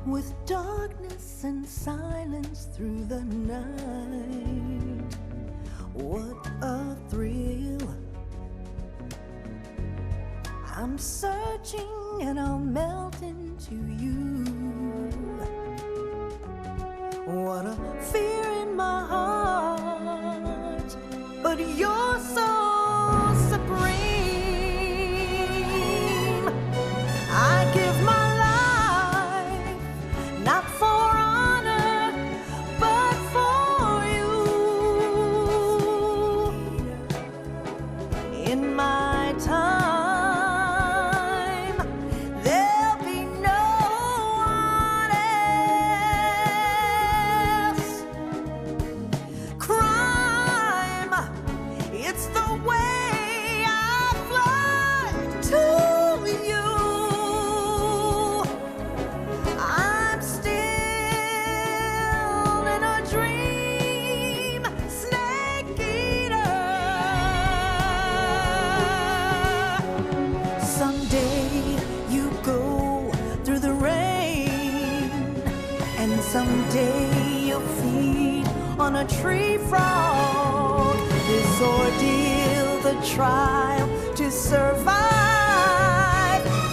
with darkness and silence through the night. What a thrill. I'm searching and I'll melt into you. What a fear in my heart, but you're so supreme. I give my life, not for honor, but for you. In my time, there'll be no one else. Crime, it's the way I fly to you. I'm still in a dream, snake eater. Someday you go through the rain, and someday you'll feed on a tree frog. This ordeal, the trial to survive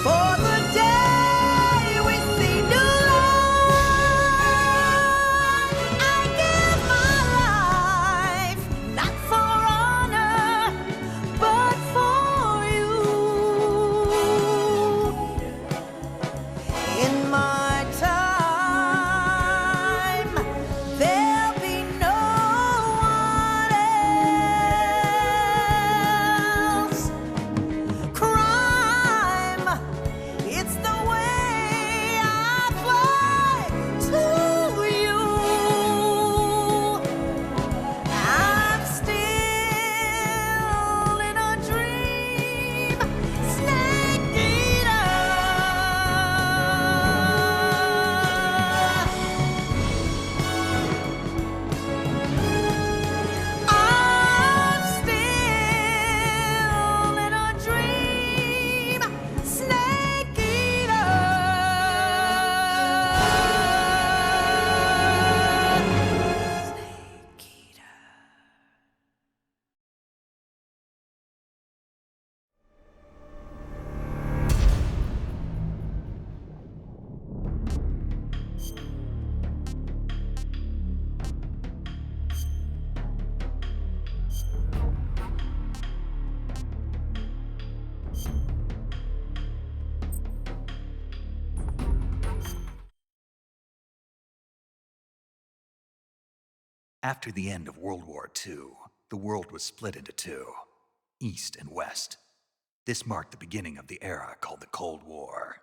for the day we see new light. I give my life, not for honor, but for you. In my time, there'll be no one else. Crime, it's the way I fly to you. I'm still in a dream, snake eater. I'm still in a dream, snake eater. Snake eater. After the end of World War II, the world was split into two, East and West. This marked the beginning of the era called the Cold War.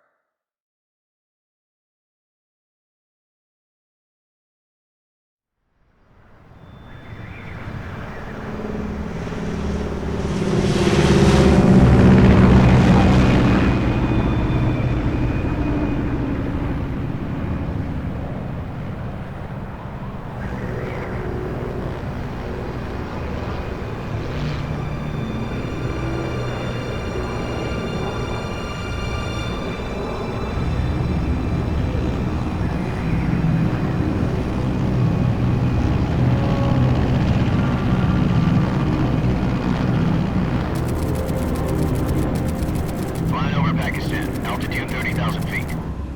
Flying over Pakistan, altitude 30,000 feet.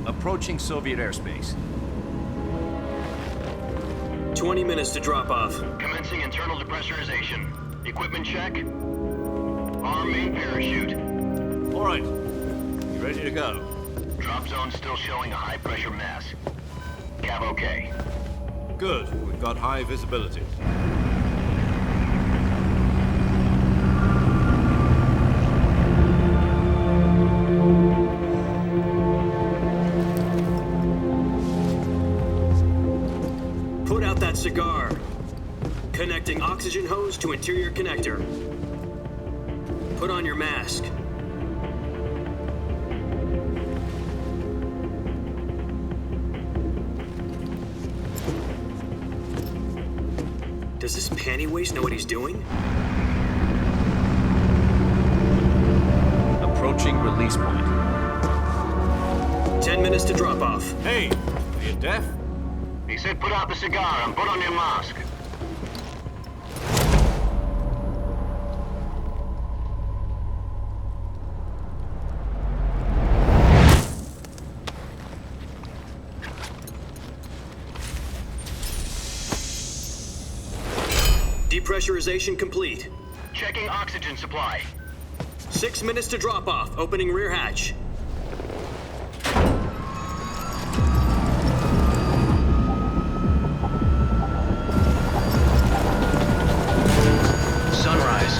Approaching Soviet airspace. 20 minutes to drop off. Commencing internal depressurization. Equipment check. Arm main parachute. All right. You ready to go? Drop zone still showing a high pressure mass. Cav okay. Good. We've got high visibility. Put out that cigar. Connecting oxygen hose to interior connector. Put on your mask. Does this panty waste know what he's doing? Approaching release point. 10 minutes to drop off. Hey, You deaf? He said put out the cigar and put on your mask. Depressurization complete. Checking oxygen supply. 6 minutes to drop off. Opening rear hatch. Sunrise.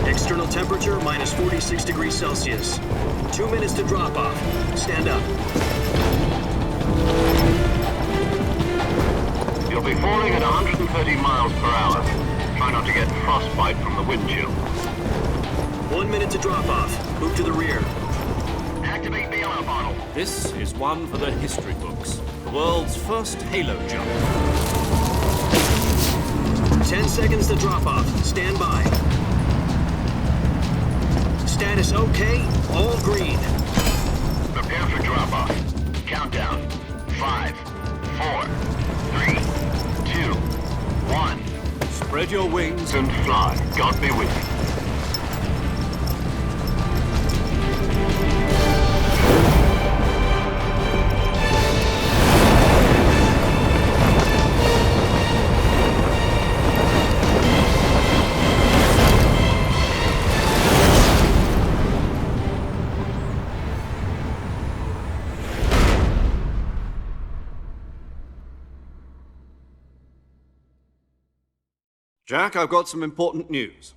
External temperature minus 46 degrees Celsius. 2 minutes to drop off. Stand up. You'll be falling at 130 miles per hour. Try not to get frostbite from the wind chill. 1 minute to drop off. Move to the rear. Activate the air bottle. This is one for the history books. The world's first halo jump. 10 seconds to drop off. Stand by. Status okay. All green. Prepare for drop-off. Countdown. 5, 4, 3, 2, 1. Spread your wings And fly. God be with you. Jack, I've got some important news.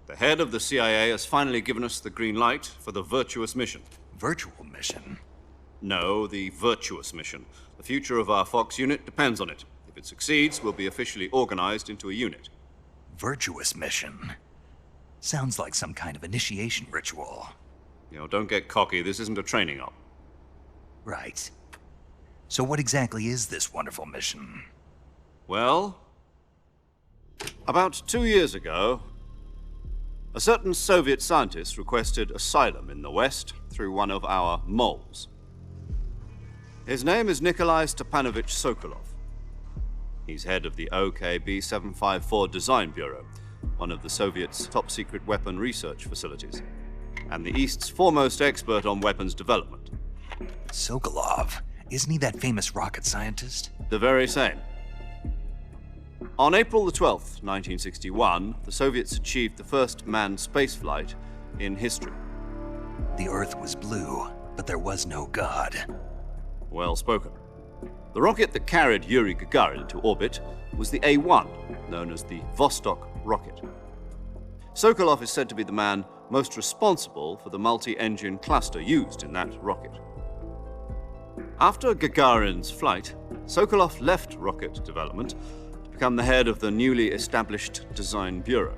The head of the CIA has finally given us the green light for the virtuous mission. Virtual mission? No, the virtuous mission. The future of our Fox unit depends on it. If it succeeds, we'll be officially organized into a unit. Virtuous mission? Sounds like some kind of initiation ritual. You know, don't get cocky. This isn't a training op. Right. So what exactly is this wonderful mission? Well, about 2 years ago, a certain Soviet scientist requested asylum in the West through one of our moles. His name is Nikolai Stepanovich Sokolov. He's head of the OKB 754 Design Bureau, one of the Soviets' top-secret weapon research facilities, and the East's foremost expert on weapons development. Sokolov? Isn't he that famous rocket scientist? The very same. On April the 12th, 1961, the Soviets achieved the first manned spaceflight in history. The Earth was blue, but there was no God. Well spoken. The rocket that carried Yuri Gagarin to orbit was the A-1, known as the Vostok rocket. Sokolov is said to be the man most responsible for the multi-engine cluster used in that rocket. After Gagarin's flight, Sokolov left rocket development to become the head of the newly established Design Bureau.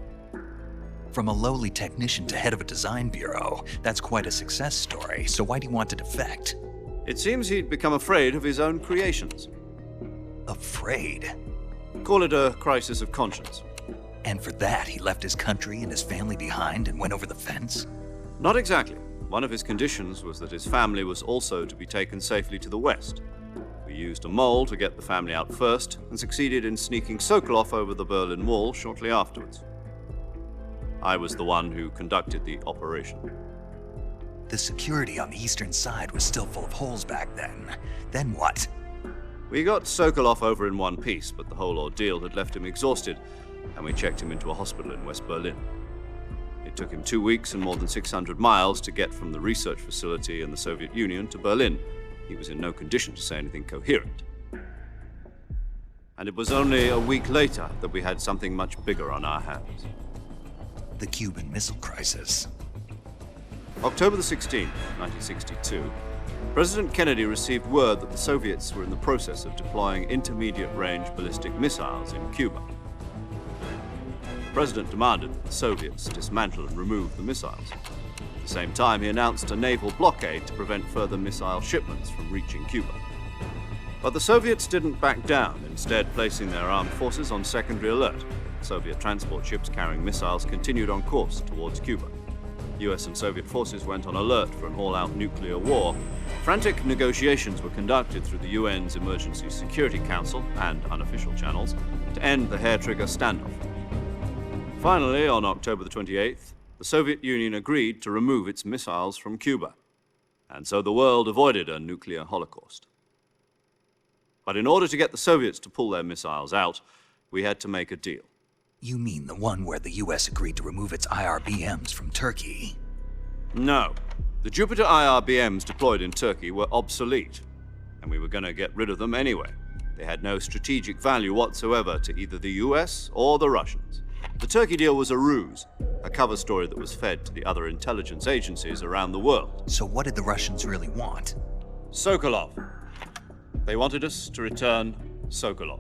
From a lowly technician to head of a design bureau, that's quite a success story, so why'd he want to defect? It seems he'd become afraid of his own creations. Afraid? Call it a crisis of conscience. And for that, he left his country and his family behind and went over the fence? Not exactly. One of his conditions was that his family was also to be taken safely to the West. We used a mole to get the family out first and succeeded in sneaking Sokolov over the Berlin Wall shortly afterwards. I was the one who conducted the operation. The security on the eastern side was still full of holes back then. Then what? We got Sokolov over in one piece, but the whole ordeal had left him exhausted, and we checked him into a hospital in West Berlin. It took him 2 weeks and more than 600 miles to get from the research facility in the Soviet Union to Berlin. He was in no condition to say anything coherent. And it was only a week later that we had something much bigger on our hands. The Cuban Missile Crisis. October the 16th, 1962, President Kennedy received word that the Soviets were in the process of deploying intermediate-range ballistic missiles in Cuba. The President demanded that the Soviets dismantle and remove the missiles. At the same time, he announced a naval blockade to prevent further missile shipments from reaching Cuba. But the Soviets didn't back down, instead placing their armed forces on secondary alert. Soviet transport ships carrying missiles continued on course towards Cuba. US and Soviet forces went on alert for an all-out nuclear war. Frantic negotiations were conducted through the UN's Emergency Security Council and unofficial channels to end the hair-trigger standoff. Finally, on October the 28th, the Soviet Union agreed to remove its missiles from Cuba, and so the world avoided a nuclear holocaust. But in order to get the Soviets to pull their missiles out, we had to make a deal. You mean the one where the US agreed to remove its IRBMs from Turkey? No. The Jupiter IRBMs deployed in Turkey were obsolete, and we were going to get rid of them anyway. They had no strategic value whatsoever to either the US or the Russians. The Turkey deal was a ruse, a cover story that was fed to the other intelligence agencies around the world. So what did the Russians really want? Sokolov. They wanted us to return Sokolov.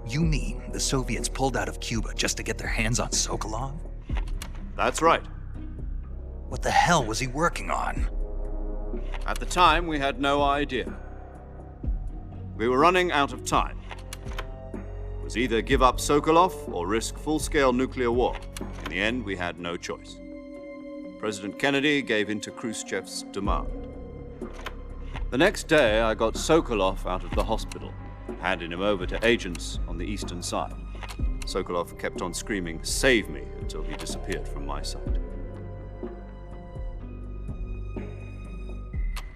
You mean the Soviets pulled out of Cuba just to get their hands on Sokolov? That's right. What the hell was he working on? At the time, we had no idea. We were running out of time. It was either give up Sokolov or risk full-scale nuclear war. In the end, we had no choice. President Kennedy gave in to Khrushchev's demand. The next day, I got Sokolov out of the hospital, handing him over to agents on the eastern side. Sokolov kept on screaming, "Save me," until he disappeared from my sight.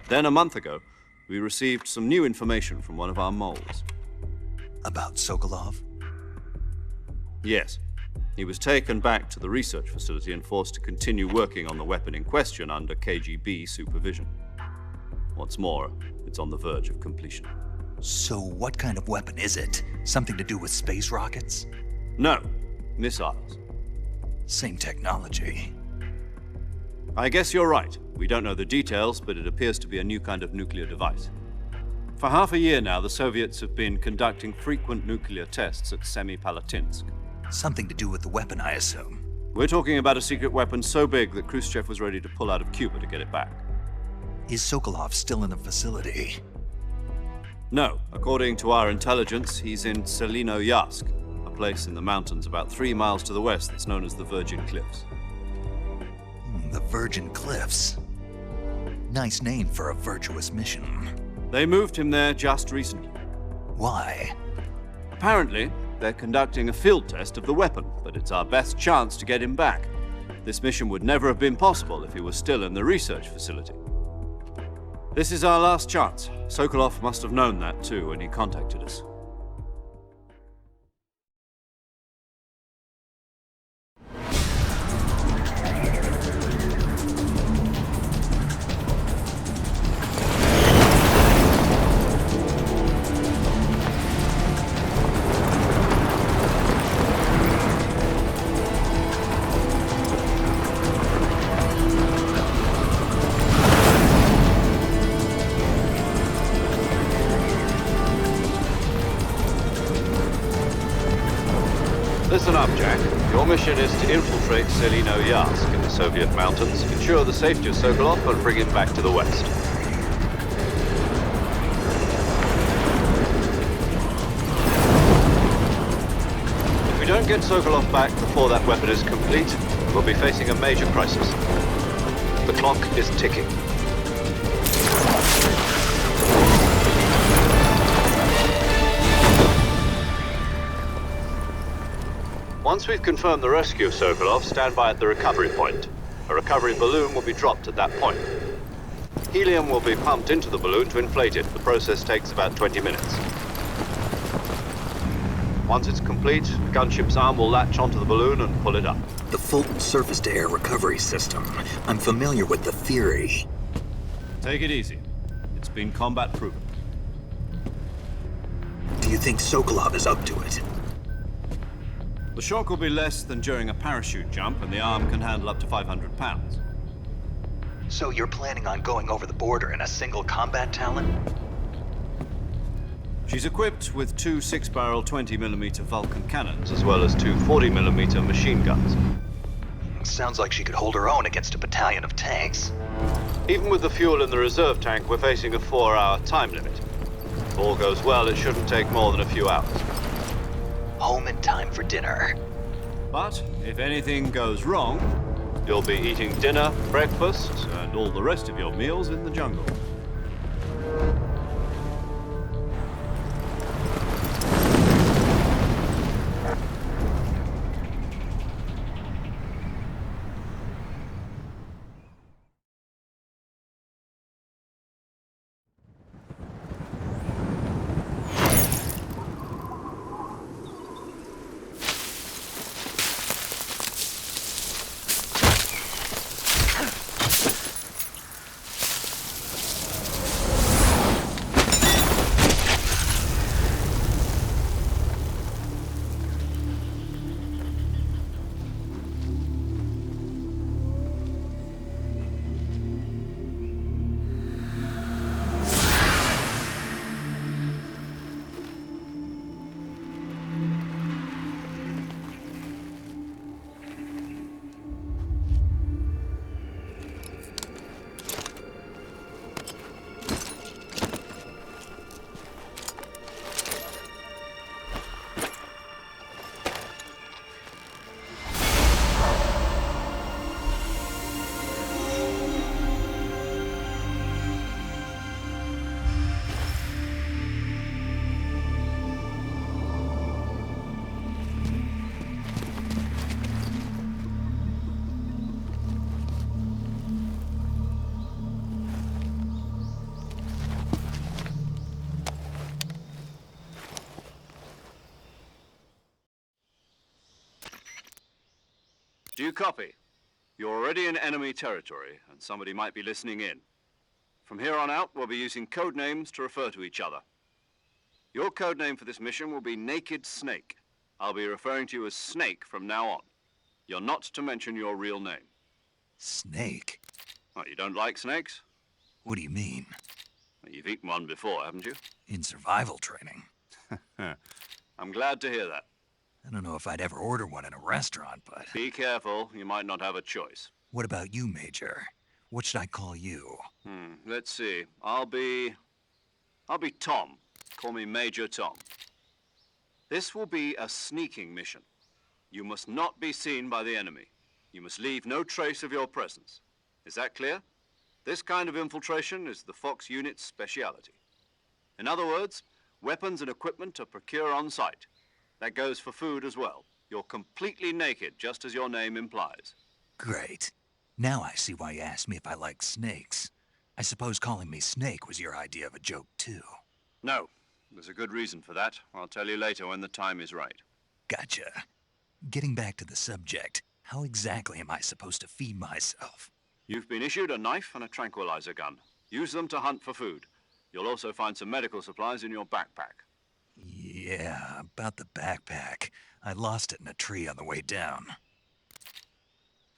Then a month ago, we received some new information from one of our moles. About Sokolov? Yes. He was taken back to the research facility and forced to continue working on the weapon in question under KGB supervision. What's more, it's on the verge of completion. So what kind of weapon is it? Something to do with space rockets? No, missiles. Same technology. I guess you're right. We don't know the details, but it appears to be a new kind of nuclear device. For half a year now, the Soviets have been conducting frequent nuclear tests at Semipalatinsk. Something to do with the weapon, I assume. We're talking about a secret weapon so big that Khrushchev was ready to pull out of Cuba to get it back. Is Sokolov still in the facility? No. According to our intelligence, he's in Selinoyarsk, a place in the mountains about 3 miles to the west that's known as the Virgin Cliffs. The Virgin Cliffs. Nice name for a virtuous mission. They moved him there just recently. Why? Apparently, they're conducting a field test of the weapon, but it's our best chance to get him back. This mission would never have been possible if he was still in the research facility. This is our last chance. Sokolov must have known that too when he contacted us. Listen up, Jack. Your mission is to infiltrate Selinoyarsk in the Soviet mountains, ensure the safety of Sokolov, and bring him back to the west. If we don't get Sokolov back before that weapon is complete, we'll be facing a major crisis. The clock is ticking. Once we've confirmed the rescue of Sokolov, stand by at the recovery point. A recovery balloon will be dropped at that point. Helium will be pumped into the balloon to inflate it. The process takes about 20 minutes. Once it's complete, the gunship's arm will latch onto the balloon and pull it up. The Fulton surface-to-air recovery system. I'm familiar with the theory. Take it easy. It's been combat-proven. Do you think Sokolov is up to it? The shock will be less than during a parachute jump, and the arm can handle up to 500 pounds. So you're planning on going over the border in a single combat Talon? She's equipped with 2 6-barrel 20mm Vulcan cannons, as well as 2 40mm machine guns. Sounds like she could hold her own against a battalion of tanks. Even with the fuel in the reserve tank, we're facing a 4-hour time limit. If all goes well, it shouldn't take more than a few hours. Home in time for dinner. But if anything goes wrong, you'll be eating dinner, breakfast, and all the rest of your meals in the jungle. Do you copy? You're already in enemy territory, and somebody might be listening in. From here on out, we'll be using code names to refer to each other. Your code name for this mission will be Naked Snake. I'll be referring to you as Snake from now on. You're not to mention your real name. Snake? What, you don't like snakes? What do you mean? Well, you've eaten one before, haven't you? In survival training. I'm glad to hear that. I don't know if I'd ever order one in a restaurant, but... Be careful, you might not have a choice. What about you, Major? What should I call you? Let's see. I'll be Tom. Call me Major Tom. This will be a sneaking mission. You must not be seen by the enemy. You must leave no trace of your presence. Is that clear? This kind of infiltration is the Fox unit's speciality. In other words, weapons and equipment are procured on site. That goes for food as well. You're completely naked, just as your name implies. Great. Now I see why you asked me if I like snakes. I suppose calling me Snake was your idea of a joke, too. No. There's a good reason for that. I'll tell you later when the time is right. Gotcha. Getting back to the subject, how exactly am I supposed to feed myself? You've been issued a knife and a tranquilizer gun. Use them to hunt for food. You'll also find some medical supplies in your backpack. Yeah, about the backpack. I lost it in a tree on the way down.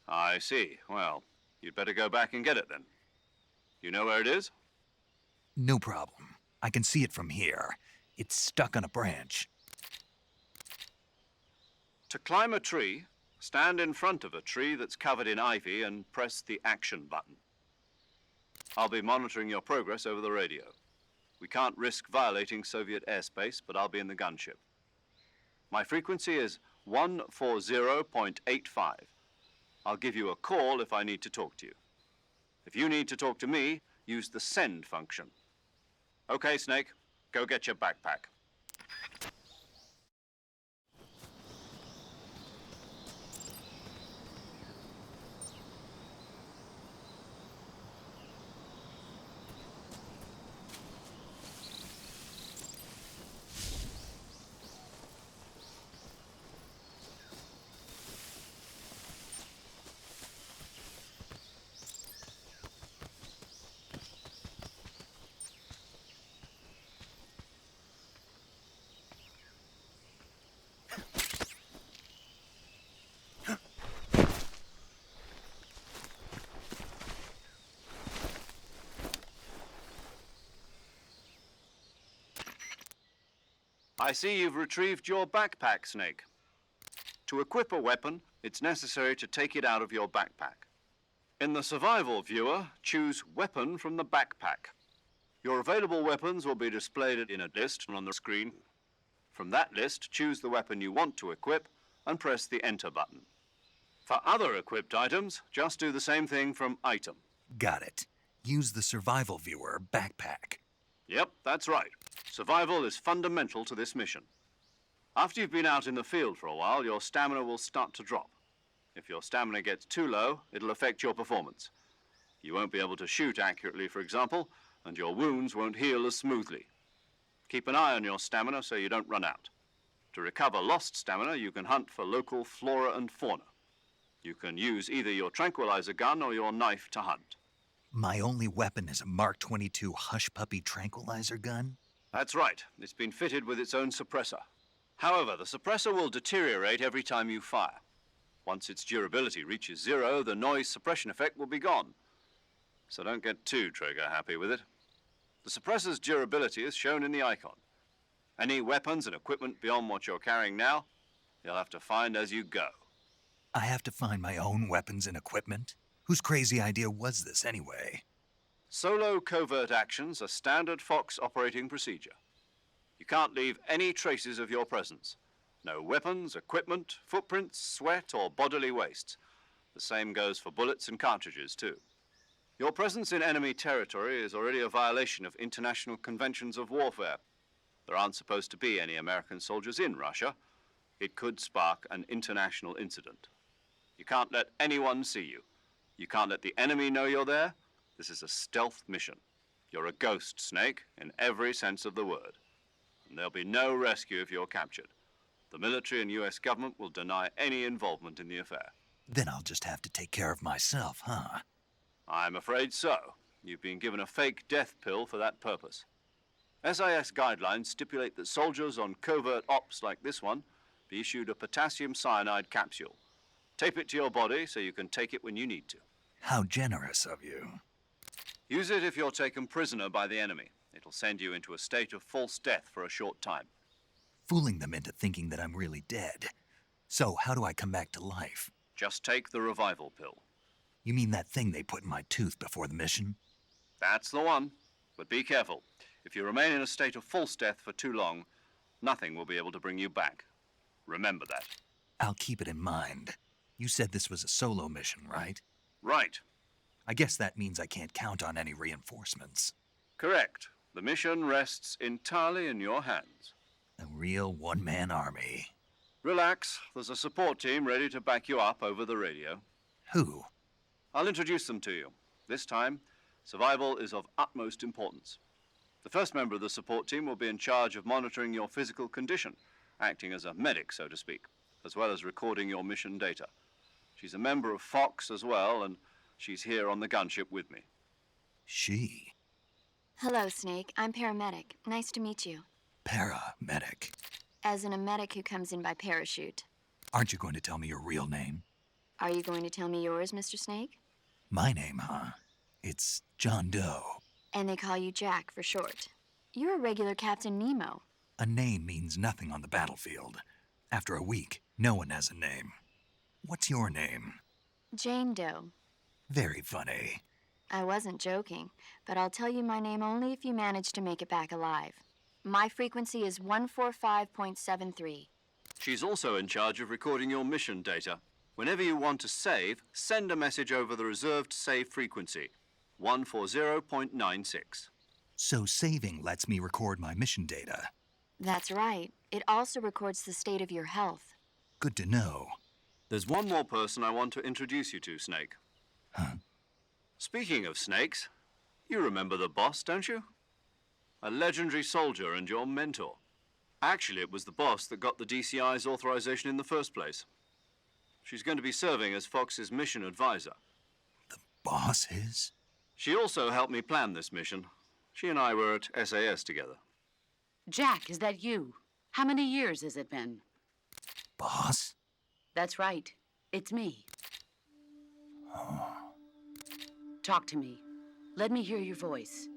I see. Well, you'd better go back and get it then. You know where it is? No problem. I can see it from here. It's stuck on a branch. To climb a tree, stand in front of a tree that's covered in ivy and press the action button. I'll be monitoring your progress over the radio. We can't risk violating Soviet airspace, but I'll be in the gunship. My frequency is 140.85. I'll give you a call if I need to talk to you. If you need to talk to me, use the send function. Okay, Snake, go get your backpack. I see you've retrieved your backpack, Snake. To equip a weapon, it's necessary to take it out of your backpack. In the survival viewer, choose Weapon from the backpack. Your available weapons will be displayed in a list on the screen. From that list, choose the weapon you want to equip and press the Enter button. For other equipped items, just do the same thing from Item. Got it. Use the survival viewer backpack. Yep, that's right. Survival is fundamental to this mission. After you've been out in the field for a while, your stamina will start to drop. If your stamina gets too low, it'll affect your performance. You won't be able to shoot accurately, for example, and your wounds won't heal as smoothly. Keep an eye on your stamina so you don't run out. To recover lost stamina, you can hunt for local flora and fauna. You can use either your tranquilizer gun or your knife to hunt. My only weapon is a Mark 22 Hush Puppy tranquilizer gun? That's right. It's been fitted with its own suppressor. However, the suppressor will deteriorate every time you fire. Once its durability reaches 0, the noise suppression effect will be gone. So don't get too trigger happy with it. The suppressor's durability is shown in the icon. Any weapons and equipment beyond what you're carrying now, you'll have to find as you go. I have to find my own weapons and equipment? Whose crazy idea was this anyway? Solo covert actions are standard Fox operating procedure. You can't leave any traces of your presence. No weapons, equipment, footprints, sweat, or bodily wastes. The same goes for bullets and cartridges, too. Your presence in enemy territory is already a violation of international conventions of warfare. There aren't supposed to be any American soldiers in Russia. It could spark an international incident. You can't let anyone see you. You can't let the enemy know you're there. This is a stealth mission. You're a ghost, Snake, in every sense of the word. And there'll be no rescue if you're captured. The military and US government will deny any involvement in the affair. Then I'll just have to take care of myself, huh? I'm afraid so. You've been given a fake death pill for that purpose. SIS guidelines stipulate that soldiers on covert ops like this one be issued a potassium cyanide capsule. Tape it to your body so you can take it when you need to. How generous of you. Use it if you're taken prisoner by the enemy. It'll send you into a state of false death for a short time. Fooling them into thinking that I'm really dead. So how do I come back to life? Just take the revival pill. You mean that thing they put in my tooth before the mission? That's the one. But be careful. If you remain in a state of false death for too long, nothing will be able to bring you back. Remember that. I'll keep it in mind. You said this was a solo mission, right? Right. I guess that means I can't count on any reinforcements. Correct. The mission rests entirely in your hands. A real one-man army. Relax. There's a support team ready to back you up over the radio. Who? I'll introduce them to you. This time, survival is of utmost importance. The first member of the support team will be in charge of monitoring your physical condition, acting as a medic, so to speak, as well as recording your mission data. She's a member of Fox as well, and she's here on the gunship with me. She? Hello, Snake. I'm paramedic. Nice to meet you. Paramedic. As in a medic who comes in by parachute. Aren't you going to tell me your real name? Are you going to tell me yours, Mr. Snake? My name, huh? It's John Doe. And they call you Jack for short. You're a regular Captain Nemo. A name means nothing on the battlefield. After a week, no one has a name. What's your name? Jane Doe. Very funny. I wasn't joking, but I'll tell you my name only if you manage to make it back alive. My frequency is 145.73. She's also in charge of recording your mission data. Whenever you want to save, send a message over the reserved save frequency, 140.96. So saving lets me record my mission data. That's right. It also records the state of your health. Good to know. There's one more person I want to introduce you to, Snake. Huh? Speaking of snakes, you remember the boss, don't you? A legendary soldier and your mentor. Actually, it was the boss that got the DCI's authorization in the first place. She's going to be serving as Fox's mission advisor. The boss is? She also helped me plan this mission. She and I were at SAS together. Jack, is that you? How many years has it been? Boss? That's right. It's me. Oh. Talk to me. Let me hear your voice.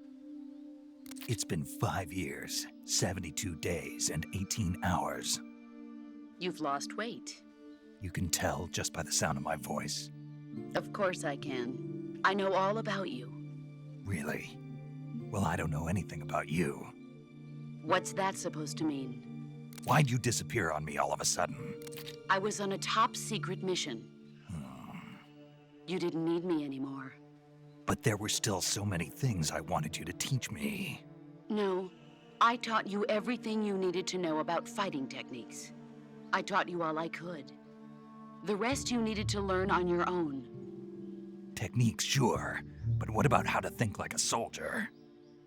It's been 5 years, 72 days, and 18 hours. You've lost weight. You can tell just by the sound of my voice. Of course I can. I know all about you. Really? Well, I don't know anything about you. What's that supposed to mean? Why'd you disappear on me all of a sudden? I was on a top-secret mission. You didn't need me anymore. But there were still so many things I wanted you to teach me. No, I taught you everything you needed to know about fighting techniques. I taught you all I could. The rest you needed to learn on your own. Techniques, sure. But what about how to think like a soldier?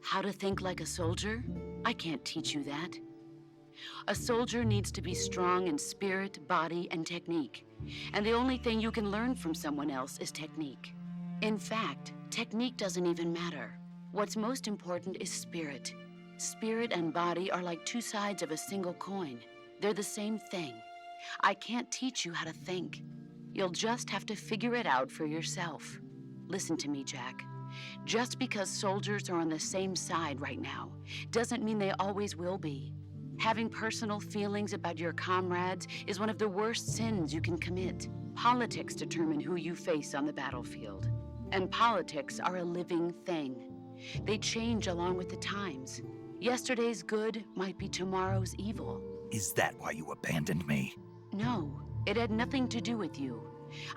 How to think like a soldier? I can't teach you that. A soldier needs to be strong in spirit, body, and technique. And the only thing you can learn from someone else is technique. In fact, technique doesn't even matter. What's most important is spirit. Spirit and body are like two sides of a single coin. They're the same thing. I can't teach you how to think. You'll just have to figure it out for yourself. Listen to me, Jack. Just because soldiers are on the same side right now doesn't mean they always will be. Having personal feelings about your comrades is one of the worst sins you can commit. Politics determine who you face on the battlefield. And politics are a living thing. They change along with the times. Yesterday's good might be tomorrow's evil. Is that why you abandoned me? No, it had nothing to do with you.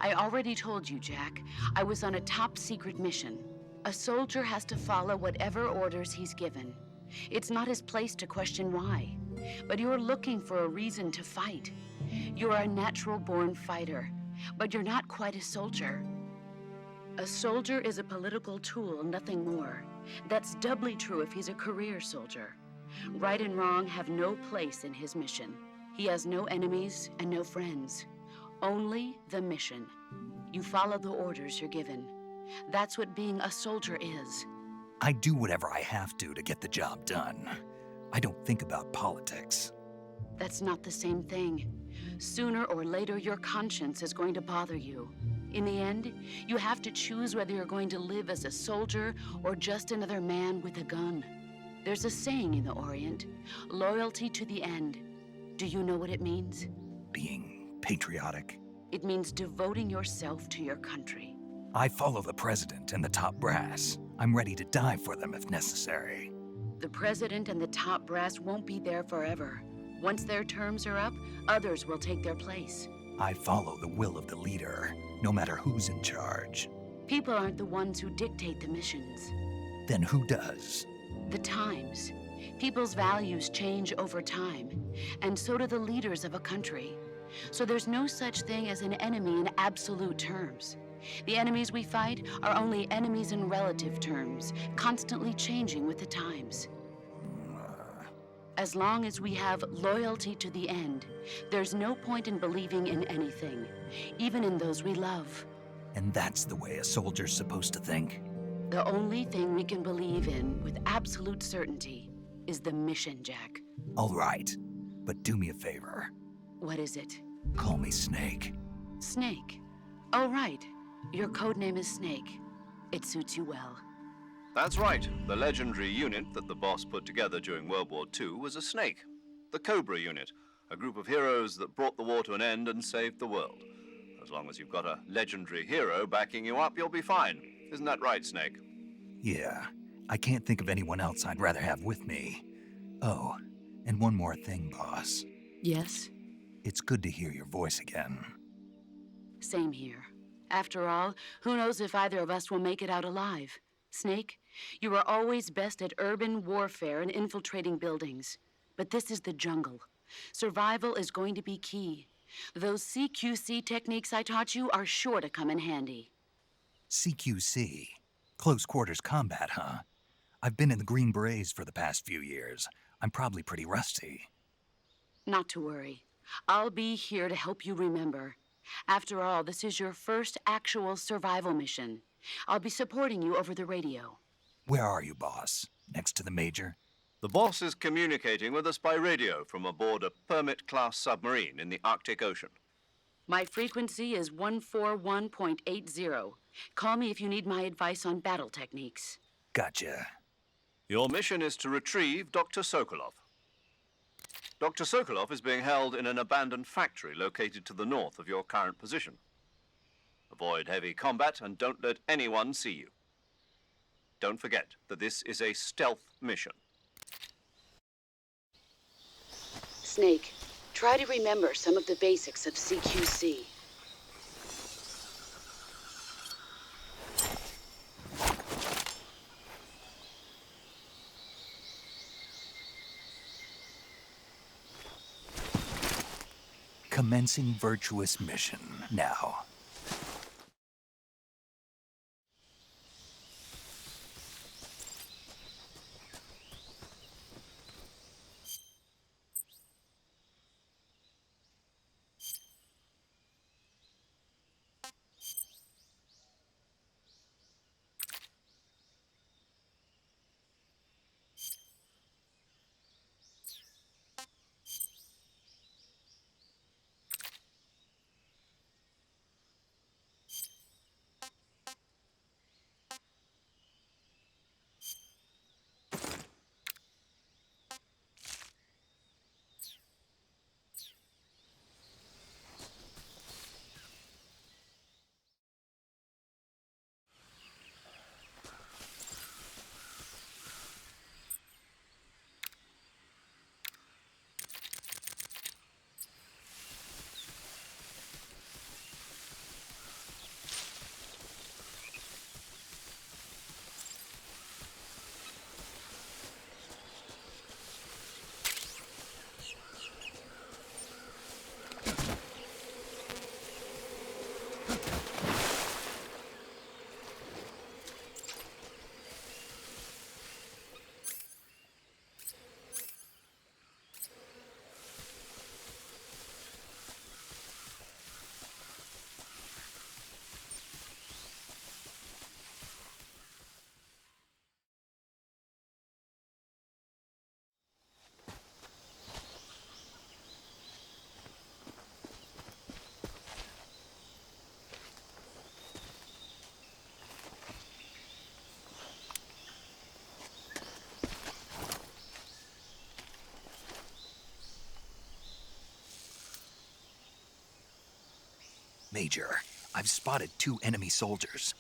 I already told you, Jack. I was on a top-secret mission. A soldier has to follow whatever orders he's given. It's not his place to question why. But you're looking for a reason to fight. You're a natural-born fighter, but you're not quite a soldier. A soldier is a political tool, nothing more. That's doubly true if he's a career soldier. Right and wrong have no place in his mission. He has no enemies and no friends. Only the mission. You follow the orders you're given. That's what being a soldier is. I do whatever I have to get the job done. I don't think about politics. That's not the same thing. Sooner or later, your conscience is going to bother you. In the end, you have to choose whether you're going to live as a soldier or just another man with a gun. There's a saying in the Orient, loyalty to the end. Do you know what it means? Being patriotic. It means devoting yourself to your country. I follow the president and the top brass. I'm ready to die for them if necessary. The president and the top brass won't be there forever. Once their terms are up, others will take their place. I follow the will of the leader, no matter who's in charge. People aren't the ones who dictate the missions. Then who does? The times. People's values change over time, and so do the leaders of a country. So there's no such thing as an enemy in absolute terms. The enemies we fight are only enemies in relative terms, constantly changing with the times. As long as we have loyalty to the end, there's no point in believing in anything, even in those we love. And that's the way a soldier's supposed to think? The only thing we can believe in with absolute certainty is the mission, Jack. All right, but do me a favor. What is it? Call me Snake. Snake? Oh, right. Your code name is Snake. It suits you well. That's right. The legendary unit that the boss put together during World War II was a snake. The Cobra unit, a group of heroes that brought the war to an end and saved the world. As long as you've got a legendary hero backing you up, you'll be fine. Isn't that right, Snake? Yeah, I can't think of anyone else I'd rather have with me. Oh, and one more thing, boss. Yes? It's good to hear your voice again. Same here. After all, who knows if either of us will make it out alive? Snake, you were always best at urban warfare and infiltrating buildings. But this is the jungle. Survival is going to be key. Those CQC techniques I taught you are sure to come in handy. CQC? Close quarters combat, huh? I've been in the Green Berets for the past few years. I'm probably pretty rusty. Not to worry. I'll be here to help you remember. After all, this is your first actual survival mission. I'll be supporting you over the radio. Where are you, boss? Next to the Major? The boss is communicating with us by radio from aboard a Permit-class submarine in the Arctic Ocean. My frequency is 141.80. Call me if you need my advice on battle techniques. Gotcha. Your mission is to retrieve Dr. Sokolov. Dr. Sokolov is being held in an abandoned factory located to the north of your current position. Avoid heavy combat and don't let anyone see you. Don't forget that this is a stealth mission. Snake, try to remember some of the basics of CQC. Commencing virtuous mission now. Major, I've spotted 2 enemy soldiers.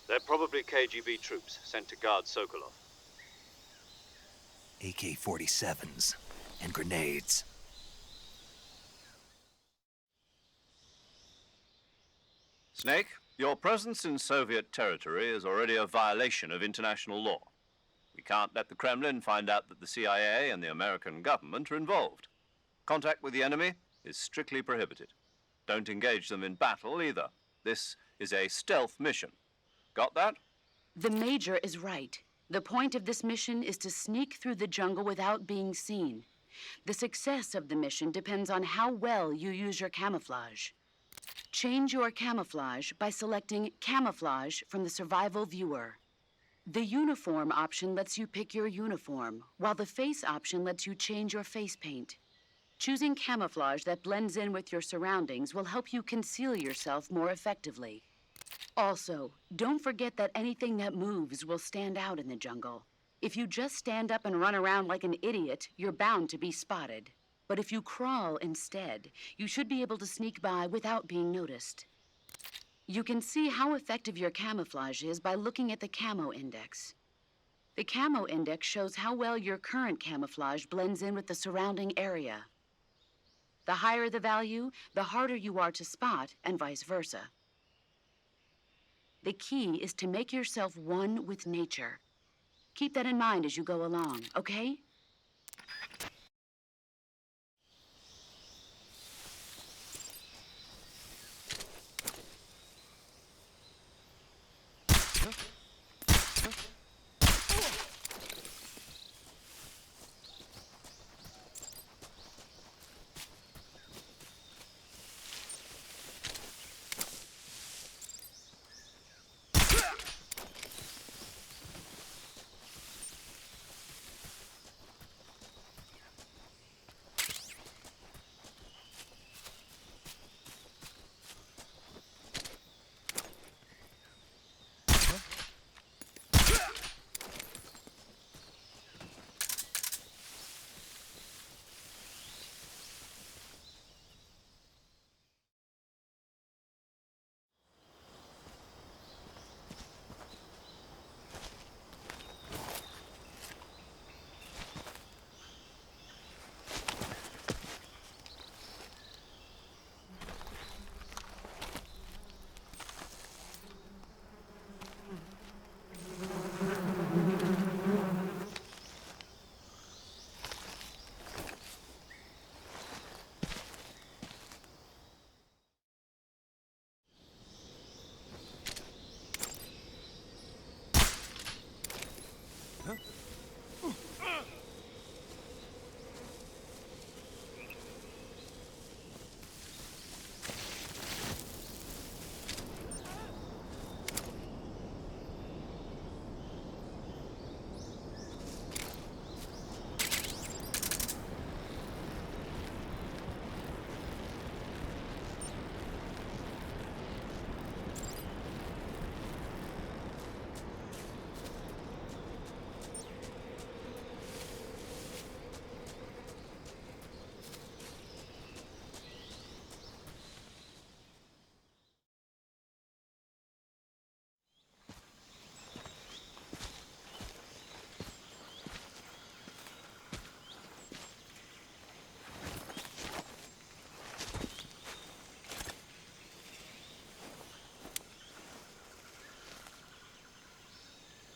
They're probably KGB troops sent to guard Sokolov. AK-47s and grenades. Snake, your presence in Soviet territory is already a violation of international law. We can't let the Kremlin find out that the CIA and the American government are involved. Contact with the enemy is strictly prohibited. Don't engage them in battle either. This is a stealth mission. Got that? The Major is right. The point of this mission is to sneak through the jungle without being seen. The success of the mission depends on how well you use your camouflage. Change your camouflage by selecting Camouflage from the Survival Viewer. The Uniform option lets you pick your uniform, while the Face option lets you change your face paint. Choosing camouflage that blends in with your surroundings will help you conceal yourself more effectively. Also, don't forget that anything that moves will stand out in the jungle. If you just stand up and run around like an idiot, you're bound to be spotted. But if you crawl instead, you should be able to sneak by without being noticed. You can see how effective your camouflage is by looking at the Camo Index. The Camo Index shows how well your current camouflage blends in with the surrounding area. The higher the value, the harder you are to spot, and vice versa. The key is to make yourself one with nature. Keep that in mind as you go along, okay?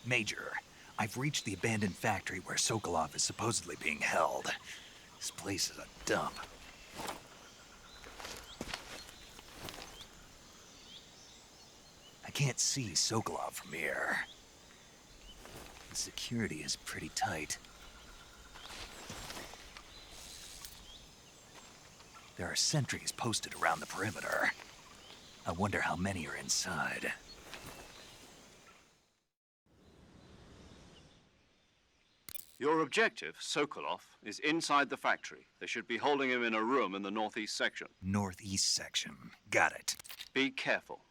Major, I've reached the abandoned factory where Sokolov is supposedly being held. This place is a dump. I can't see Sokolov from here. The security is pretty tight. There are sentries posted around the perimeter. I wonder how many are inside. Your objective, Sokolov, is inside the factory. They should be holding him in a room in the northeast section. Northeast section. Got it. Be careful.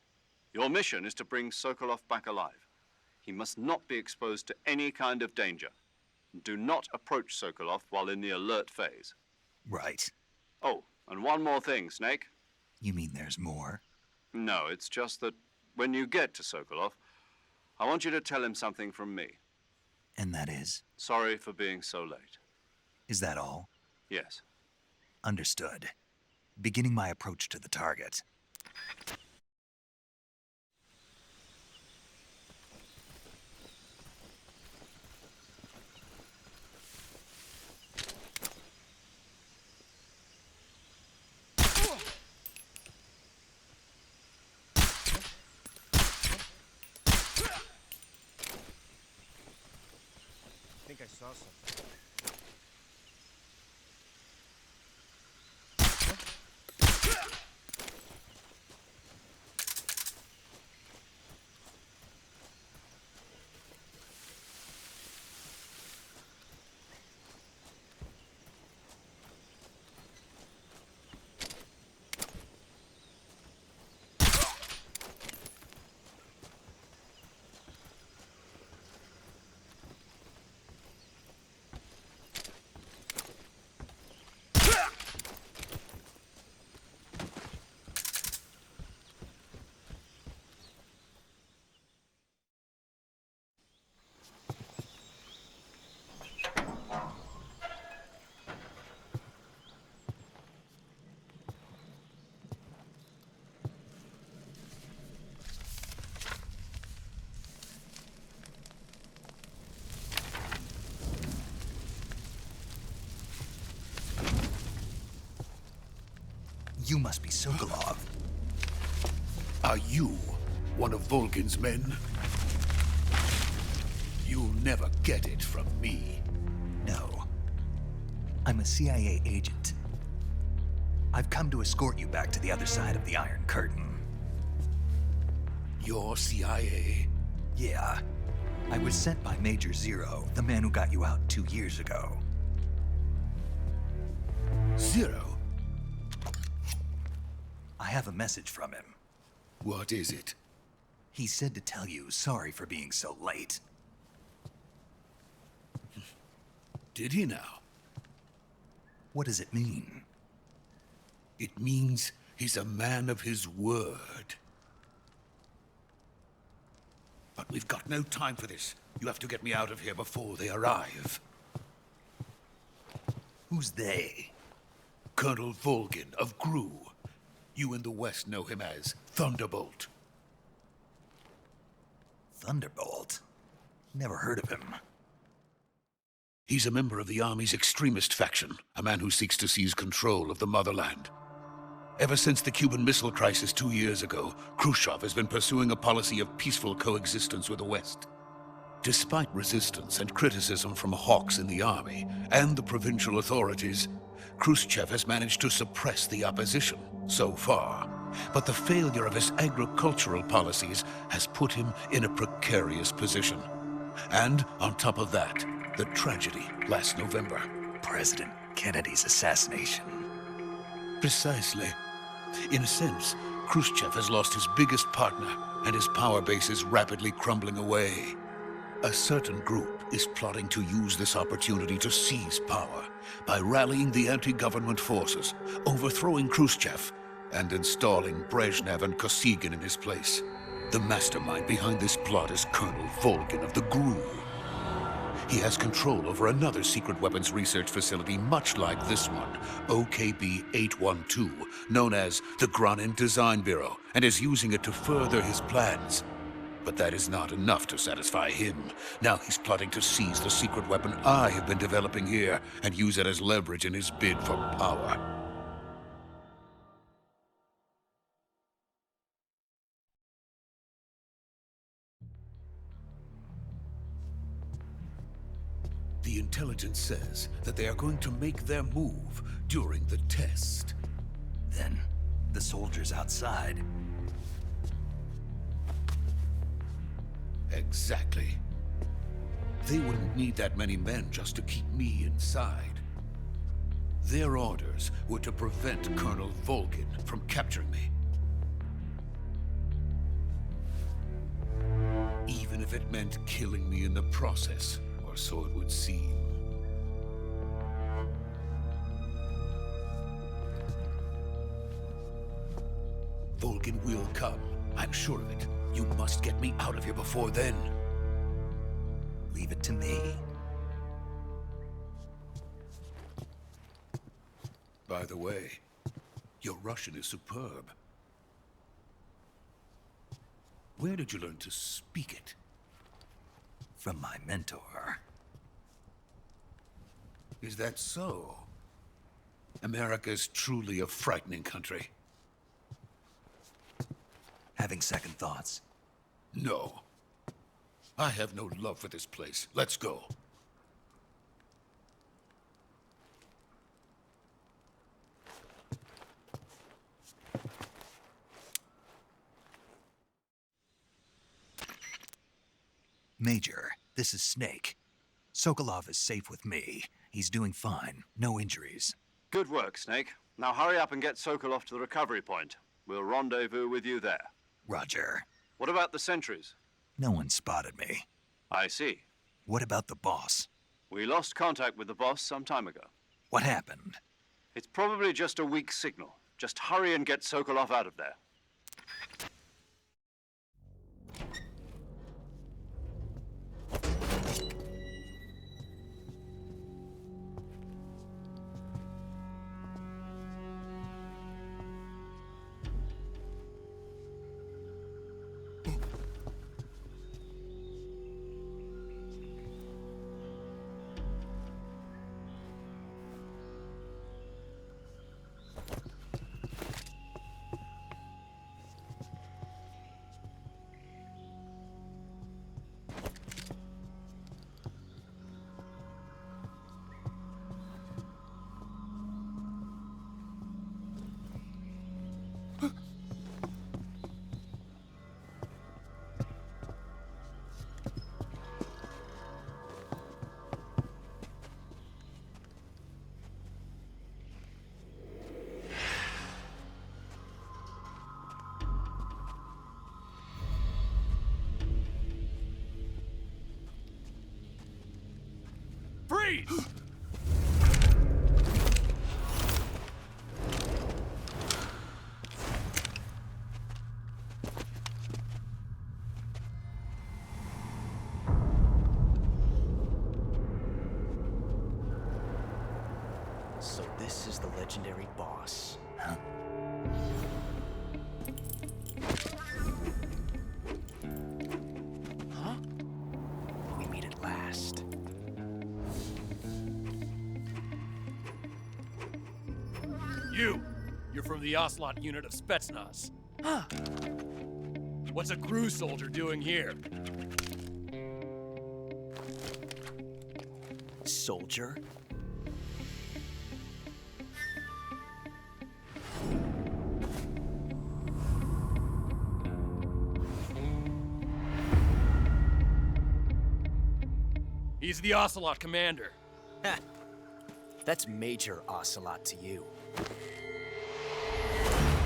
Your mission is to bring Sokolov back alive. He must not be exposed to any kind of danger. Do not approach Sokolov while in the alert phase. Right. Oh, and one more thing, Snake. You mean there's more? No, it's just that when you get to Sokolov, I want you to tell him something from me. And that is? Sorry for being so late. Is that all? Yes. Understood. Beginning my approach to the target. I think I saw something. You must be Sokolov. Are you one of Volgin's men? You'll never get it from me. No. I'm a CIA agent. I've come to escort you back to the other side of the Iron Curtain. You're CIA? Yeah. I was sent by Major Zero, the man who got you out 2 years ago. Zero? I have a message from him. What is it? He said to tell you sorry for being so late. Did he now? What does it mean? It means he's a man of his word. But we've got no time for this. You have to get me out of here before they arrive. Who's they? Colonel Volgin of Gru. You in the West know him as Thunderbolt. Thunderbolt? Never heard of him. He's a member of the Army's extremist faction, a man who seeks to seize control of the motherland. Ever since the Cuban Missile Crisis 2 years ago, Khrushchev has been pursuing a policy of peaceful coexistence with the West. Despite resistance and criticism from hawks in the army and the provincial authorities, Khrushchev has managed to suppress the opposition so far. But the failure of his agricultural policies has put him in a precarious position. And on top of that, the tragedy last November. President Kennedy's assassination. Precisely. In a sense, Khrushchev has lost his biggest partner, and his power base is rapidly crumbling away. A certain group is plotting to use this opportunity to seize power by rallying the anti-government forces, overthrowing Khrushchev, and installing Brezhnev and Kosygin in his place. The mastermind behind this plot is Colonel Volgin of the Gru. He has control over another secret weapons research facility much like this one, OKB-812, known as the Groznyj Design Bureau, and is using it to further his plans. But that is not enough to satisfy him. Now he's plotting to seize the secret weapon I have been developing here and use it as leverage in his bid for power. The intelligence says that they are going to make their move during the test. Then, the soldiers outside. Exactly. They wouldn't need that many men just to keep me inside. Their orders were to prevent Colonel Volgin from capturing me. Even if it meant killing me in the process, or so it would seem. Volgin will come. I'm sure of it. You must get me out of here before then. Leave it to me. By the way, your Russian is superb. Where did you learn to speak it? From my mentor. Is that so? America is truly a frightening country. Having second thoughts? No. I have no love for this place. Let's go. Major, this is Snake. Sokolov is safe with me. He's doing fine. No injuries. Good work, Snake. Now hurry up and get Sokolov to the recovery point. We'll rendezvous with you there. Roger. What about the sentries? No one spotted me. I see. What about the boss? We lost contact with the boss some time ago. What happened? It's probably just a weak signal. Just hurry and get Sokolov out of there. Freeze! So this is the legendary boss. Huh? Huh? We meet at last. You're from the Ocelot unit of Spetsnaz. Huh. What's a crew soldier doing here? Soldier? He's the Ocelot commander. Ha! That's Major Ocelot to you.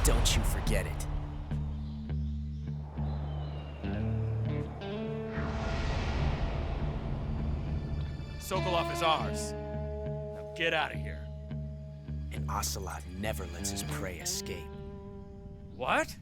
Don't you forget it. Sokolov is ours. Now get out of here. And Ocelot never lets his prey escape. What?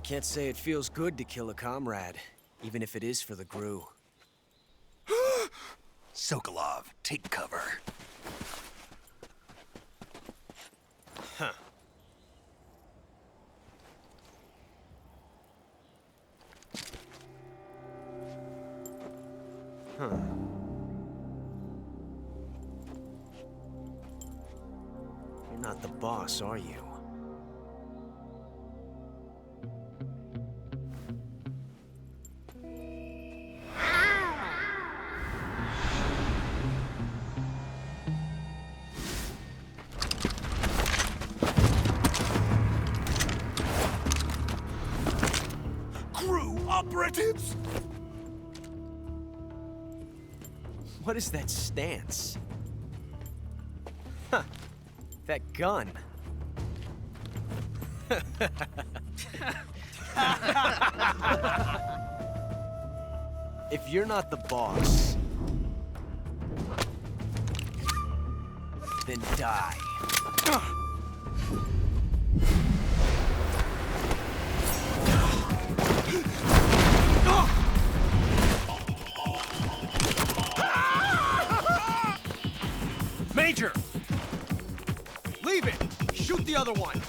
Can't say it feels good to kill a comrade, even if it is for the Gru. Sokolov, take cover. Huh. Huh. You're not the boss, are you? Operatives! What is that stance? Huh. That gun. If you're not the boss, then die. Major! Leave it! Shoot the other one!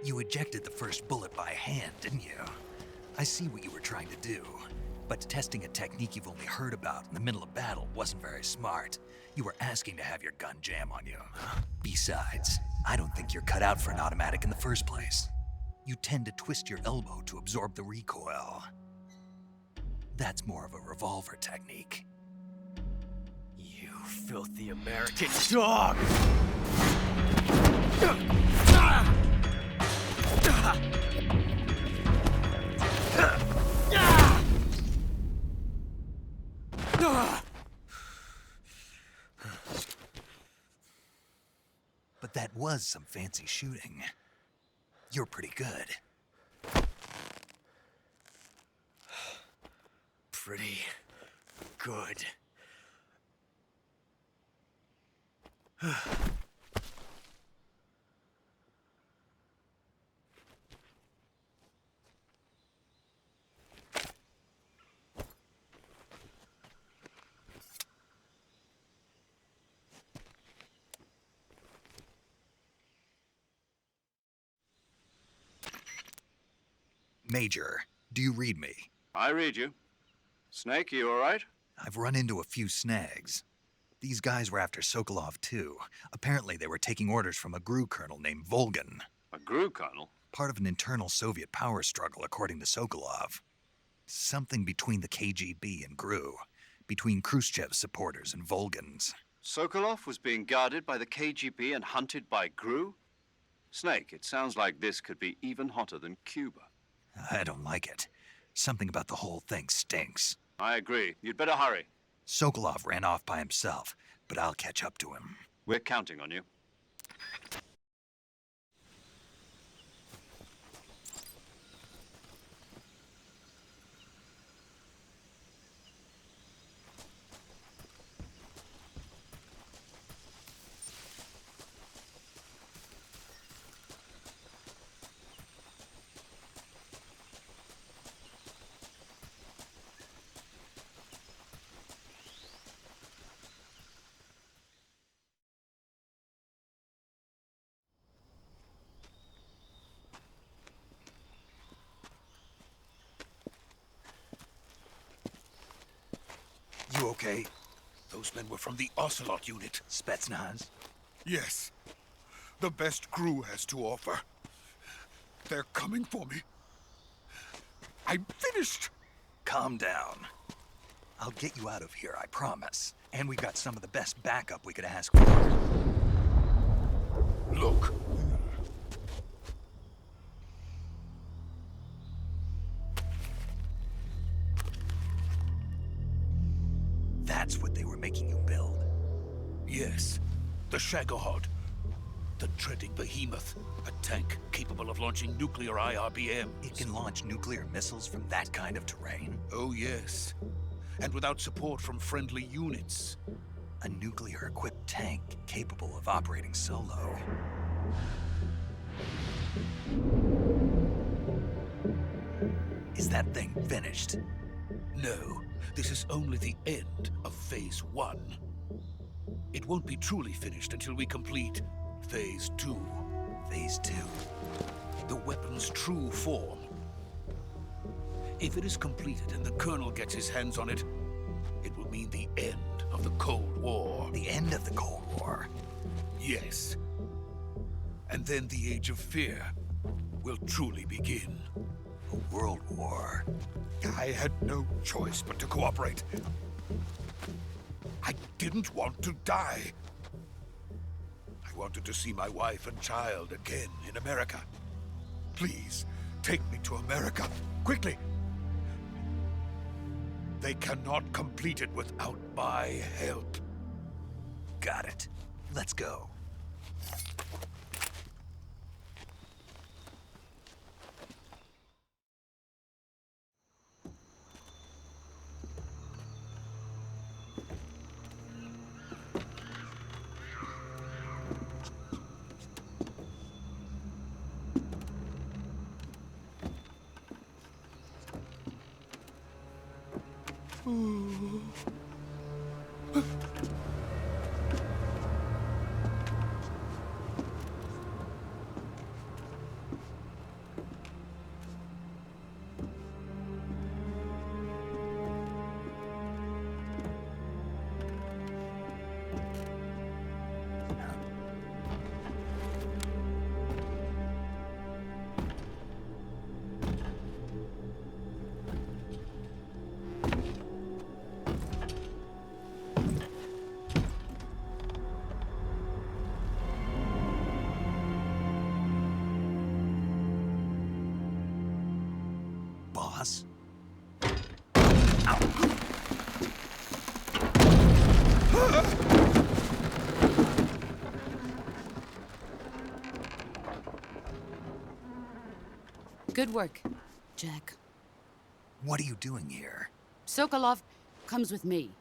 You ejected the first bullet by hand, didn't you? I see what you were trying to do. But testing a technique you've only heard about in the middle of battle wasn't very smart. You were asking to have your gun jam on you. Besides, I don't think you're cut out for an automatic in the first place. You tend to twist your elbow to absorb the recoil. That's more of a revolver technique. You filthy American dog! But that was some fancy shooting. You're pretty good. Pretty good. Major, do you read me? I read you. Snake, you all right? I've run into a few snags. These guys were after Sokolov too. Apparently they were taking orders from a GRU colonel named Volgan. A GRU colonel? Part of an internal Soviet power struggle, according to Sokolov. Something between the KGB and GRU. Between Khrushchev's supporters and Volgan's. Sokolov was being guarded by the KGB and hunted by GRU? Snake, it sounds like this could be even hotter than Cuba. I don't like it. Something about the whole thing stinks. I agree. You'd better hurry. Sokolov ran off by himself, but I'll catch up to him. We're counting on you. You okay? Those men were from the Ocelot unit. Spetsnaz? Yes. The best crew has to offer. They're coming for me. I'm finished. Calm down. I'll get you out of here, I promise. And we got some of the best backup we could ask for. Look. That's what they were making you build? Yes. The Shagohod. The treading behemoth. A tank capable of launching nuclear IRBMs. It can launch nuclear missiles from that kind of terrain? Oh, yes. And without support from friendly units. A nuclear-equipped tank capable of operating solo. Is that thing finished? No. This is only the end of Phase 1. It won't be truly finished until we complete Phase 2. Phase 2? The weapon's true form. If it is completed and the Colonel gets his hands on it, it will mean the end of the Cold War. The end of the Cold War? Yes. And then the Age of Fear will truly begin. A world war? I had no choice but to cooperate. I didn't want to die. I wanted to see my wife and child again in America. Please, take me to America, quickly. They cannot complete it without my help. Got it. Let's go. Boss? Good work, Jack. What are you doing here? Sokolov comes with me.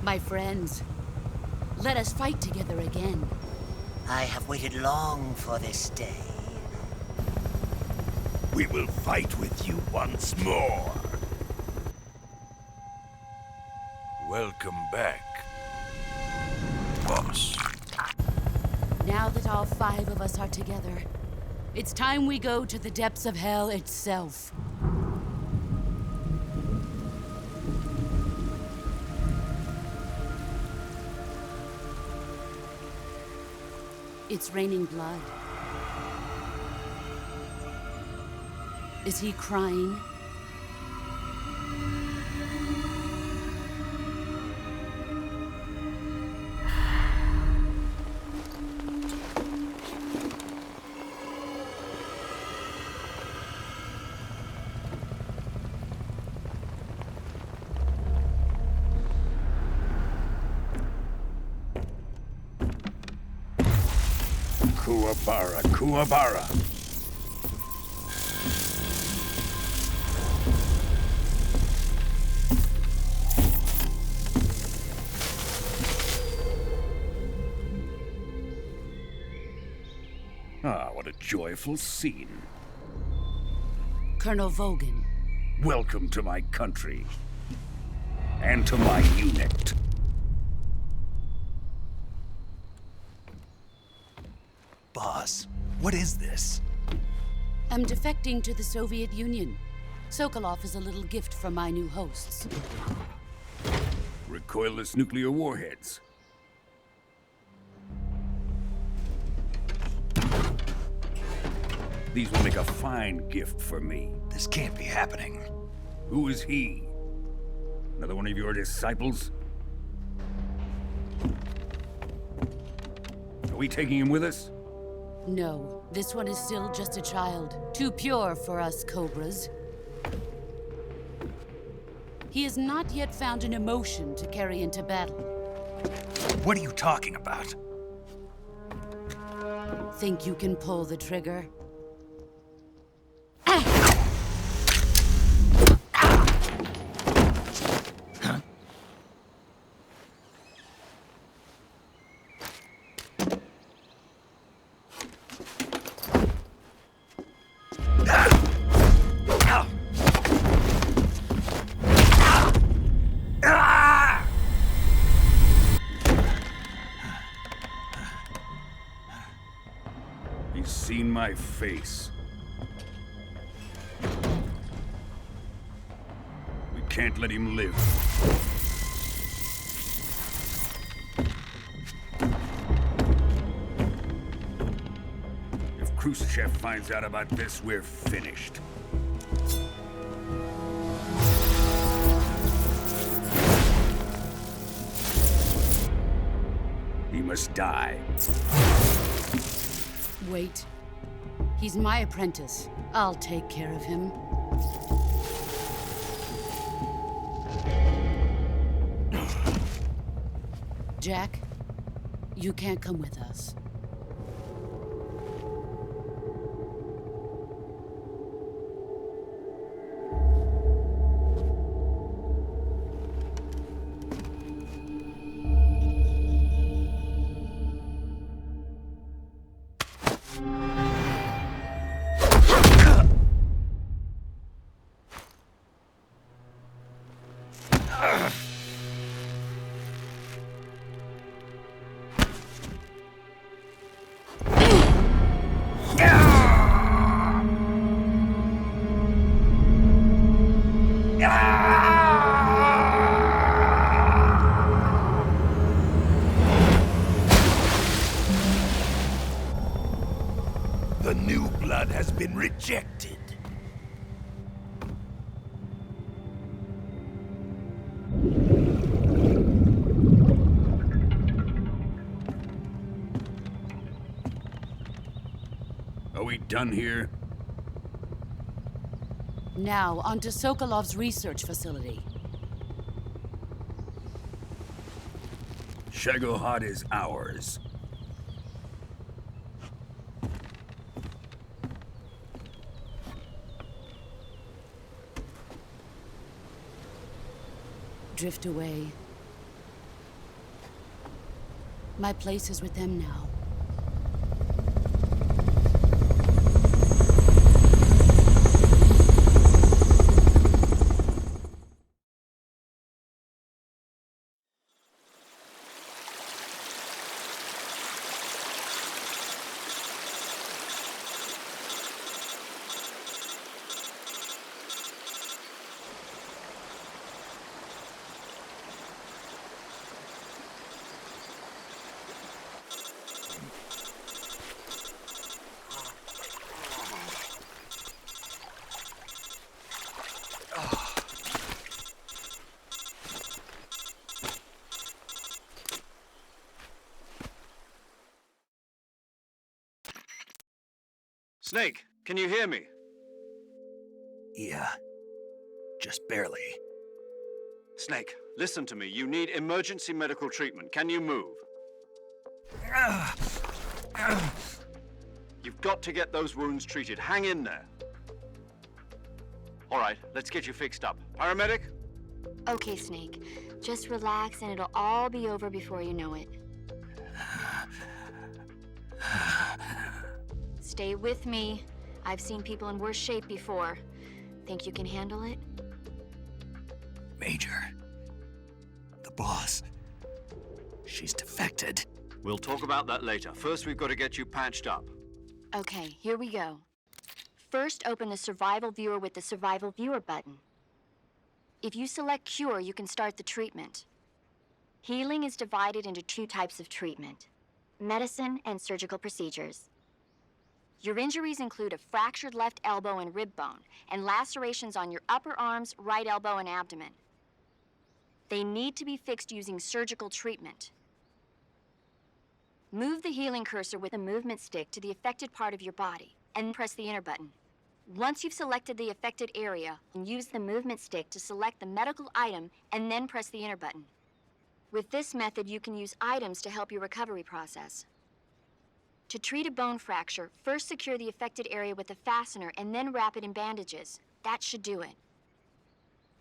My friends, let us fight together again. I have waited long for this day. We will fight with you once more. Welcome back, boss. Now that all 5 of us are together, it's time we go to the depths of hell itself. It's raining blood. Is he crying? Kuwabara, Kuwabara. Ah, what a joyful scene. Colonel Vogan. Welcome to my country. And to my unit. Boss, what is this? I'm defecting to the Soviet Union. Sokolov is a little gift from my new hosts. Recoilless nuclear warheads. These will make a fine gift for me. This can't be happening. Who is he? Another one of your disciples? Are we taking him with us? No, this one is still just a child. Too pure for us Cobras. He has not yet found an emotion to carry into battle. What are you talking about? Think you can pull the trigger? He's seen my face. We can't let him live. If Khrushchev finds out about this, we're finished. He must die. Wait. He's my apprentice. I'll take care of him. Jack, you can't come with us. The new blood has been rejected. Are we done here? Now, onto Sokolov's research facility. Shagohod is ours. Drift away. My place is with them now. Snake, can you hear me? Yeah, just barely. Snake, listen to me. You need emergency medical treatment. Can you move? You've got to get those wounds treated. Hang in there. All right, let's get you fixed up. Paramedic? Okay, Snake. Just relax and it'll all be over before you know it. Stay with me. I've seen people in worse shape before. Think you can handle it? Major. The boss. She's defected. We'll talk about that later. First, we've got to get you patched up. Okay, here we go. First, open the Survival Viewer with the Survival Viewer button. If you select Cure, you can start the treatment. Healing is divided into 2 types of treatment: medicine and surgical procedures. Your injuries include a fractured left elbow and rib bone, and lacerations on your upper arms, right elbow, and abdomen. They need to be fixed using surgical treatment. Move the healing cursor with the movement stick to the affected part of your body, and press the enter button. Once you've selected the affected area, use the movement stick to select the medical item, and then press the enter button. With this method, you can use items to help your recovery process. To treat a bone fracture, first secure the affected area with a fastener and then wrap it in bandages. That should do it.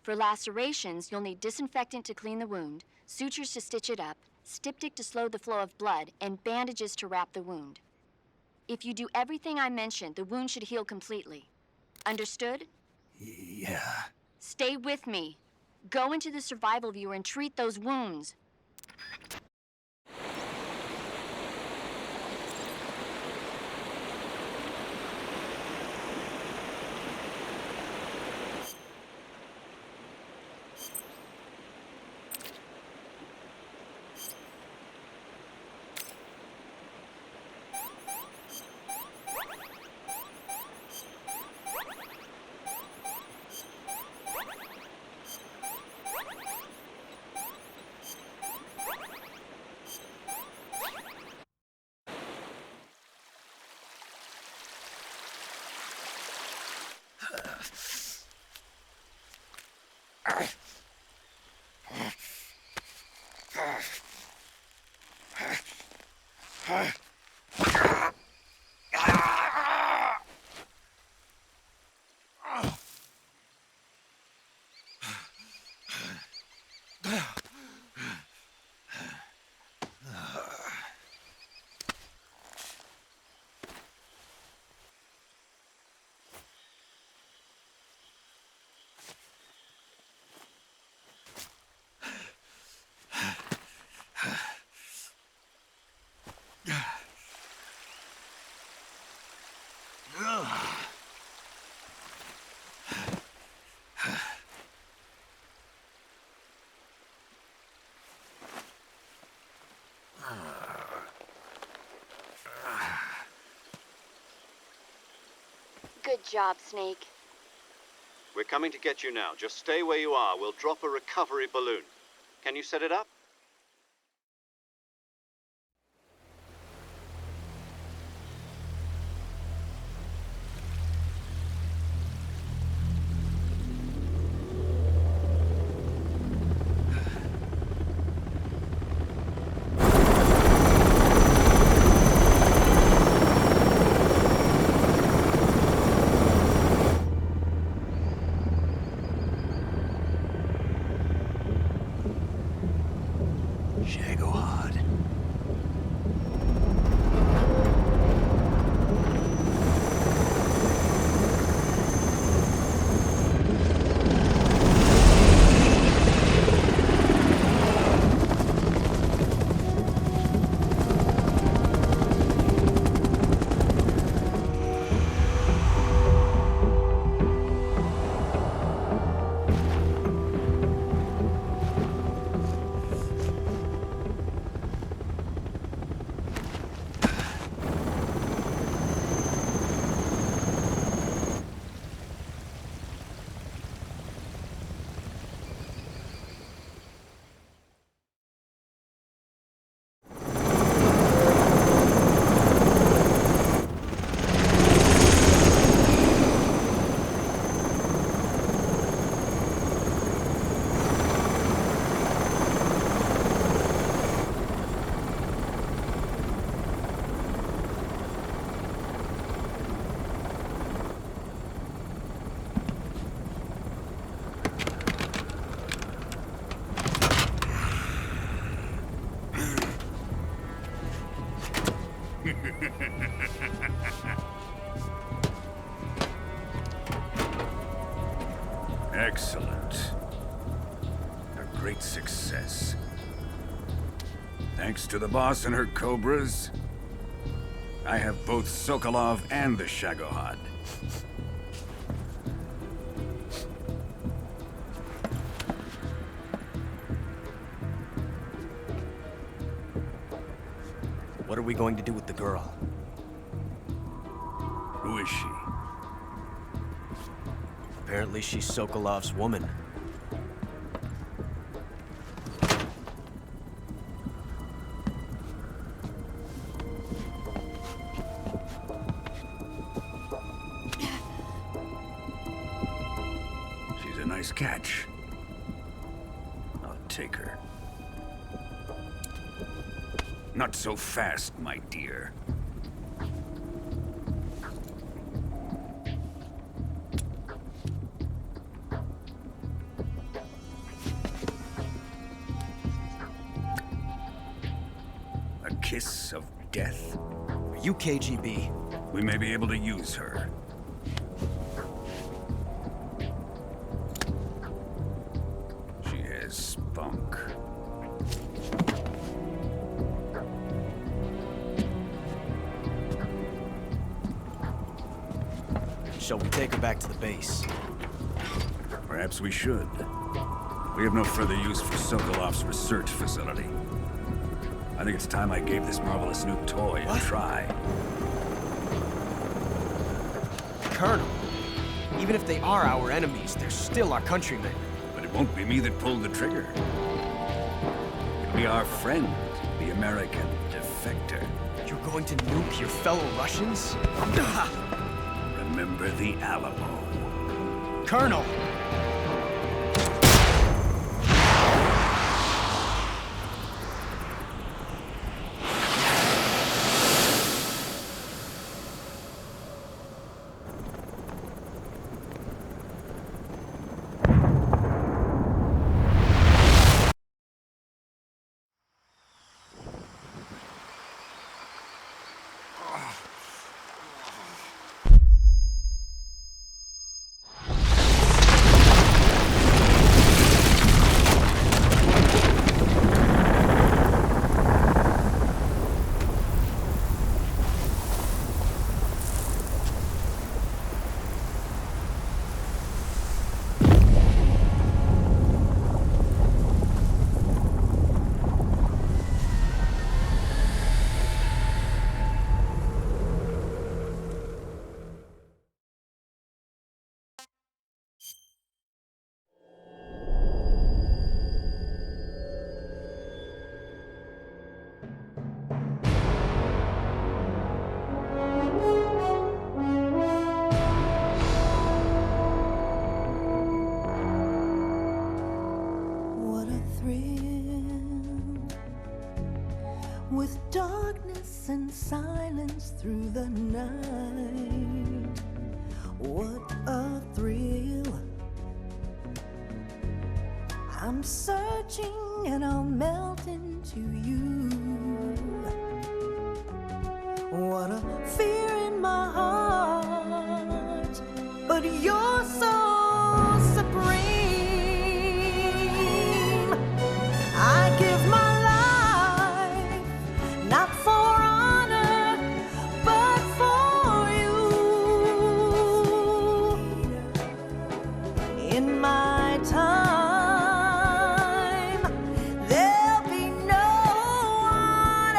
For lacerations, you'll need disinfectant to clean the wound, sutures to stitch it up, styptic to slow the flow of blood, and bandages to wrap the wound. If you do everything I mentioned, the wound should heal completely. Understood? Yeah. Stay with me. Go into the Survival Viewer and treat those wounds. Good job, Snake. We're coming to get you now. Just stay where you are. We'll drop a recovery balloon. Can you set it up? Excellent. A great success. Thanks to the boss and her cobras, I have both Sokolov and the Shagohod. What are we going to do with the girl? Who is she? Apparently she's Sokolov's woman. She's a nice catch. I'll take her. Not so fast, my dear. A kiss of death? Are you KGB? We may be able to use her. She has spunk. Shall we take her back to the base? Perhaps we should. We have no further use for Sokolov's research facility. I think it's time I gave this marvelous new toy a try. Colonel, even if they are our enemies, they're still our countrymen. But it won't be me that pulled the trigger. It'll be our friend, the American defector. You're going to nuke your fellow Russians? Remember the Alamo. Colonel! With darkness and silence through the night, what a thrill. I'm searching and I'll melt into you. What a fear in my heart, but you're so supreme. I give my not for honor, but for you. In my time, there'll be no one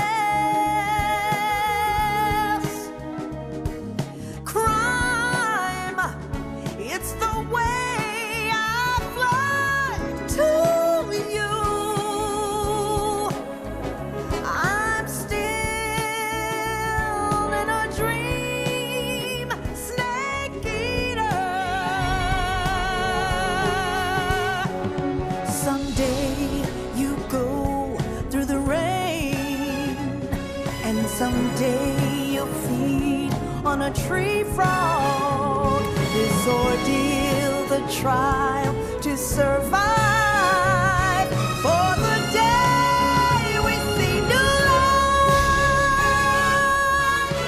else. Crime, it's the way I fly to you. Someday you'll feed on a tree frog. This ordeal, the trial to survive. For the day we see new light.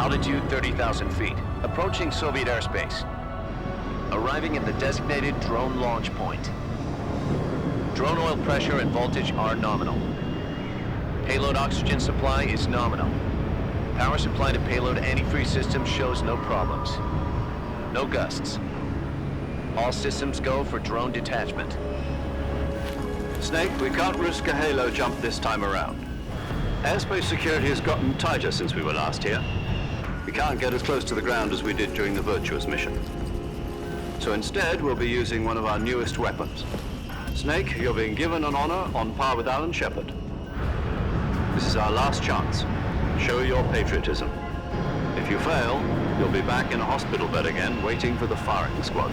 Altitude 30,000 feet. Approaching Soviet airspace. Arriving at the designated drone launch point. Drone oil pressure and voltage are nominal. Payload oxygen supply is nominal. Power supply to payload antifreeze system shows no problems. No gusts. All systems go for drone detachment. Snake, we can't risk a halo jump this time around. Airspace security has gotten tighter since we were last here. We can't get as close to the ground as we did during the Virtuous mission. So instead, we'll be using one of our newest weapons. Snake, you're being given an honor on par with Alan Shepard. This is our last chance. Show your patriotism. If you fail, you'll be back in a hospital bed again, waiting for the firing squad.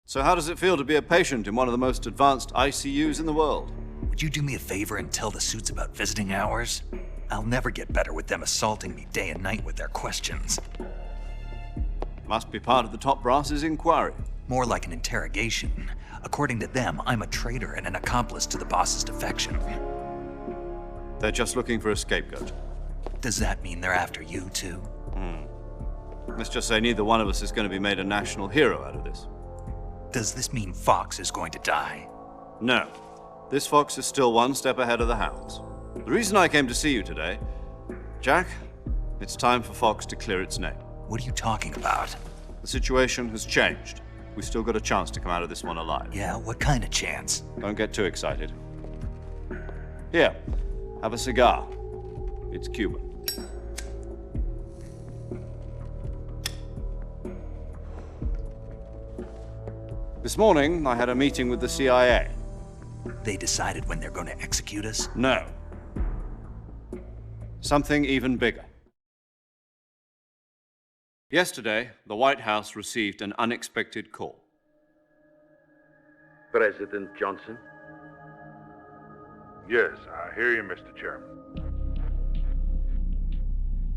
So how does it feel to be a patient in one of the most advanced ICUs in the world? Would you do me a favor and tell the suits about visiting hours? I'll never get better with them assaulting me day and night with their questions. Must be part of the top brass's inquiry. More like an interrogation. According to them, I'm a traitor and an accomplice to the boss's defection. They're just looking for a scapegoat. Does that mean they're after you, too? Let's just say neither one of us is going to be made a national hero out of this. Does this mean Fox is going to die? No. This fox is still one step ahead of the hounds. The reason I came to see you today, Jack, it's time for Fox to clear its name. What are you talking about? The situation has changed. We've still got a chance to come out of this one alive. Yeah, what kind of chance? Don't get too excited. Here, have a cigar. It's Cuban. This morning, I had a meeting with the CIA. They decided when they're going to execute us? No. Something even bigger. Yesterday, the White House received an unexpected call. President Johnson? Yes, I hear you, Mr. Chairman.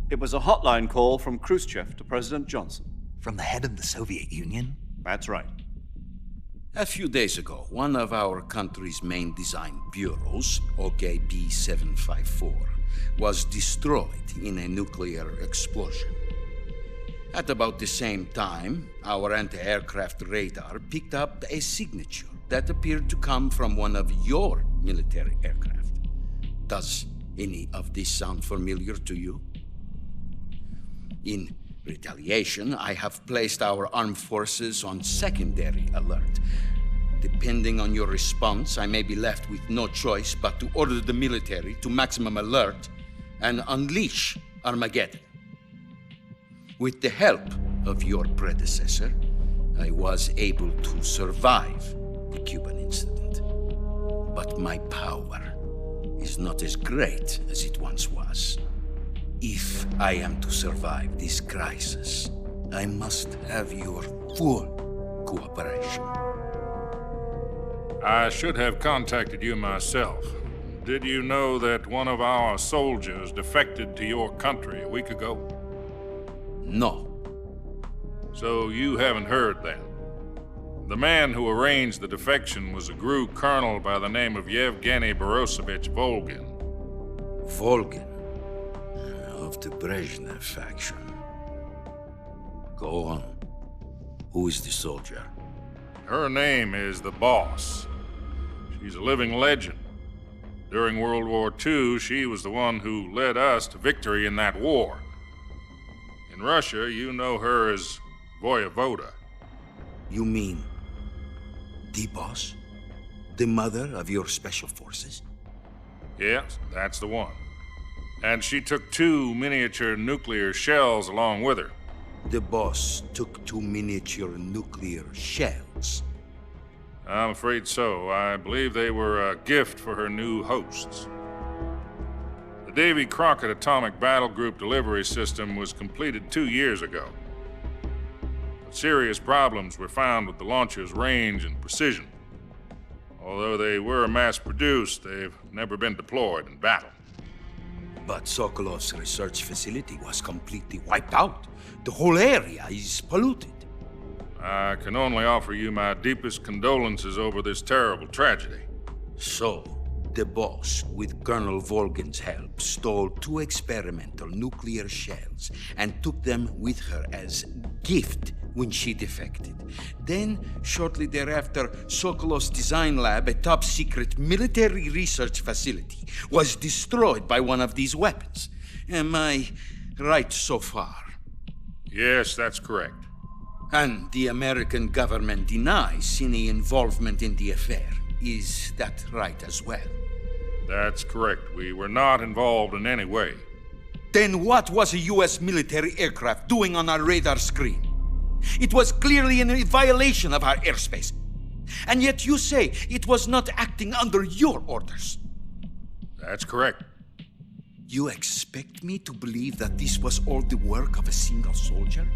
It was a hotline call from Khrushchev to President Johnson. From the head of the Soviet Union? That's right. A few days ago, one of our country's main design bureaus, OKB 754, was destroyed in a nuclear explosion. At about the same time, our anti-aircraft radar picked up a signature that appeared to come from one of your military aircraft. Does any of this sound familiar to you? In retaliation, I have placed our armed forces on secondary alert. Depending on your response, I may be left with no choice but to order the military to maximum alert and unleash Armageddon. With the help of your predecessor, I was able to survive the Cuban incident. But my power is not as great as it once was. If I am to survive this crisis, I must have your full cooperation. I should have contacted you myself. Did you know that one of our soldiers defected to your country a week ago? No. So you haven't heard then? The man who arranged the defection was a GRU colonel by the name of Yevgeny Borisovich Volgin. Volgin? Of the Brezhnev faction. Go on. Who is the soldier? Her name is the Boss. She's a living legend. During World War II, she was the one who led us to victory in that war. In Russia, you know her as Voyevoda. You mean the Boss? The mother of your special forces? Yes, that's the one. And she took 2 miniature nuclear shells along with her. The Boss took 2 miniature nuclear shells? I'm afraid so. I believe they were a gift for her new hosts. The Davy Crockett Atomic Battle Group delivery system was completed 2 years ago. But serious problems were found with the launcher's range and precision. Although they were mass-produced, they've never been deployed in battle. But Sokolov's research facility was completely wiped out. The whole area is polluted. I can only offer you my deepest condolences over this terrible tragedy. So, The boss, with Colonel Volgin's help, stole 2 experimental nuclear shells and took them with her as gift when she defected. Then, shortly thereafter, Sokolov's design lab, a top-secret military research facility, was destroyed by one of these weapons. Am I right so far? Yes, that's correct. And the American government denies any involvement in the affair. Is that right as well? That's correct. We were not involved in any way. Then what was a U.S. military aircraft doing on our radar screen? It was clearly in violation of our airspace. And yet you say it was not acting under your orders. That's correct. You expect me to believe that this was all the work of a single soldier?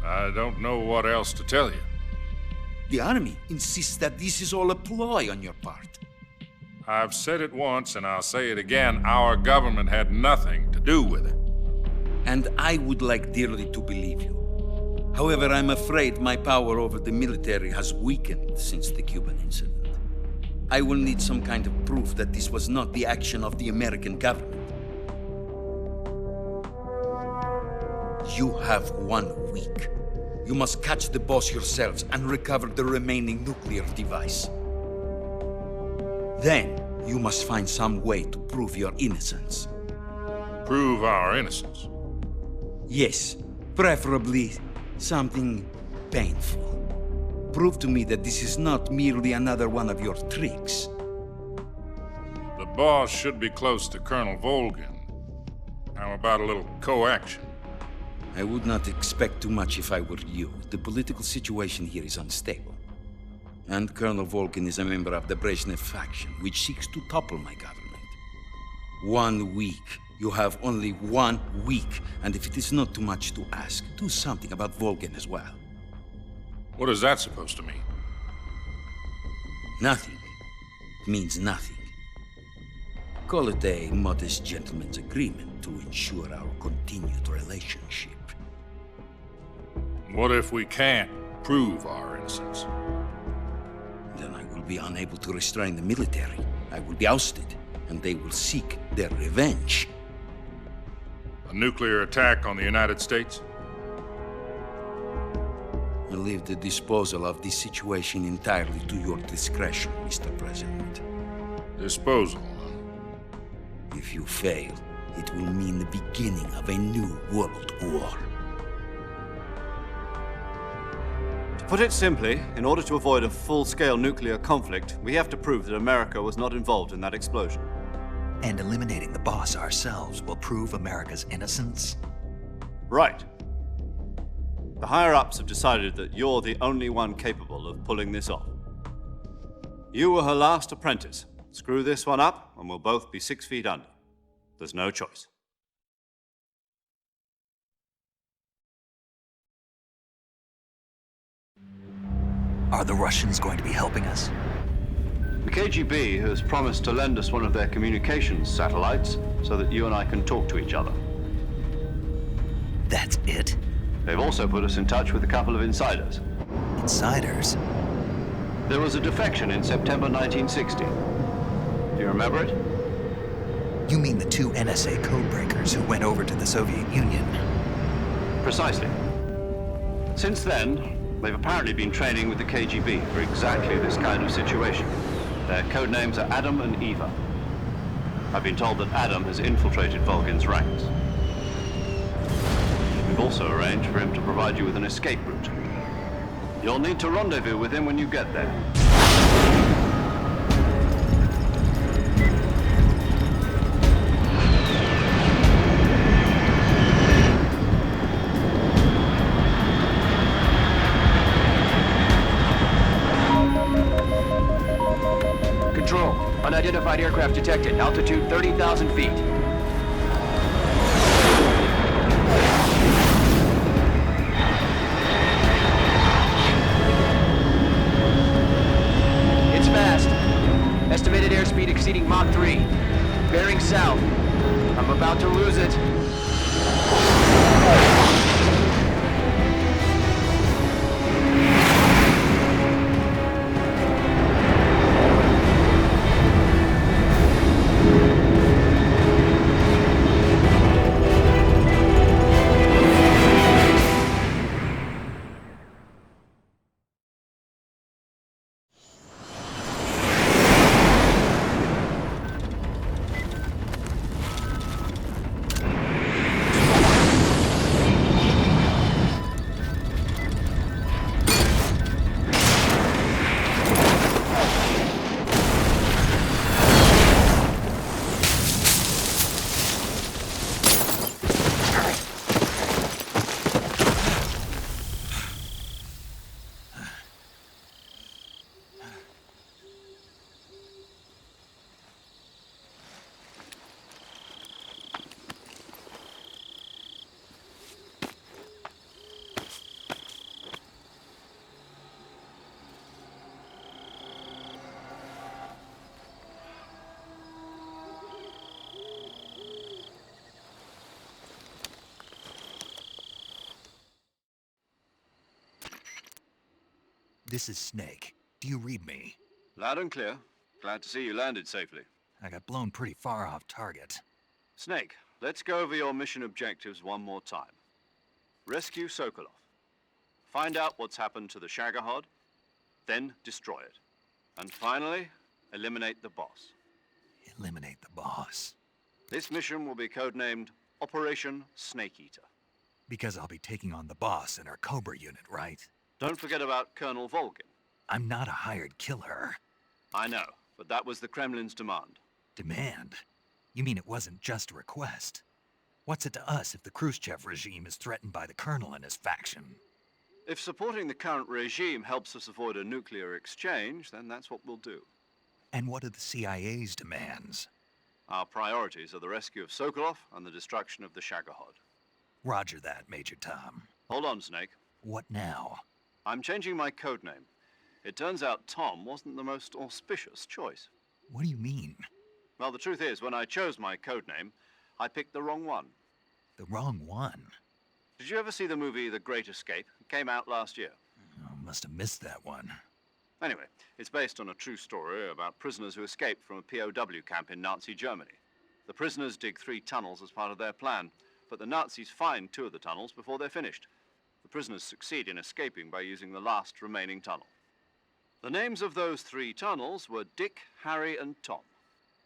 I don't know what else to tell you. The Army insists that this is all a ploy on your part. I've said it once, and I'll say it again. Our government had nothing to do with it. And I would like dearly to believe you. However, I'm afraid my power over the military has weakened since the Cuban incident. I will need some kind of proof that this was not the action of the American government. You have 1 week. You must catch the boss yourselves and recover the remaining nuclear device. Then, you must find some way to prove your innocence. Prove our innocence? Yes, preferably something painful. Prove to me that this is not merely another one of your tricks. The boss should be close to Colonel Volgin. How about a little co-action? I would not expect too much if I were you. The political situation here is unstable. And Colonel Volgin is a member of the Brezhnev faction, which seeks to topple my government. 1 week. You have only 1 week. And if it is not too much to ask, do something about Volgin as well. What is that supposed to mean? Nothing. It means nothing. Call it a modest gentleman's agreement to ensure our continued relationship. What if we can't prove our innocence? Then I will be unable to restrain the military. I will be ousted, and they will seek their revenge. A nuclear attack on the United States? I leave the disposal of this situation entirely to your discretion, Mr. President. Disposal? If you fail, it will mean the beginning of a new world war. To put it simply, in order to avoid a full-scale nuclear conflict, we have to prove that America was not involved in that explosion. And eliminating the boss ourselves will prove America's innocence? Right. The higher-ups have decided that you're the only one capable of pulling this off. You were her last apprentice. Screw this one up, and we'll both be 6 feet under. There's no choice. Are the Russians going to be helping us? The KGB has promised to lend us one of their communications satellites so that you and I can talk to each other. That's it? They've also put us in touch with a couple of insiders. Insiders? There was a defection in September 1960. Do you remember it? You mean the 2 NSA codebreakers who went over to the Soviet Union? Precisely. Since then, they've apparently been training with the KGB for exactly this kind of situation. Their codenames are Adam and Eva. I've been told that Adam has infiltrated Volgin's ranks. We've also arranged for him to provide you with an escape route. You'll need to rendezvous with him when you get there. Control, unidentified aircraft detected, altitude 30,000 feet. It's fast. Estimated airspeed exceeding Mach 3. Bearing south. I'm about to lose it. This is Snake. Do you read me? Loud and clear. Glad to see you landed safely. I got blown pretty far off target. Snake, let's go over your mission objectives one more time. Rescue Sokolov. Find out what's happened to the Shagohod, then destroy it. And finally, eliminate the boss. Eliminate the boss. This mission will be codenamed Operation Snake Eater. Because I'll be taking on the boss in our Cobra unit, right? Don't forget about Colonel Volgin. I'm not a hired killer. I know, but that was the Kremlin's demand. Demand? You mean it wasn't just a request? What's it to us if the Khrushchev regime is threatened by the Colonel and his faction? If supporting the current regime helps us avoid a nuclear exchange, then that's what we'll do. And what are the CIA's demands? Our priorities are the rescue of Sokolov and the destruction of the Shagohod. Roger that, Major Tom. Hold on, Snake. What now? I'm changing my codename. It turns out Tom wasn't the most auspicious choice. What do you mean? Well, the truth is, when I chose my codename, I picked the wrong one. The wrong one? Did you ever see the movie The Great Escape? It came out last year. Oh, must have missed that one. Anyway, it's based on a true story about prisoners who escaped from a POW camp in Nazi Germany. The prisoners dig 3 tunnels as part of their plan, but the Nazis find 2 of the tunnels before they're finished. The prisoners succeed in escaping by using the last remaining tunnel. The names of those 3 tunnels were Dick, Harry, and Tom.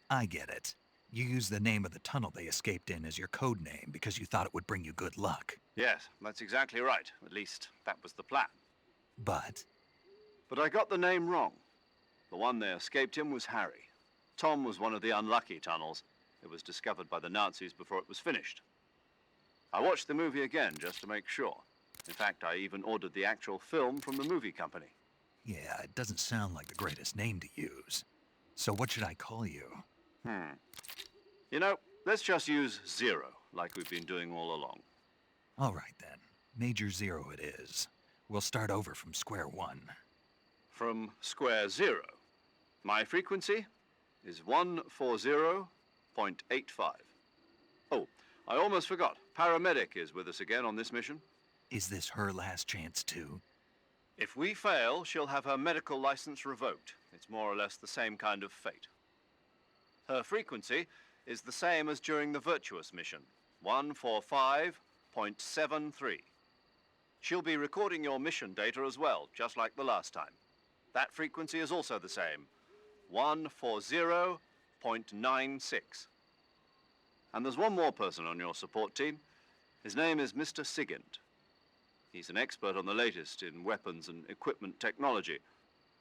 I get it. You used the name of the tunnel they escaped in as your code name because you thought it would bring you good luck. Yes, that's exactly right. At least, that was the plan. But I got the name wrong. The one they escaped in was Harry. Tom was one of the unlucky tunnels. It was discovered by the Nazis before it was finished. I watched the movie again just to make sure. In fact, I even ordered the actual film from the movie company. yeah, it doesn't sound like the greatest name to use. So what should I call you? You know, let's just use Zero, like we've been doing all along. All right then. Major Zero it is. We'll start over from square one. From square 0. My frequency is 140.85. Oh, I almost forgot. Paramedic is with us again on this mission. Is this her last chance too? If we fail, she'll have her medical license revoked. It's more or less the same kind of fate. Her frequency is the same as during the Virtuous mission, 145.73. She'll be recording your mission data as well, just like the last time. That frequency is also the same, 140.96. And there's one more person on your support team. His name is Mr. Sigint. He's an expert on the latest in weapons and equipment technology.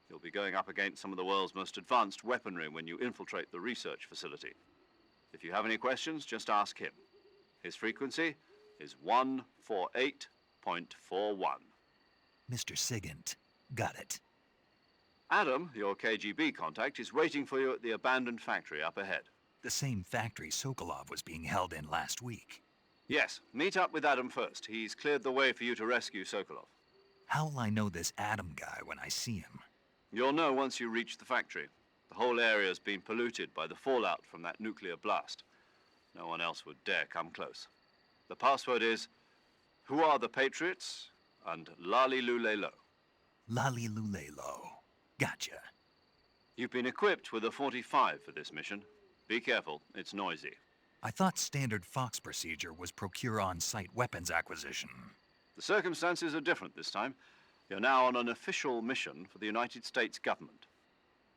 You'll be going up against some of the world's most advanced weaponry when you infiltrate the research facility. If you have any questions, just ask him. His frequency is 148.41. Mr. Sigint. Got it. Adam, your KGB contact, is waiting for you at the abandoned factory up ahead. The same factory Sokolov was being held in last week. Yes, meet up with Adam first. He's cleared the way for you to rescue Sokolov. How will I know this Adam guy when I see him? You'll know once you reach the factory. The whole area's been polluted by the fallout from that nuclear blast. No one else would dare come close. The password is, "Who are the Patriots?" and Lali Lulelo. Lali Lulelo. Gotcha. You've been equipped with a 45 for this mission. Be careful, it's noisy. I thought standard Fox procedure was procure on-site weapons acquisition. The circumstances are different this time. You're now on an official mission for the United States government.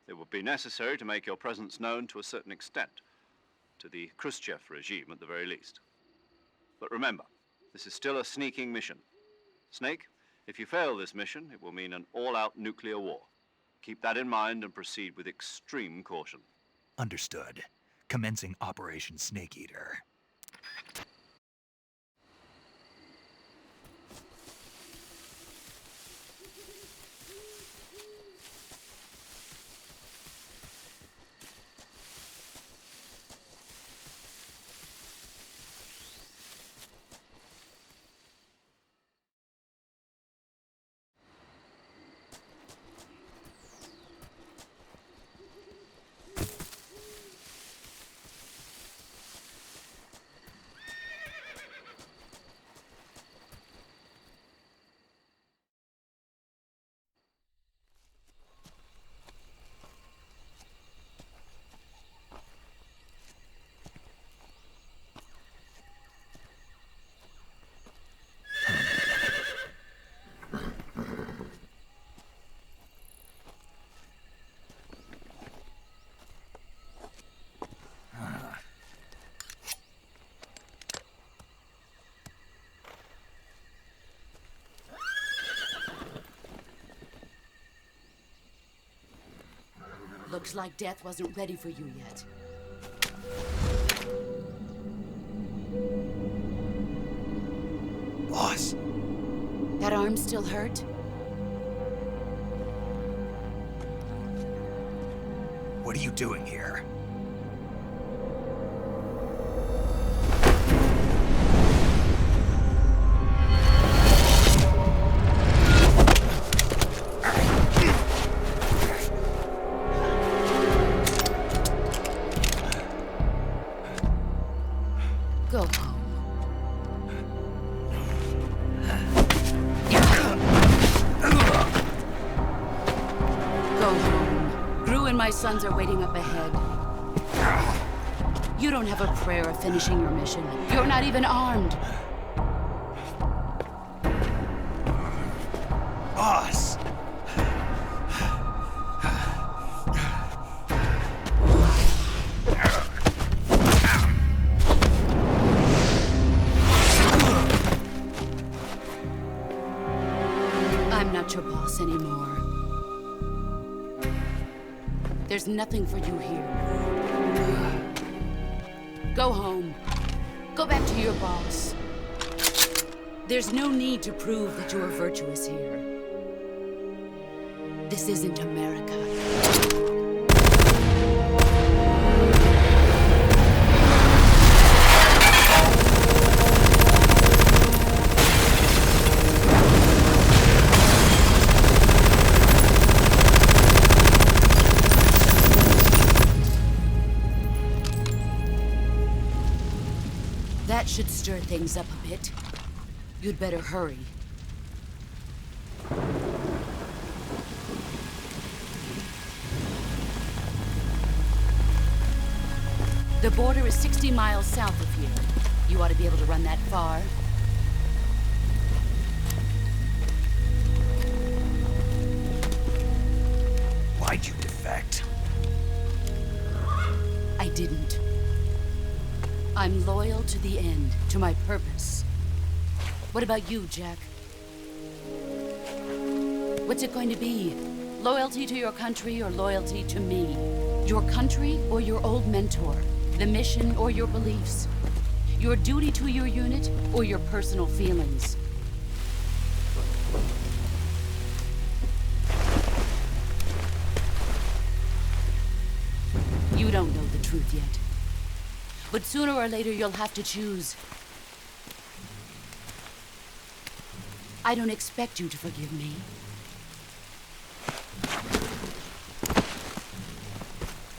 It would be necessary to make your presence known to a certain extent, to the Khrushchev regime at the very least. But remember, this is still a sneaking mission. Snake, if you fail this mission, it will mean an all-out nuclear war. Keep that in mind and proceed with extreme caution. Understood. Commencing Operation Snake Eater. Looks like death wasn't ready for you yet. Boss. That arm still hurt? What are you doing here? Go home. My sons are waiting up ahead. You don't have a prayer of finishing your mission. You're not even armed. Boss! I'm not your boss anymore. There's nothing for you here. Go home. Go back to your boss. There's no need to prove that you are virtuous here. This isn't America. That should stir things up a bit. You'd better hurry. The border is 60 miles south of here. You ought to be able to run that far. Why'd you defect? I didn't. I'm loyal to the end, to my purpose. What about you, Jack? What's it going to be? Loyalty to your country or loyalty to me? Your country or your old mentor? The mission or your beliefs? Your duty to your unit or your personal feelings? You don't know the truth yet. But sooner or later, you'll have to choose. I don't expect you to forgive me.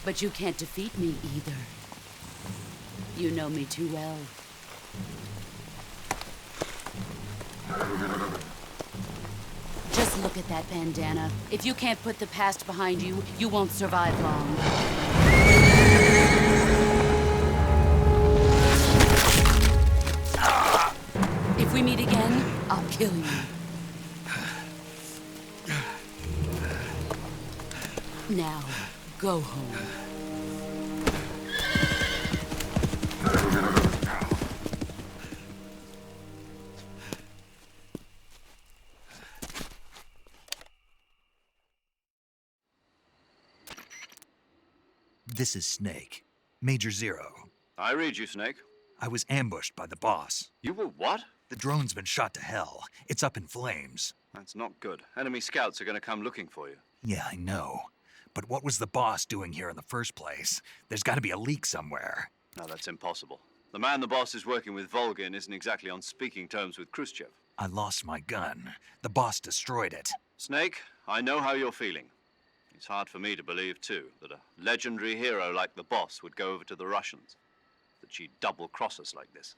But you can't defeat me either. You know me too well. Just look at that bandana. If you can't put the past behind you, you won't survive long. If we meet again, I'll kill you. Now, go home. This is Snake. Major Zero. I read you, Snake. I was ambushed by the boss. You were what? The drone's been shot to hell. It's up in flames. That's not good. Enemy scouts are going to come looking for you. Yeah, I know. But what was the boss doing here in the first place? There's got to be a leak somewhere. No, that's impossible. The man the boss is working with, Volgin, isn't exactly on speaking terms with Khrushchev. I lost my gun. The boss destroyed it. Snake, I know how you're feeling. It's hard for me to believe, too, that a legendary hero like the boss would go over to the Russians. That she'd double-cross us like this.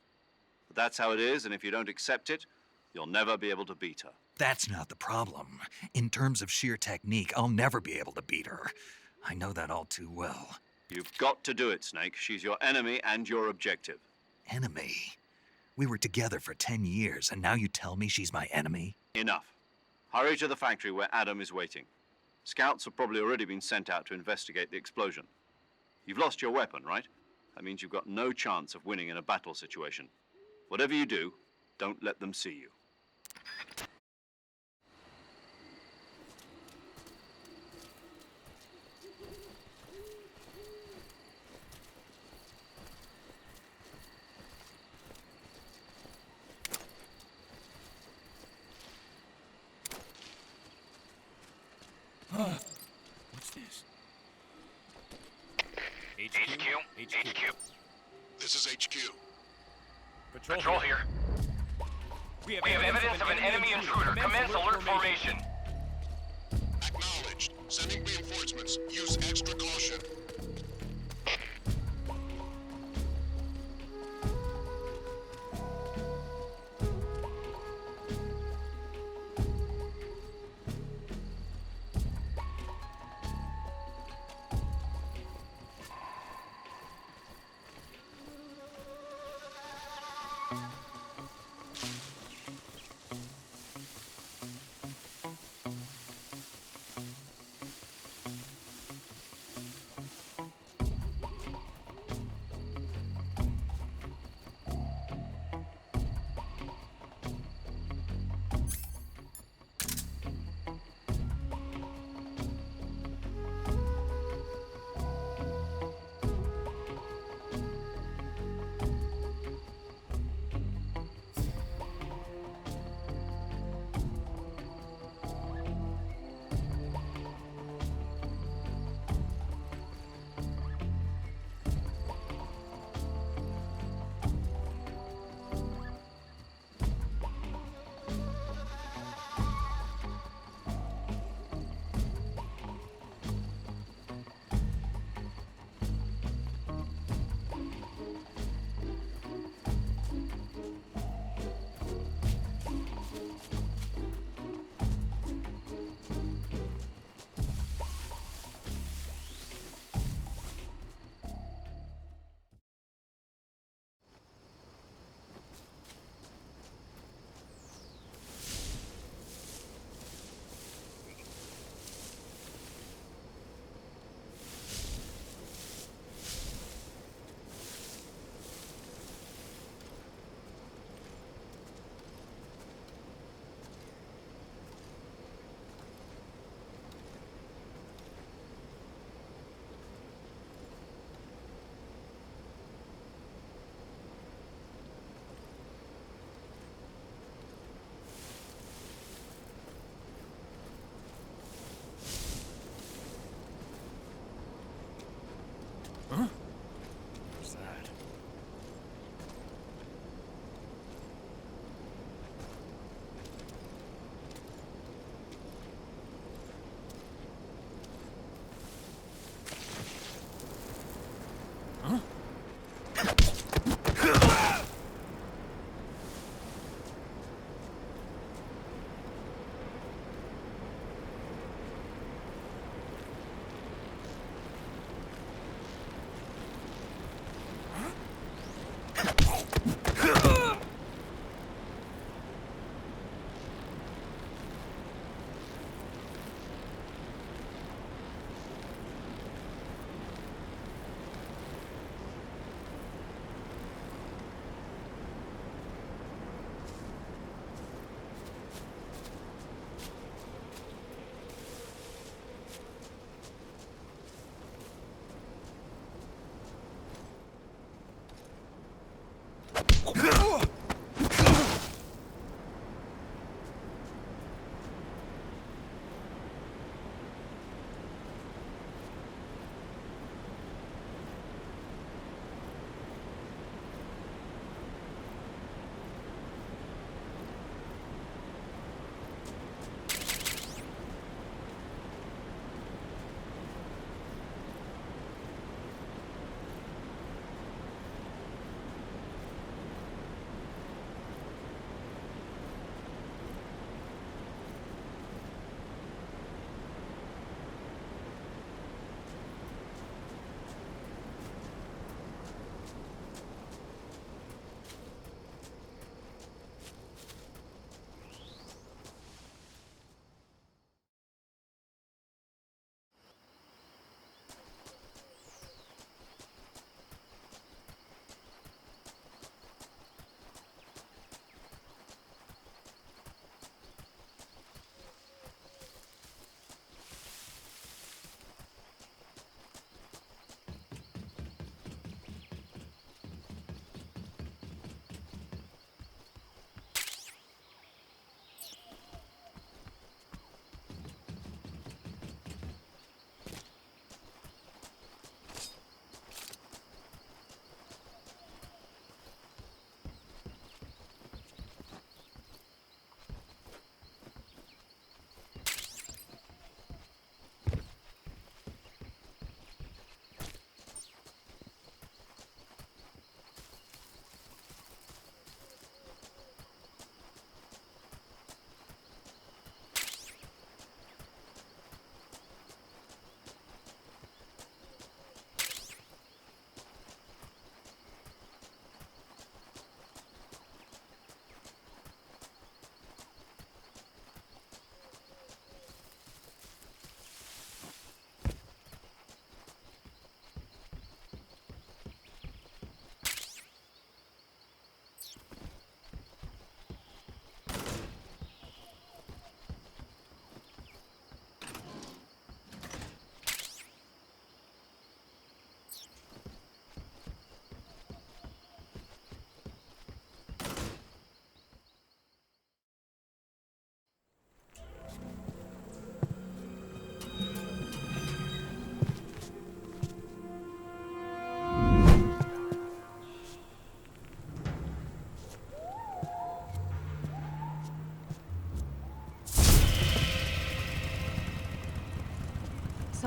But that's how it is, and if you don't accept it, you'll never be able to beat her. That's not the problem. In terms of sheer technique, I'll never be able to beat her. I know that all too well. You've got to do it, Snake. She's your enemy and your objective. Enemy? We were together for 10 years, and now you tell me she's my enemy? Enough. Hurry to the factory where Adam is waiting. Scouts have probably already been sent out to investigate the explosion. You've lost your weapon, right? That means you've got no chance of winning in a battle situation. Whatever you do, don't let them see you. HQ. This is HQ. Patrol here. We have evidence of an enemy intruder. Commence alert formation. Acknowledged. Sending reinforcements. Use extra caution.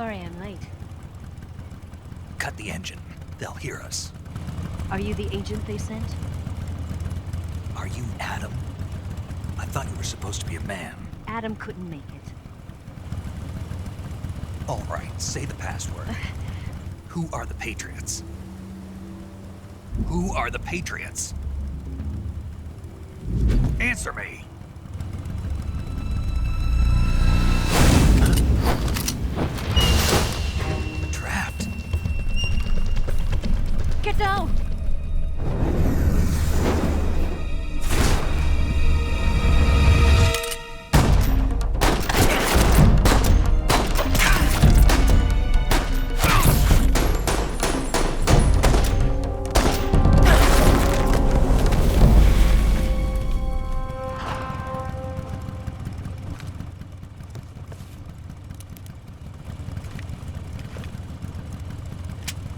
Sorry I'm late. Cut the engine. They'll hear us. Are you the agent they sent? Are you Adam? I thought you were supposed to be a man. Adam couldn't make it. All right, say the password. Who are the Patriots? Who are the Patriots? Answer me! Trapped. Get down!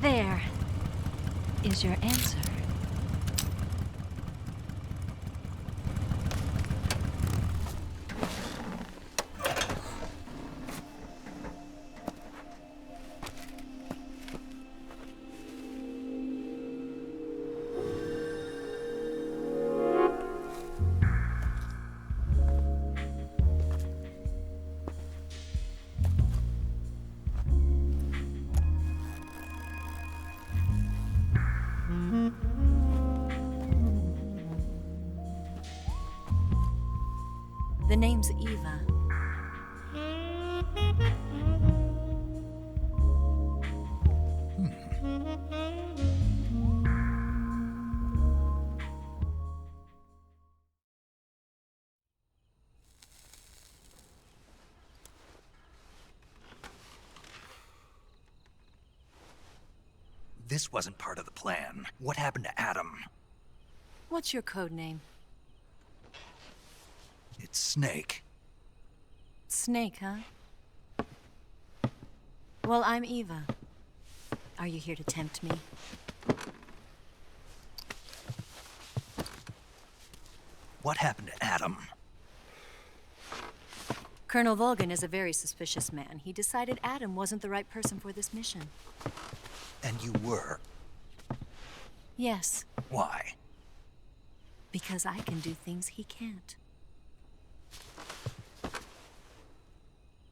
There is your answer. The name's Eva. This wasn't part of the plan. What happened to Adam? What's your code name? It's Snake. Snake, huh? Well, I'm Eva. Are you here to tempt me? What happened to Adam? Colonel Volgan is a very suspicious man. He decided Adam wasn't the right person for this mission. And you were? Yes. Why? Because I can do things he can't.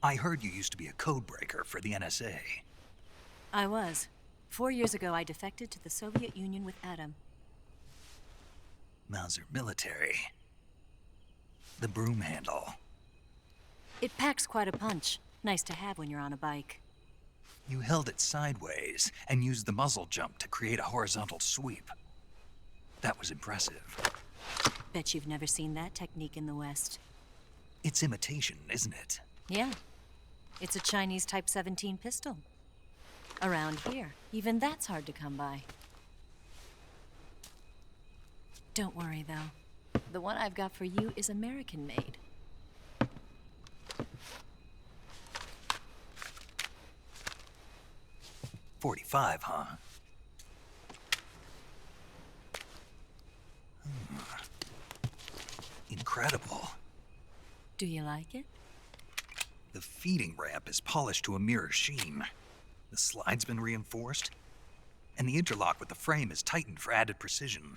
I heard you used to be a codebreaker for the NSA. I was. 4 years ago, I defected to the Soviet Union with Adam. Mauser military. The broom handle. It packs quite a punch. Nice to have when you're on a bike. You held it sideways and used the muzzle jump to create a horizontal sweep. That was impressive. Bet you've never seen that technique in the West. It's imitation, isn't it? Yeah. It's a Chinese Type 17 pistol. Around here, even that's hard to come by. Don't worry, though. The one I've got for you is American-made. .45, huh? Incredible. Do you like it? The feeding ramp is polished to a mirror sheen. The slide's been reinforced, and the interlock with the frame is tightened for added precision.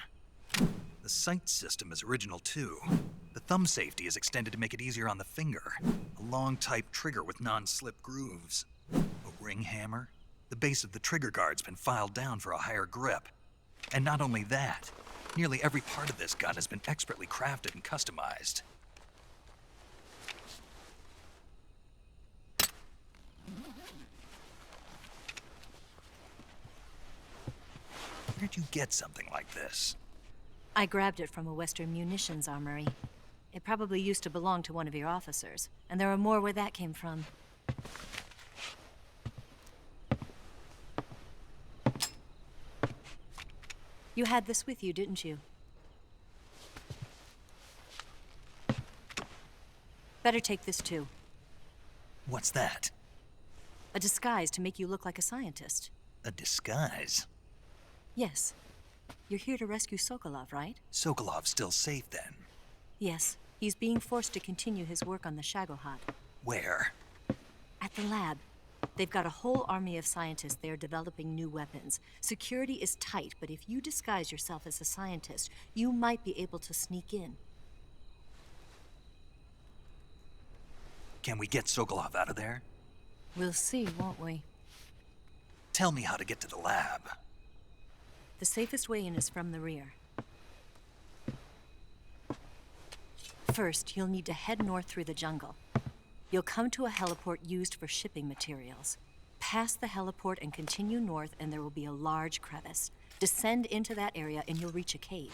The sight system is original too. The thumb safety is extended to make it easier on the finger. A long type trigger with non-slip grooves. A ring hammer. The base of the trigger guard's been filed down for a higher grip. And not only that, nearly every part of this gun has been expertly crafted and customized. Where'd you get something like this? I grabbed it from a Western munitions armory. It probably used to belong to one of your officers, and there are more where that came from. You had this with you, didn't you? Better take this too. What's that? A disguise to make you look like a scientist. A disguise? Yes. You're here to rescue Sokolov, right? Sokolov's still safe then? Yes. He's being forced to continue his work on the Shagohod. Where? At the lab. They've got a whole army of scientists there developing new weapons. Security is tight, but if you disguise yourself as a scientist, you might be able to sneak in. Can we get Sokolov out of there? We'll see, won't we? Tell me how to get to the lab. The safest way in is from the rear. First, you'll need to head north through the jungle. You'll come to a heliport used for shipping materials. Pass the heliport and continue north, and there will be a large crevice. Descend into that area and you'll reach a cave.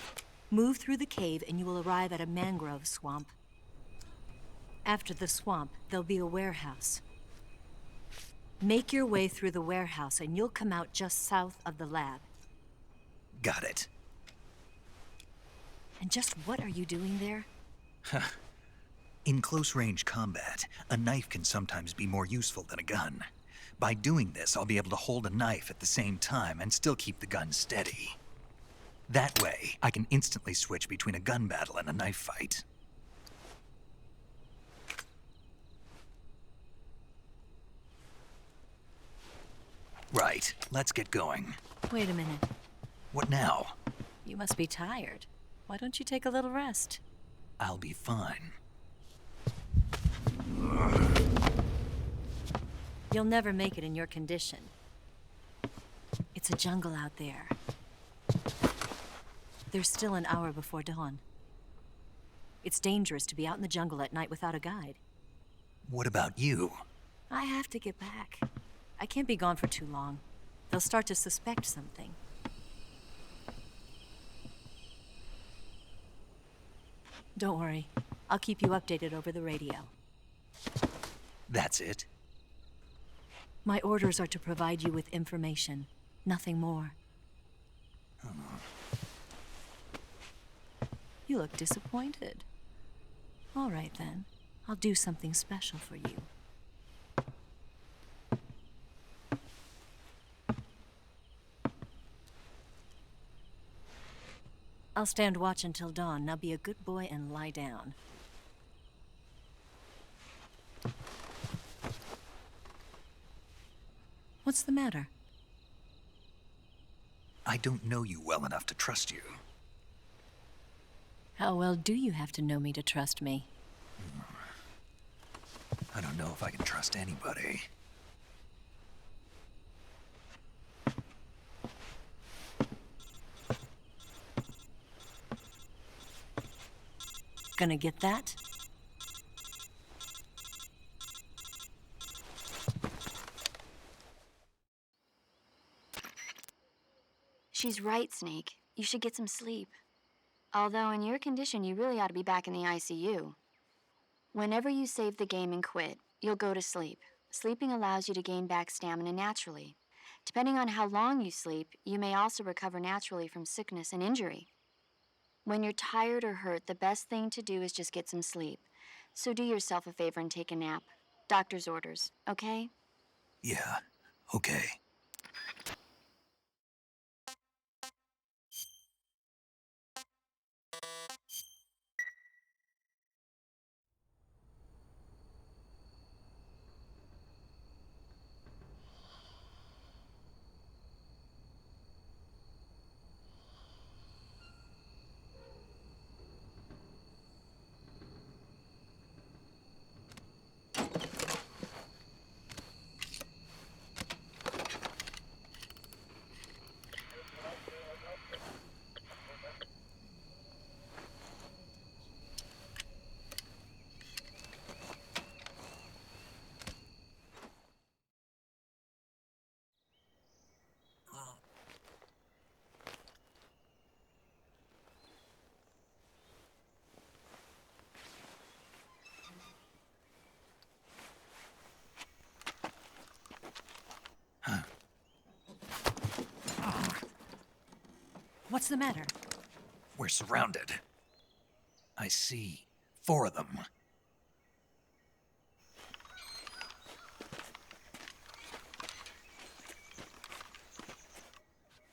Move through the cave and you will arrive at a mangrove swamp. After the swamp, there'll be a warehouse. Make your way through the warehouse and you'll come out just south of the lab. Got it. And just what are you doing there? In close-range combat, a knife can sometimes be more useful than a gun. By doing this, I'll be able to hold a knife at the same time and still keep the gun steady. That way, I can instantly switch between a gun battle and a knife fight. Right, let's get going. Wait a minute. What now? You must be tired. Why don't you take a little rest? I'll be fine. You'll never make it in your condition. It's a jungle out there. There's still an hour before dawn. It's dangerous to be out in the jungle at night without a guide. What about you? I have to get back. I can't be gone for too long. They'll start to suspect something. Don't worry. I'll keep you updated over the radio. That's it? My orders are to provide you with information, nothing more. You look disappointed. All right, then. I'll do something special for you. I'll stand watch until dawn. Now be a good boy and lie down. What's the matter? I don't know you well enough to trust you. How well do you have to know me to trust me? I don't know if I can trust anybody. Gonna get that? She's right, Snake. You should get some sleep. Although in your condition, you really ought to be back in the ICU. Whenever you save the game and quit, you'll go to sleep. Sleeping allows you to gain back stamina naturally. Depending on how long you sleep, you may also recover naturally from sickness and injury. When you're tired or hurt, the best thing to do is just get some sleep. So do yourself a favor and take a nap. Doctor's orders, okay? Yeah, okay. What's the matter? We're surrounded. I see 4 of them.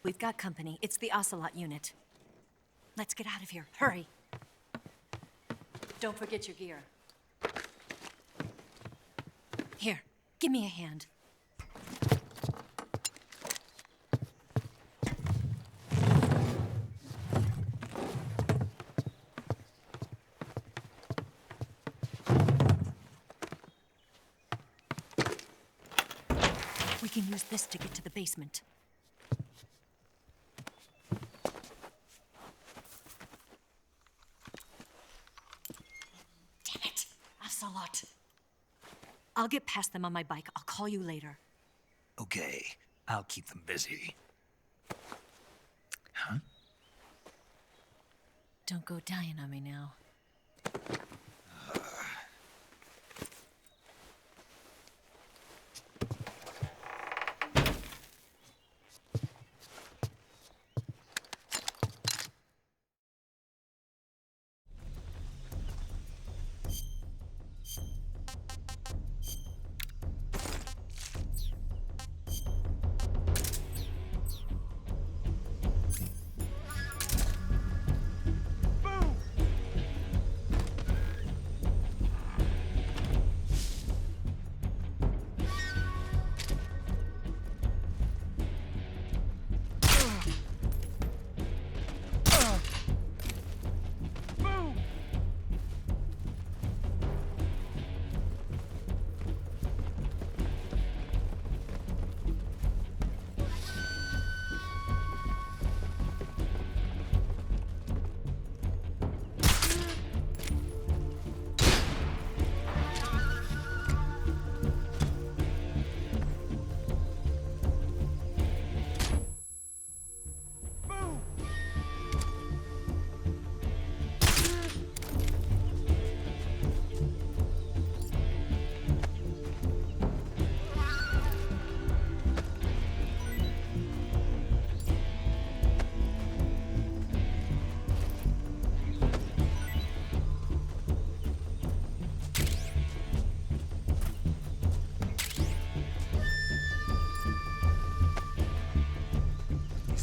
We've got company. It's the Ocelot unit. Let's get out of here. Hurry. Don't forget your gear. Here, give me a hand. can use this to get to the basement. Damn it! Ocelot! I'll get past them on my bike. I'll call you later. Okay, I'll keep them busy. Huh? Don't go dying on me now.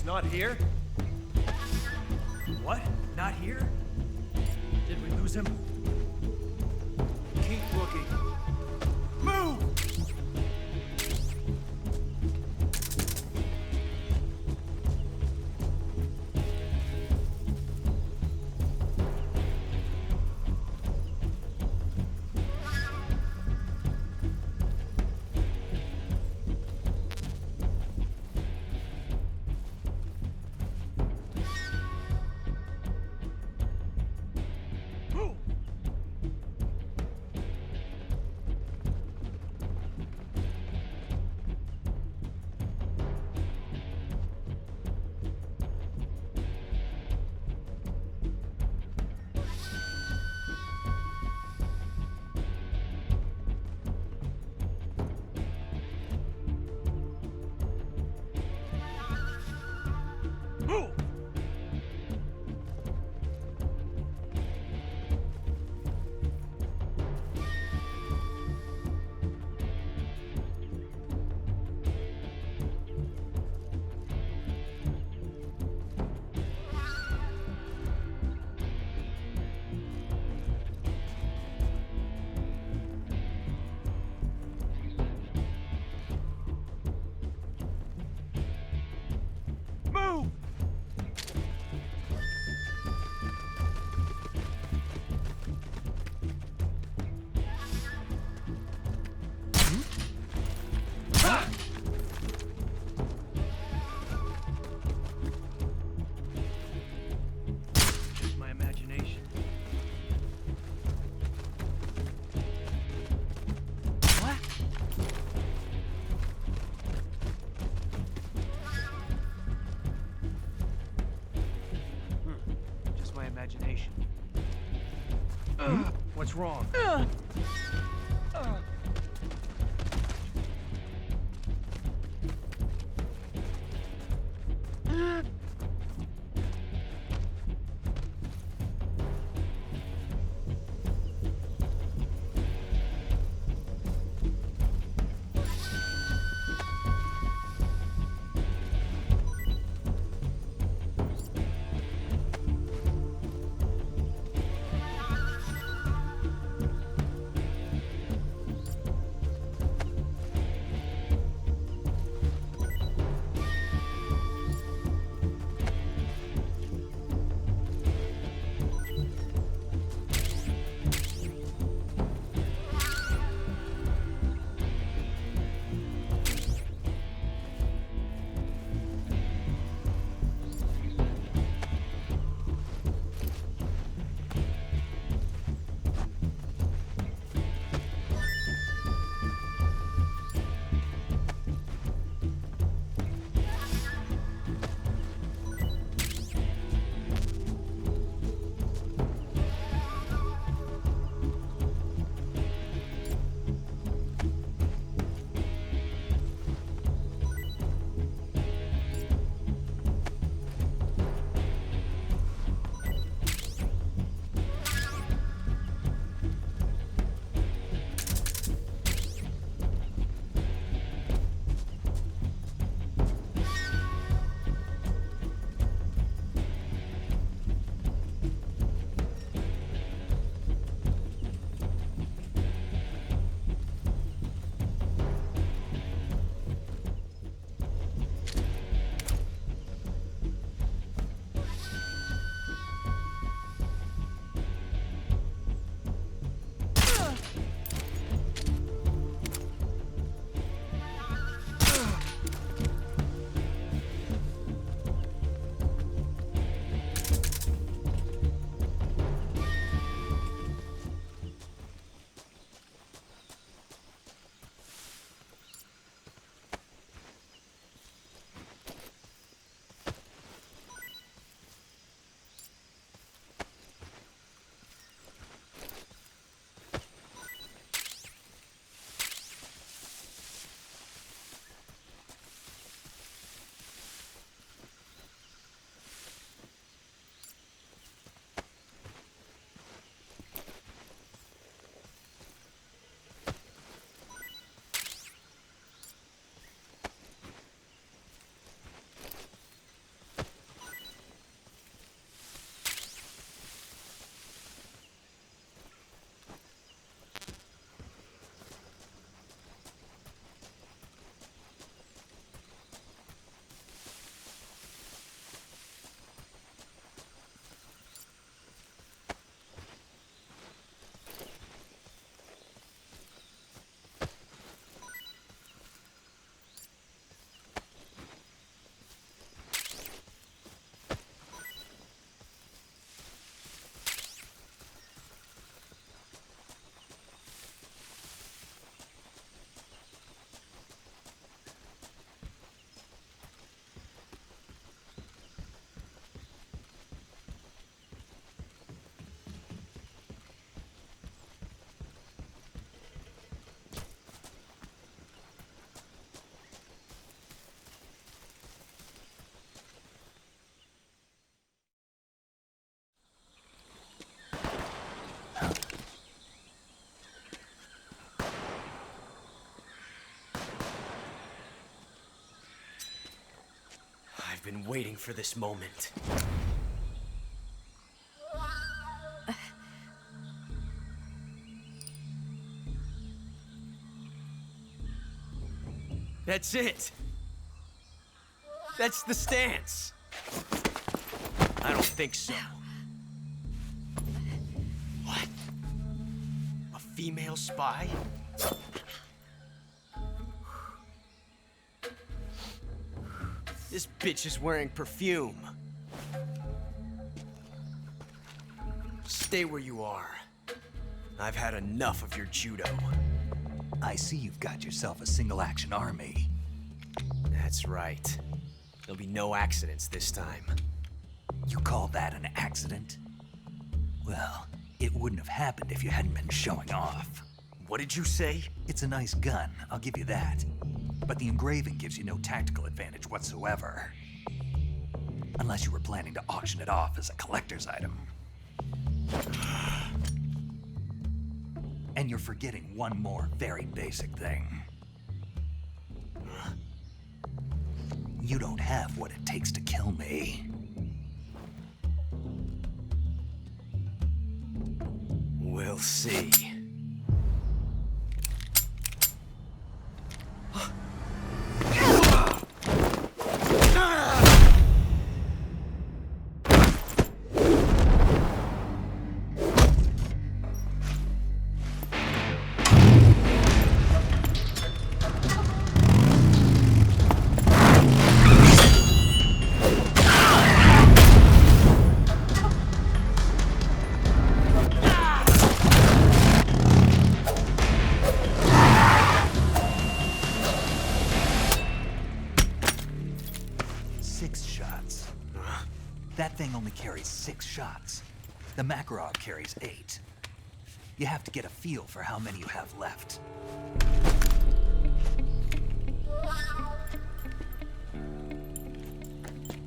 Not here? What? Not here? Did we lose him? Keep looking. Move! What's wrong? I've been waiting for this moment. That's it. That's the stance. I don't think so. What? A female spy? This bitch is wearing perfume. Stay where you are. I've had enough of your judo. I see you've got yourself a single-action army. That's right. There'll be no accidents this time. You call that an accident? Well, it wouldn't have happened if you hadn't been showing off. What did you say? It's a nice gun, I'll give you that. But the engraving gives you no tactical advantage whatsoever. Unless you were planning to auction it off as a collector's item. And you're forgetting one more very basic thing. You don't have what it takes to kill me. We'll see. That thing only carries 6 shots. The Makarov carries 8. You have to get a feel for how many you have left.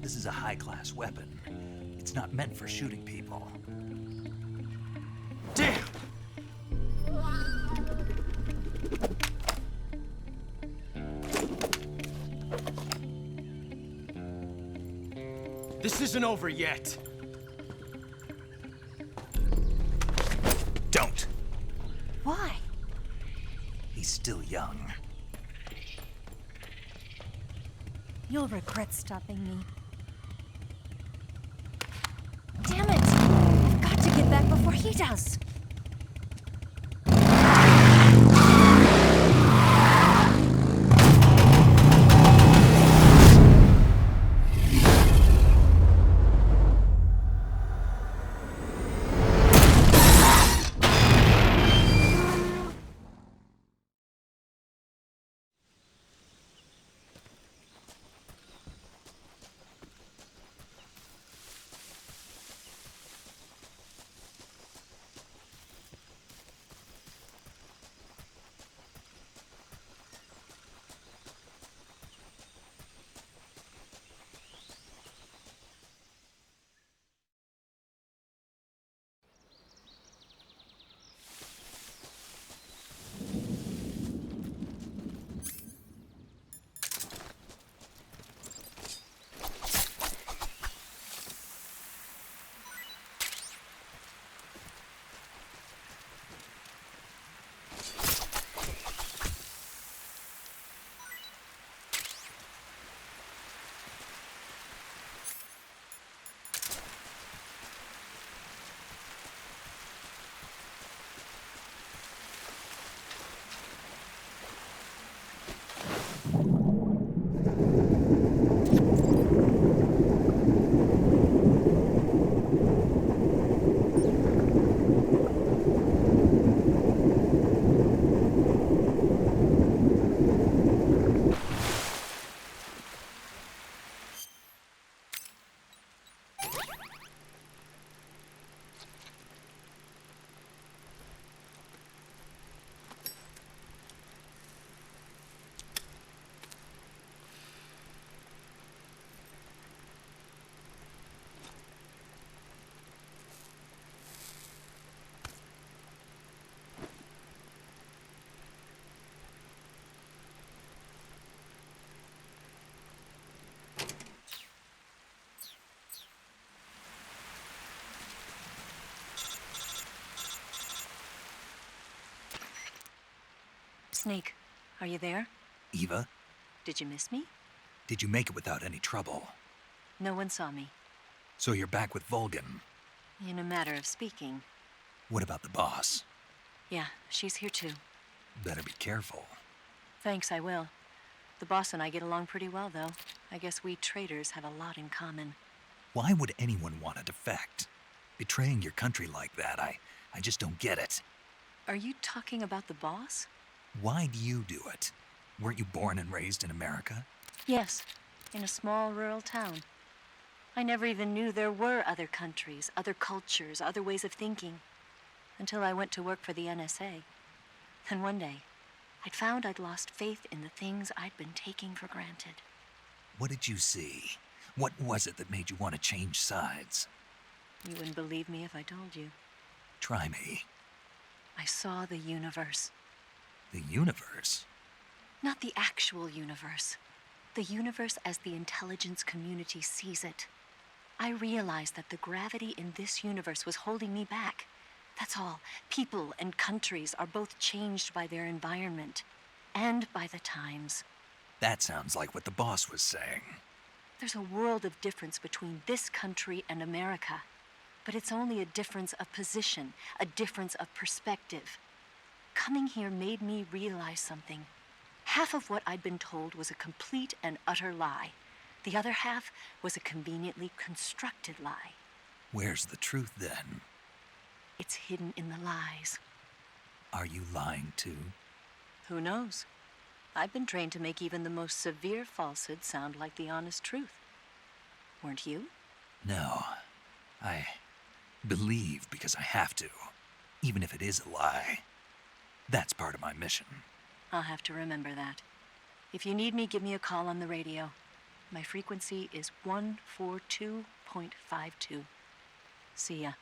This is a high-class weapon. It's not meant for shooting people. Damn! This isn't over yet. Don't. Why? He's still young. You'll regret stopping me. Damn it! I've got to get back before he does. Snake, are you there? Eva, Did you miss me? did you make it without any trouble? No one saw me. So you're back with Vulcan. In a matter of speaking. What about the boss? Yeah, she's here too. Better be careful. Thanks, I will. The boss and I get along pretty well, though. I guess we traitors have a lot in common. Why would anyone want to defect? Betraying your country like that, I just don't get it. Are you talking about the boss? Why do you do it? Weren't you born and raised in America? Yes, in a small rural town. I never even knew there were other countries, other cultures, other ways of thinking, until I went to work for the NSA. Then one day, I'd found I'd lost faith in the things I'd been taking for granted. What did you see? What was it that made you want to change sides? You wouldn't believe me if I told you. Try me. I saw the universe. The universe? Not the actual universe. The universe as the intelligence community sees it. I realized that the gravity in this universe was holding me back. That's all. People and countries are both changed by their environment and by the times. That sounds like what the boss was saying. There's a world of difference between this country and America. But it's only a difference of position, a difference of perspective. Coming here made me realize something. Half of what I'd been told was a complete and utter lie. The other half was a conveniently constructed lie. Where's the truth, then? It's hidden in the lies. Are you lying, too? Who knows? I've been trained to make even the most severe falsehood sound like the honest truth. Weren't you? No. I believe because I have to, even if it is a lie. That's part of my mission. I'll have to remember that. If you need me, give me a call on the radio. My frequency is 142.52. See ya.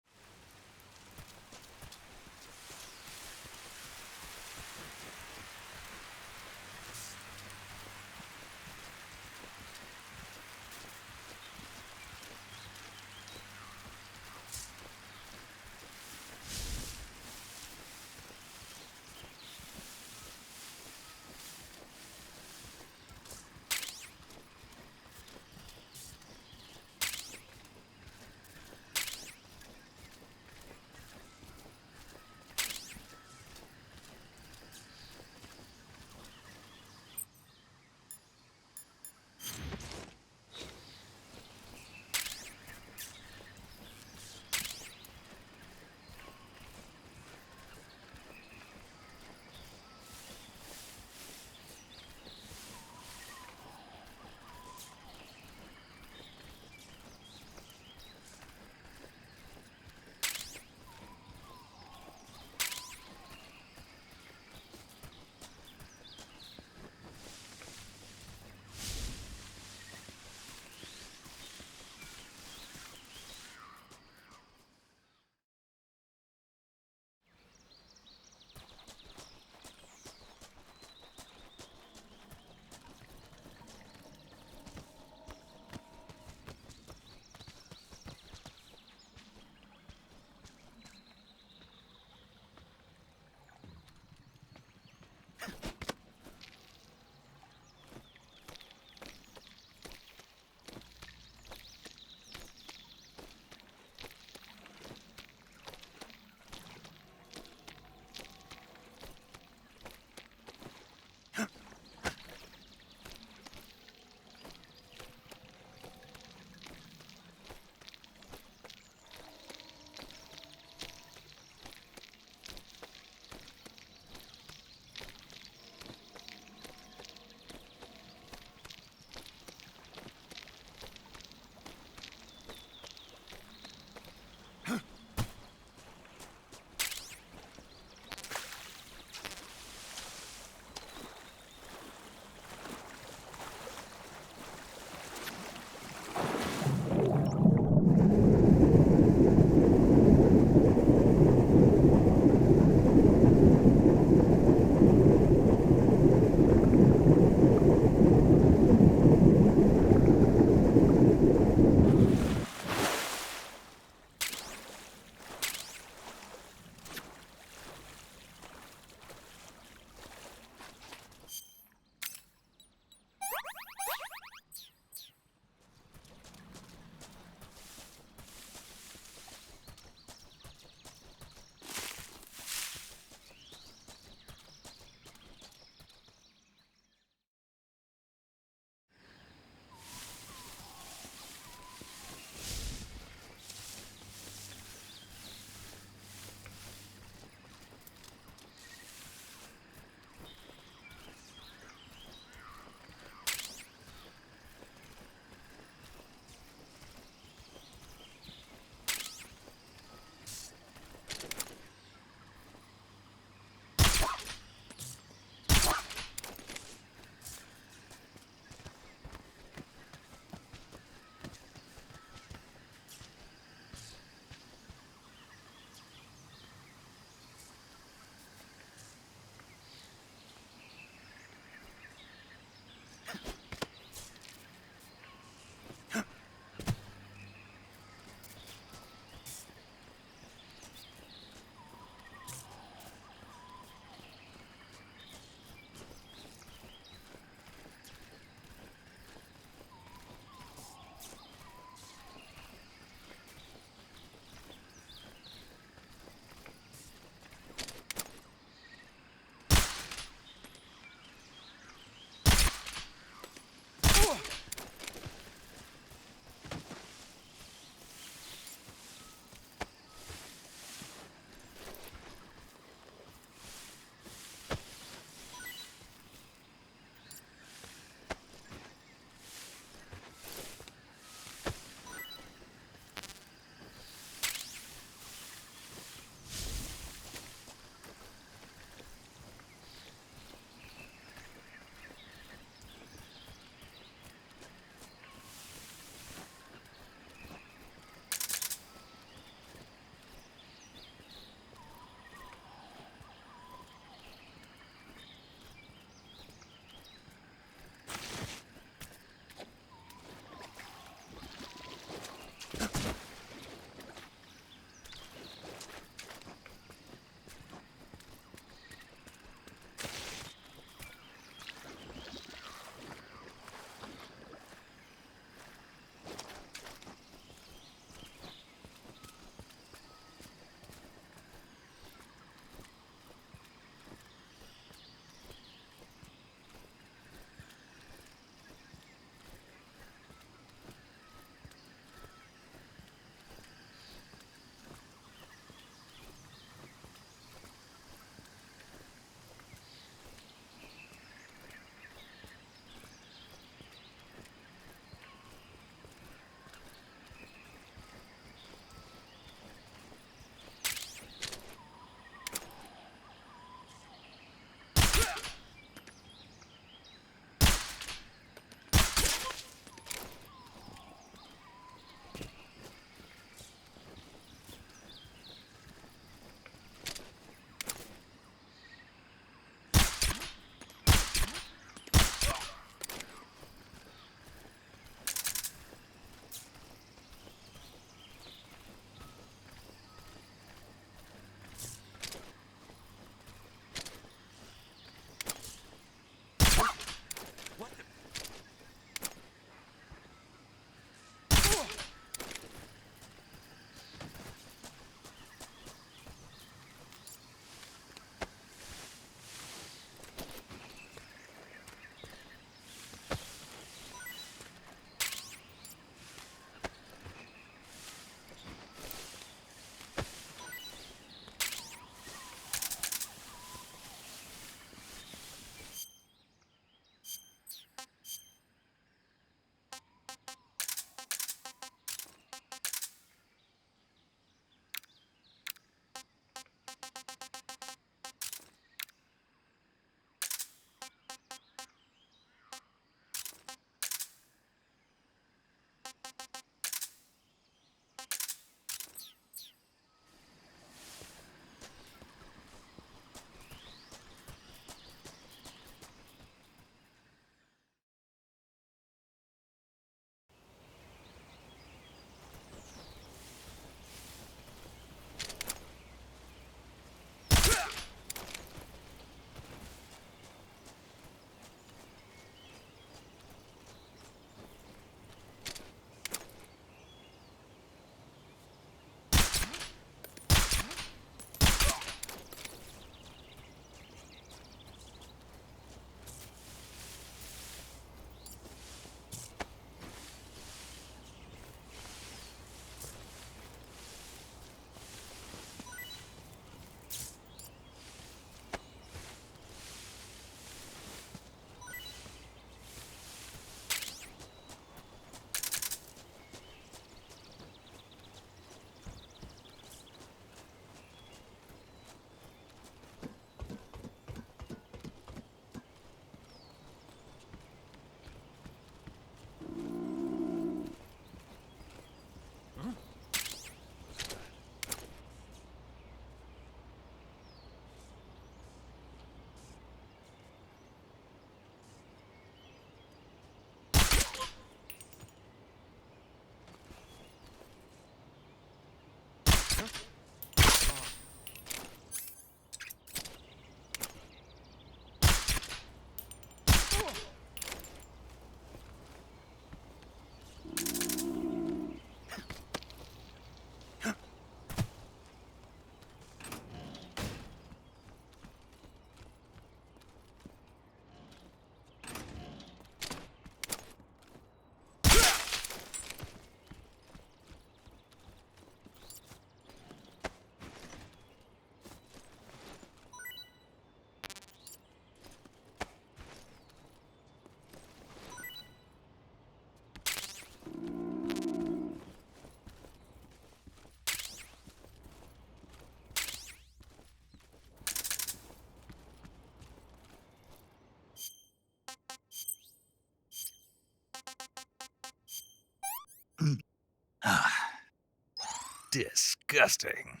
Disgusting.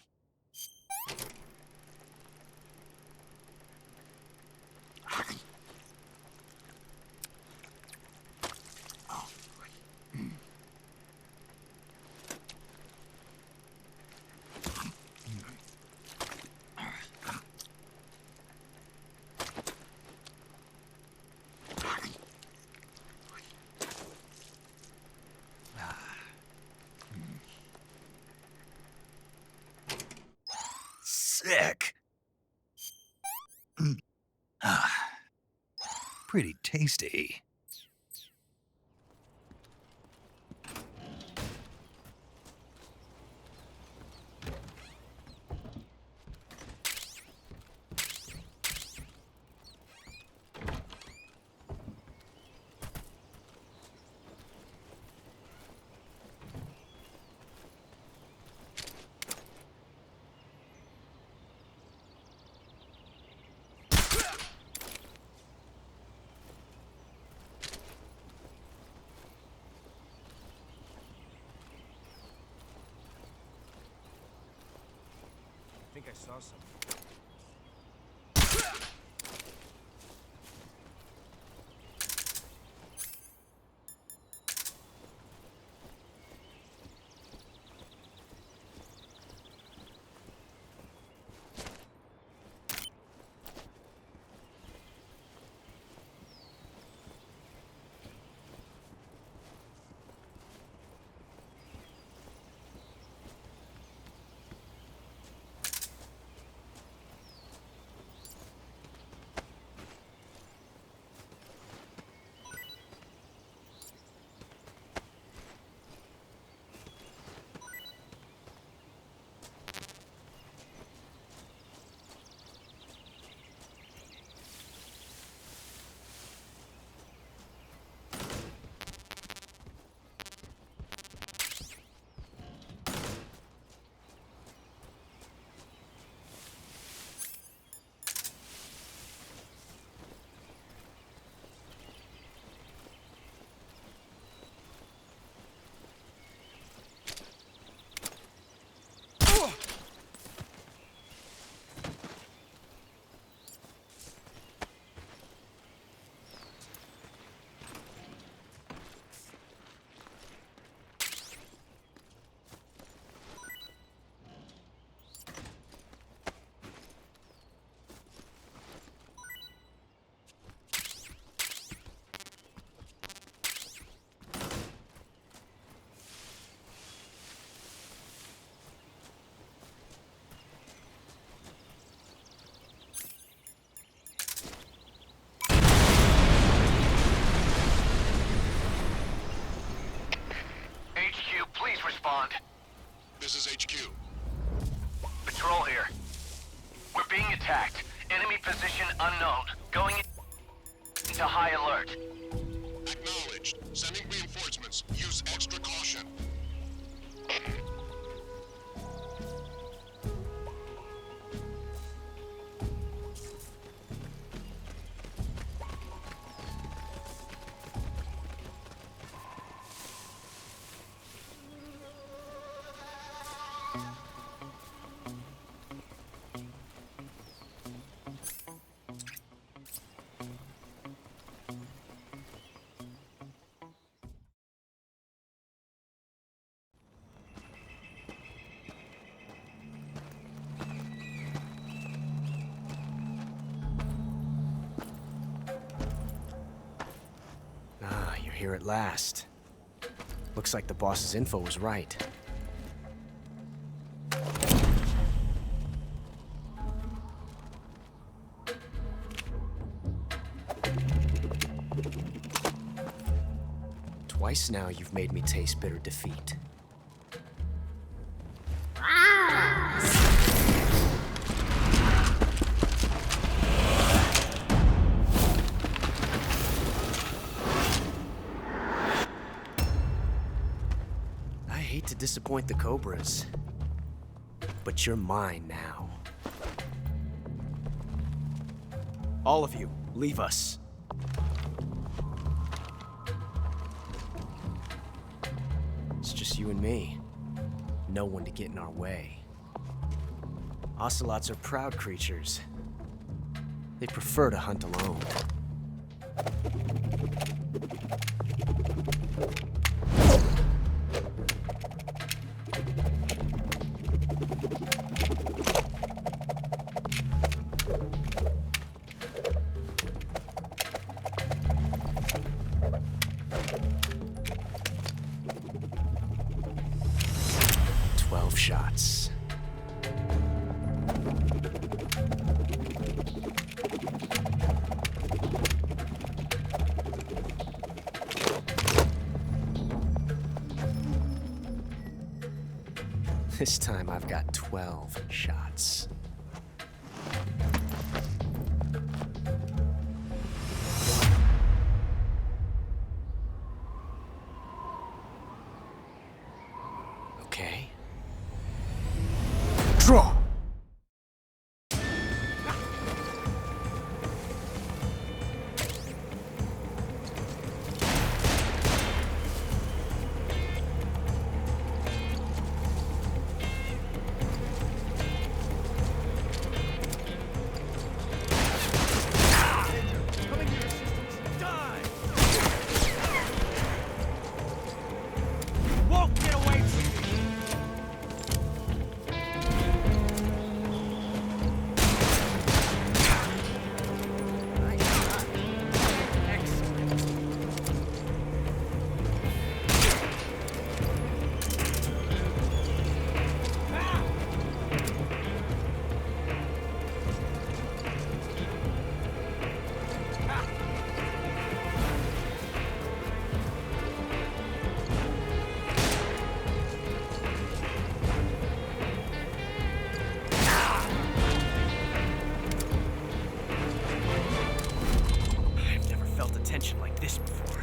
Sick. Pretty tasty. I think I saw something. Please respond. This is HQ. Patrol here. We're being attacked. Enemy position unknown. Going into high alert. Acknowledged. Sending reinforcements. Use extra caution. Here at last. Looks like the boss's info was right. Twice now you've made me taste bitter defeat. To disappoint the Cobras, but you're mine now. All of you, leave us. It's just just you and me. No one to get in our way. Ocelots are proud creatures. They prefer to hunt alone. Shots. This time I've got 12 shots. Okay. Draw! Like this before.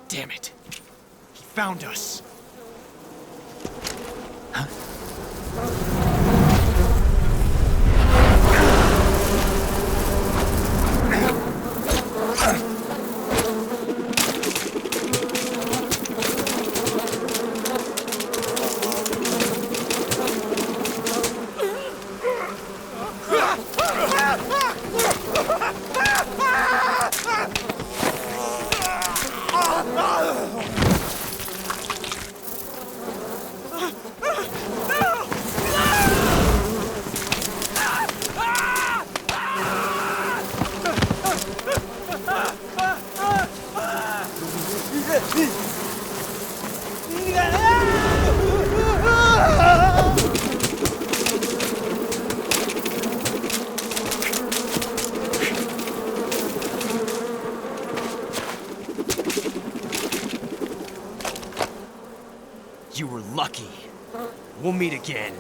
Damn it. He found us. Huh? You were lucky. We'll meet again.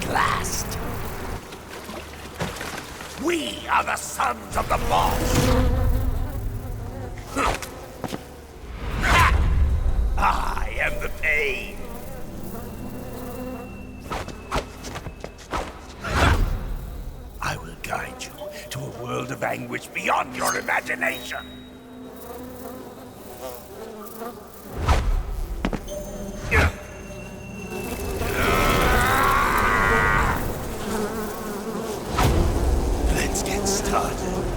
last. We are the sons of the boss. I am the pain. I will guide you to a world of anguish beyond your imagination. Let's get started.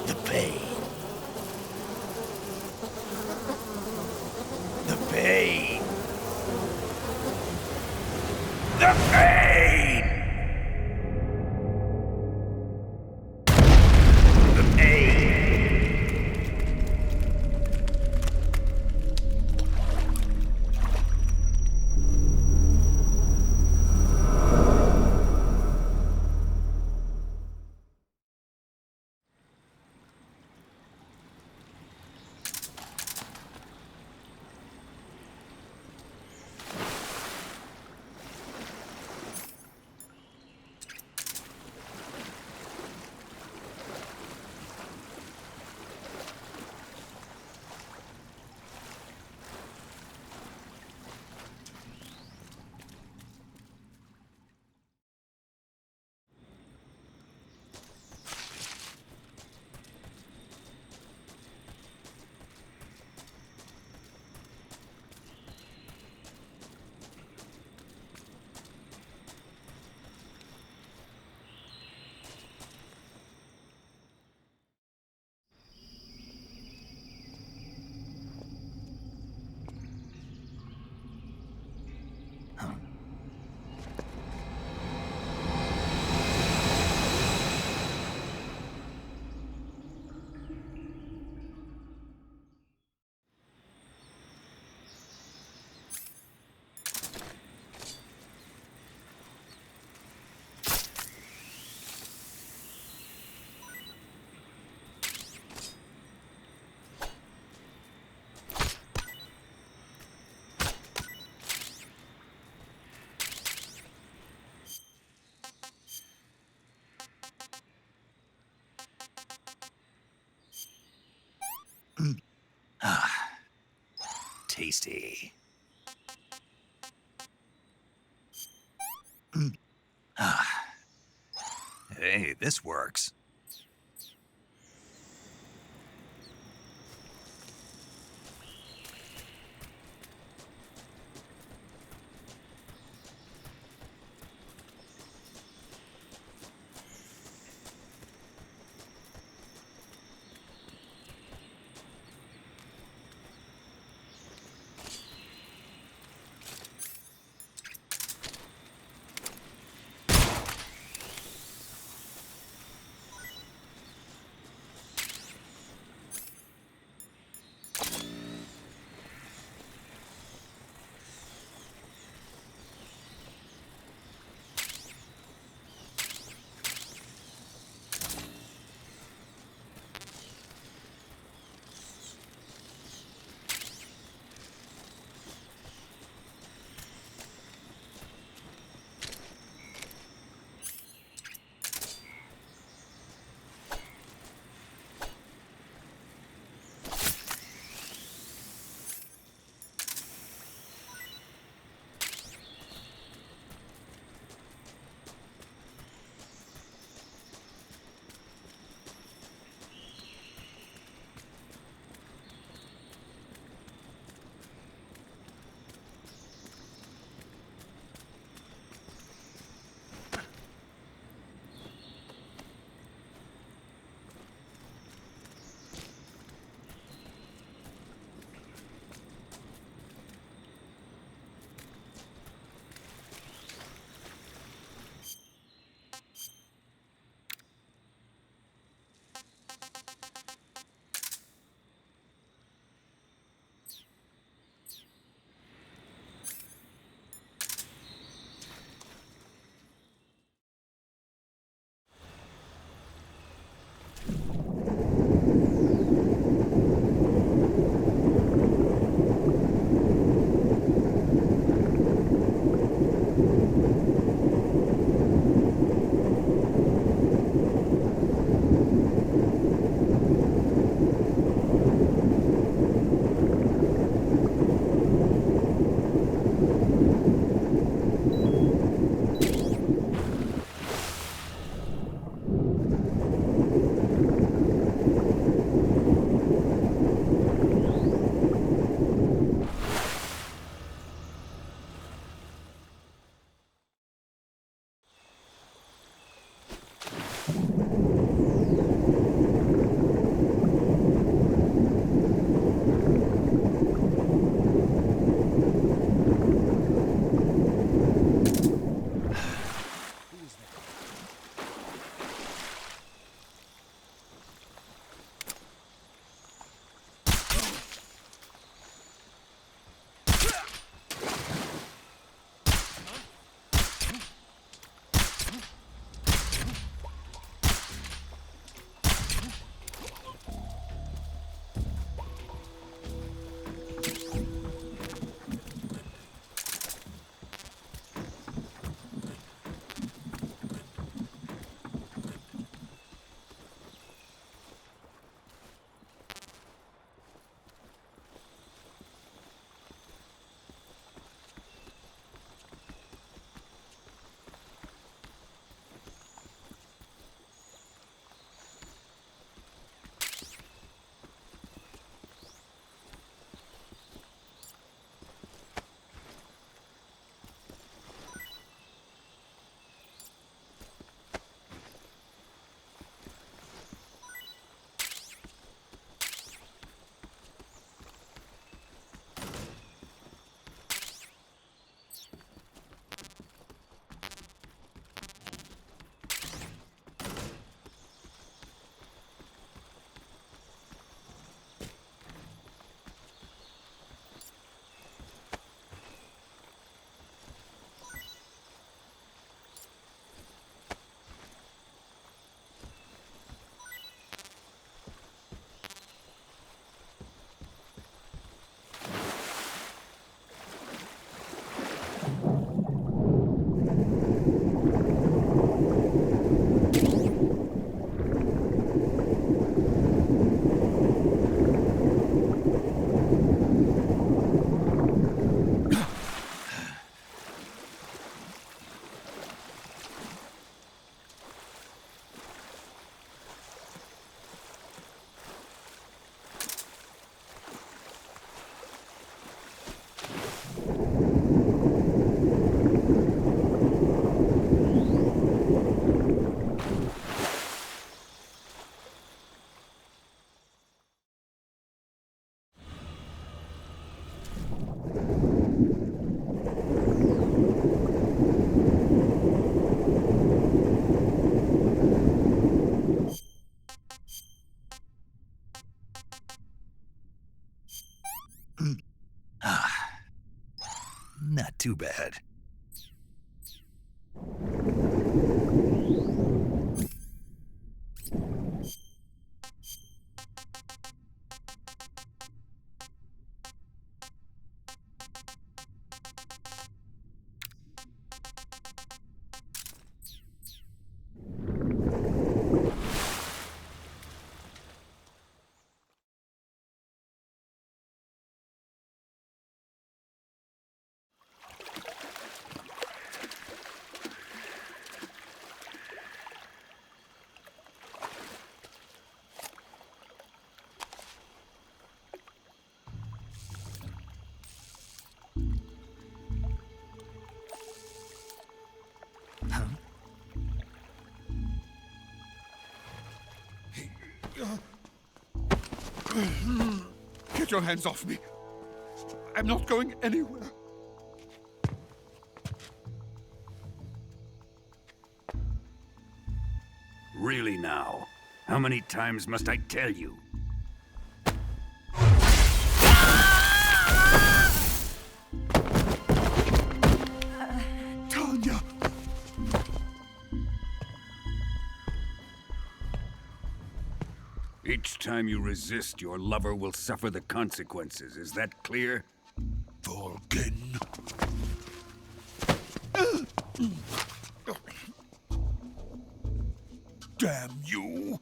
The pain. The pain. The pain! The pain! Tasty. Hey, this works. Not too bad. Get your hands off me. I'm not going anywhere. Really now? How many times must I tell you? Tanya! Each time you resist, your lover will suffer the consequences. Is that clear? Volgin. Damn you!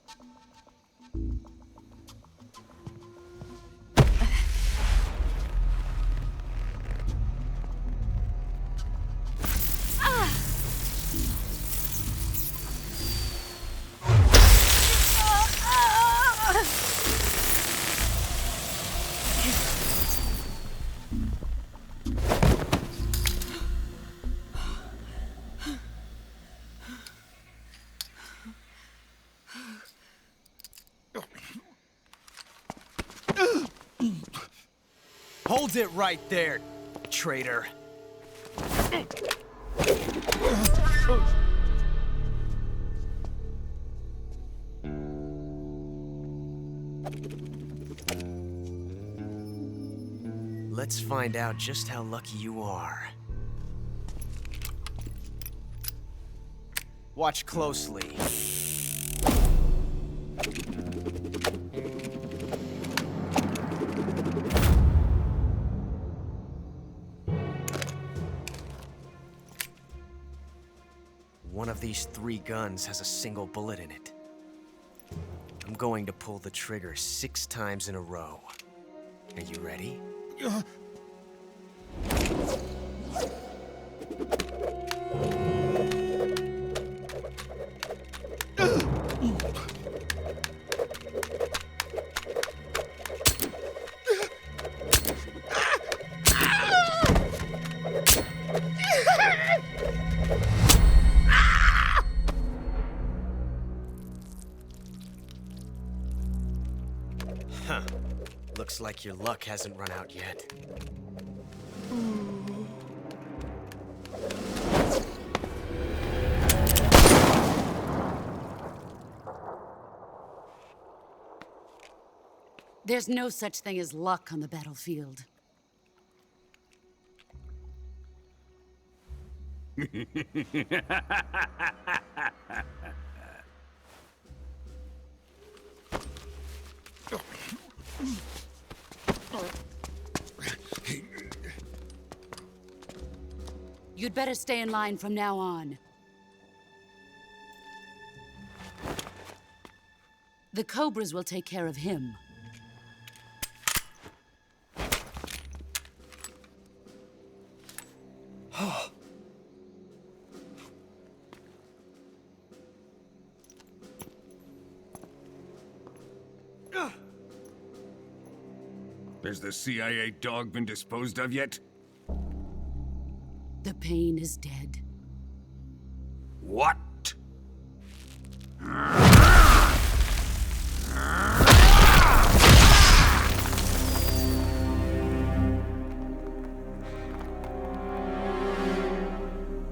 Hold it right there, traitor. Let's find out just how lucky you are. Watch closely. One of these 3 guns has a single bullet in it. I'm going to pull the trigger 6 times in a row. Are you ready? Huh. Looks like your luck hasn't run out yet. There's no such thing as luck on the battlefield. You'd better stay in line from now on. The Cobras will take care of him. Has the CIA dog been disposed of yet? The pain is dead. What?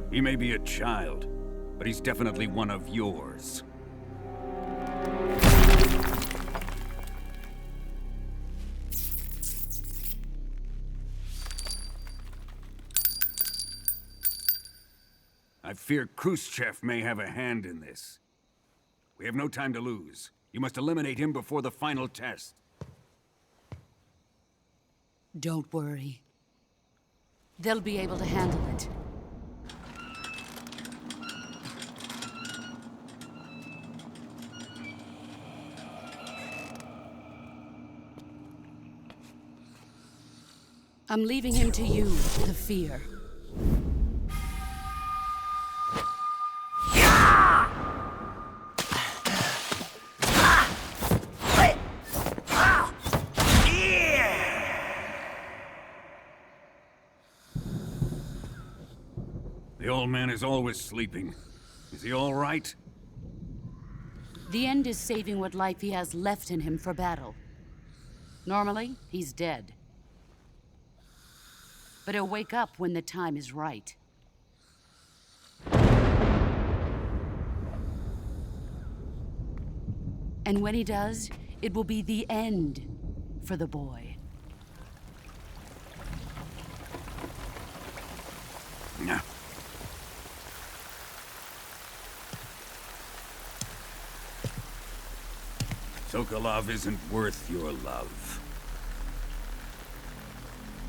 He may be a child, but he's definitely one of yours. I fear Khrushchev may have a hand in this. We have no time to lose. You must eliminate him before the final test. Don't worry. They'll be able to handle it. I'm leaving him to you, the fear. The old man is always sleeping. Is he all right? The end is saving what life he has left in him for battle. Normally, he's dead. But he'll wake up when the time is right. And when he does, it will be the end for the boy. No. Sokolov isn't worth your love.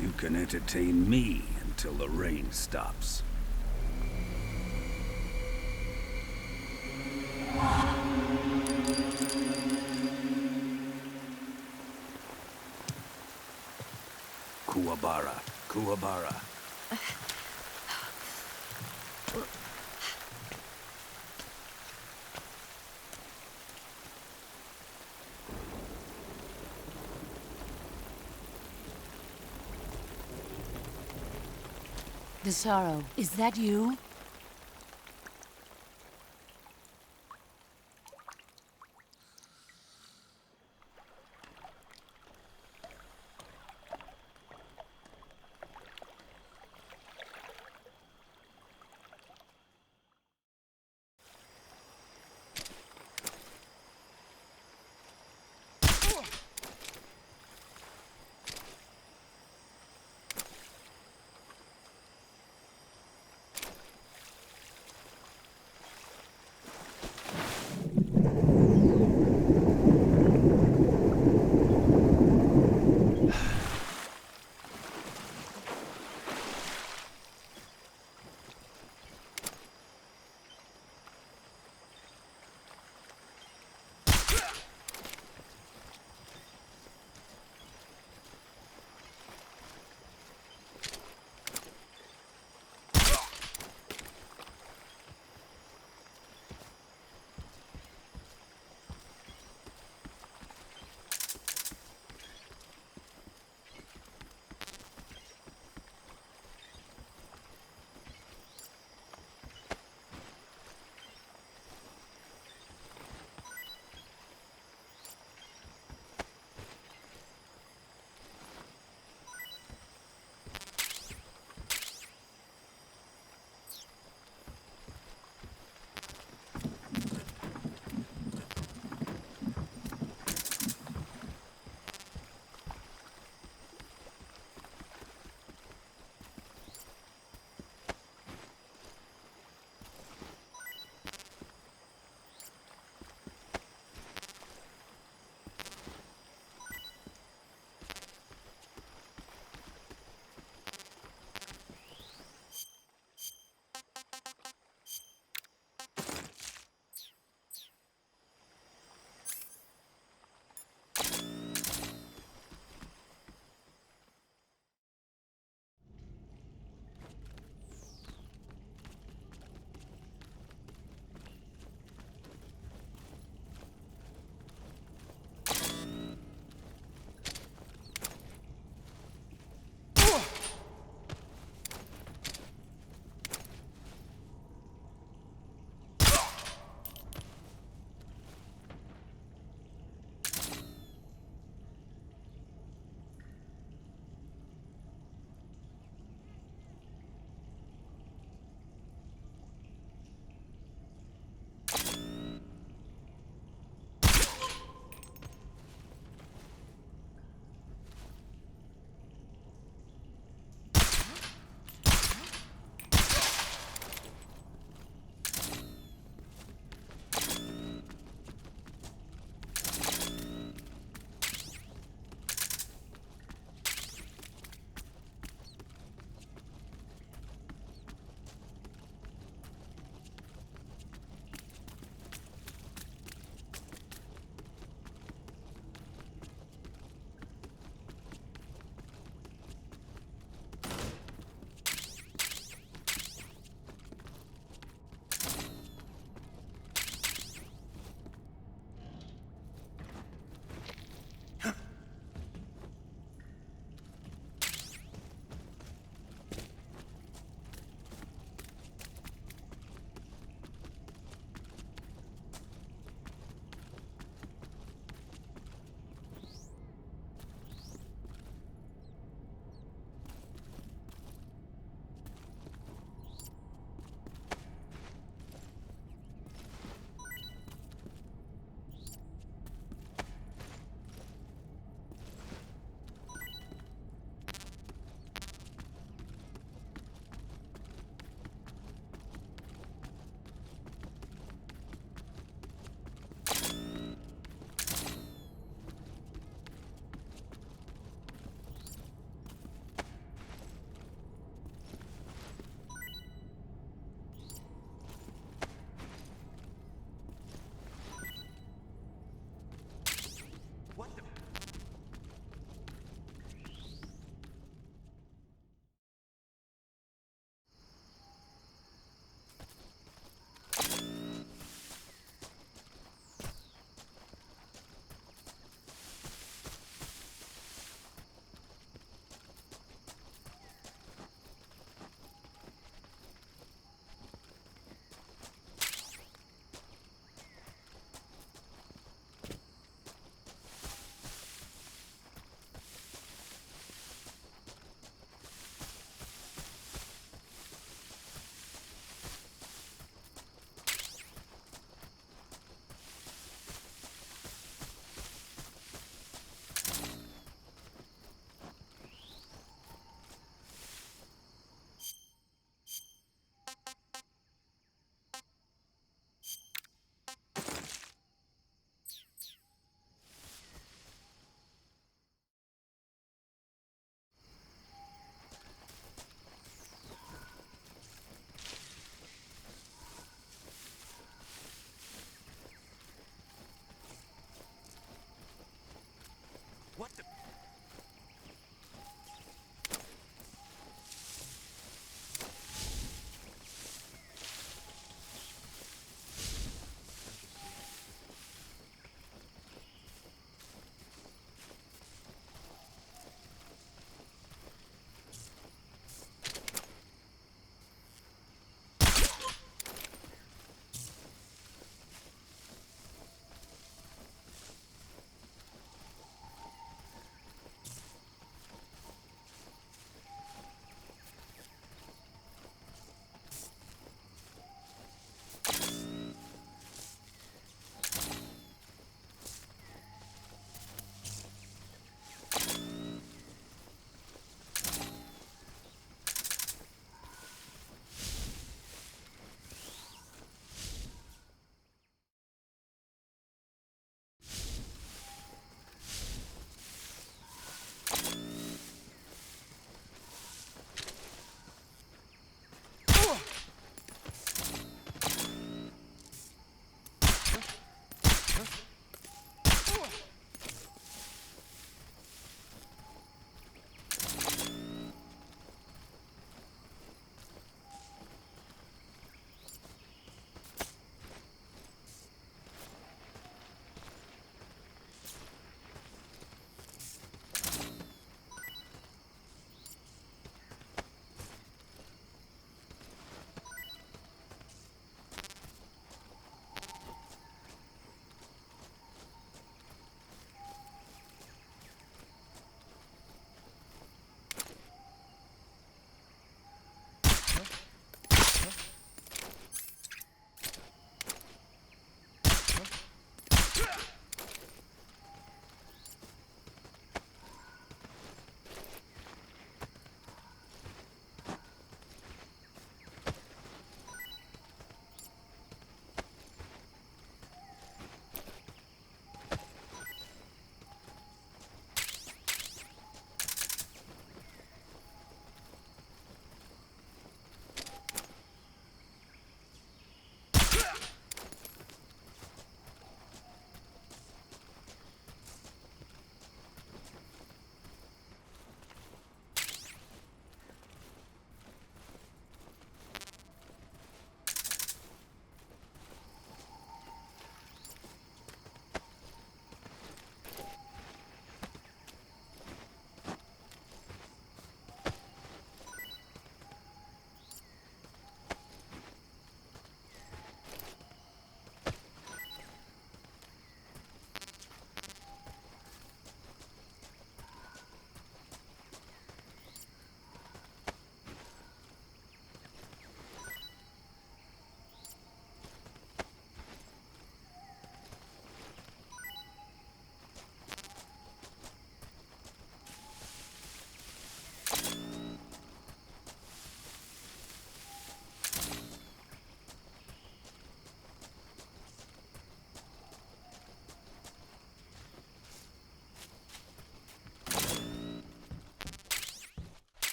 You can entertain me until the rain stops. Kuwabara, Kuwabara. Desaro, is that you?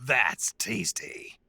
That's tasty.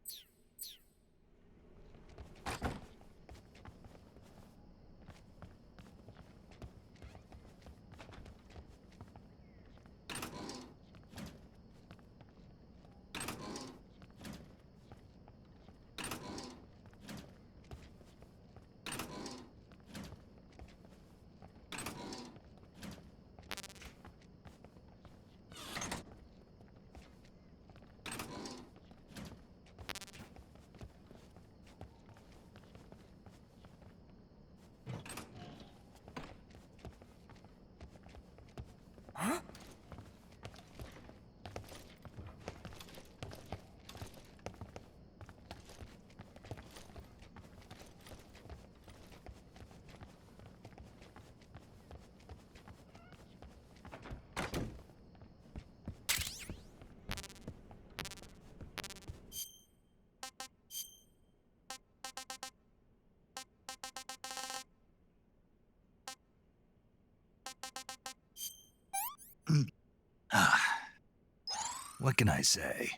What can I say?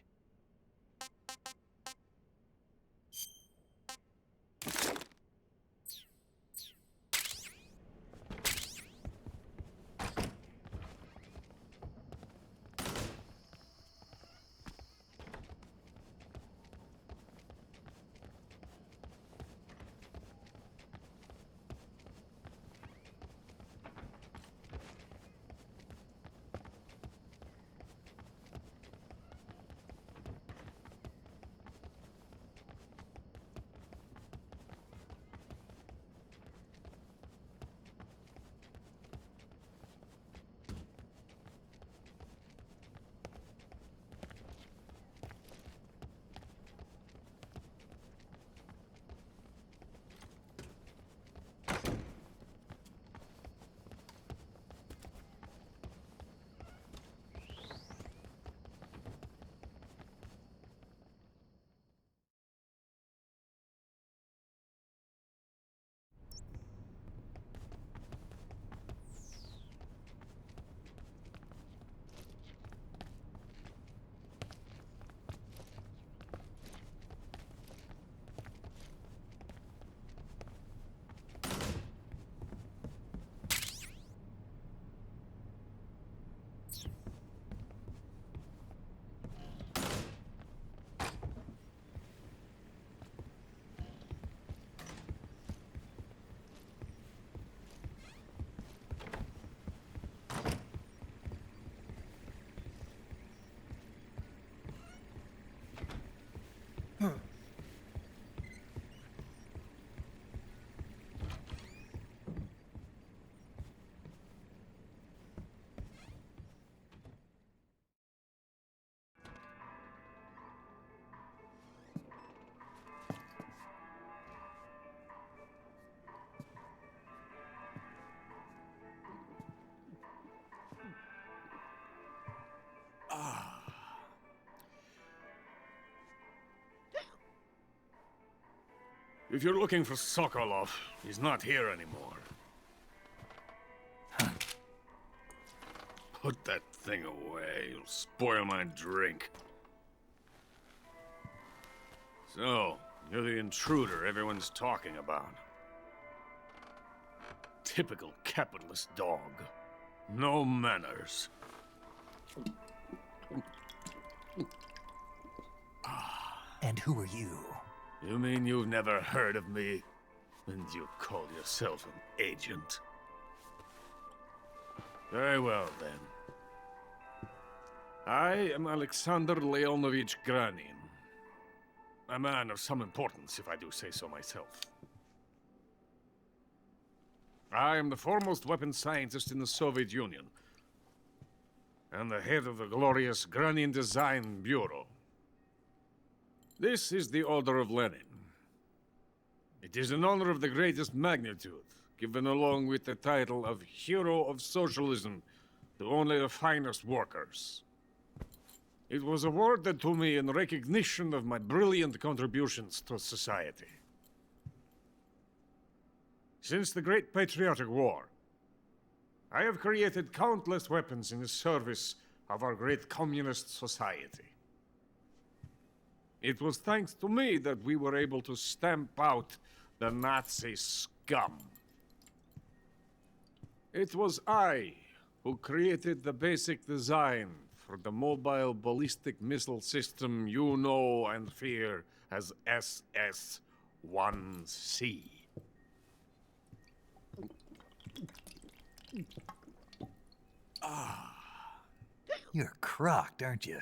If you're looking for Sokolov, he's not here anymore. Put that thing away. You'll spoil my drink. So, you're the intruder everyone's talking about. Typical capitalist dog. No manners. And who are you? You mean you've never heard of me? And you call yourself an agent? Very well, then. I am Alexander Leonovich Granin. A man of some importance, if I do say so myself. I am the foremost weapons scientist in the Soviet Union, and the head of the glorious Granin Design Bureau. This is the Order of Lenin. It is an honor of the greatest magnitude, given along with the title of Hero of Socialism to only the finest workers. It was awarded to me in recognition of my brilliant contributions to society. Since the Great Patriotic War, I have created countless weapons in the service of our great communist society. It was thanks to me that we were able to stamp out the Nazi scum. It was I who created the basic design for the mobile ballistic missile system you know and fear as SS-1C. You're crocked, aren't you?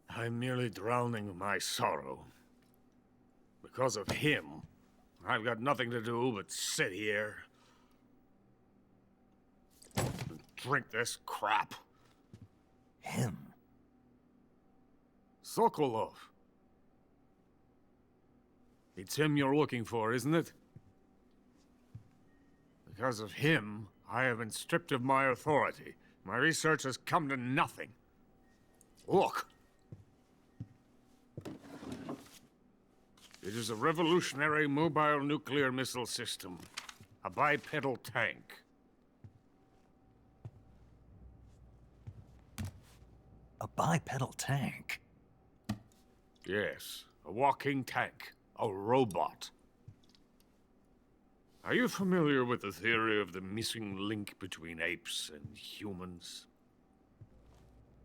I'm merely drowning my sorrow. Because of him, I've got nothing to do but sit here and drink this crap. Him? Sokolov. It's him you're looking for, isn't it? Because of him, I have been stripped of my authority. My research has come to nothing. Look. It is a revolutionary mobile nuclear missile system. A bipedal tank. A bipedal tank? Yes, a walking tank. A robot. Are you familiar with the theory of the missing link between apes and humans?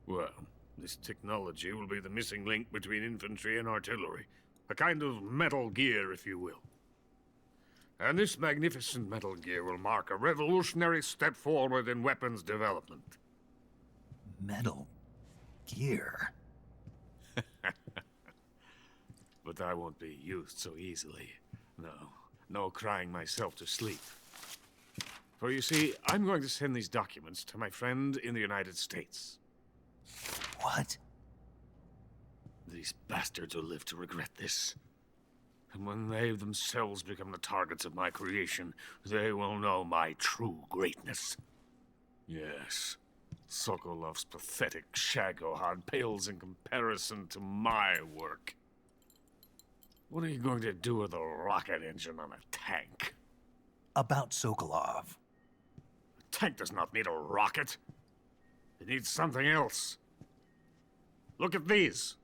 Well, this technology will be the missing link between infantry and artillery. A kind of Metal Gear, if you will. And this magnificent Metal Gear will mark a revolutionary step forward in weapons development. Metal Gear? But I won't be used so easily. No crying myself to sleep. For you see, I'm going to send these documents to my friend in the United States. What? These bastards will live to regret this. And when they themselves become the targets of my creation, they will know my true greatness. Yes, Sokolov's pathetic Shagohod pales in comparison to my work. What are you going to do with a rocket engine on a tank? About Sokolov. A tank does not need a rocket. It needs something else. Look at these.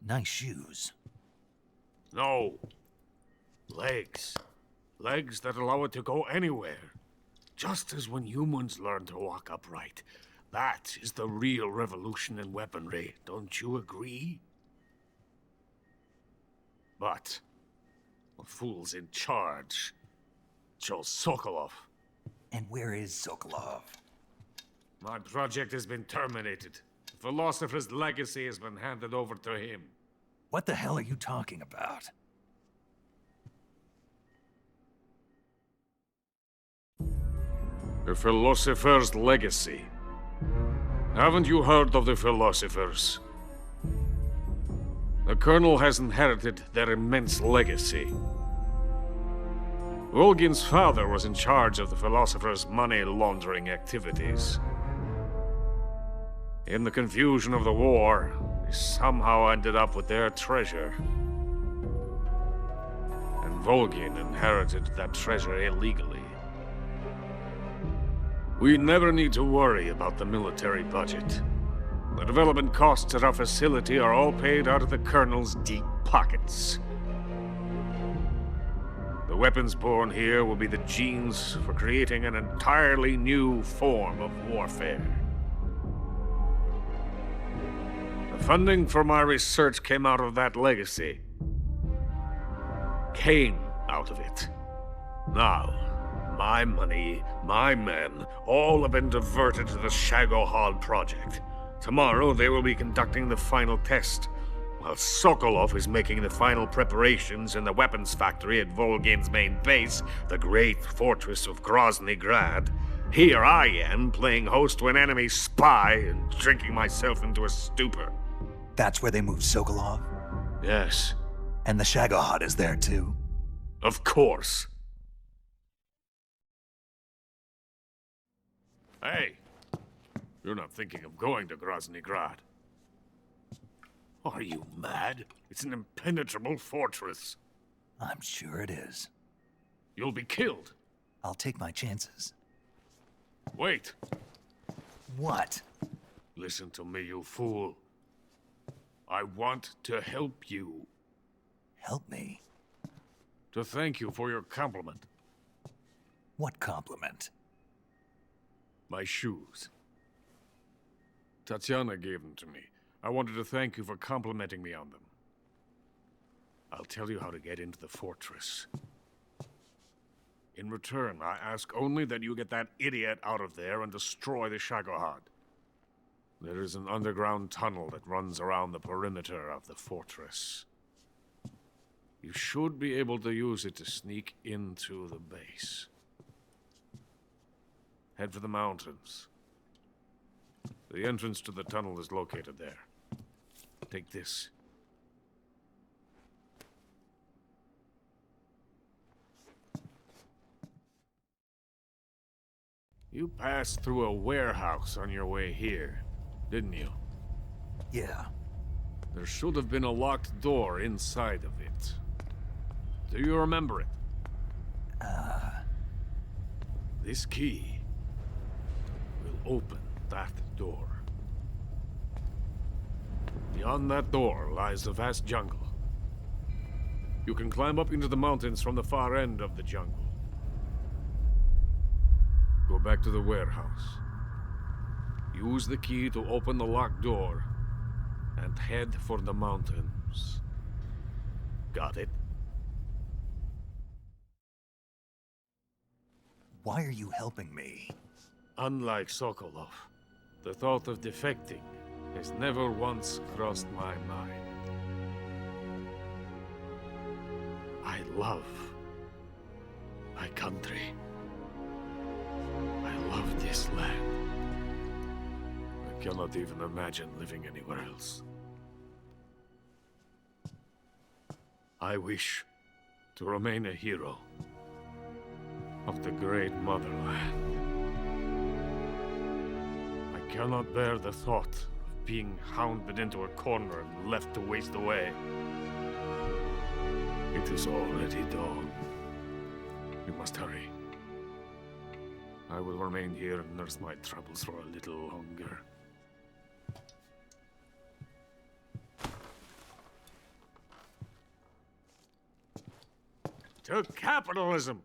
Nice shoes. No. Legs. Legs that allow it to go anywhere. Just as when humans learn to walk upright. That is the real revolution in weaponry. Don't you agree? But the fool's in charge. Chose Sokolov. And where is Sokolov? My project has been terminated. The philosopher's legacy has been handed over to him. What the hell are you talking about? The philosopher's legacy. Haven't you heard of the philosophers? The Colonel has inherited their immense legacy. Volgin's father was in charge of the philosophers' money laundering activities. In the confusion of the war, they somehow ended up with their treasure. And Volgin inherited that treasure illegally. We never need to worry about the military budget. The development costs at our facility are all paid out of the Colonel's deep pockets. The weapons born here will be the genes for creating an entirely new form of warfare. The funding for my research came out of that legacy. Came out of it. Now, my money, my men, all have been diverted to the Shagohod project. Tomorrow, they will be conducting the final test, while Sokolov is making the final preparations in the weapons factory at Volgin's main base, the great fortress of Groznyj Grad. Here I am, playing host to an enemy spy and drinking myself into a stupor. That's where they moved Sokolov? Yes. And the Shagohod is there too? Of course. Hey. You're not thinking of going to Groznyj Grad. Are you mad? It's an impenetrable fortress. I'm sure it is. You'll be killed. I'll take my chances. Wait. What? Listen to me, you fool. I want to help you. Help me? To thank you for your compliment. What compliment? My shoes. Tatiana gave them to me. I wanted to thank you for complimenting me on them. I'll tell you how to get into the fortress. In return, I ask only that you get that idiot out of there and destroy the Shagohod. There is an underground tunnel that runs around the perimeter of the fortress. You should be able to use it to sneak into the base. Head for the mountains. The entrance to the tunnel is located there. Take this. You passed through a warehouse on your way here, didn't you? Yeah. There should have been a locked door inside of it. Do you remember it? This key will open that door. Beyond that door lies the vast jungle. You can climb up into the mountains from the far end of the jungle. Go back to the warehouse. Use the key to open the locked door, and head for the mountains. Got it? Why are you helping me? Unlike Sokolov, the thought of defecting has never once crossed my mind. I love my country. I love this land. I cannot even imagine living anywhere else. I wish to remain a hero of the great motherland. I cannot bear the thought of being hounded into a corner and left to waste away. It is already dawn. We must hurry. I will remain here and nurse my troubles for a little longer. To capitalism!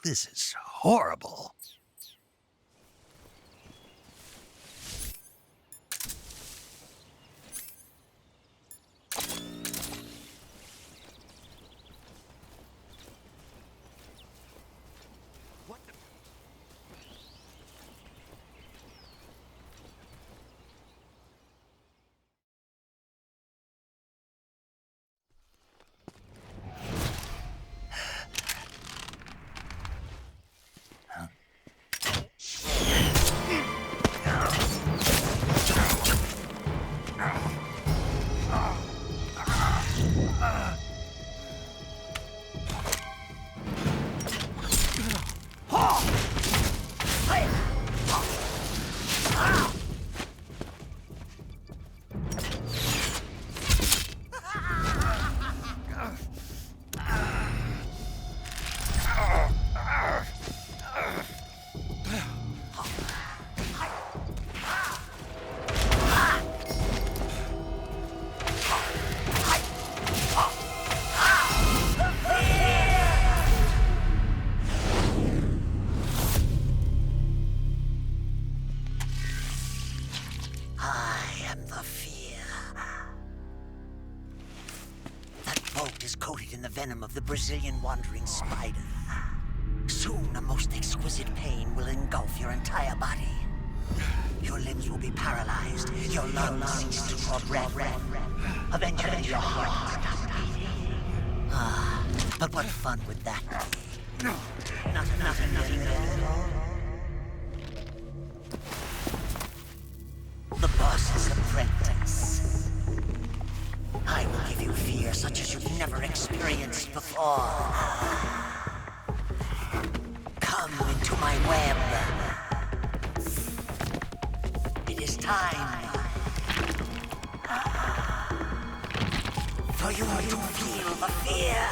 This is horrible. Venom of the Brazilian wandering spider. Soon a most exquisite pain will engulf your entire body. Your limbs will be paralyzed, your lungs cease to draw breath. Eventually your heart will stop beating. Ah, but what fun would that be? Nothing at all. The boss's apprentice. I will give you fear such as you've never experienced before. Come into my web. It is time for you to feel the fear.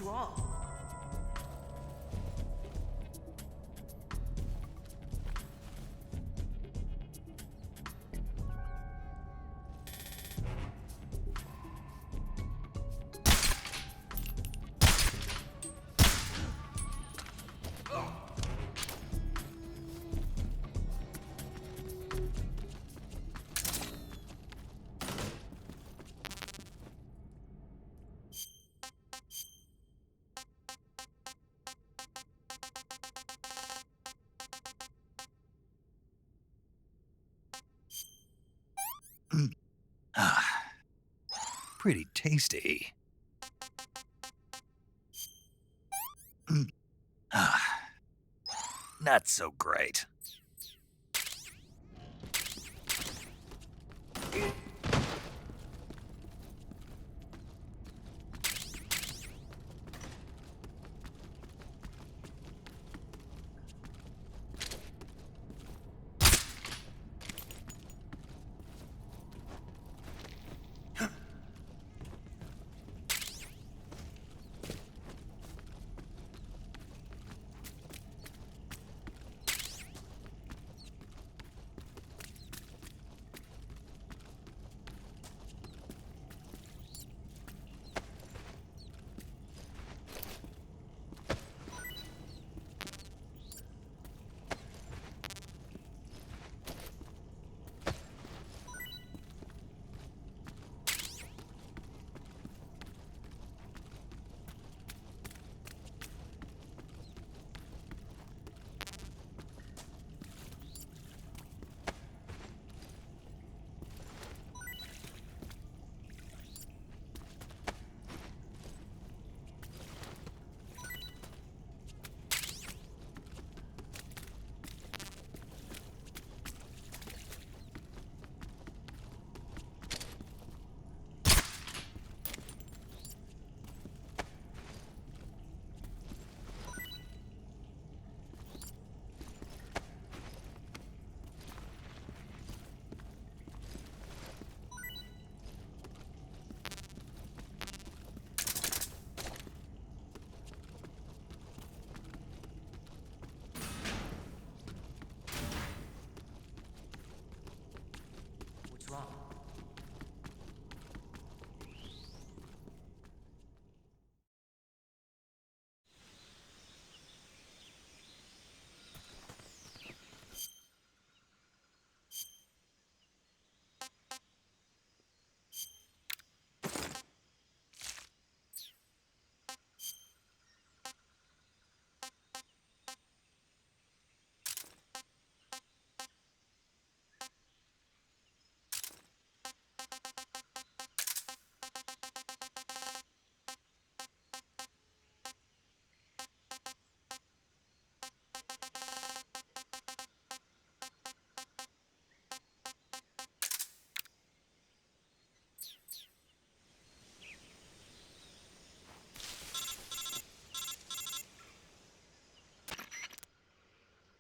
wrong? Pretty tasty. Not so great.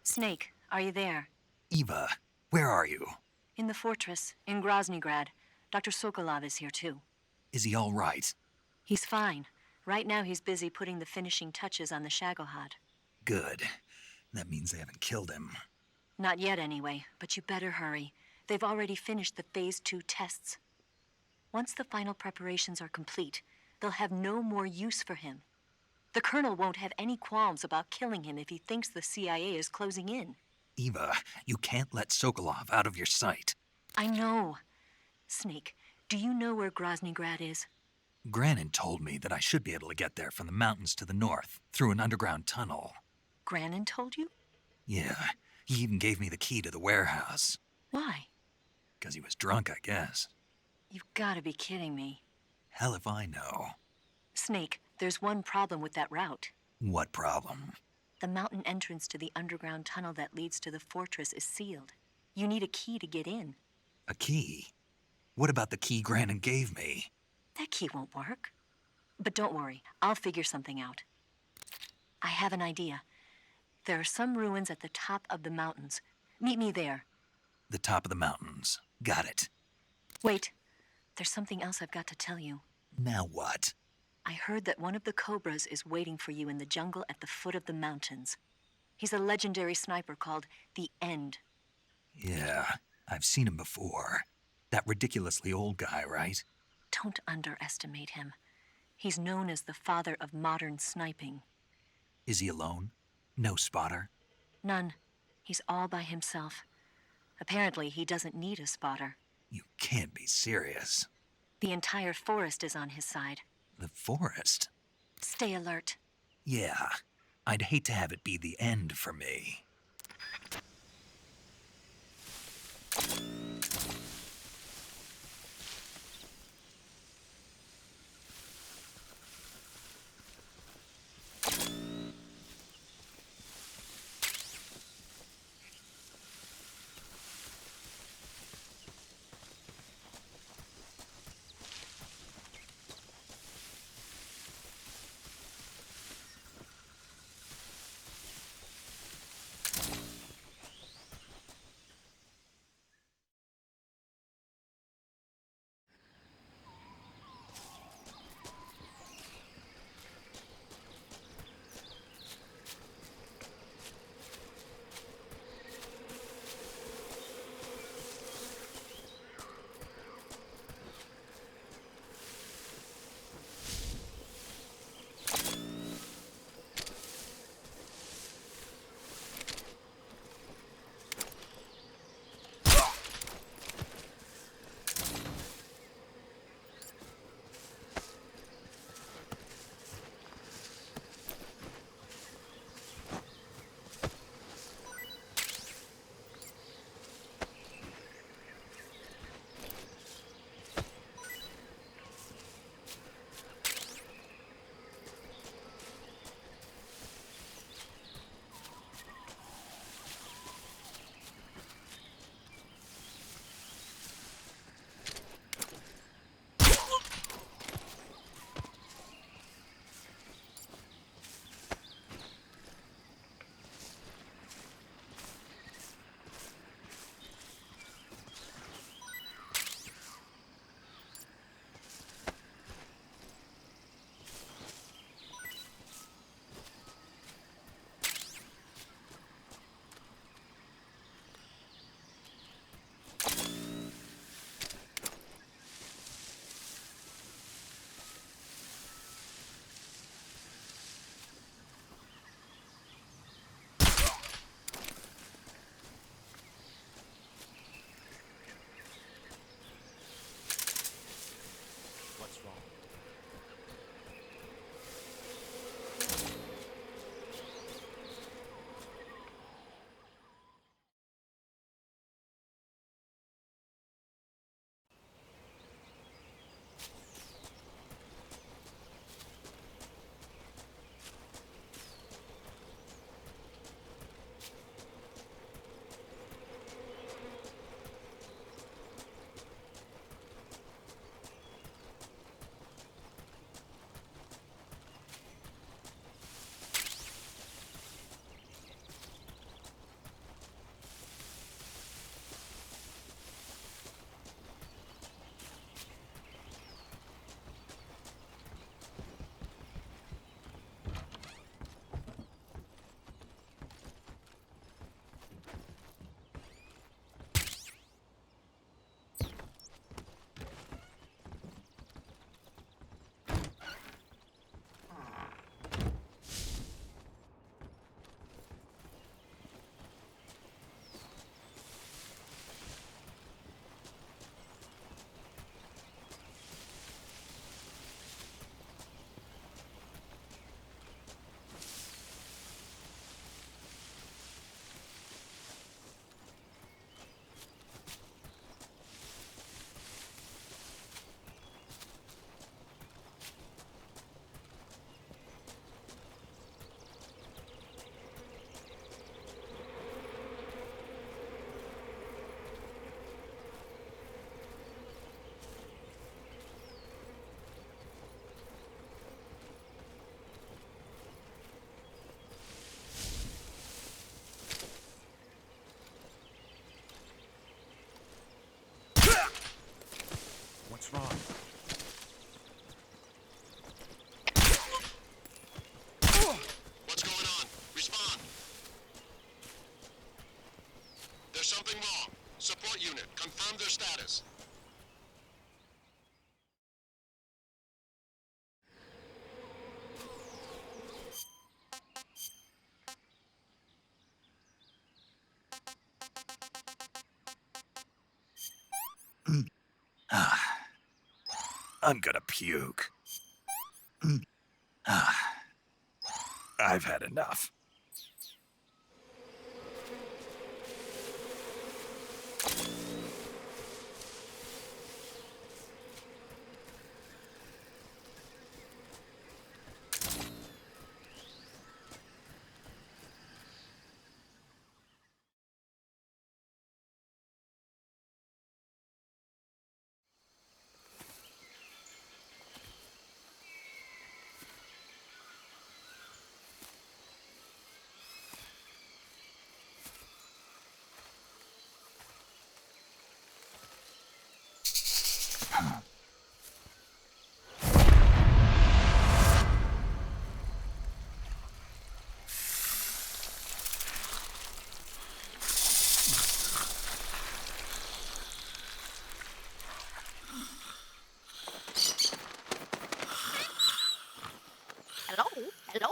Snake, are you there? Eva, where are you? In the fortress, in Groznyj Grad. Dr. Sokolov is here too. Is he all right? He's fine. Right now he's busy putting the finishing touches on the Shagohod. Good. That means they haven't killed him. Not yet anyway, but you better hurry. They've already finished the Phase 2 tests. Once the final preparations are complete, they'll have no more use for him. The Colonel won't have any qualms about killing him if he thinks the CIA is closing in. Eva, you can't let Sokolov out of your sight. I know. Snake, do you know where Groznyj Grad is? Granin told me that I should be able to get there from the mountains to the north, through an underground tunnel. Granin told you? Yeah, he even gave me the key to the warehouse. Why? Because he was drunk, I guess. You've got to be kidding me. Hell if I know. Snake, there's one problem with that route. What problem? The mountain entrance to the underground tunnel that leads to the fortress is sealed. You need a key to get in. A key? What about the key Granin gave me? That key won't work. But don't worry, I'll figure something out. I have an idea. There are some ruins at the top of the mountains. Meet me there. The top of the mountains. Got it. Wait, there's something else I've got to tell you. Now what? I heard that one of the Cobras is waiting for you in the jungle at the foot of the mountains. He's a legendary sniper called the End. Yeah, I've seen him before. That ridiculously old guy, right? Don't underestimate him. He's known as the father of modern sniping. Is he alone? No spotter? None. He's all by himself. Apparently, he doesn't need a spotter. You can't be serious. The entire forest is on his side. The forest? Stay alert. Yeah, I'd hate to have it be the end for me. I'm gonna puke. I've had enough. Hello?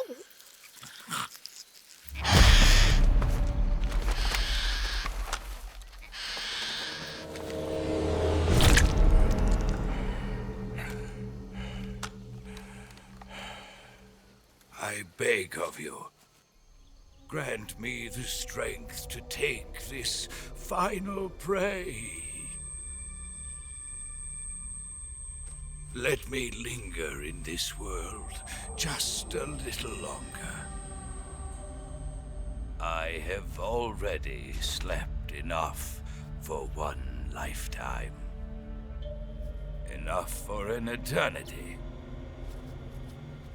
I beg of you, grant me the strength to take this final prey. Let me linger in this world just a little longer. I have already slept enough for one lifetime. Enough for an eternity.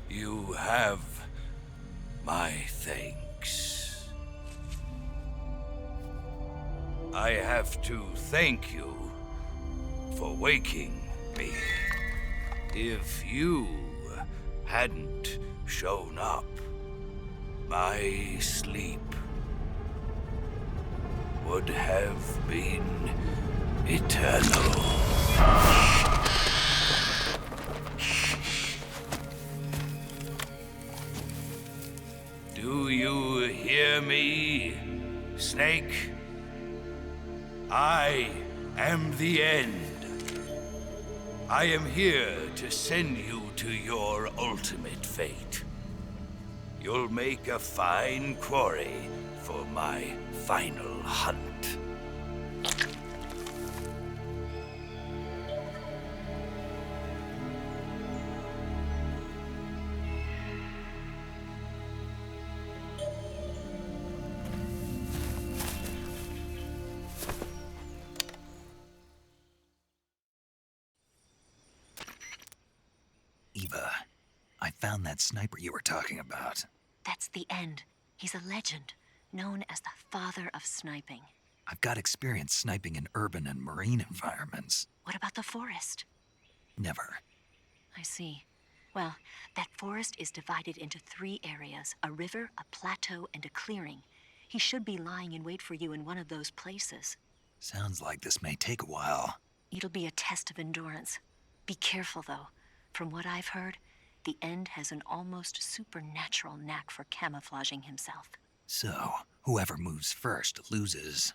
You have my thanks. I have to thank you for waking me. If you hadn't shown up, my sleep would have been eternal. Do you hear me, Snake? I am the end. I am here to send you to your ultimate fate. You'll make a fine quarry for my final hunt. Eva, I found that sniper you were talking about. That's the end. He's a legend, known as the father of sniping. I've got experience sniping in urban and marine environments. What about the forest? Never. I see. Well, that forest is divided into 3 areas, a river, a plateau, and a clearing. He should be lying in wait for you in one of those places. Sounds like this may take a while. It'll be a test of endurance. Be careful, though. From what I've heard, the End has an almost supernatural knack for camouflaging himself. So, whoever moves first loses.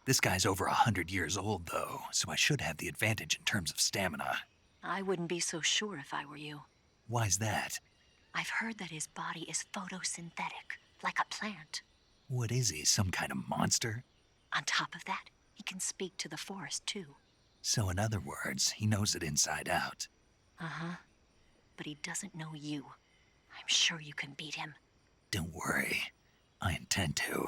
This guy's over 100 years old, though, so I should have the advantage in terms of stamina. I wouldn't be so sure if I were you. Why's that? I've heard that his body is photosynthetic, like a plant. What is he, some kind of monster? On top of that, he can speak to the forest, too. So in other words, he knows it inside out. Uh-huh. But he doesn't know you. I'm sure you can beat him. Don't worry. I intend to.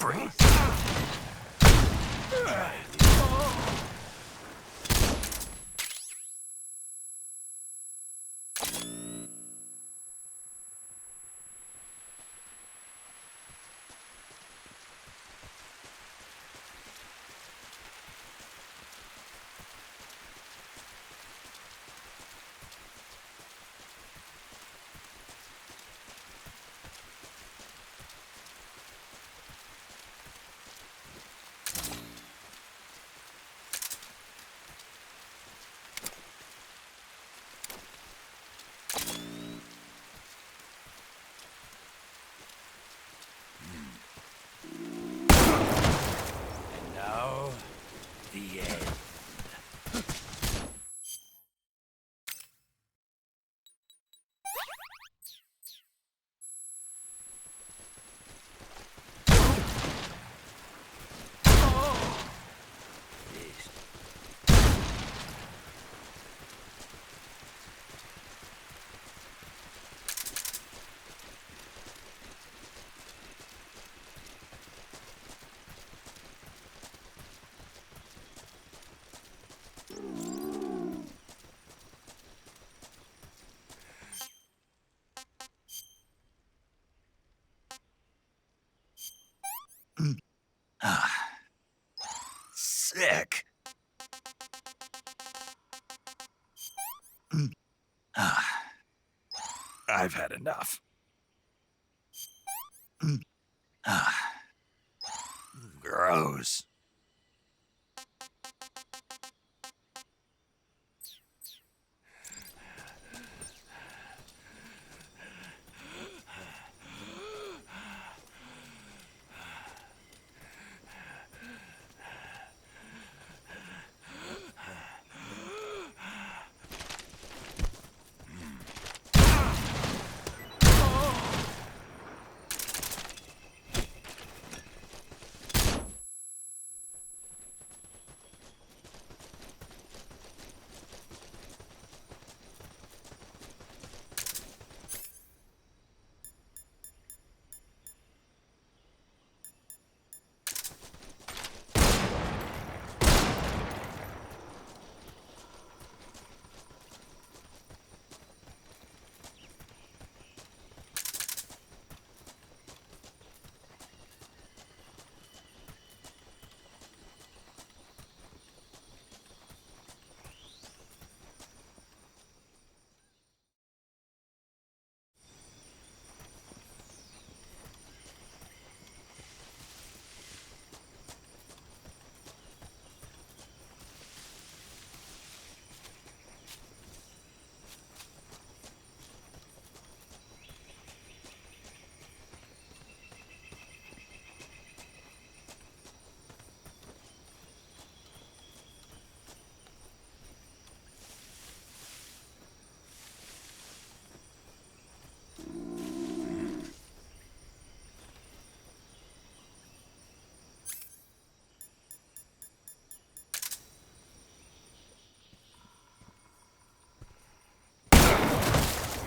Freeze. Now, the end. Sick. I've had enough. Gross.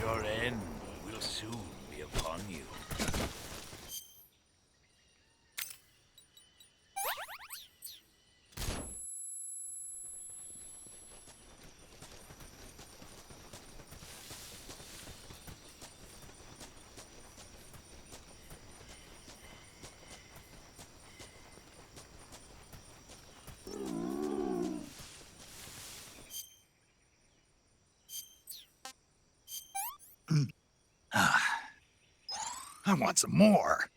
Your end will soon be upon you. I want some more.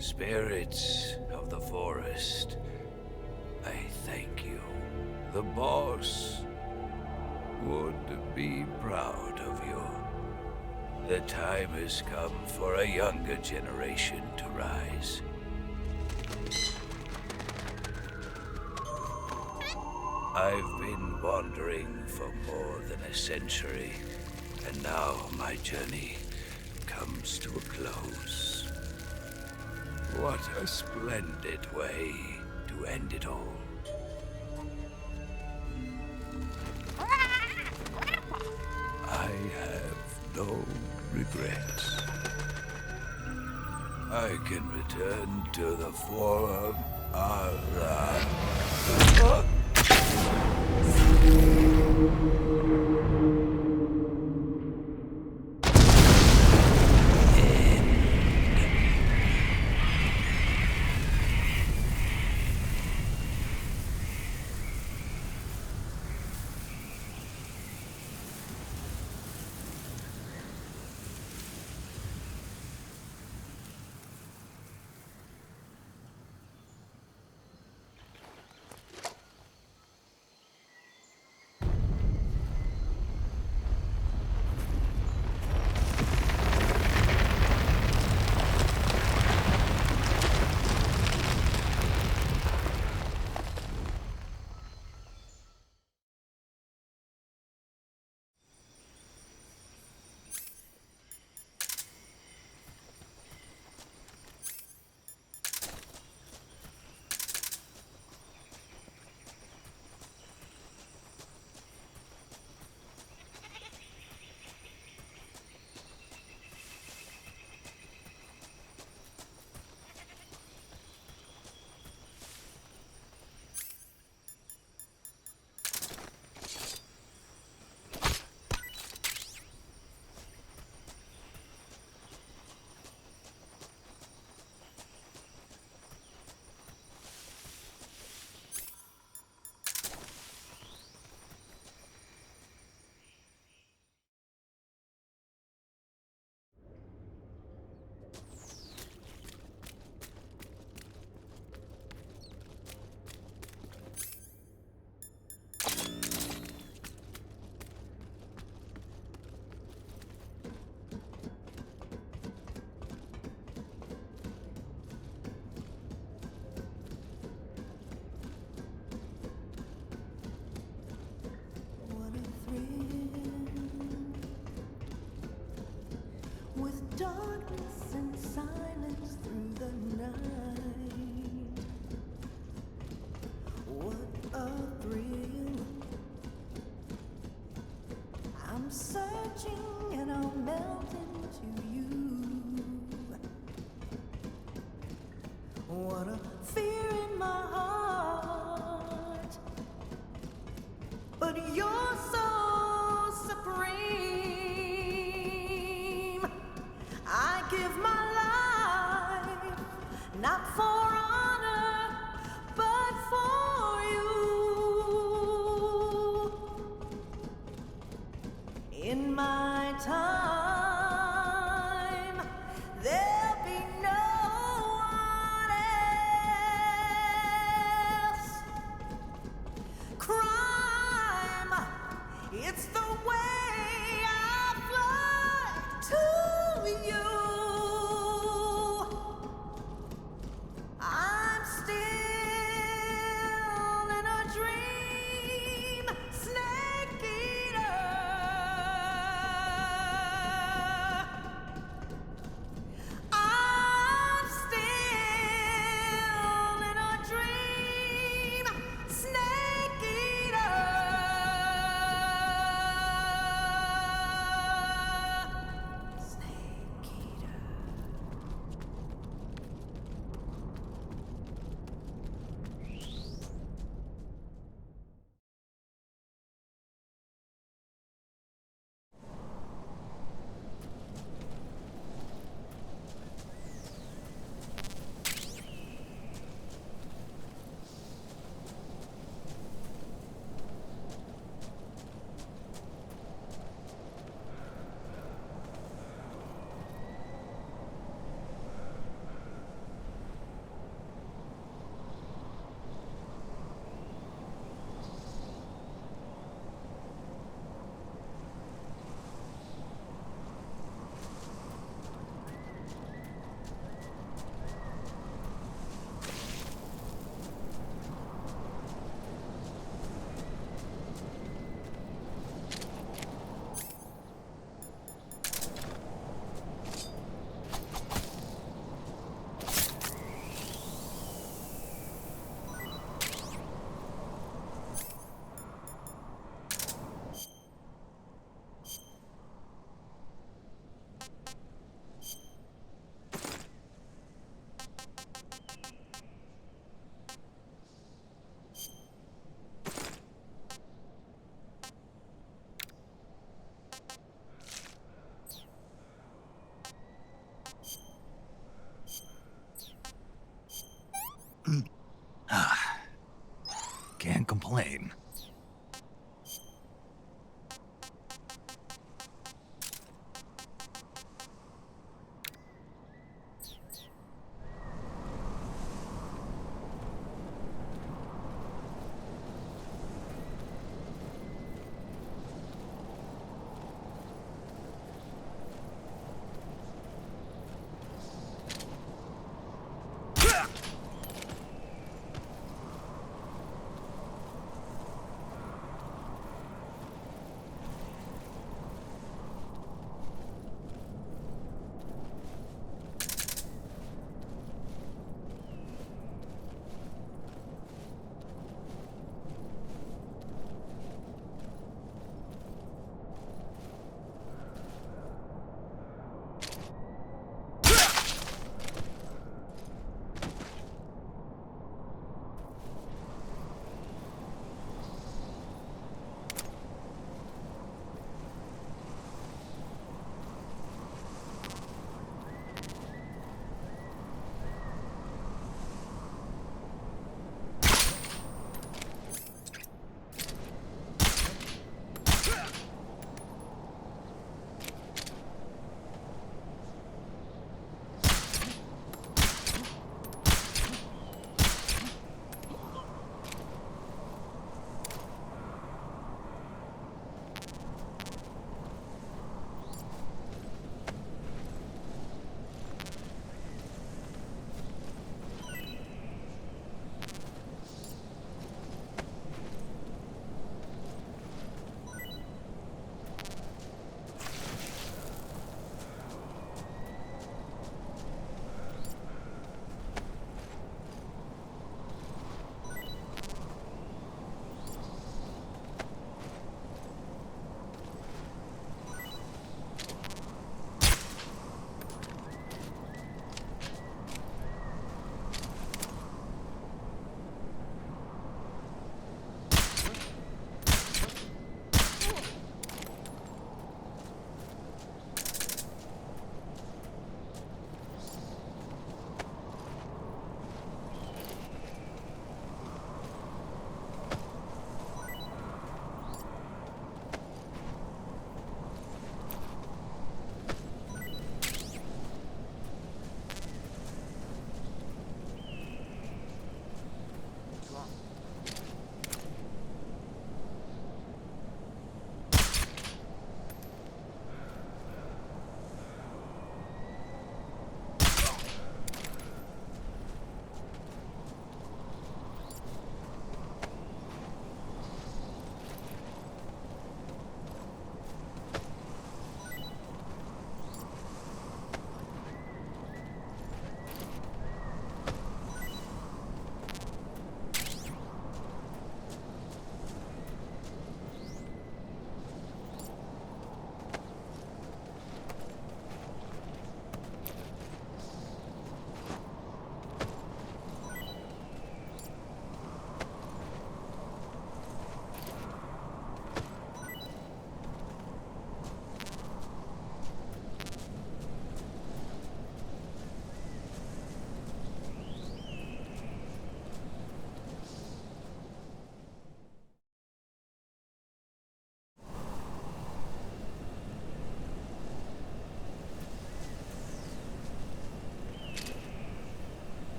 Spirits of the forest, I thank you. The boss would be proud of you. The time has come for a younger generation to rise. I've been wandering for more than a century, and now my journey comes to a close. What a splendid way to end it all. I have no regrets. I can return to the form of darkness and silence through the night. What a thrill. I'm searching and I'll melt into you. What a fear in my heart. But you're so supreme. I give my life, not for honor, but for you. In my time, there'll be no one else. Crime, it's the way I fly to you. plane.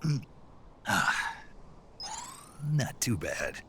Not too bad.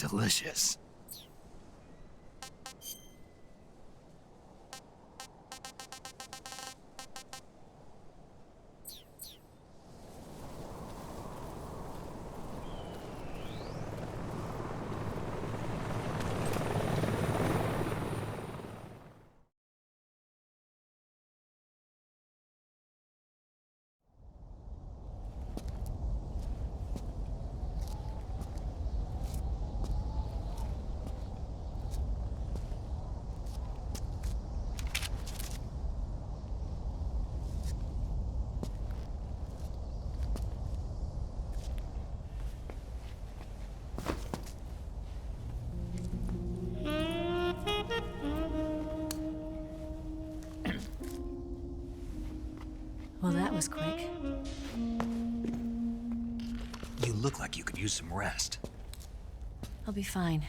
delicious. Well, that was quick. You look like you could use some rest. I'll be fine.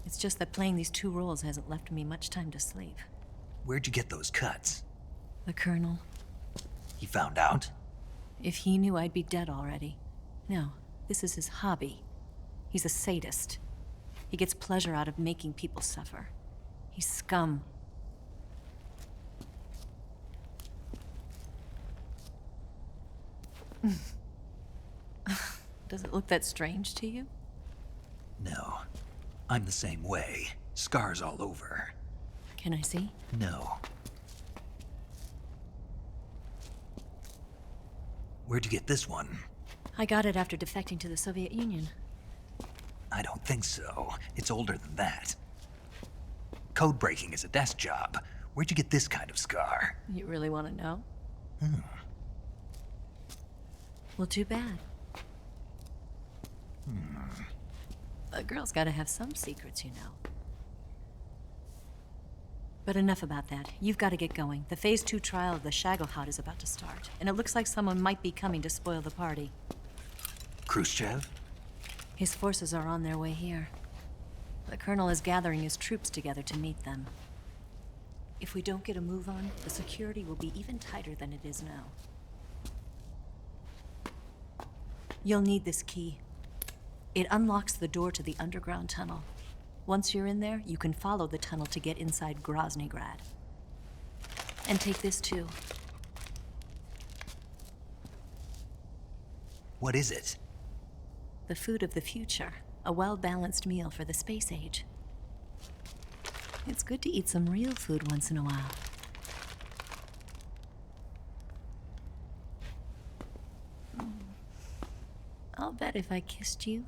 It's just that playing these two roles hasn't left me much time to sleep. Where'd you get those cuts? The Colonel. He found out? If he knew, I'd be dead already. No, this is his hobby. He's a sadist. He gets pleasure out of making people suffer. He's scum. Does it look that strange to you? No. I'm the same way. Scars all over. Can I see? No. Where'd you get this one? I got it after defecting to the Soviet Union. I don't think so. It's older than that. Code breaking is a desk job. Where'd you get this kind of scar? You really want to know? Hmm. Well, too bad. A girl's gotta have some secrets, you know. But enough about that. You've got to get going. The Phase 2 trial of the Shagohod is about to start, and it looks like someone might be coming to spoil the party. Khrushchev? His forces are on their way here. The Colonel is gathering his troops together to meet them. If we don't get a move on, the security will be even tighter than it is now. You'll need this key. It unlocks the door to the underground tunnel. Once you're in there, you can follow the tunnel to get inside Groznyj Grad. And take this too. What is it? The food of the future. A well-balanced meal for the space age. It's good to eat some real food once in a while. I'll bet if I kissed you,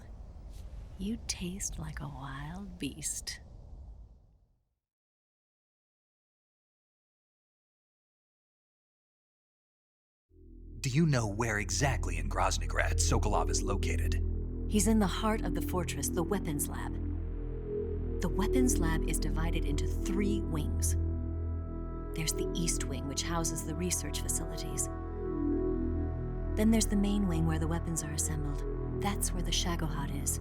you'd taste like a wild beast. Do you know where exactly in Groznyj Grad Sokolov is located? He's in the heart of the fortress, the weapons lab. The weapons lab is divided into 3 wings. There's the East Wing, which houses the research facilities. Then there's the main wing where the weapons are assembled. That's where the Shagohod is.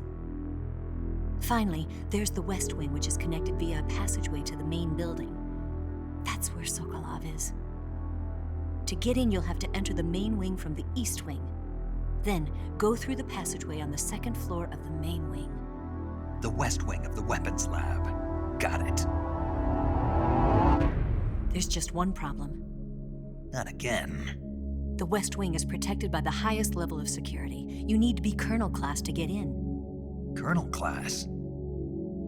Finally, there's the West Wing, which is connected via a passageway to the main building. That's where Sokolov is. To get in, you'll have to enter the main wing from the East Wing. Then, go through the passageway on the 2nd floor of the main wing. The West Wing of the weapons lab. Got it. There's just one problem. Not again. The West Wing is protected by the highest level of security. You need to be Colonel class to get in. Colonel class?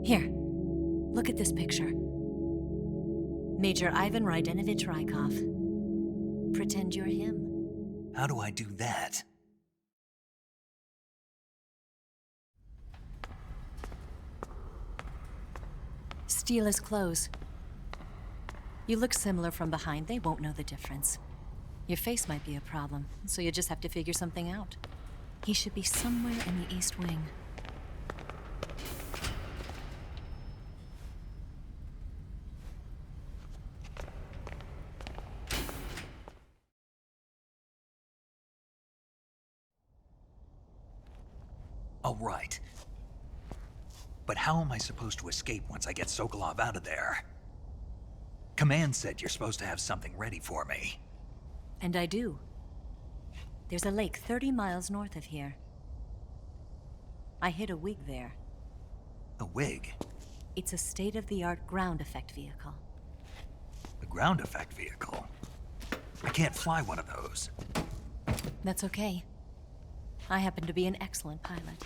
Here, look at this picture. Major Ivan Rydenovich Rykov. Pretend you're him. How do I do that? Steal his clothes. You look similar from behind. They won't know the difference. Your face might be a problem, so you just have to figure something out. He should be somewhere in the East Wing. All right. But how am I supposed to escape once I get Sokolov out of there? Command said you're supposed to have something ready for me. And I do. There's a lake 30 miles north of here. I hid a wig there. A wig? It's a state-of-the-art ground effect vehicle. A ground effect vehicle? I can't fly one of those. That's okay. I happen to be an excellent pilot.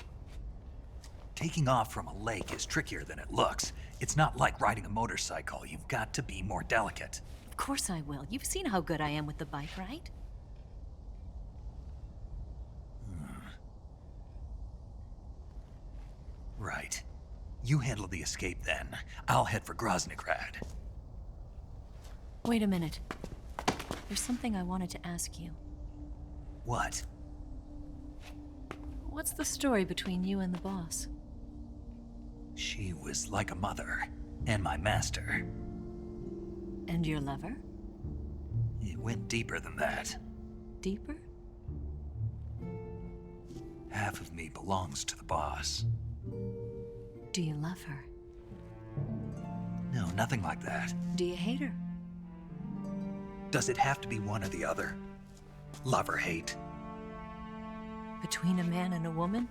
Taking off from a lake is trickier than it looks. It's not like riding a motorcycle. You've got to be more delicate. Of course I will. You've seen how good I am with the bike, right? Right. You handle the escape then. I'll head for Groznyj Grad. Wait a minute. There's something I wanted to ask you. What? What's the story between you and the boss? She was like a mother, and my master. And your lover? It went deeper than that. Deeper? Half of me belongs to the boss. Do you love her? No, nothing like that. Do you hate her? Does it have to be one or the other? Love or hate? Between a man and a woman?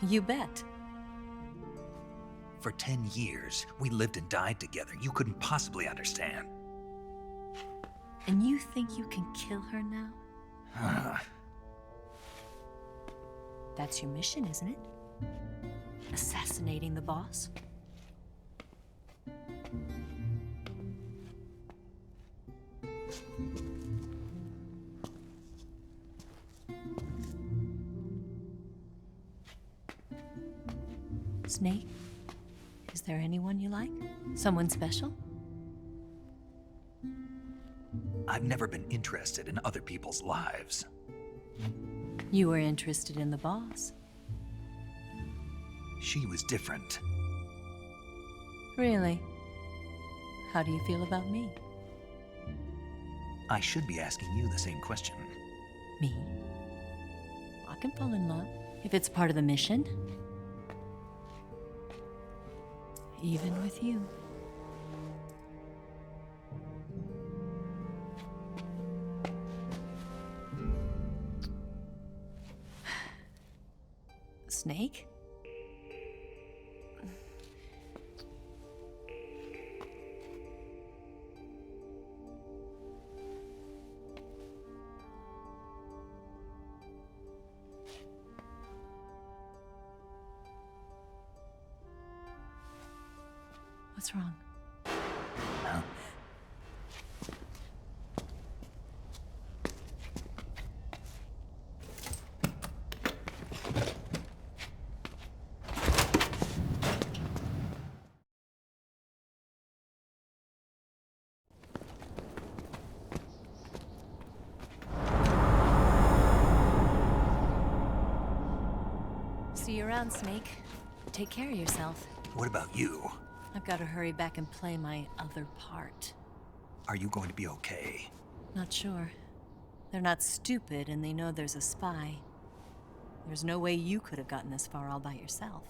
You bet. For 10 years, we lived and died together. You couldn't possibly understand. And you think you can kill her now? That's your mission, isn't it? Assassinating the boss? Snake, is there anyone you like? Someone special? I've never been interested in other people's lives. You were interested in the boss. She was different. Really? How do you feel about me? I should be asking you the same question. Me? I can fall in love if it's part of the mission. Even with you. Snake? What's wrong? Huh? See you around, Snake. Take care of yourself. What about you? I've got to hurry back and play my other part. Are you going to be okay? Not sure. They're not stupid, and they know there's a spy. There's no way you could have gotten this far all by yourself.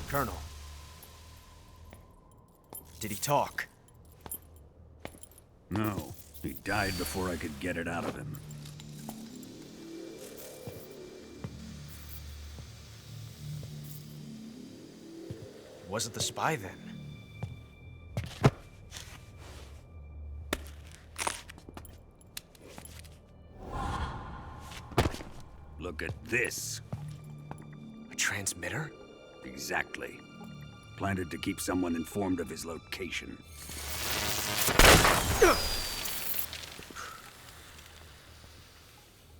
Colonel. Did he talk? No. He died before I could get it out of him. Wasn't the spy then? Look at this. A transmitter? Exactly. Planted to keep someone informed of his location.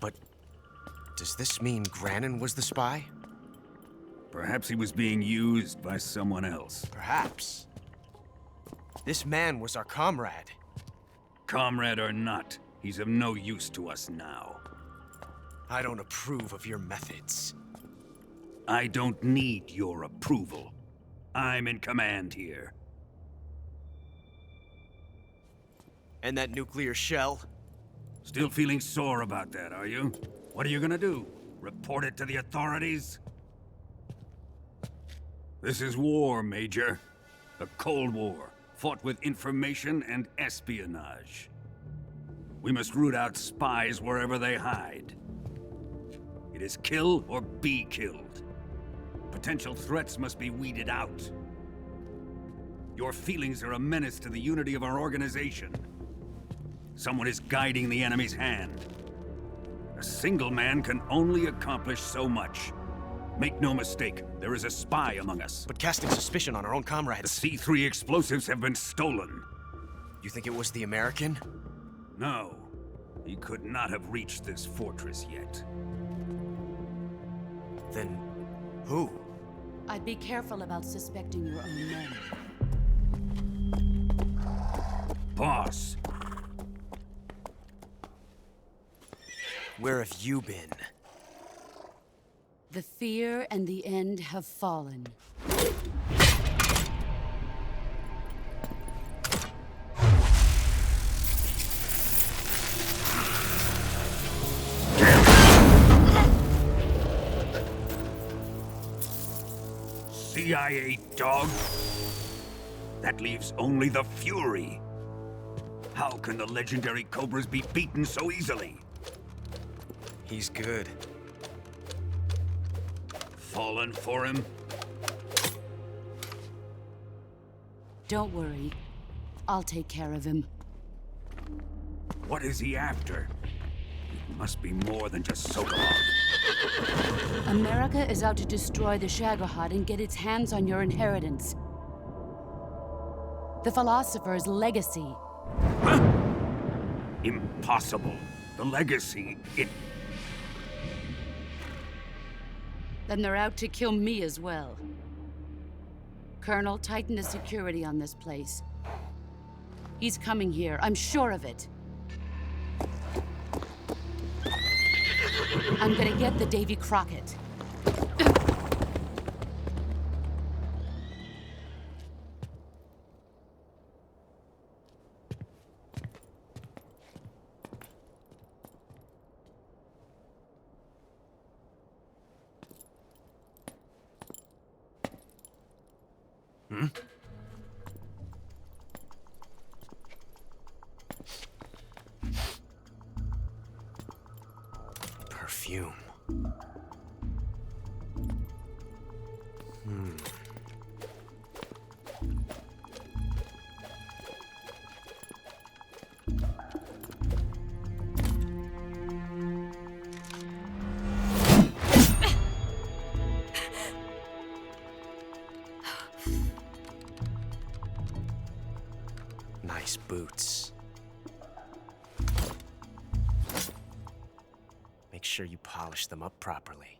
But does this mean Granin was the spy? Perhaps he was being used by someone else. Perhaps. This man was our comrade. Comrade or not, he's of no use to us now. I don't approve of your methods. I don't need your approval. I'm in command here. And that nuclear shell? Still feeling sore about that, are you? What are you gonna do? Report it to the authorities? This is war, Major. The Cold War, fought with information and espionage. We must root out spies wherever they hide. It is kill or be killed. Potential threats must be weeded out. Your feelings are a menace to the unity of our organization. Someone is guiding the enemy's hand. A single man can only accomplish so much. Make no mistake, there is a spy among us. But casting suspicion on our own comrades... The C3 explosives have been stolen. You think it was the American? No. He could not have reached this fortress yet. Then... who? I'd be careful about suspecting your own men. Boss! Where have you been? The fear and the end have fallen. CIA dog? That leaves only the Fury. How can the legendary Cobras be beaten so easily? He's good. Fallen for him? Don't worry. I'll take care of him. What is he after? It must be more than just Shagohod. America is out to destroy the Shagohod and get its hands on your inheritance. The philosopher's legacy. Huh? Impossible. The legacy, it... Then they're out to kill me as well. Colonel, tighten the security on this place. He's coming here, I'm sure of it. I'm gonna get the Davy Crockett. Hmm? Perfume. Nice boots. Make sure you polish them up properly.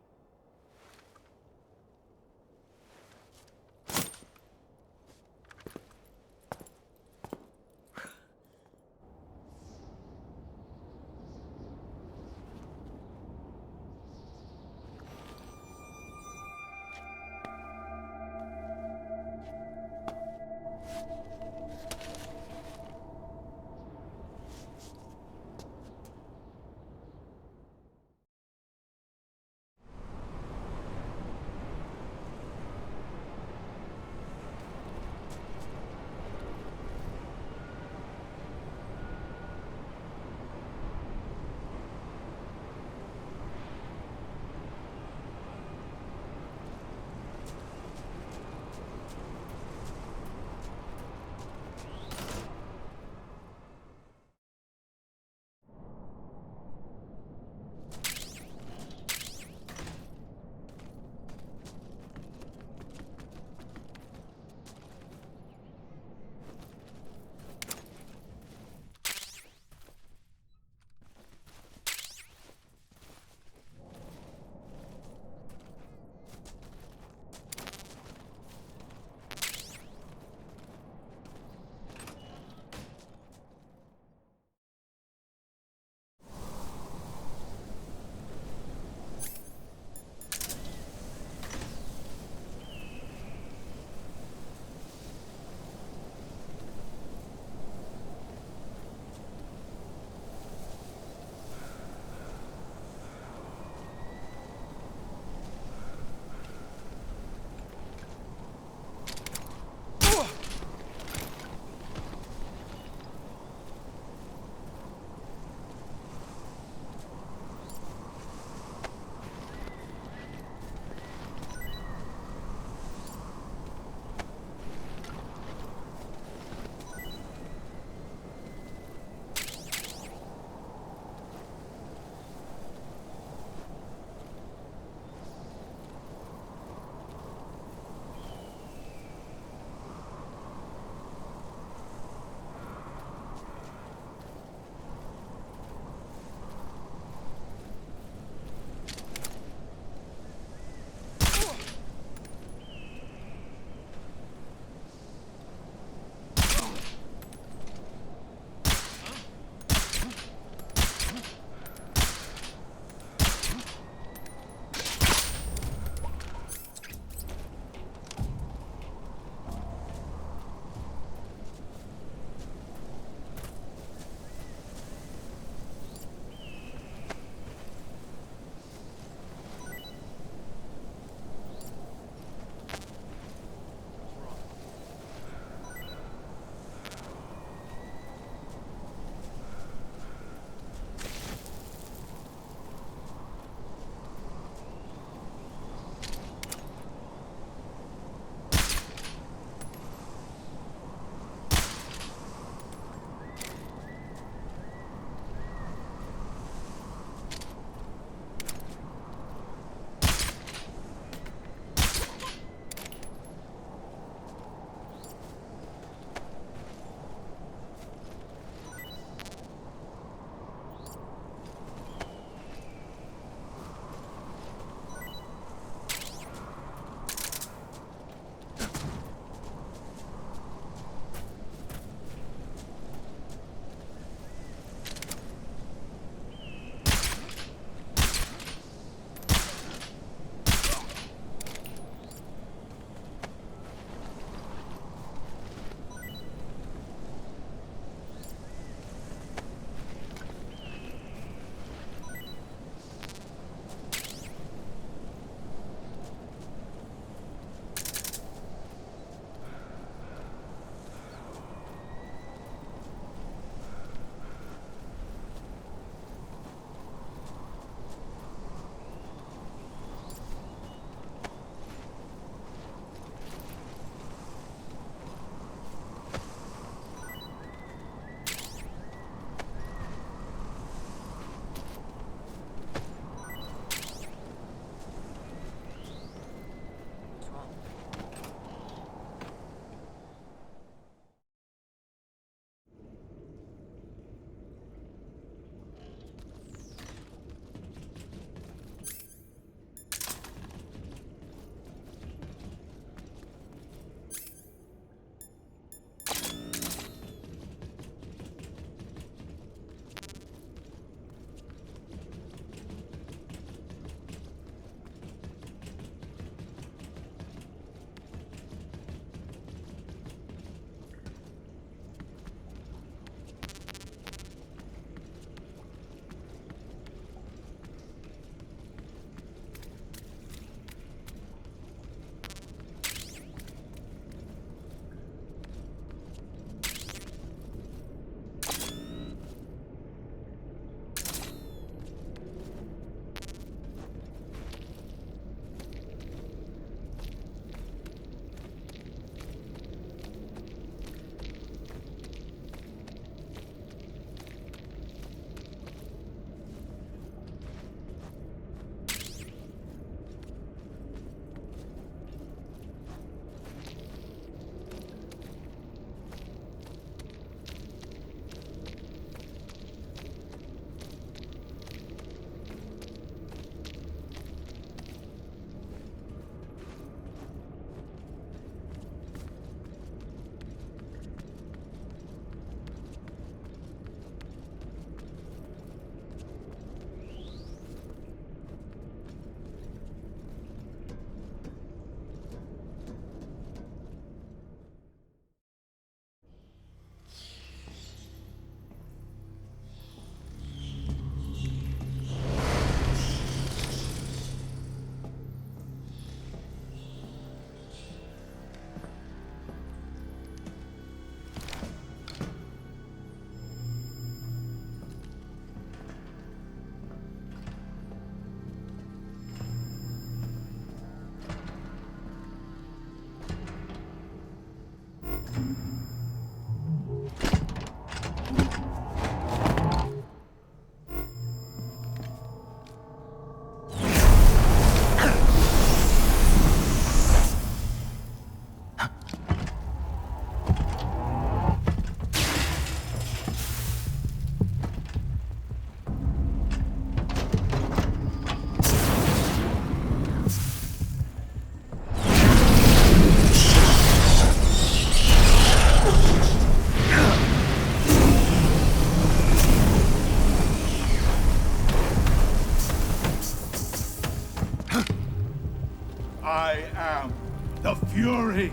Fury!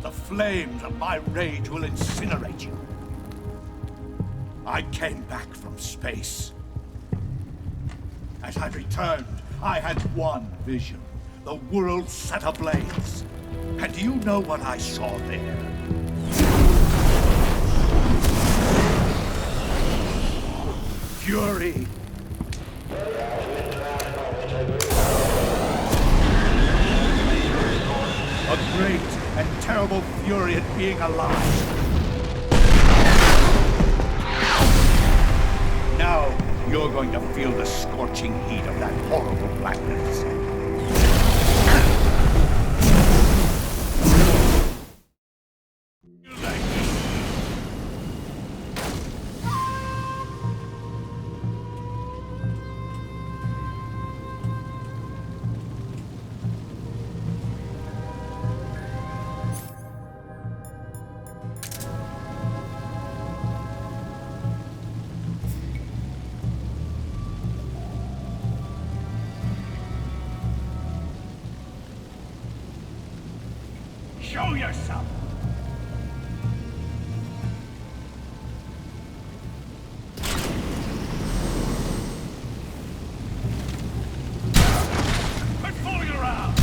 The flames of my rage will incinerate you. I came back from space. As I returned, I had one vision. The world set ablaze. And do you know what I saw there? Fury! A great and terrible fury at being alive. Now, you're going to feel the scorching heat of that horrible blackness. Show yourself! Quit fooling around!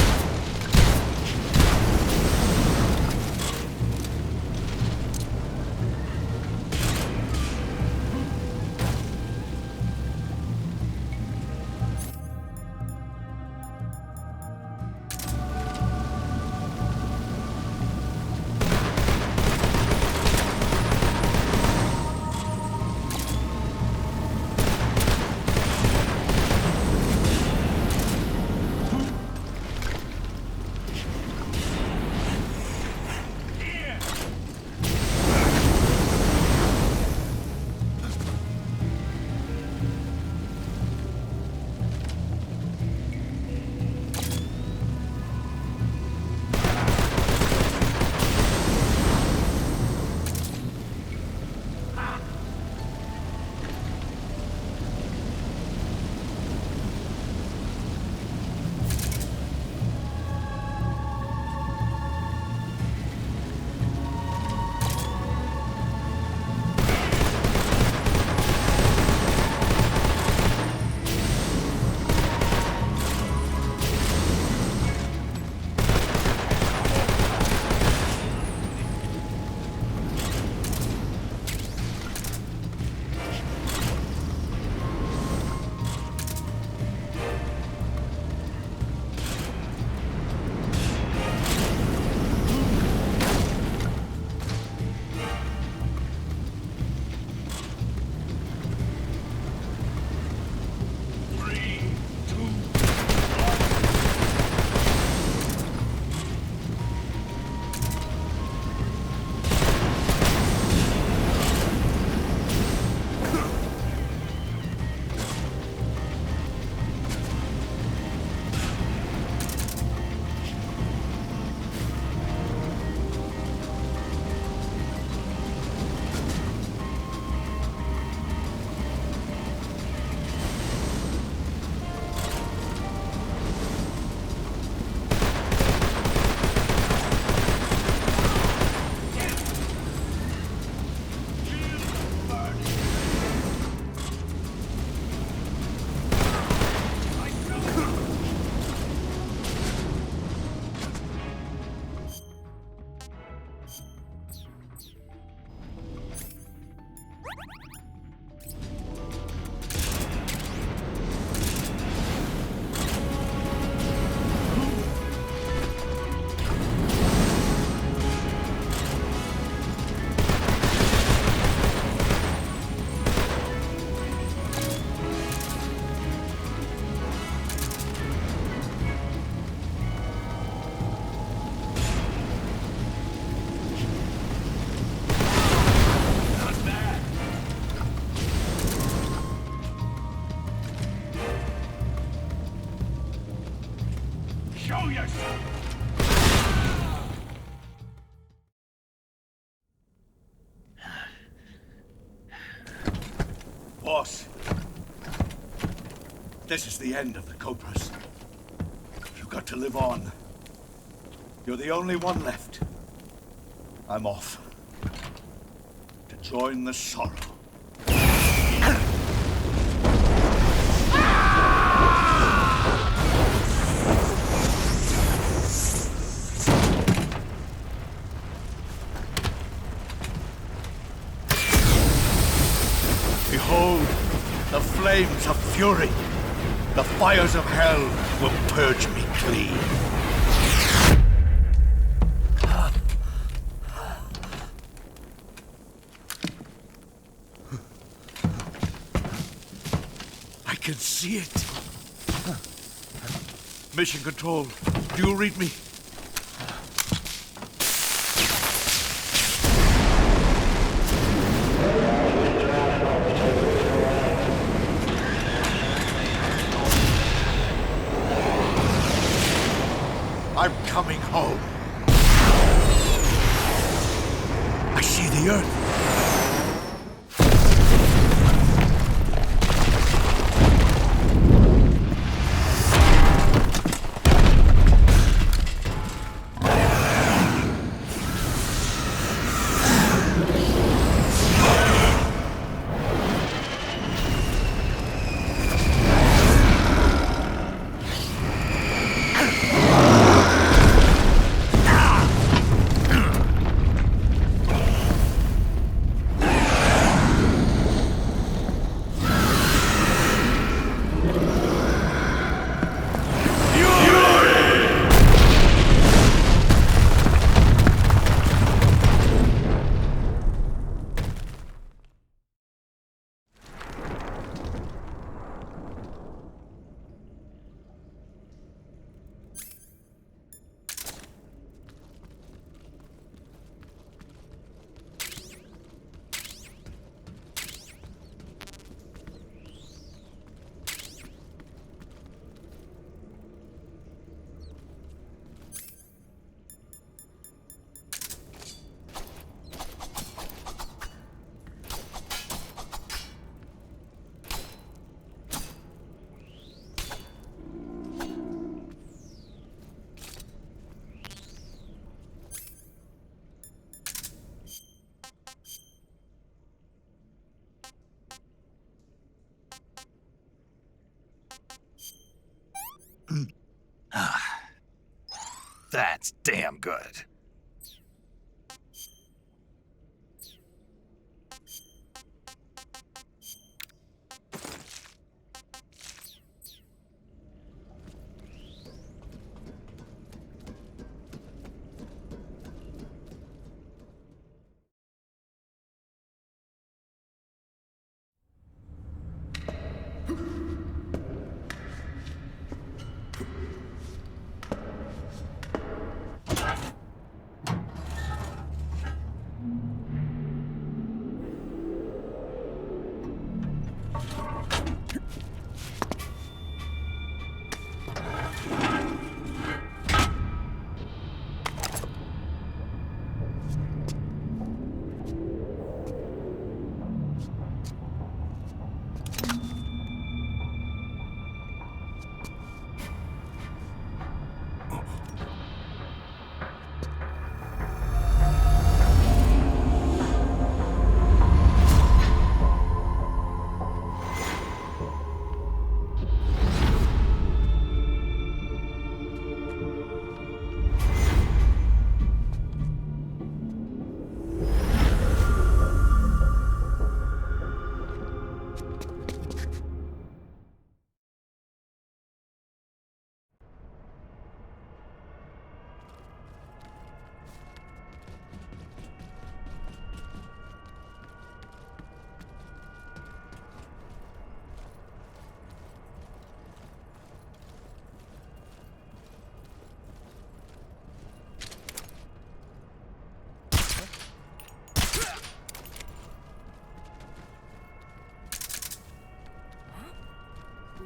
Show yourself! Boss, this is the end of the Cobras. You've got to live on. You're the only one left. I'm off. To join the sorrow. Behold, the flames of fury. The fires of hell will purge me clean. I can see it. Mission Control, do you read me? I'm coming home. I see the Earth. That's damn good.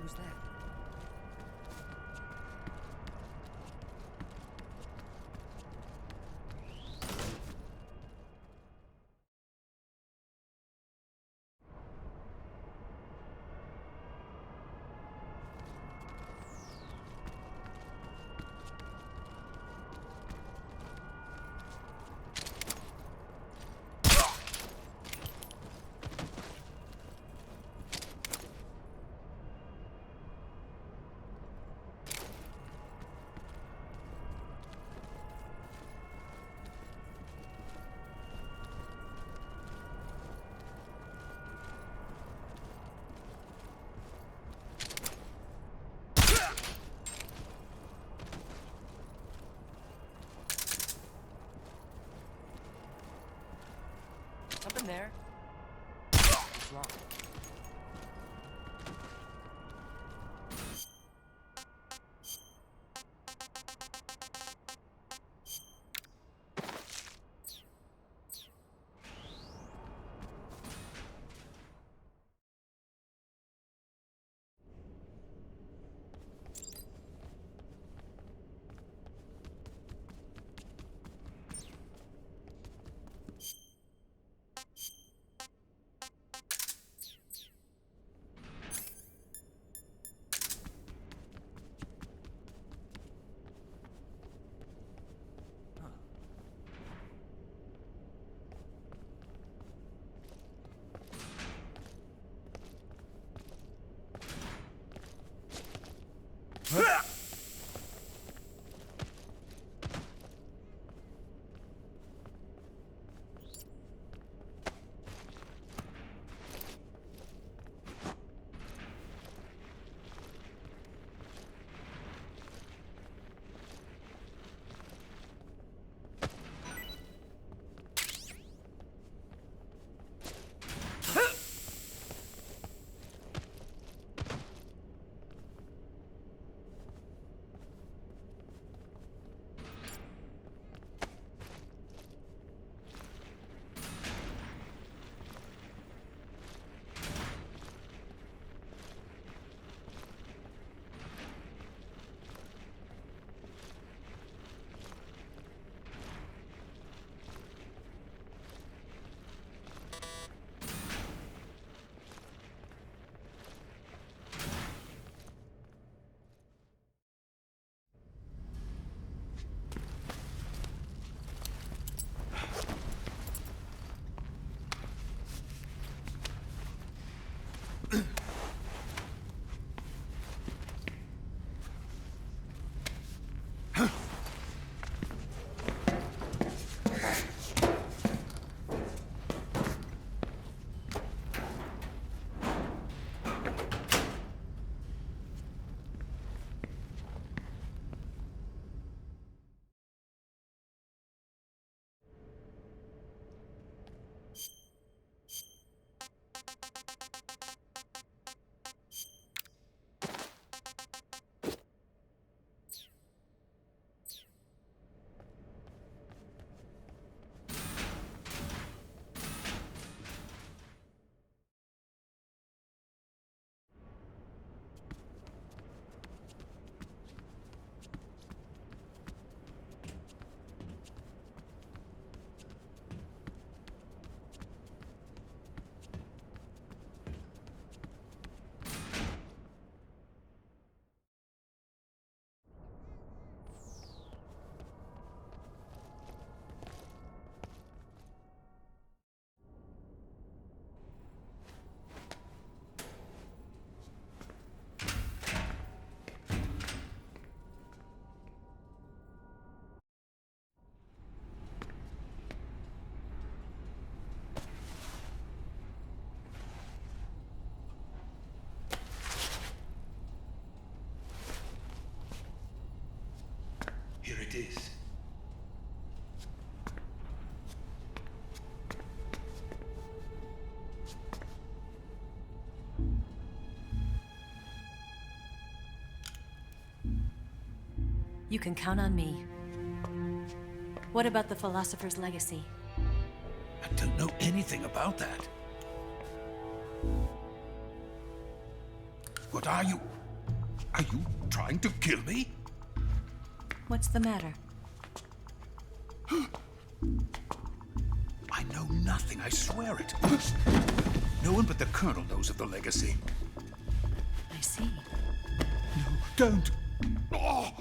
was that? You can count on me. What about the philosopher's legacy? I don't know anything about that. What are you? Are you trying to kill me? What's the matter? I know nothing, I swear it. No one but the Colonel knows of the legacy. I see. No, don't. Oh.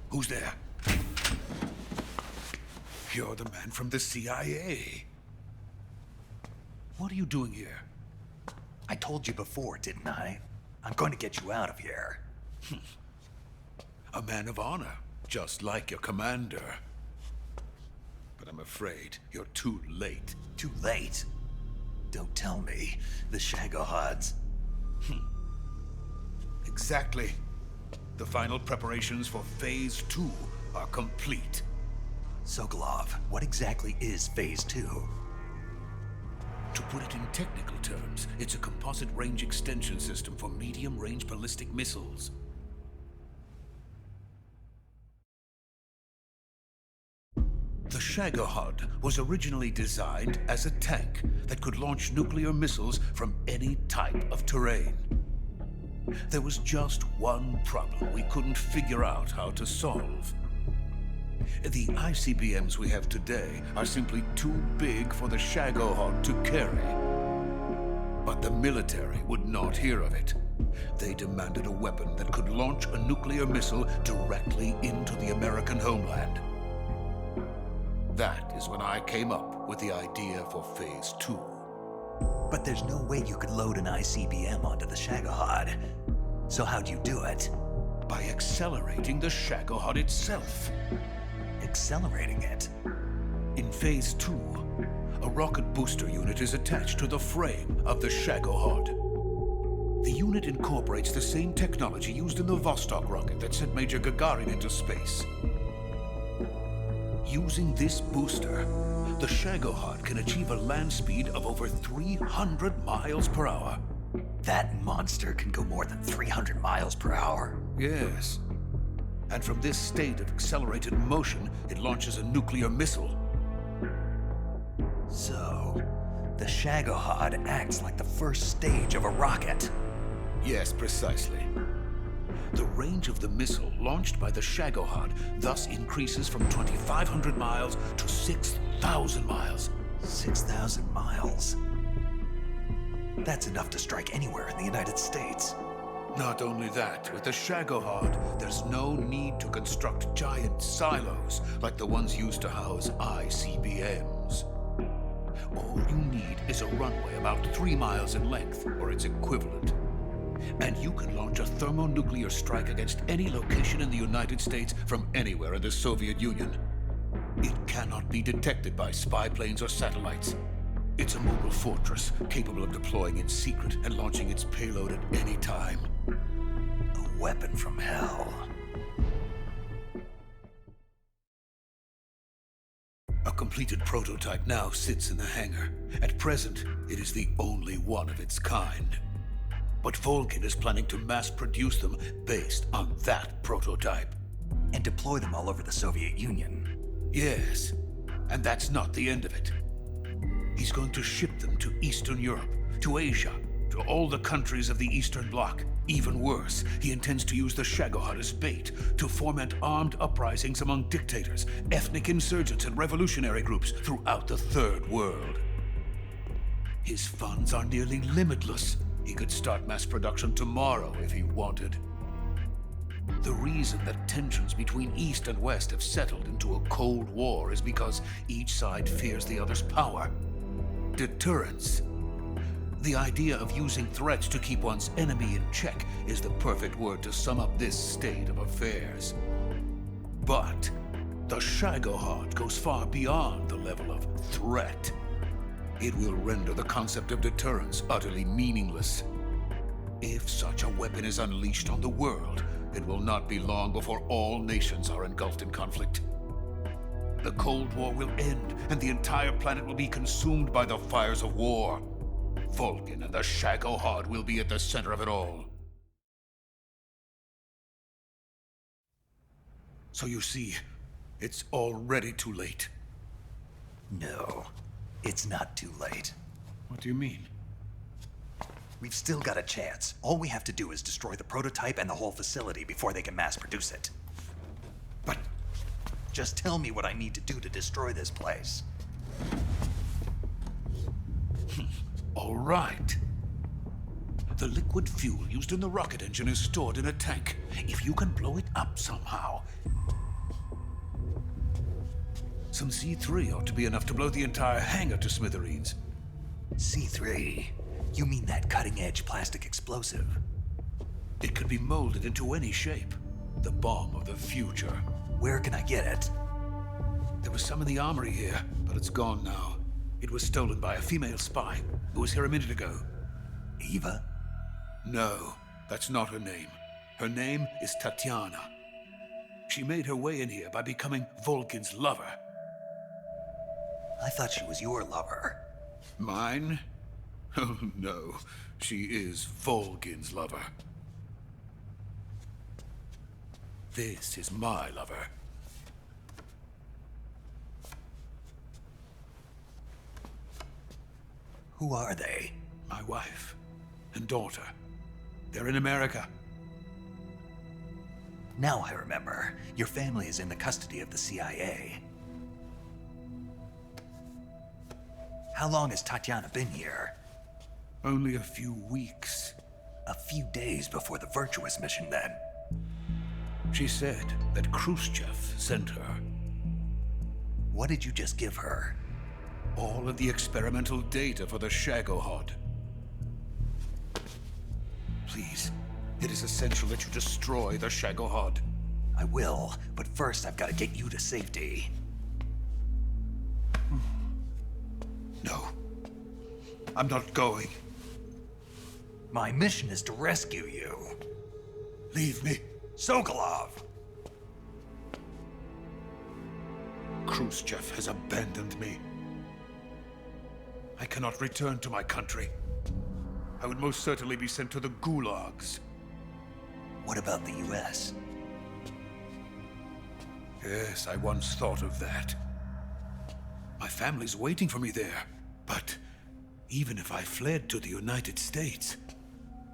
Who's there? You're the man from the CIA. What are you doing here? I told you before, didn't I? I'm going to get you out of here. A man of honor, just like your commander. But I'm afraid you're too late. Too late? Don't tell me. The Shagohods. Exactly. The final preparations for Phase 2 are complete. Sokolov, what exactly is Phase 2? To put it in technical terms, it's a composite range extension system for medium-range ballistic missiles. The Shagohod was originally designed as a tank that could launch nuclear missiles from any type of terrain. There was just one problem we couldn't figure out how to solve. The ICBMs we have today are simply too big for the Shagohod to carry. But the military would not hear of it. They demanded a weapon that could launch a nuclear missile directly into the American homeland. That is when I came up with the idea for Phase 2. But there's no way you could load an ICBM onto the Shagohod. So how'd you do it? By accelerating the Shagohod itself. Accelerating it? In Phase 2, a rocket booster unit is attached to the frame of the Shagohod. The unit incorporates the same technology used in the Vostok rocket that sent Major Gagarin into space. Using this booster, the Shagohod can achieve a land speed of over 300 miles per hour. That monster can go more than 300 miles per hour? Yes. And from this state of accelerated motion, it launches a nuclear missile. So, the Shagohod acts like the first stage of a rocket? Yes, precisely. The range of the missile launched by the Shagohod thus increases from 2,500 miles to 6,000 miles. 6,000 miles? That's enough to strike anywhere in the United States. Not only that, with the Shagohod, there's no need to construct giant silos like the ones used to house ICBMs. All you need is a runway about 3 miles in length, or its equivalent. And you can launch a thermonuclear strike against any location in the United States from anywhere in the Soviet Union. It cannot be detected by spy planes or satellites. It's a mobile fortress, capable of deploying in secret and launching its payload at any time. A weapon from hell. A completed prototype now sits in the hangar. At present, it is the only one of its kind. But Volkin is planning to mass produce them based on that prototype. And deploy them all over the Soviet Union. Yes, and that's not the end of it. He's going to ship them to Eastern Europe, to Asia, to all the countries of the Eastern Bloc. Even worse, he intends to use the Shagohod as bait to foment armed uprisings among dictators, ethnic insurgents, and revolutionary groups throughout the Third World. His funds are nearly limitless. He could start mass production tomorrow if he wanted. The reason that tensions between East and West have settled into a Cold War is because each side fears the other's power. Deterrence. The idea of using threats to keep one's enemy in check is the perfect word to sum up this state of affairs. But the Shagohod goes far beyond the level of threat. It will render the concept of deterrence utterly meaningless. If such a weapon is unleashed on the world, it will not be long before all nations are engulfed in conflict. The Cold War will end, and the entire planet will be consumed by the fires of war. Vulcan and the Shagohod will be at the center of it all. So you see, it's already too late. No, it's not too late. What do you mean? We've still got a chance. All we have to do is destroy the prototype and the whole facility before they can mass produce it. But just tell me what I need to do to destroy this place. All right. The liquid fuel used in the rocket engine is stored in a tank. If you can blow it up somehow. Some C3 ought to be enough to blow the entire hangar to smithereens. C3? You mean that cutting-edge plastic explosive? It could be molded into any shape. The bomb of the future. Where can I get it? There was some in the armory here, but it's gone now. It was stolen by a female spy who was here a minute ago. Eva? No, that's not her name. Her name is Tatiana. She made her way in here by becoming Vulcan's lover. I thought she was your lover. Mine? Oh, no. She is Vulcan's lover. This is my lover. Who are they? My wife and daughter. They're in America. Now I remember. Your family is in the custody of the CIA. How long has Tatiana been here? Only a few weeks. A few days before the Virtuous mission, then. She said that Khrushchev sent her. What did you just give her? All of the experimental data for the Shagohod. Please, it is essential that you destroy the Shagohod. I will, but first I've got to get you to safety. No. I'm not going. My mission is to rescue you. Leave me. Sokolov! Khrushchev has abandoned me. I cannot return to my country. I would most certainly be sent to the gulags. What about the US? Yes, I once thought of that. My family's waiting for me there. But even if I fled to the United States,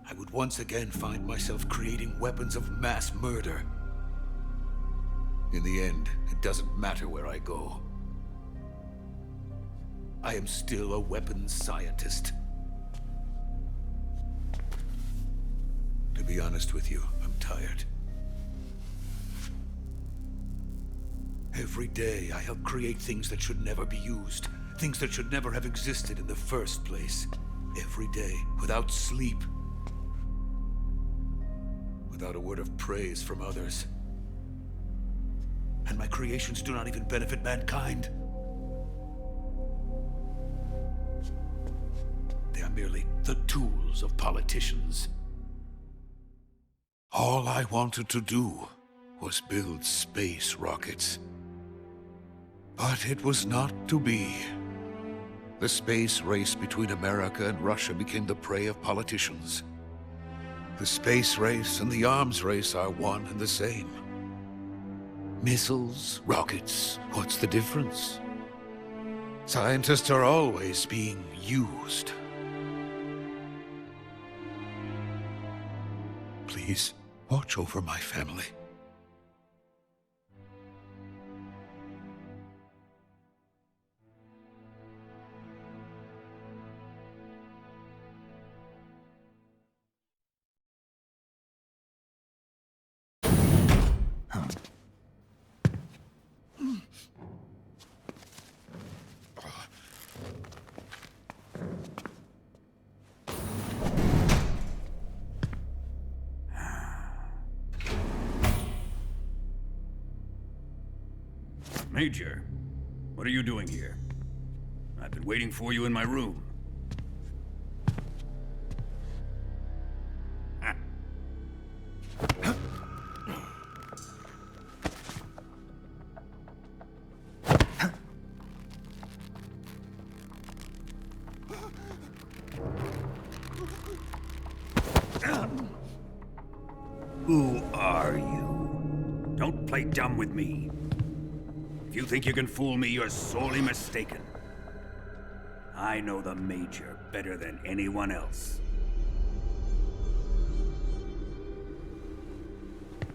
I would once again find myself creating weapons of mass murder. In the end, it doesn't matter where I go. I am still a weapons scientist. To be honest with you, I'm tired. Every day I help create things that should never be used. Things that should never have existed in the first place. Every day, without sleep. Without a word of praise from others. And my creations do not even benefit mankind. They are merely the tools of politicians. All I wanted to do was build space rockets. But it was not to be. The space race between America and Russia became the prey of politicians. The space race and the arms race are one and the same. Missiles, rockets, what's the difference? Scientists are always being used. Please, watch over my family. Major, what are you doing here? I've been waiting for you in my room. Who are you? Don't play dumb with me. If you think you can fool me, you're sorely mistaken. I know the Major better than anyone else.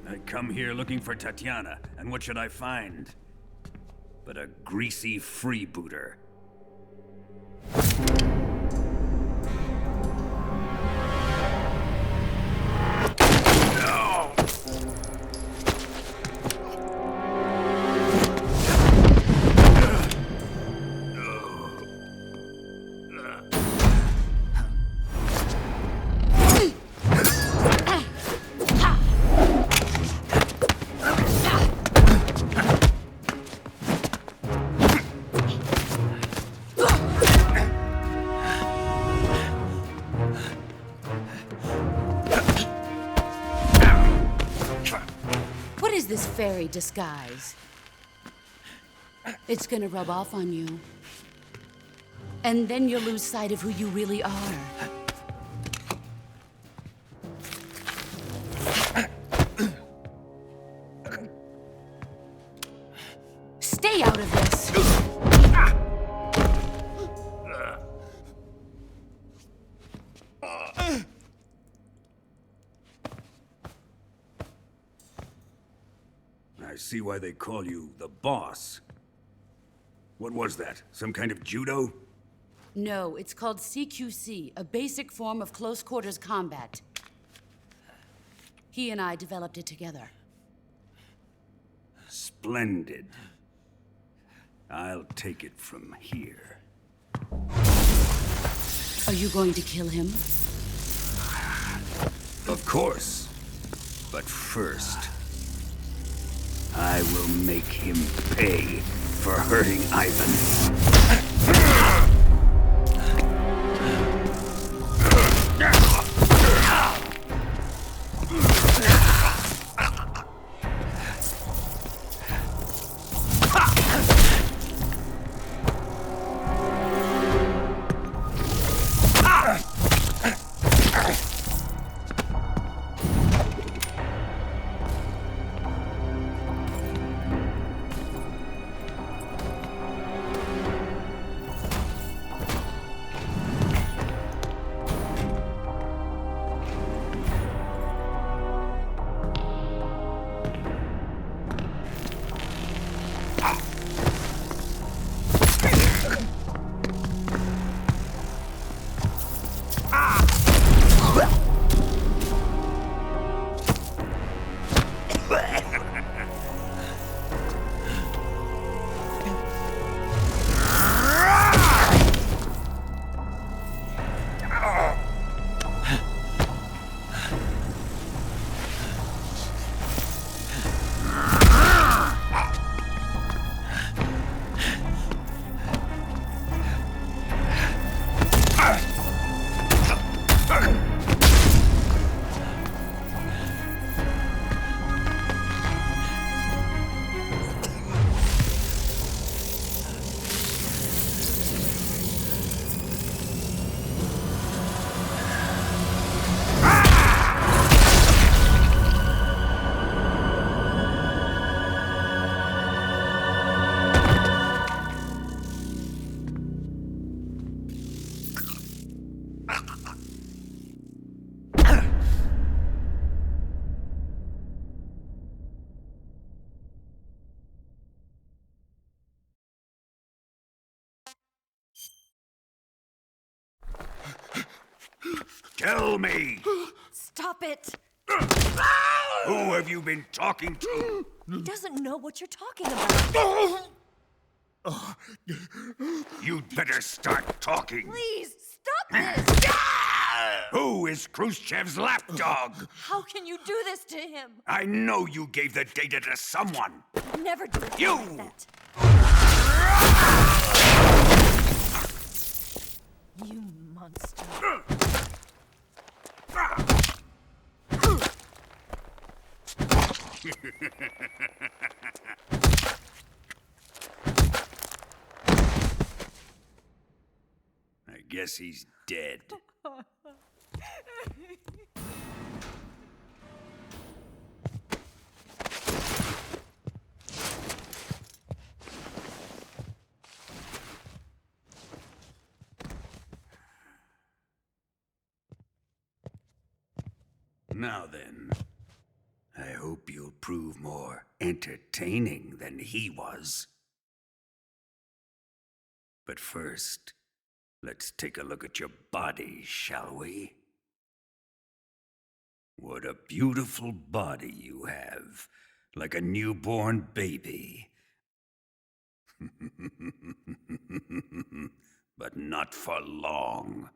I come here looking for Tatiana, and what should I find? But a greasy freebooter. This fairy disguise. It's gonna rub off on you. And then you'll lose sight of who you really are. Stay out of this! I see why they call you the boss. What was that? Some kind of judo? No, it's called CQC, a basic form of close quarters combat. He and I developed it together. Splendid. I'll take it from here. Are you going to kill him? Of course. But first, I will make him pay for hurting Ivan. Tell me! Stop it! Who have you been talking to? He doesn't know what you're talking about. You'd better start talking. Please, stop this! Who is Khrushchev's lapdog? How can you do this to him? I know you gave the data to someone. Never do it You! like that. You monster. I guess he's dead. Now then, I hope you'll prove more entertaining than he was. But first, let's take a look at your body, shall we? What a beautiful body you have, like a newborn baby. But not for long.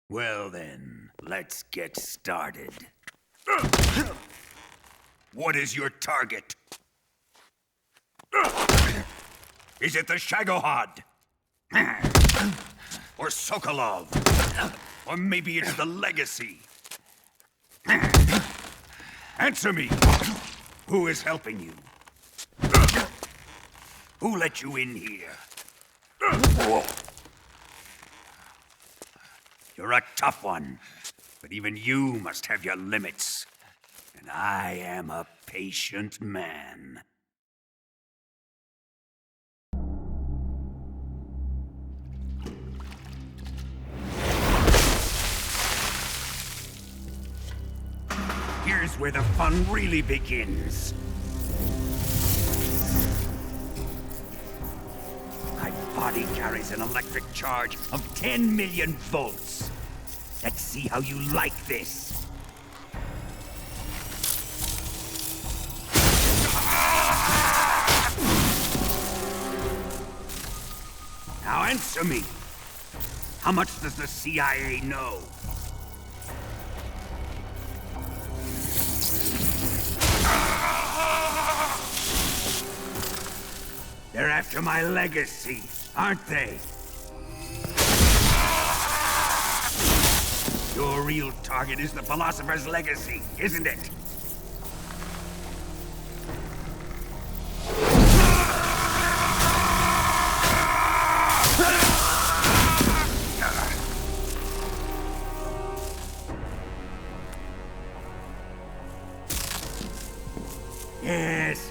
Well then, let's get started. What is your target? Is it the Shagohod? Or Sokolov? Or maybe it's the Legacy? Answer me! Who is helping you? Who let you in here? You're a tough one, but even you must have your limits. And I am a patient man. Here's where the fun really begins. My body carries an electric charge of 10 million volts. Let's see how you like this. Now answer me. How much does the CIA know? They're after my legacy, aren't they? Your real target is the philosopher's legacy, isn't it?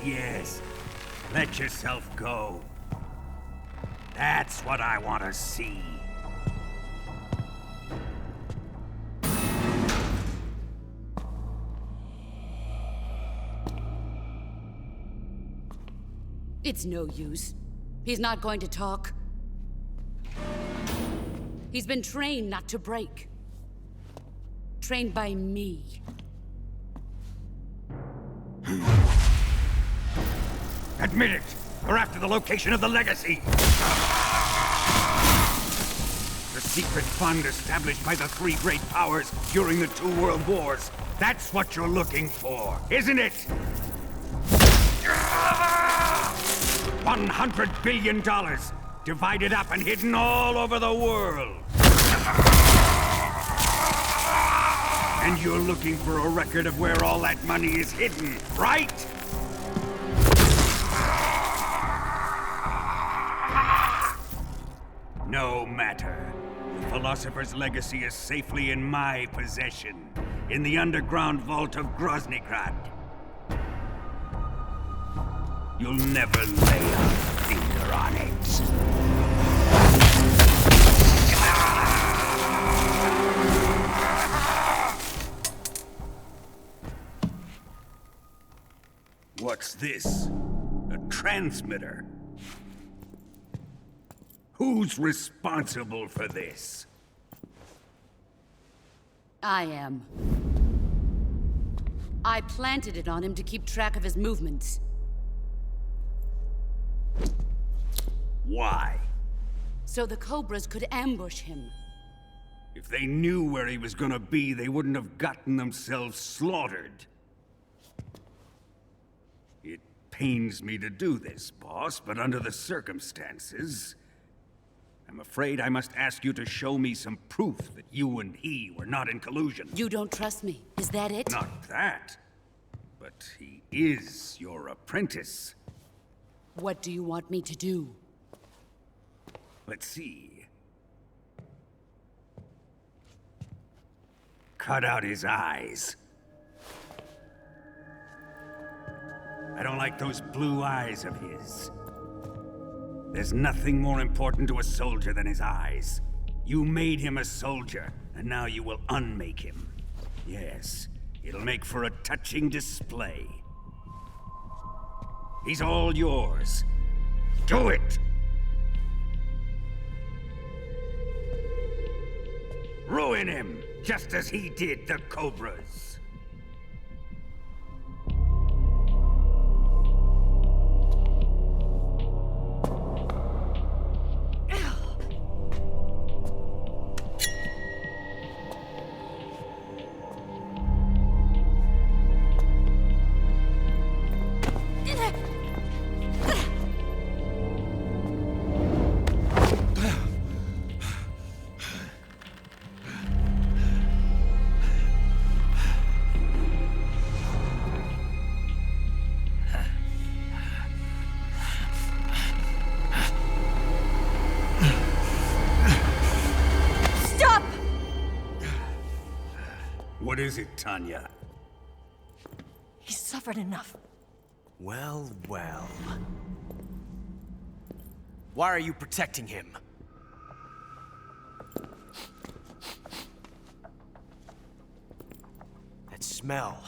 Yes. Let yourself go. That's what I want to see. It's no use. He's not going to talk. He's been trained not to break. Trained by me. Admit it! We're after the location of the legacy! The secret fund established by the three great powers during the 2 world wars. That's what you're looking for, isn't it? $100 billion, divided up and hidden all over the world. And you're looking for a record of where all that money is hidden, right? No matter. The philosopher's legacy is safely in my possession, in the underground vault of Groznyj Grad. You'll never lay a finger on it. What's this? A transmitter? Who's responsible for this? I am. I planted it on him to keep track of his movements. Why? So the Cobras could ambush him. If they knew where he was gonna be, they wouldn't have gotten themselves slaughtered. It pains me to do this, boss, but under the circumstances, I'm afraid I must ask you to show me some proof that you and he were not in collusion. You don't trust me, is that it? Not that, but he is your apprentice. What do you want me to do? Let's see. Cut out his eyes. I don't like those blue eyes of his. There's nothing more important to a soldier than his eyes. You made him a soldier, and now you will unmake him. Yes, it'll make for a touching display. He's all yours. Do it! Ruin him, just as he did the Cobras. What is it, Tanya? He's suffered enough. Well, well. Why are you protecting him? That smell.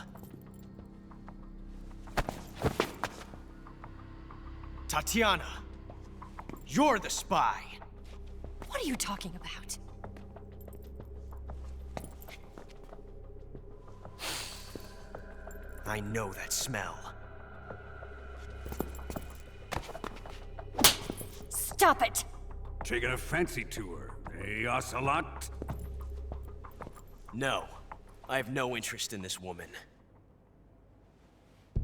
Tatiana, you're the spy. What are you talking about? I know that smell. Stop it! Taking a fancy to her, eh, Ocelot? No, I have no interest in this woman.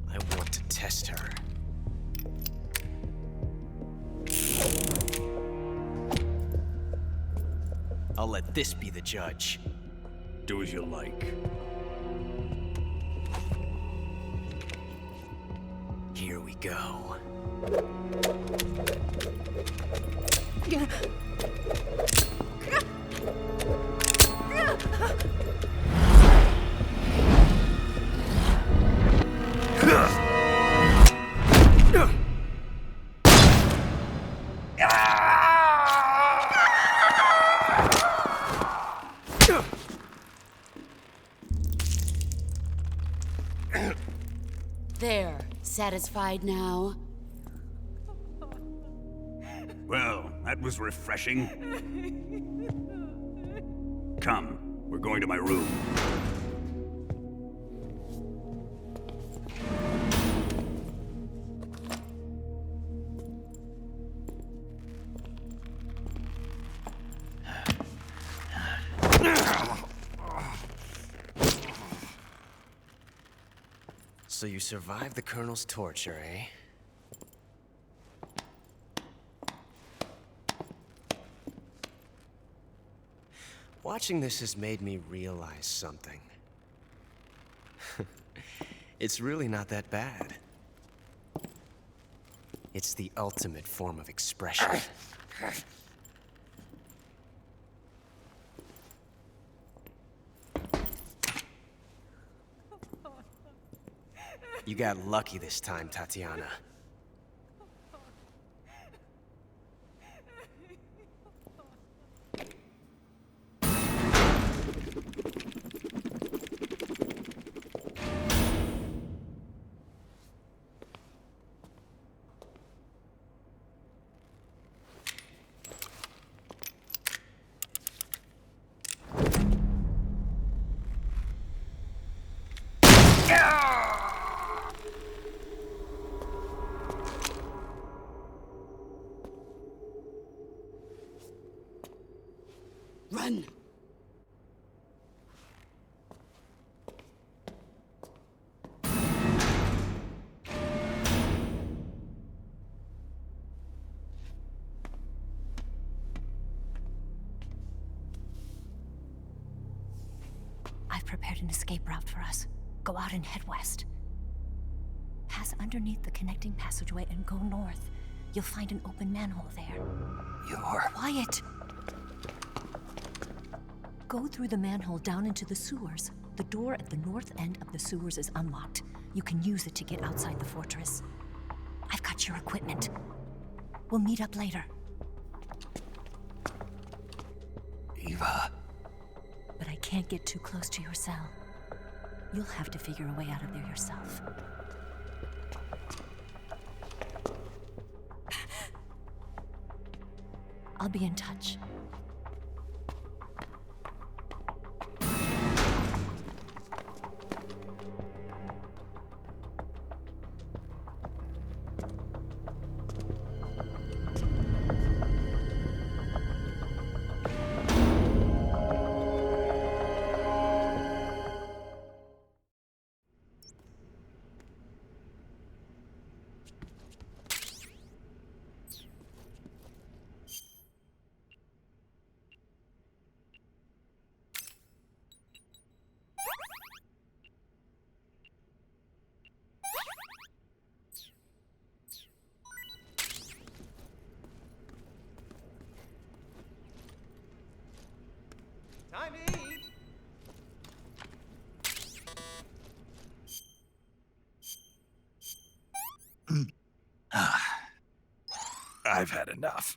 I want to test her. I'll let this be the judge. Do as you like. Here we go. There. Satisfied now? Well, that was refreshing. Come, we're going to my room. So you survived the Colonel's torture, eh? Watching this has made me realize something. It's really not that bad. It's the ultimate form of expression. You got lucky this time, Tatiana. Run! prepared an escape route for us. Go out and head west. Pass underneath the connecting passageway and go north. You'll find an open manhole there. You're... Quiet! Go through the manhole down into the sewers. The door at the north end of the sewers is unlocked. You can use it to get outside the fortress. I've got your equipment. We'll meet up later. Eva. But I can't get too close to your cell. You'll have to figure a way out of there yourself. I'll be in touch. Time to eat. I've had enough.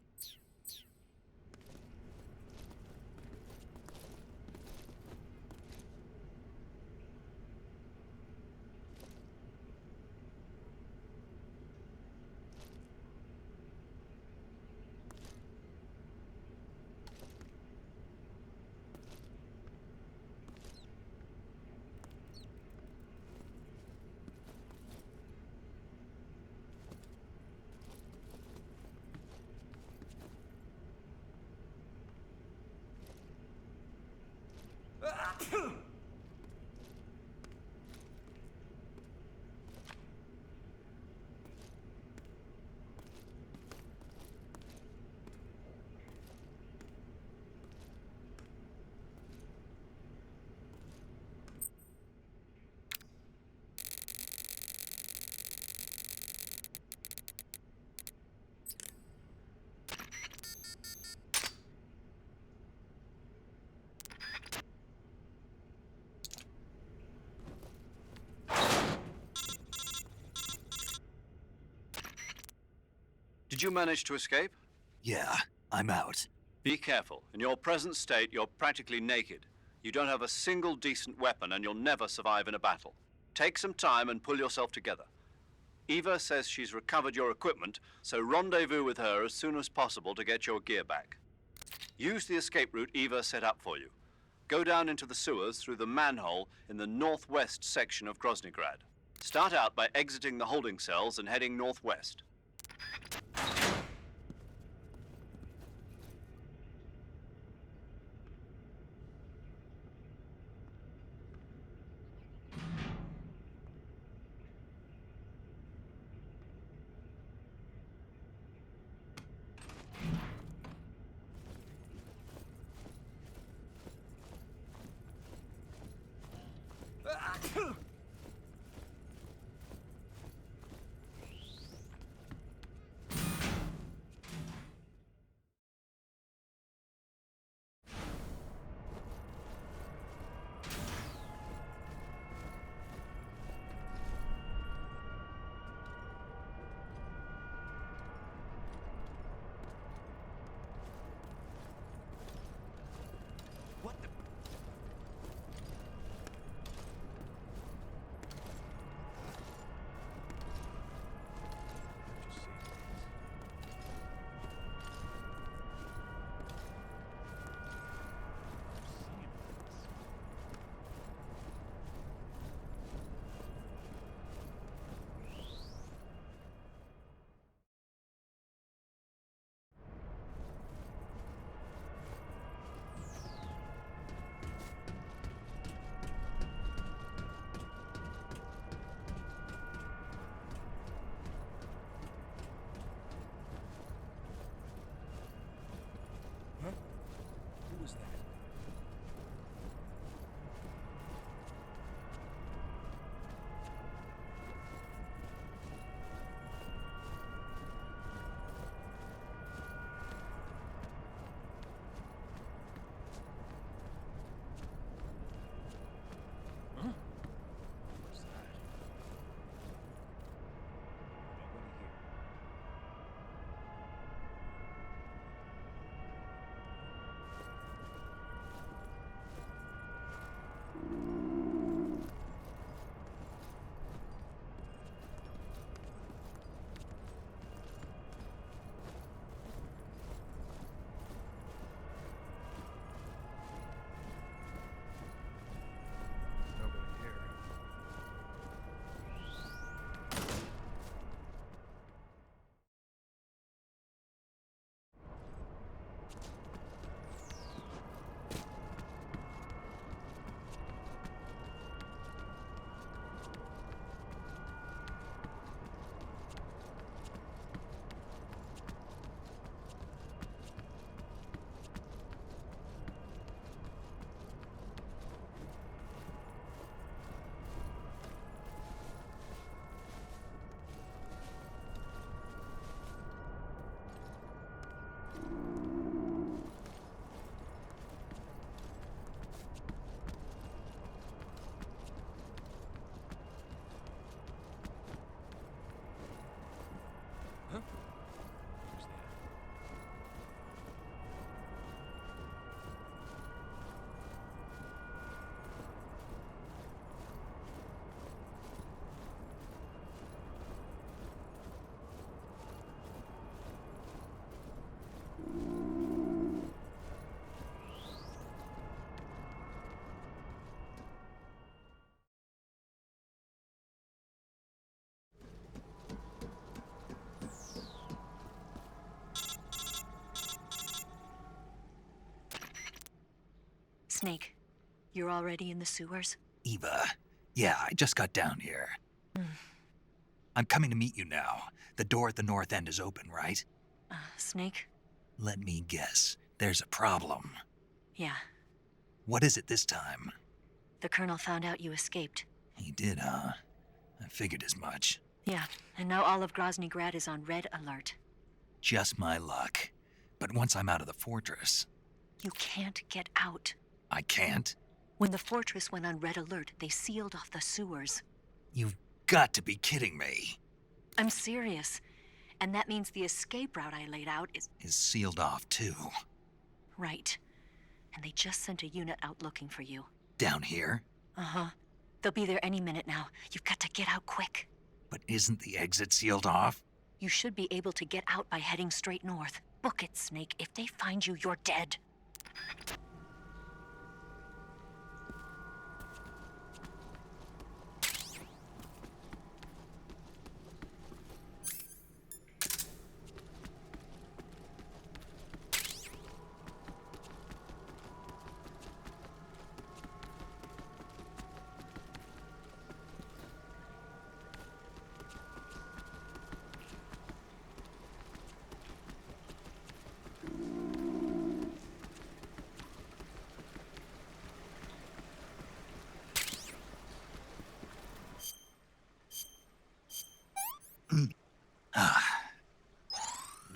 Did you manage to escape? Yeah, I'm out. Be careful. In your present state, you're practically naked. You don't have a single decent weapon, and you'll never survive in a battle. Take some time and pull yourself together. Eva says she's recovered your equipment, so rendezvous with her as soon as possible to get your gear back. Use the escape route Eva set up for you. Go down into the sewers through the manhole in the northwest section of Groznyj Grad. Start out by exiting the holding cells and heading northwest. Snake, you're already in the sewers? Eva, yeah, I just got down here. I'm coming to meet you now. The door at the north end is open, right? Snake? Let me guess. There's a problem. Yeah. What is it this time? The Colonel found out you escaped. He did, huh? I figured as much. Yeah, and now all of Groznyj Grad is on red alert. Just my luck. But once I'm out of the fortress... You can't get out. I can't? When the fortress went on red alert, they sealed off the sewers. You've got to be kidding me. I'm serious. And that means the escape route I laid out is sealed off, too. Right. And they just sent a unit out looking for you. Down here? Uh-huh. They'll be there any minute now. You've got to get out quick. But isn't the exit sealed off? You should be able to get out by heading straight north. Book it, Snake. If they find you, you're dead.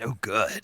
No good.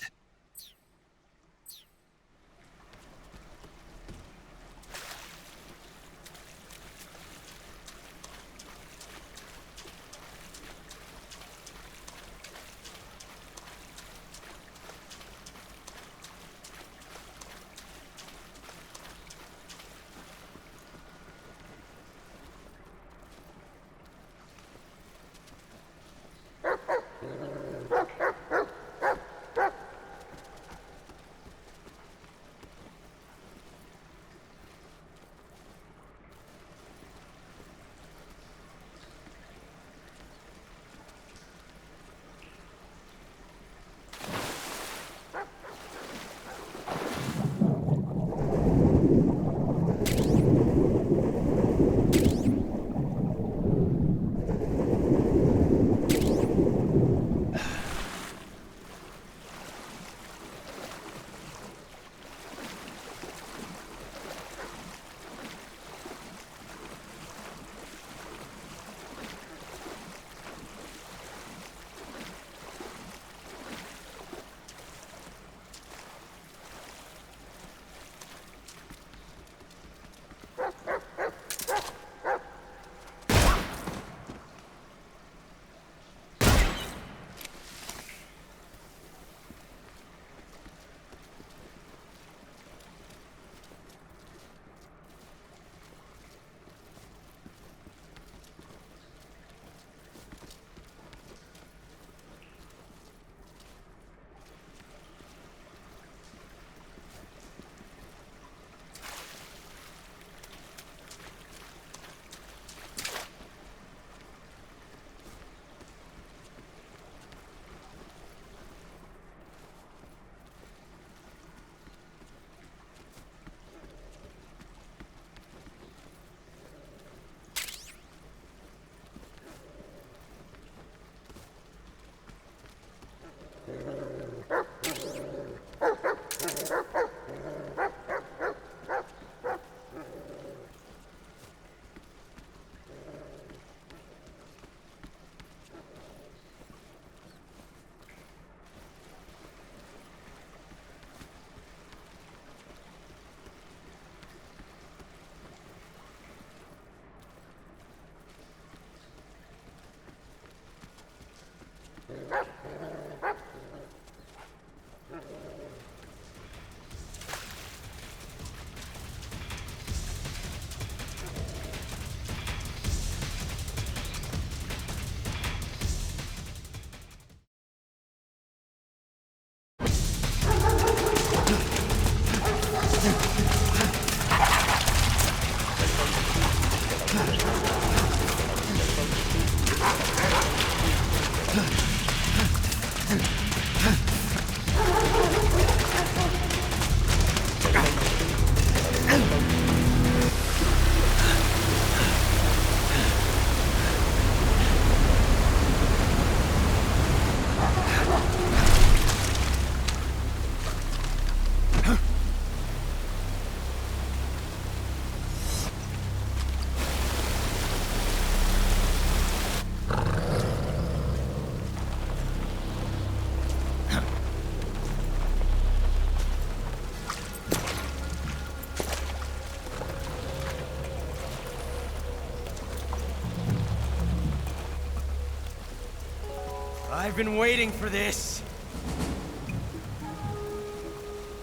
I've been waiting for this.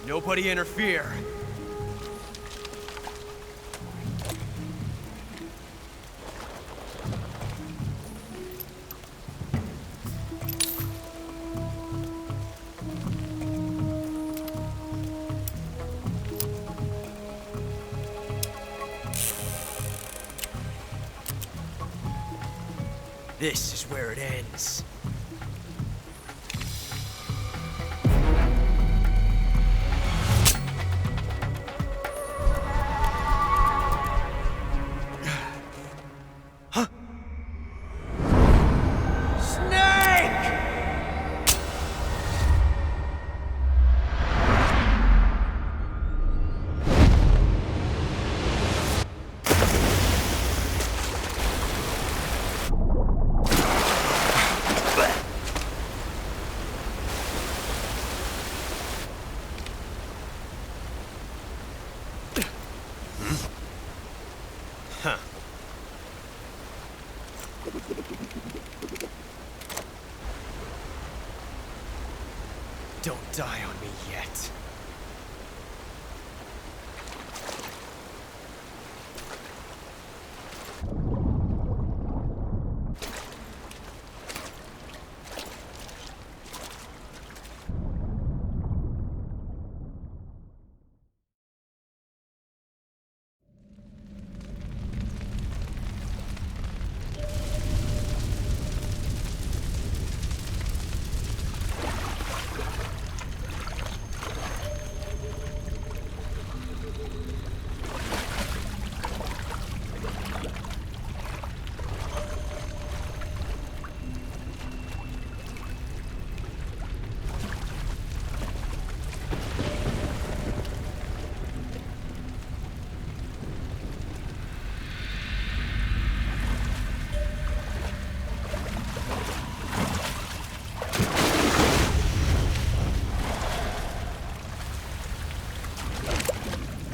Nobody interfere. This is where it ends. Don't die on me yet.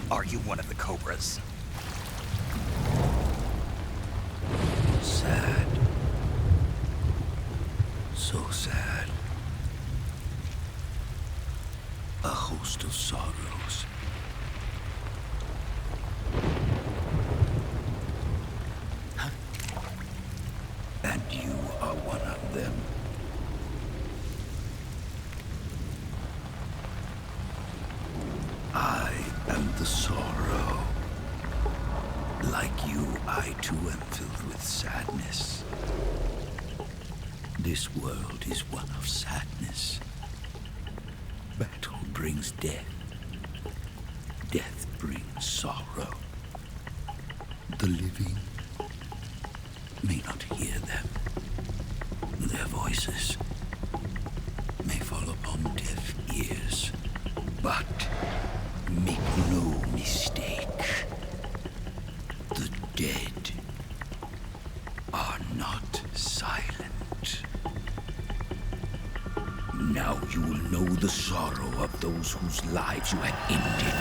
Are you one of the Cobras? Sad. So sad. A host of sorrows. And you are one of them. I am the sorrow. Like you, I too am filled with sadness. This world is one of sadness. Battle brings death. Death brings sorrow. The living may not hear them. Their voices may fall upon deaf ears. But make no mistake, the dead are not silent. Now you will know the sorrow of those whose lives you have ended.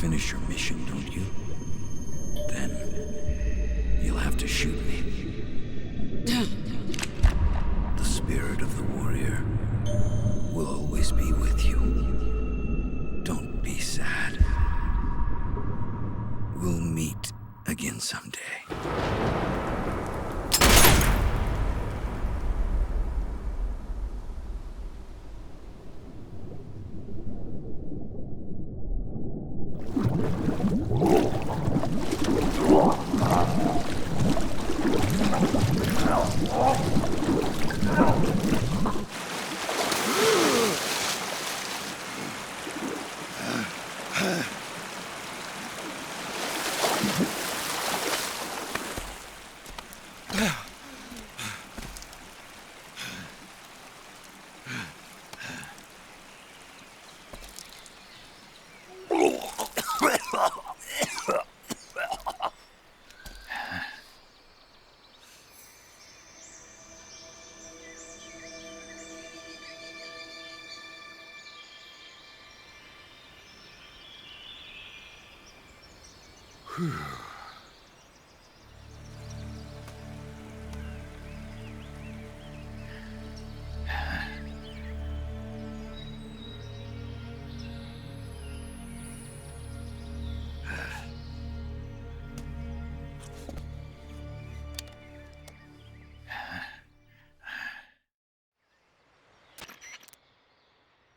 finish your mission, don't you? Then you'll have to shoot me. The spirit of the warrior will always be with you. Don't be sad. We'll meet again someday.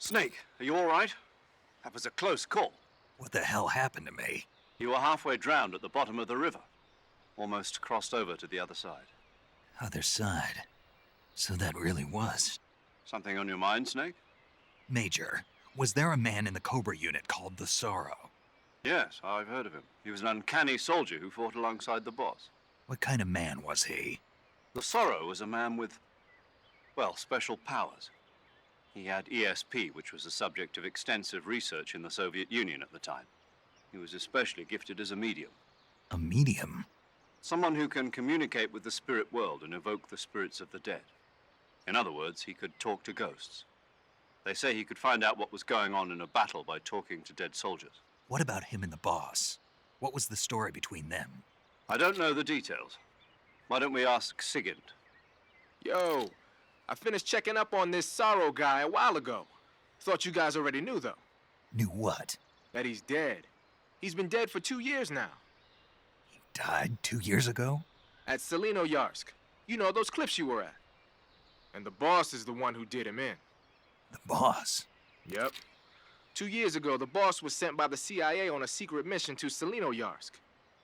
Snake, are you all right? That was a close call. What the hell happened to me? You were halfway drowned at the bottom of the river. Almost crossed over to the other side. Other side? So that really was. Something on your mind, Snake? Major, was there a man in the Cobra unit called the Sorrow? Yes, I've heard of him. He was an uncanny soldier who fought alongside the boss. What kind of man was he? The Sorrow was a man with, well, special powers. He had ESP, which was the subject of extensive research in the Soviet Union at the time. He was especially gifted as a medium. A medium? Someone who can communicate with the spirit world and evoke the spirits of the dead. In other words, he could talk to ghosts. They say he could find out what was going on in a battle by talking to dead soldiers. What about him and the boss? What was the story between them? I don't know the details. Why don't we ask Sigint? Yo, I finished checking up on this Sorrow guy a while ago. Thought you guys already knew, though. Knew what? That he's dead. He's been dead for 2 years now. He died 2 years ago? At Selino-Yarsk. You know, those cliffs you were at. And the boss is the one who did him in. The boss? Yep. 2 years ago, the boss was sent by the CIA on a secret mission to Selino-Yarsk.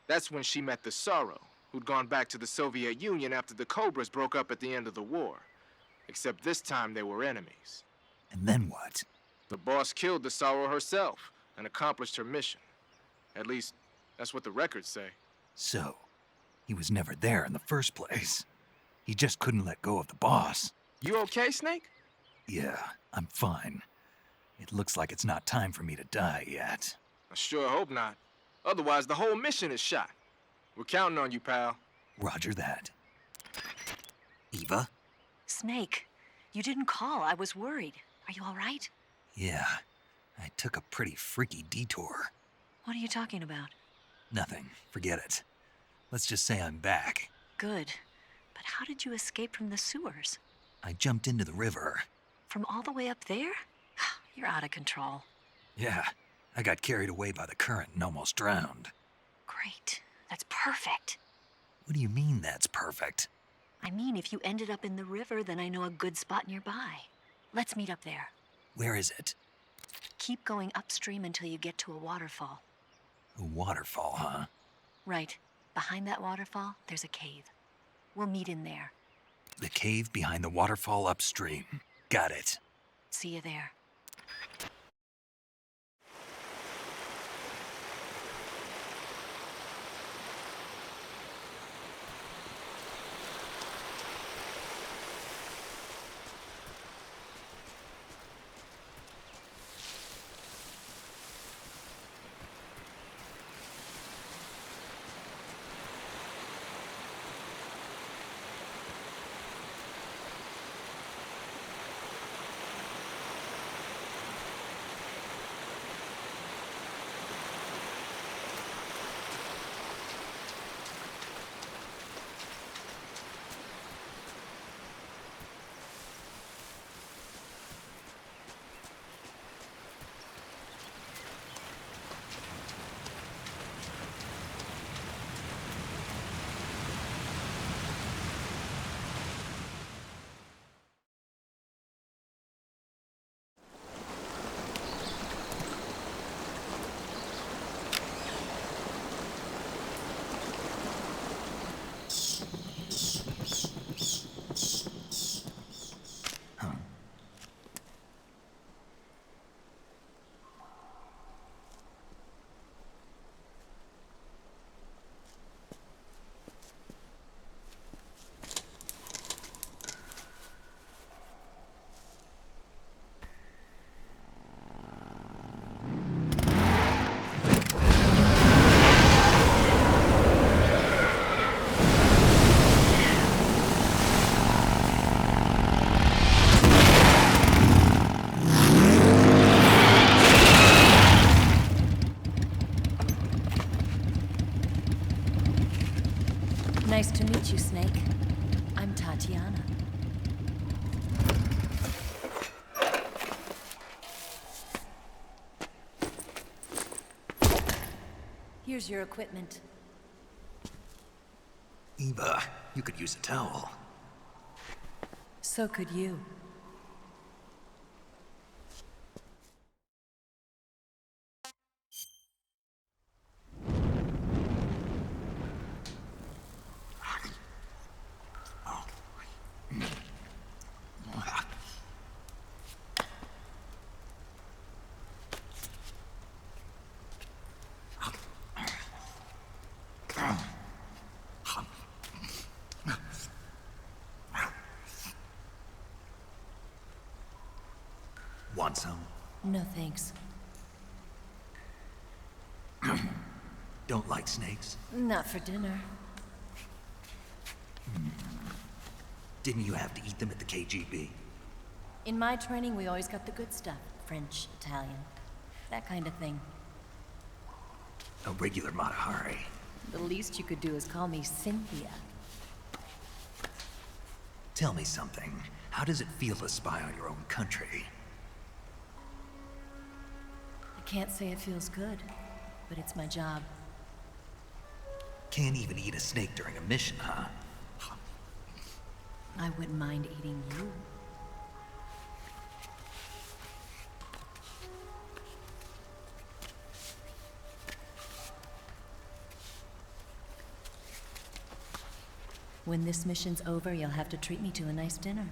That's when she met the Sorrow, who'd gone back to the Soviet Union after the Cobras broke up at the end of the war. Except this time they were enemies. And then what? The boss killed the Sorrow herself and accomplished her mission. At least, that's what the records say. So, he was never there in the first place. He just couldn't let go of the boss. You okay, Snake? Yeah, I'm fine. It looks like it's not time for me to die yet. I sure hope not. Otherwise, the whole mission is shot. We're counting on you, pal. Roger that. Eva? Snake, you didn't call. I was worried. Are you all right? Yeah, I took a pretty freaky detour. What are you talking about? Nothing. Forget it. Let's just say I'm back. Good. But how did you escape from the sewers? I jumped into the river. From all the way up there? You're out of control. Yeah, I got carried away by the current and almost drowned. Great. That's perfect. What do you mean that's perfect? I mean, if you ended up in the river, then I know a good spot nearby. Let's meet up there. Where is it? Keep going upstream until you get to a waterfall. A waterfall, huh? Right. Behind that waterfall, there's a cave. We'll meet in there. The cave behind the waterfall upstream. Got it. See you there. Nice to meet you, Snake. I'm Tatiana. Here's your equipment. Eva, you could use a towel. So could you. Want some? No thanks. Don't like snakes? Not for dinner. Didn't you have to eat them at the KGB? In my training, we always got the good stuff. French, Italian, that kind of thing. A regular Matahari. The least you could do is call me Cynthia. Tell me something. How does it feel to spy on your own country? I can't say it feels good, but it's my job. Can't even eat a snake during a mission, huh? I wouldn't mind eating you. When this mission's over, you'll have to treat me to a nice dinner.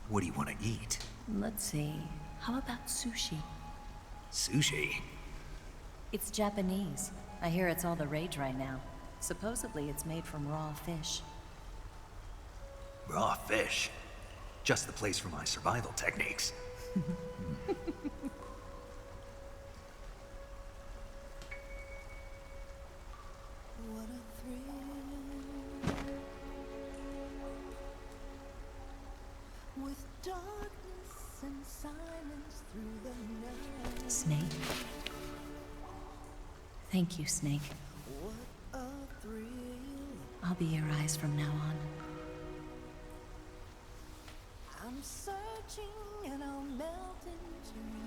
What do you want to eat? Let's see. How about sushi? Sushi? It's Japanese. I hear it's all the rage right now. Supposedly, it's made from raw fish. Raw fish? Just the place for my survival techniques. What a thrill. With darkness and silence through the night. Snake. Thank you, Snake. What a thrill. I'll be your eyes from now on. I'm searching and I'll melt into you.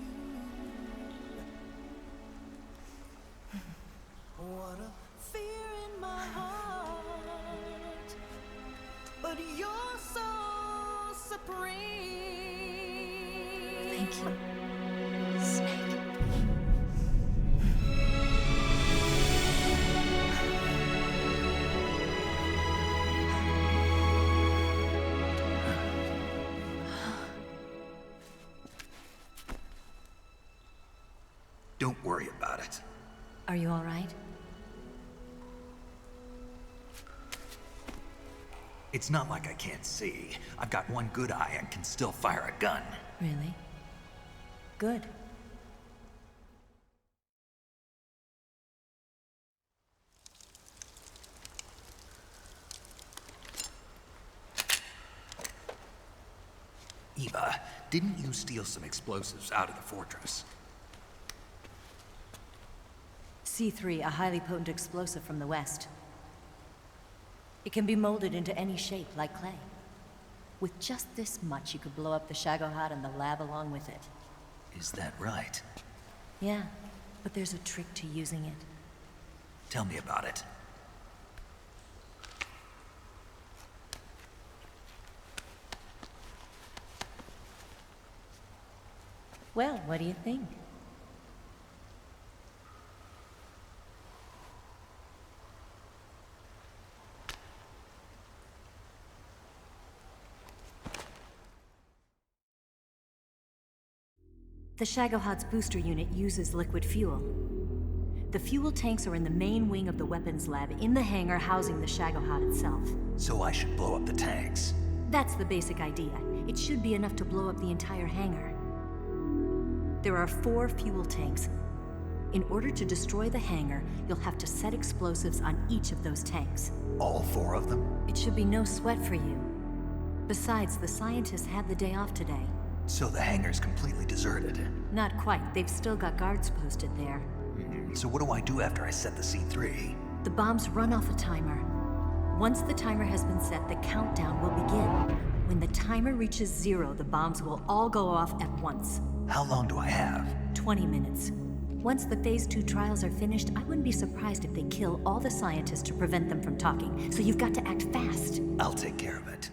What a fear in my heart, but you're so supreme. Thank you, Snake. Don't worry about it. Are you all right? It's not like I can't see. I've got one good eye and can still fire a gun. Really? Good. Eva, didn't you steal some explosives out of the fortress? C3, a highly potent explosive from the west. It can be molded into any shape, like clay. With just this much, you could blow up the Shagohod and the lab along with it. Is that right? Yeah, but there's a trick to using it. Tell me about it. Well, what do you think? The Shagohod's booster unit uses liquid fuel. The fuel tanks are in the main wing of the weapons lab in the hangar housing the Shagohod itself. So I should blow up the tanks. That's the basic idea. It should be enough to blow up the entire hangar. There are 4 fuel tanks. In order to destroy the hangar, you'll have to set explosives on each of those tanks. All 4 of them? It should be no sweat for you. Besides, the scientists had the day off today. So the hangar's completely deserted. Not quite. They've still got guards posted there. So what do I do after I set the C3? The bombs run off a timer. Once the timer has been set, the countdown will begin. When the timer reaches 0, the bombs will all go off at once. How long do I have? 20 minutes. Once the Phase 2 trials are finished, I wouldn't be surprised if they kill all the scientists to prevent them from talking. So you've got to act fast. I'll take care of it.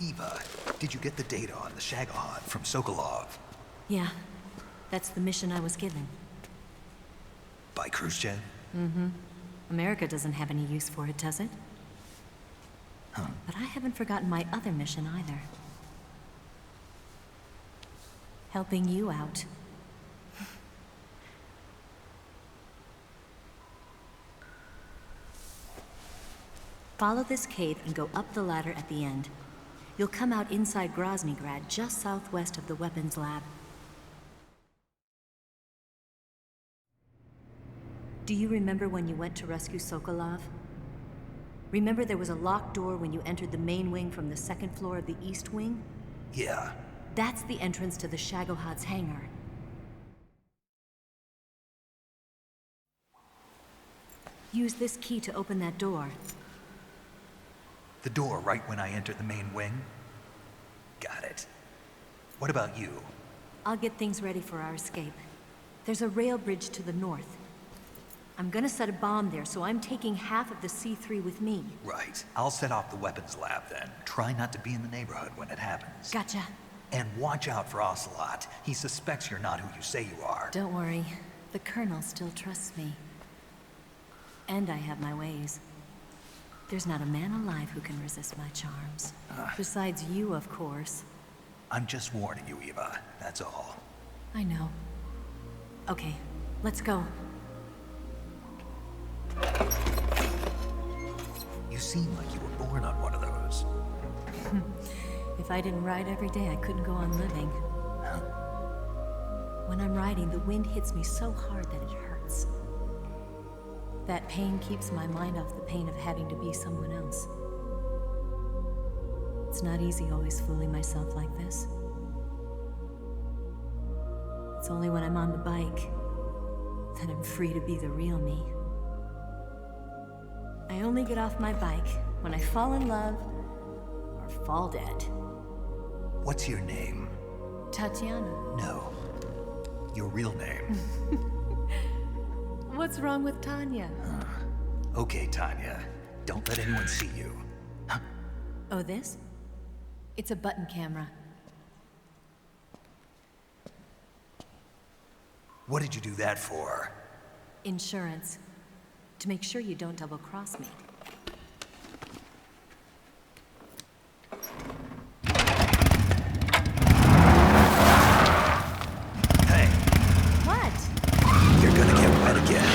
Eva, did you get the data on the Shagohod from Sokolov? Yeah, that's the mission I was given. By Khrushchev? Mm-hmm. America doesn't have any use for it, does it? Huh. But I haven't forgotten my other mission either. Helping you out. Follow this cave and go up the ladder at the end. You'll come out inside Groznyj Grad, just southwest of the weapons lab. Do you remember when you went to rescue Sokolov? Remember there was a locked door when you entered the main wing from the second floor of the east wing? Yeah. That's the entrance to the Shagohod's hangar. Use this key to open that door. The door right when I enter the main wing? Got it. What about you? I'll get things ready for our escape. There's a rail bridge to the north. I'm gonna set a bomb there, so I'm taking half of the C3 with me. Right. I'll set off the weapons lab then. Try not to be in the neighborhood when it happens. Gotcha. And watch out for Ocelot. He suspects you're not who you say you are. Don't worry. The Colonel still trusts me. And I have my ways. There's not a man alive who can resist my charms. Besides you, of course. I'm just warning you, Eva. That's all. I know. Okay, let's go. You seem like you were born on one of those. If I didn't ride every day, I couldn't go on living. Huh? When I'm riding, the wind hits me so hard that it hurts. That pain keeps my mind off the pain of having to be someone else. It's not easy always fooling myself like this. It's only when I'm on the bike that I'm free to be the real me. I only get off my bike when I fall in love or fall dead. What's your name? Tatiana. No. Your real name. What's wrong with Tanya? Okay, Tanya. Don't let anyone see you. Oh, this? It's a button camera. What did you do that for? Insurance. To make sure you don't double-cross me. Hey. What? You're gonna get wet again.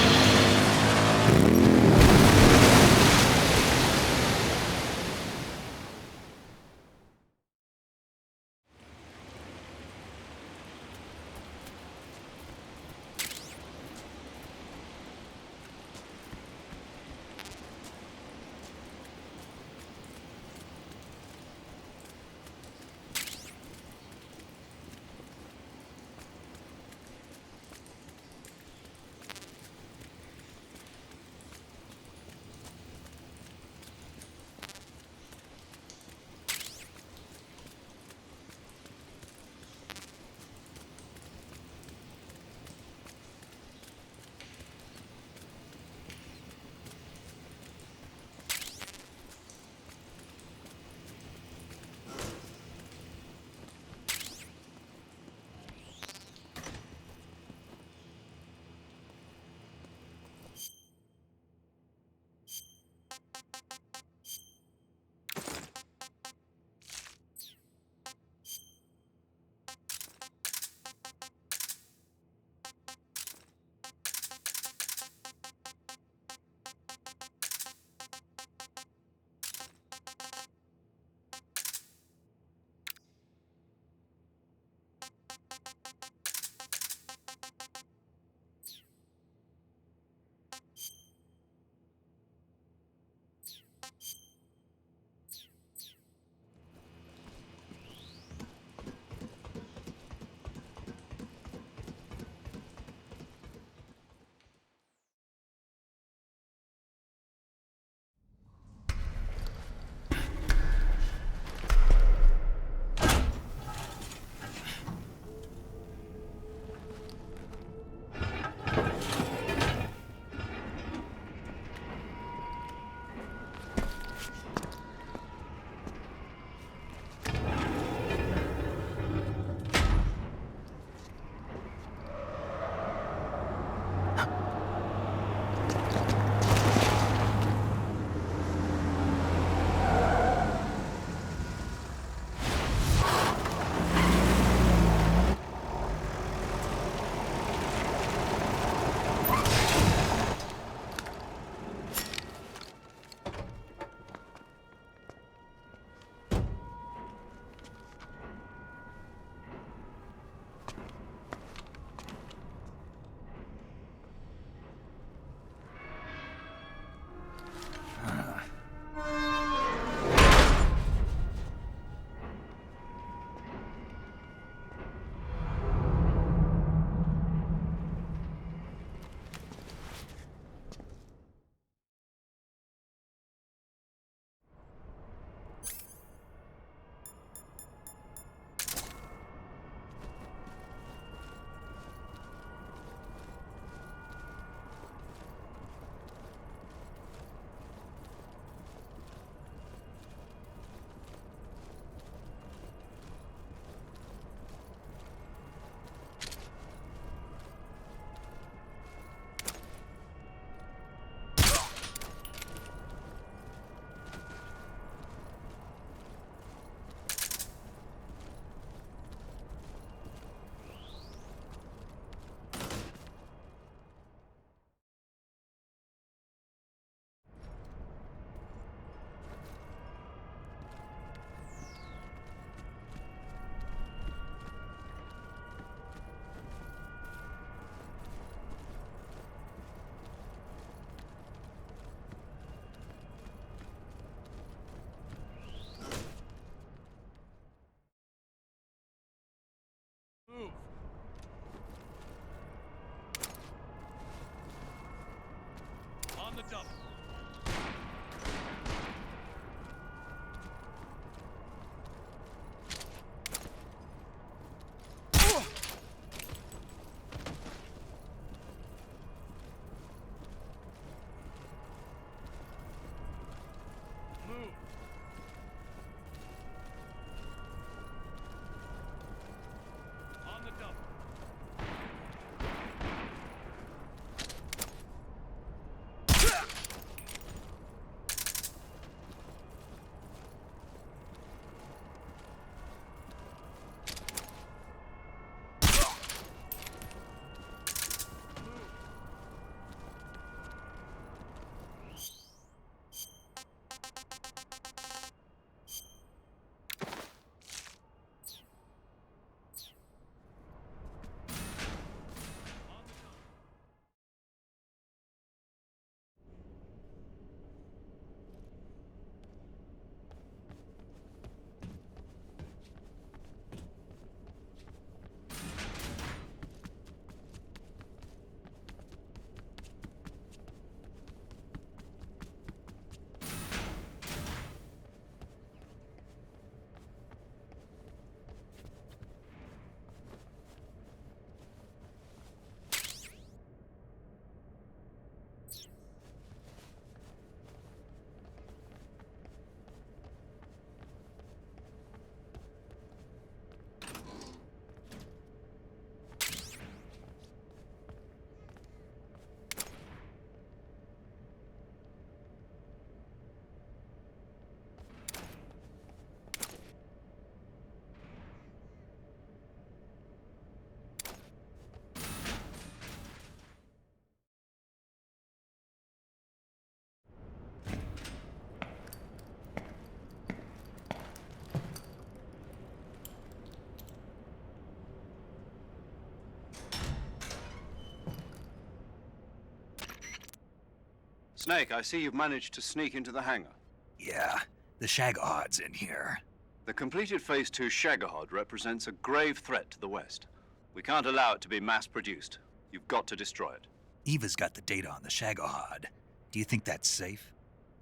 Snake, I see you've managed to sneak into the hangar. Yeah, the Shagohod's in here. The completed Phase 2 Shagohod represents a grave threat to the West. We can't allow it to be mass-produced. You've got to destroy it. Eva's got the data on the Shagohod. Do you think that's safe?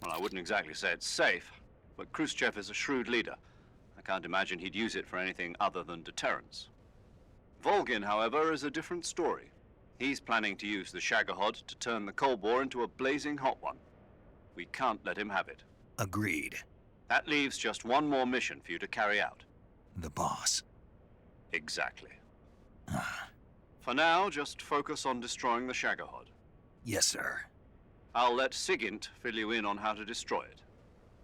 Well, I wouldn't exactly say it's safe, but Khrushchev is a shrewd leader. I can't imagine he'd use it for anything other than deterrence. Volgin, however, is a different story. He's planning to use the Shagohod to turn the Cold War into a blazing hot one. We can't let him have it. Agreed. That leaves just one more mission for you to carry out. The boss. Exactly. For now, just focus on destroying the Shagohod. Yes, sir. I'll let Sigint fill you in on how to destroy it.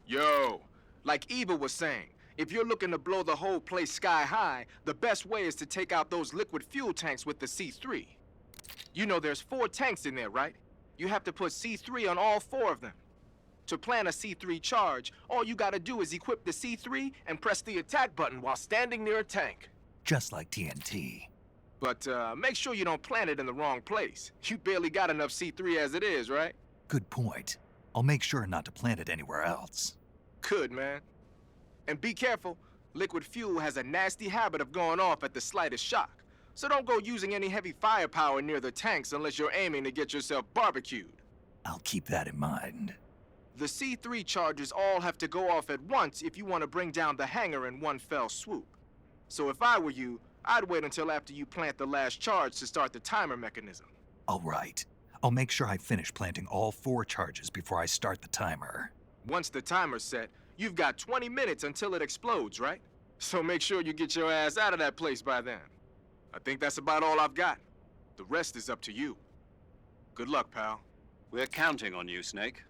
Yo, like Eva was saying, if you're looking to blow the whole place sky high, the best way is to take out those liquid fuel tanks with the C3. You know there's 4 tanks in there, right? You have to put C3 on all 4 of them. To plan a C3 charge, all you gotta do is equip the C3 and press the attack button while standing near a tank. Just like TNT. But make sure you don't plant it in the wrong place. You barely got enough C3 as it is, right? Good point. I'll make sure not to plant it anywhere else. Good, man. And be careful. Liquid fuel has a nasty habit of going off at the slightest shock. So don't go using any heavy firepower near the tanks unless you're aiming to get yourself barbecued. I'll keep that in mind. The C3 charges all have to go off at once if you want to bring down the hangar in one fell swoop. So if I were you, I'd wait until after you plant the last charge to start the timer mechanism. All right. I'll make sure I finish planting all 4 charges before I start the timer. Once the timer's set, you've got 20 minutes until it explodes, right? So make sure you get your ass out of that place by then. I think that's about all I've got. The rest is up to you. Good luck, pal. We're counting on you, Snake.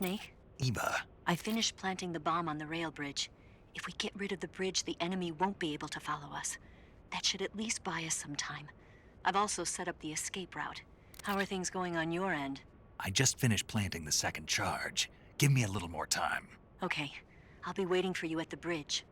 Snake? Eva. I finished planting the bomb on the rail bridge. If we get rid of the bridge, the enemy won't be able to follow us. That should at least buy us some time. I've also set up the escape route. How are things going on your end? I just finished planting the second charge. Give me a little more time. Okay. I'll be waiting for you at the bridge.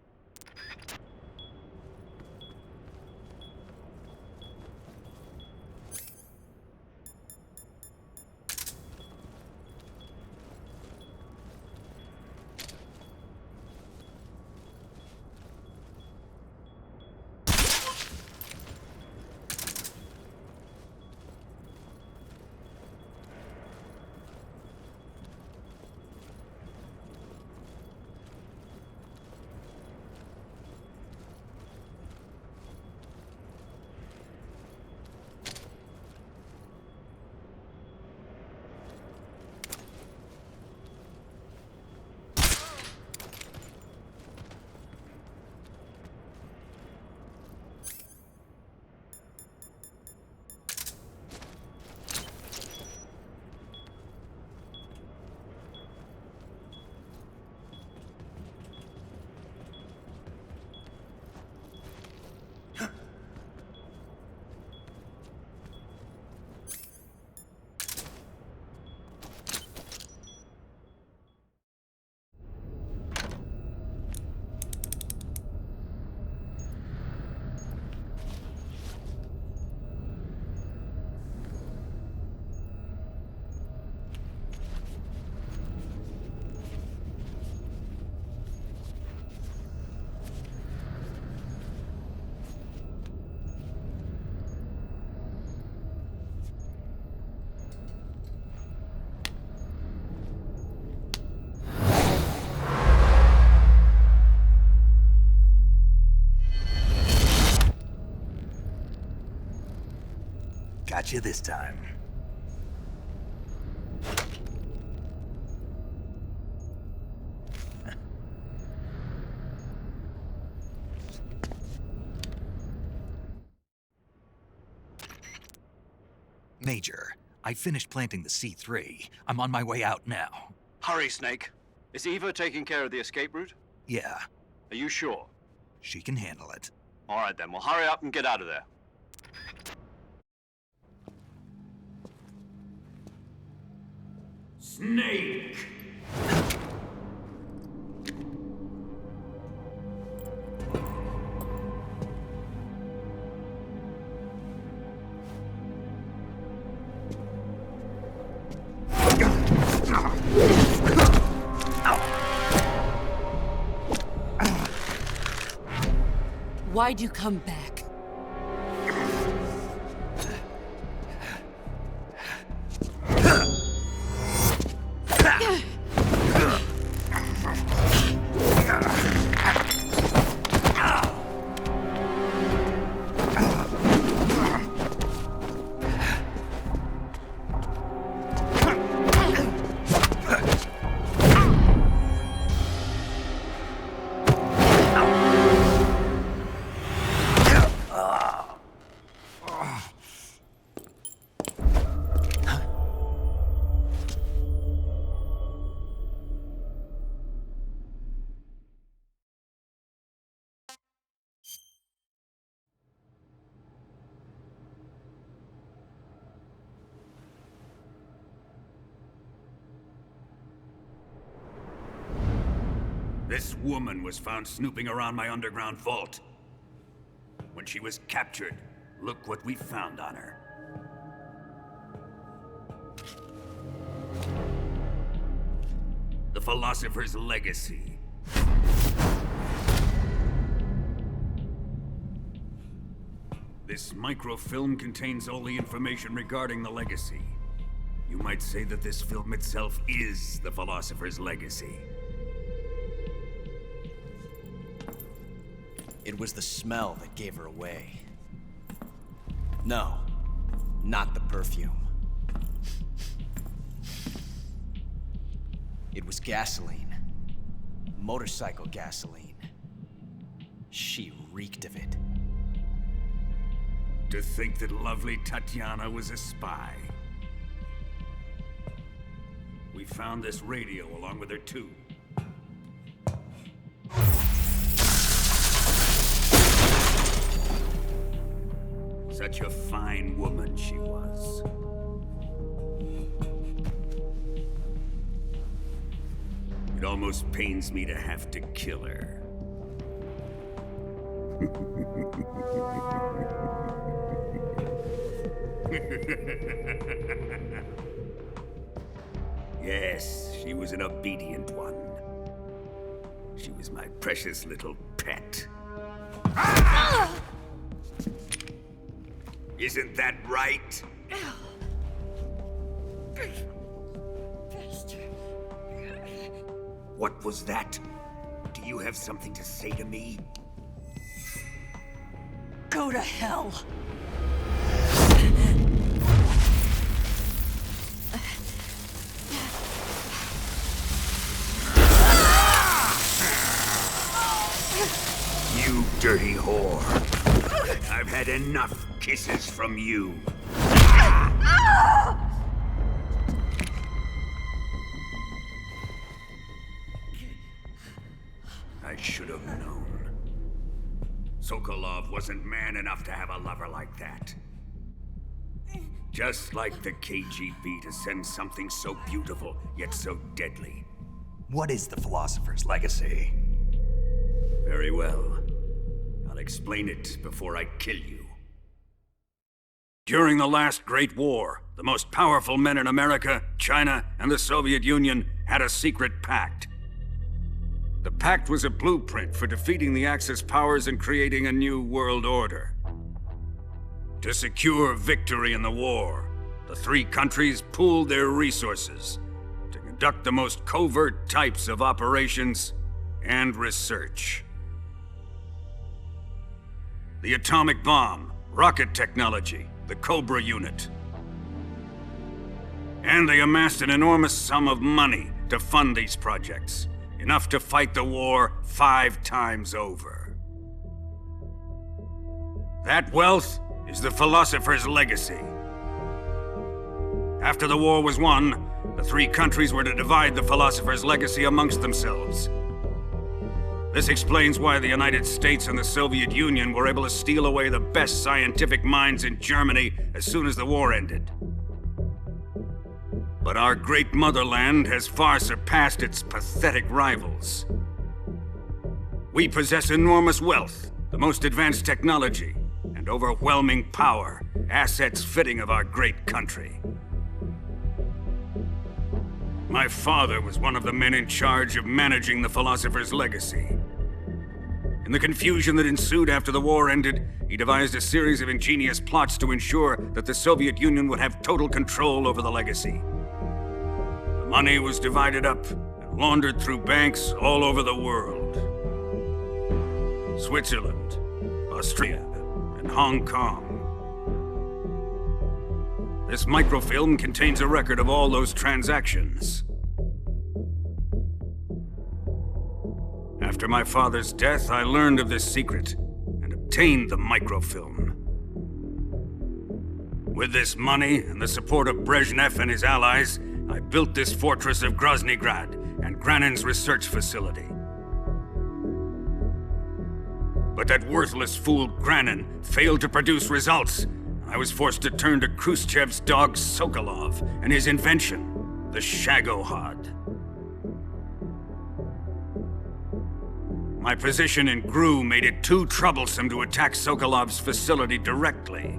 Got you this time. Major, I finished planting the C3. I'm on my way out now. Hurry, Snake. Is Eva taking care of the escape route? Yeah. Are you sure? She can handle it. All right then, well hurry up and get out of there. Snake! Why'd you come back? This woman was found snooping around my underground vault. When she was captured, look what we found on her. The Philosopher's Legacy. This microfilm contains all the information regarding the legacy. You might say that this film itself is the Philosopher's Legacy. It was the smell that gave her away. No, not the perfume. It was gasoline. Motorcycle gasoline. She reeked of it. To think that lovely Tatiana was a spy. We found this radio along with her too. Such a fine woman she was. It almost pains me to have to kill her. Yes, she was an obedient one. She was my precious little pet. Ah! Isn't that right? What was that? Do you have something to say to me? Go to hell. You dirty whore. I've had enough kisses from you. I should have known. Sokolov wasn't man enough to have a lover like that. Just like the KGB to send something so beautiful, yet so deadly. What is the philosopher's legacy? Very well. I'll explain it before I kill you. During the last Great War, the most powerful men in America, China, and the Soviet Union had a secret pact. The pact was a blueprint for defeating the Axis powers and creating a new world order. To secure victory in the war, the three countries pooled their resources to conduct the most covert types of operations and research. The atomic bomb, rocket technology, the Cobra unit. And they amassed an enormous sum of money to fund these projects, enough to fight the war 5 times over. That wealth is the philosopher's legacy. After the war was won, the three countries were to divide the philosopher's legacy amongst themselves. This explains why the United States and the Soviet Union were able to steal away the best scientific minds in Germany as soon as the war ended. But our great motherland has far surpassed its pathetic rivals. We possess enormous wealth, the most advanced technology, and overwhelming power, assets fitting of our great country. My father was one of the men in charge of managing the philosopher's legacy. In the confusion that ensued after the war ended, he devised a series of ingenious plots to ensure that the Soviet Union would have total control over the legacy. The money was divided up and laundered through banks all over the world. Switzerland, Austria, and Hong Kong. This microfilm contains a record of all those transactions. After my father's death, I learned of this secret and obtained the microfilm. With this money and the support of Brezhnev and his allies, I built this fortress of Groznyj Grad and Granin's research facility. But that worthless fool Granin failed to produce results. I was forced to turn to Khrushchev's dog Sokolov and his invention, the Shagohod. My position in GRU made it too troublesome to attack Sokolov's facility directly.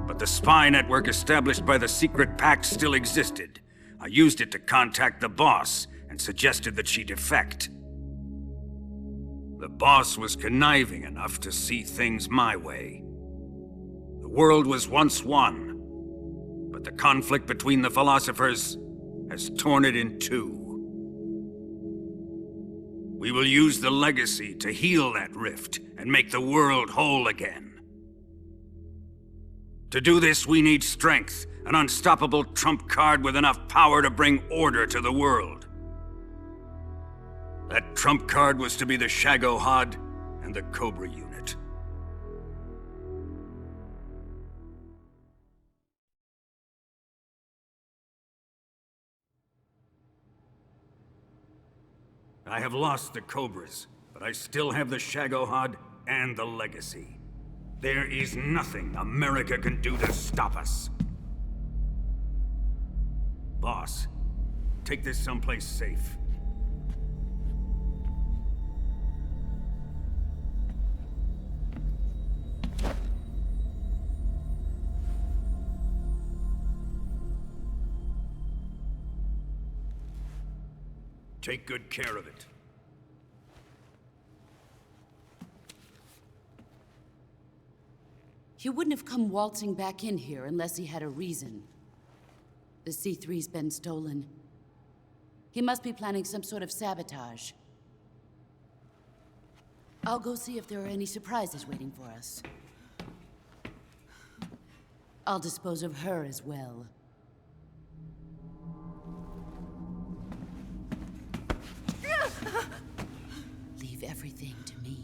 But the spy network established by the secret pact still existed. I used it to contact the boss and suggested that she defect. The boss was conniving enough to see things my way. The world was once one, but the conflict between the philosophers has torn it in two. We will use the legacy to heal that rift and make the world whole again. To do this, we need strength, an unstoppable trump card with enough power to bring order to the world. That trump card was to be the Shagohod and the Cobra unit. I have lost the Cobras, but I still have the Shagohod and the Legacy. There is nothing America can do to stop us. Boss, take this someplace safe. Take good care of it. He wouldn't have come waltzing back in here unless he had a reason. The C3's been stolen. He must be planning some sort of sabotage. I'll go see if there are any surprises waiting for us. I'll dispose of her as well. Leave everything to me.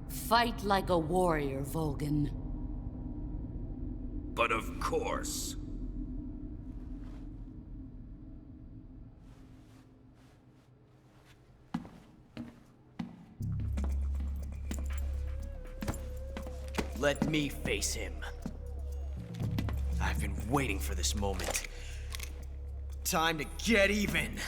Fight like a warrior, Volgan. But of course. Let me face him. I've been waiting for this moment. Time to get even.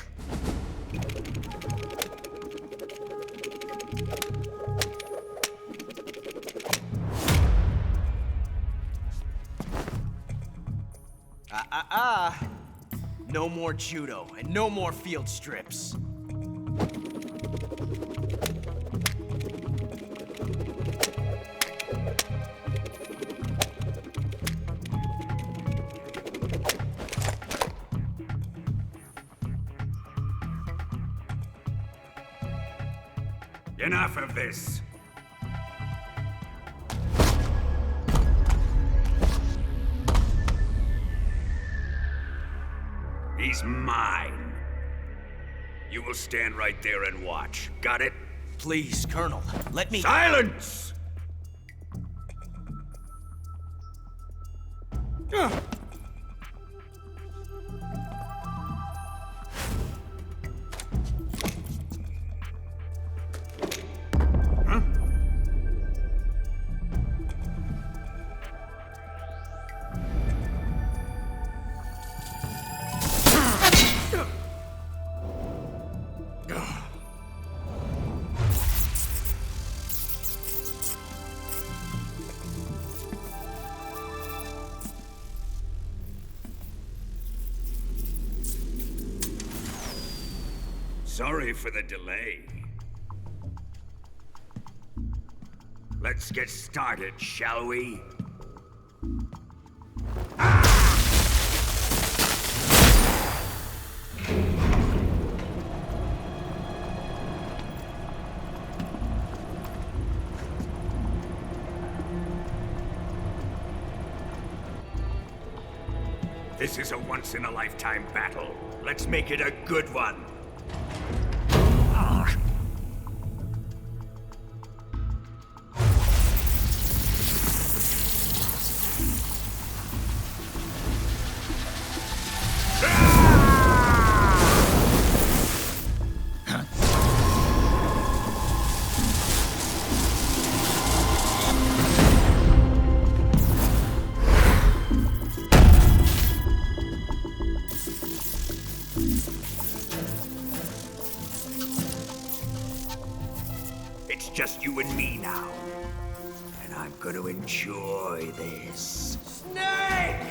No more judo, and no more field strips. Enough of this. He's mine. You will stand right there and watch. Got it? Please, Colonel, let me— Silence! Sorry for the delay. Let's get started, shall we? This is a once-in-a-lifetime battle. Let's make it a good one. It's just you and me now. And I'm gonna enjoy this. Snake!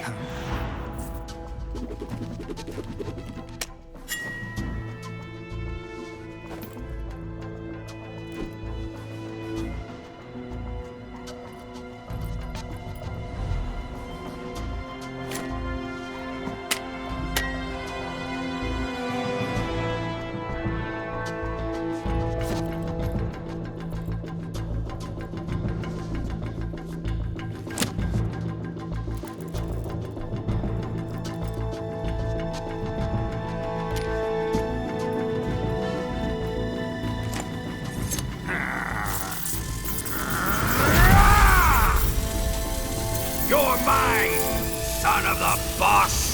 mine, son of the boss!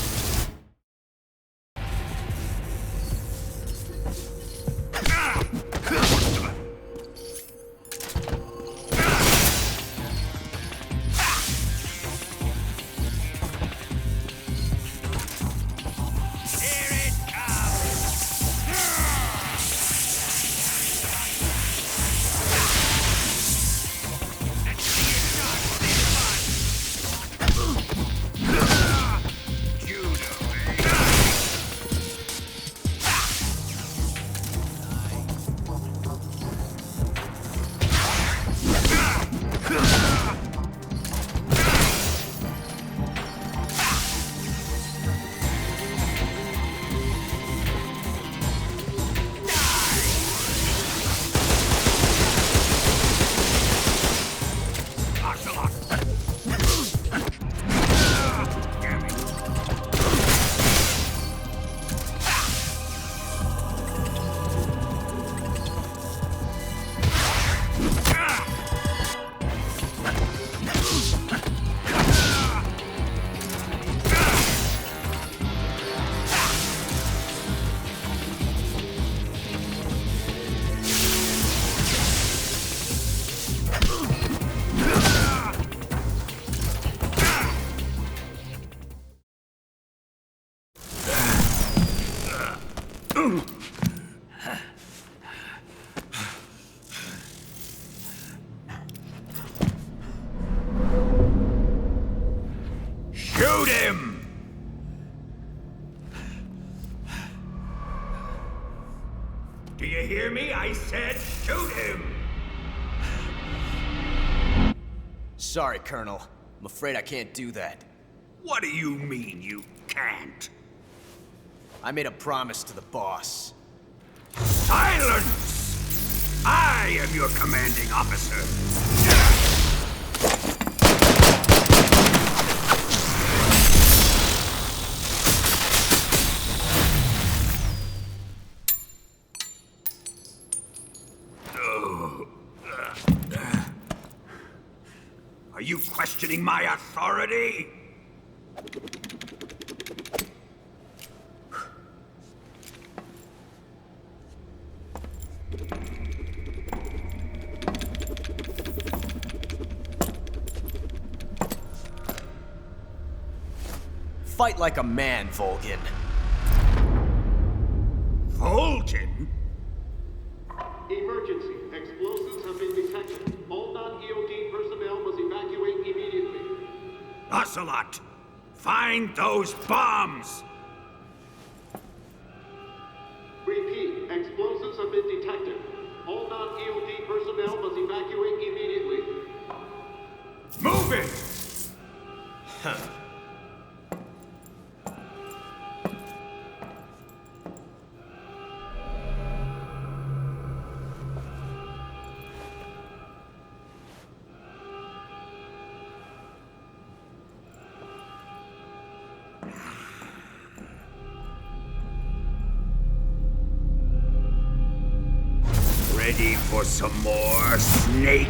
Shoot him! Do you hear me? I said shoot him! Sorry, Colonel. I'm afraid I can't do that. What do you mean you can't? I made a promise to the boss. Silence! I am your commanding officer. Are you questioning my authority? Fight like a man, Volgin. Volgin? Emergency. Explosives have been detected. All non-EOD personnel must evacuate immediately. Ocelot, find those bombs! Repeat. Explosives have been detected. All non-EOD personnel must evacuate immediately. Move it! Huh. Ready for some more, Snake?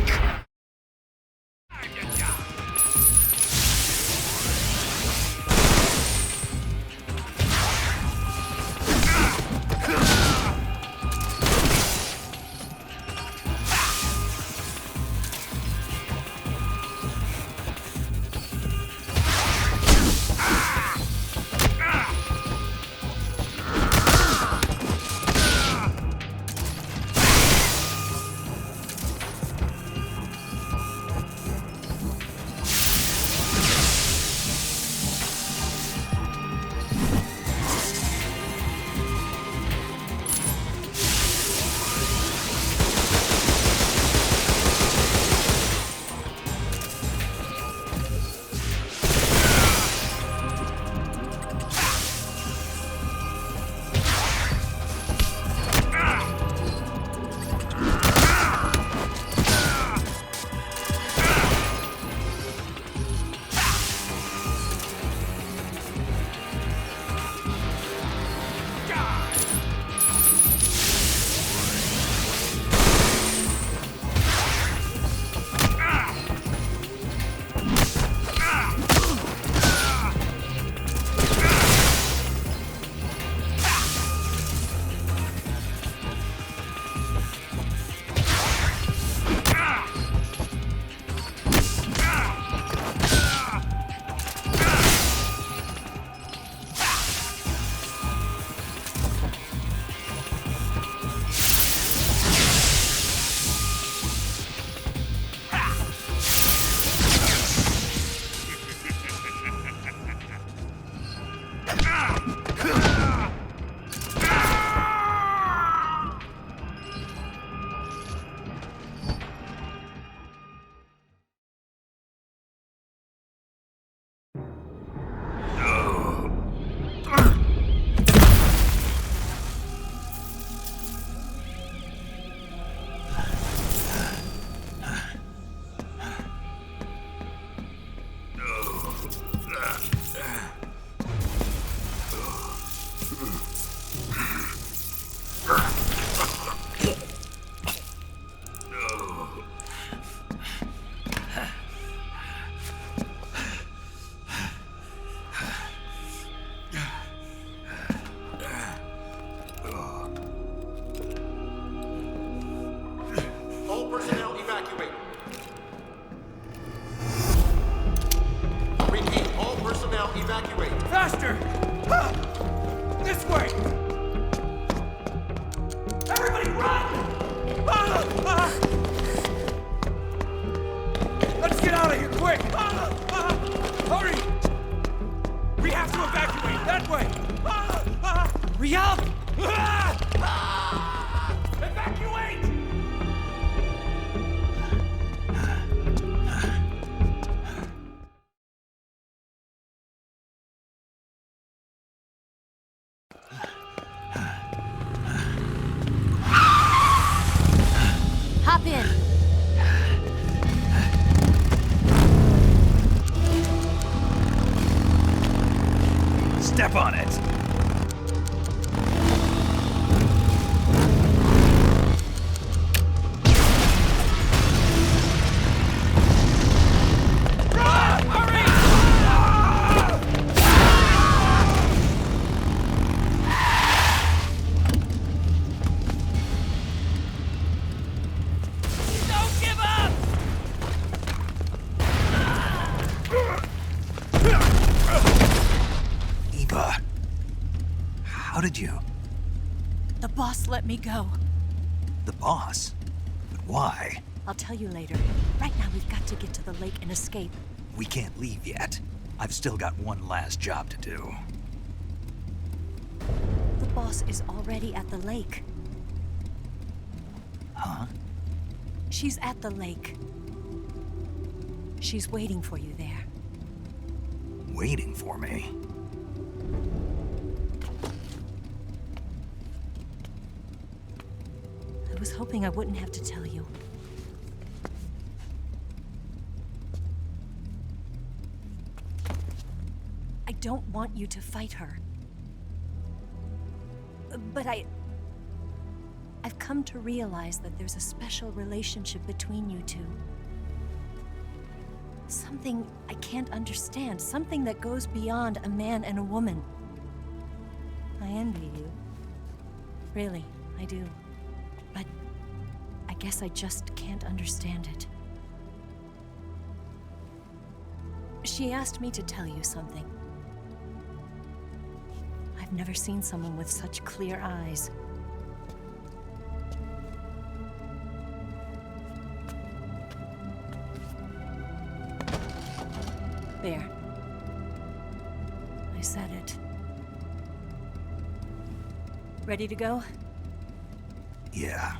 Faster! This way! Everybody run! Let's get out of here, quick! Hurry! We have to evacuate, that way! Hurry up! Evacuate! Hop in. Step on it. How did you? The boss let me go. The boss? But why? I'll tell you later. Right now, we've got to get to the lake and escape. We can't leave yet. I've still got one last job to do. The boss is already at the lake. Huh? She's at the lake. She's waiting for you there. Waiting for me? I was hoping I wouldn't have to tell you. I don't want you to fight her. But I've come to realize that there's a special relationship between you two. Something I can't understand, something that goes beyond a man and a woman. I envy you. Really, I do. But I guess I just can't understand it. She asked me to tell you something. I've never seen someone with such clear eyes. There. I said it. Ready to go? Yeah.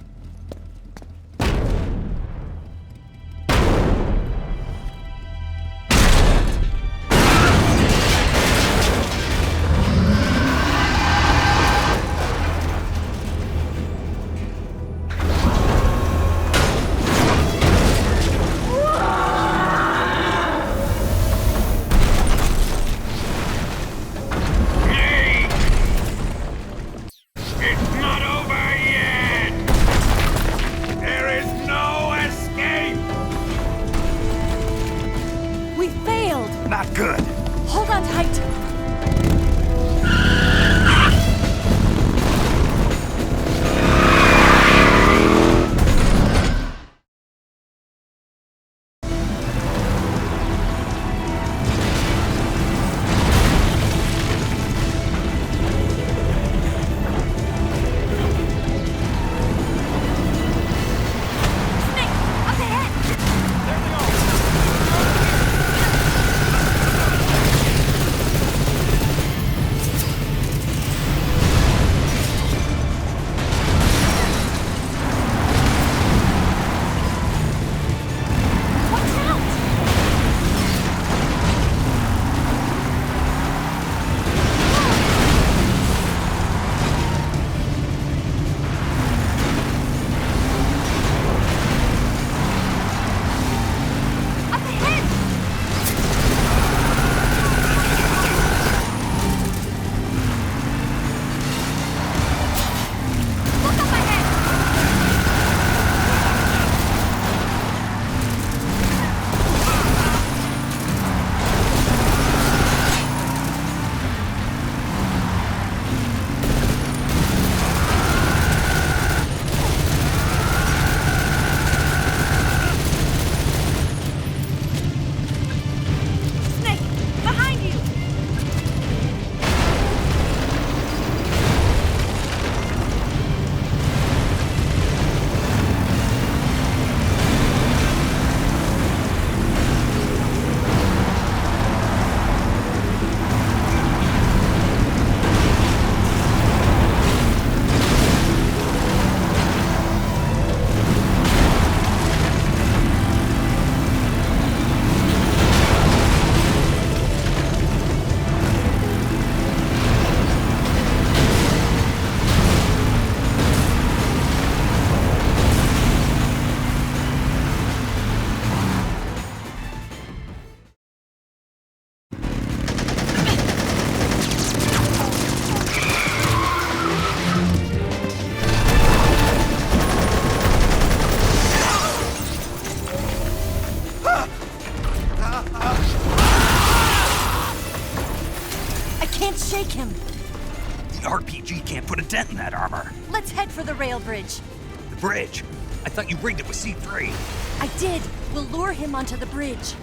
break him. The RPG can't put a dent in that armor. Let's head for the rail bridge. The bridge? I thought you rigged it with C3. I did. We'll lure him onto the bridge.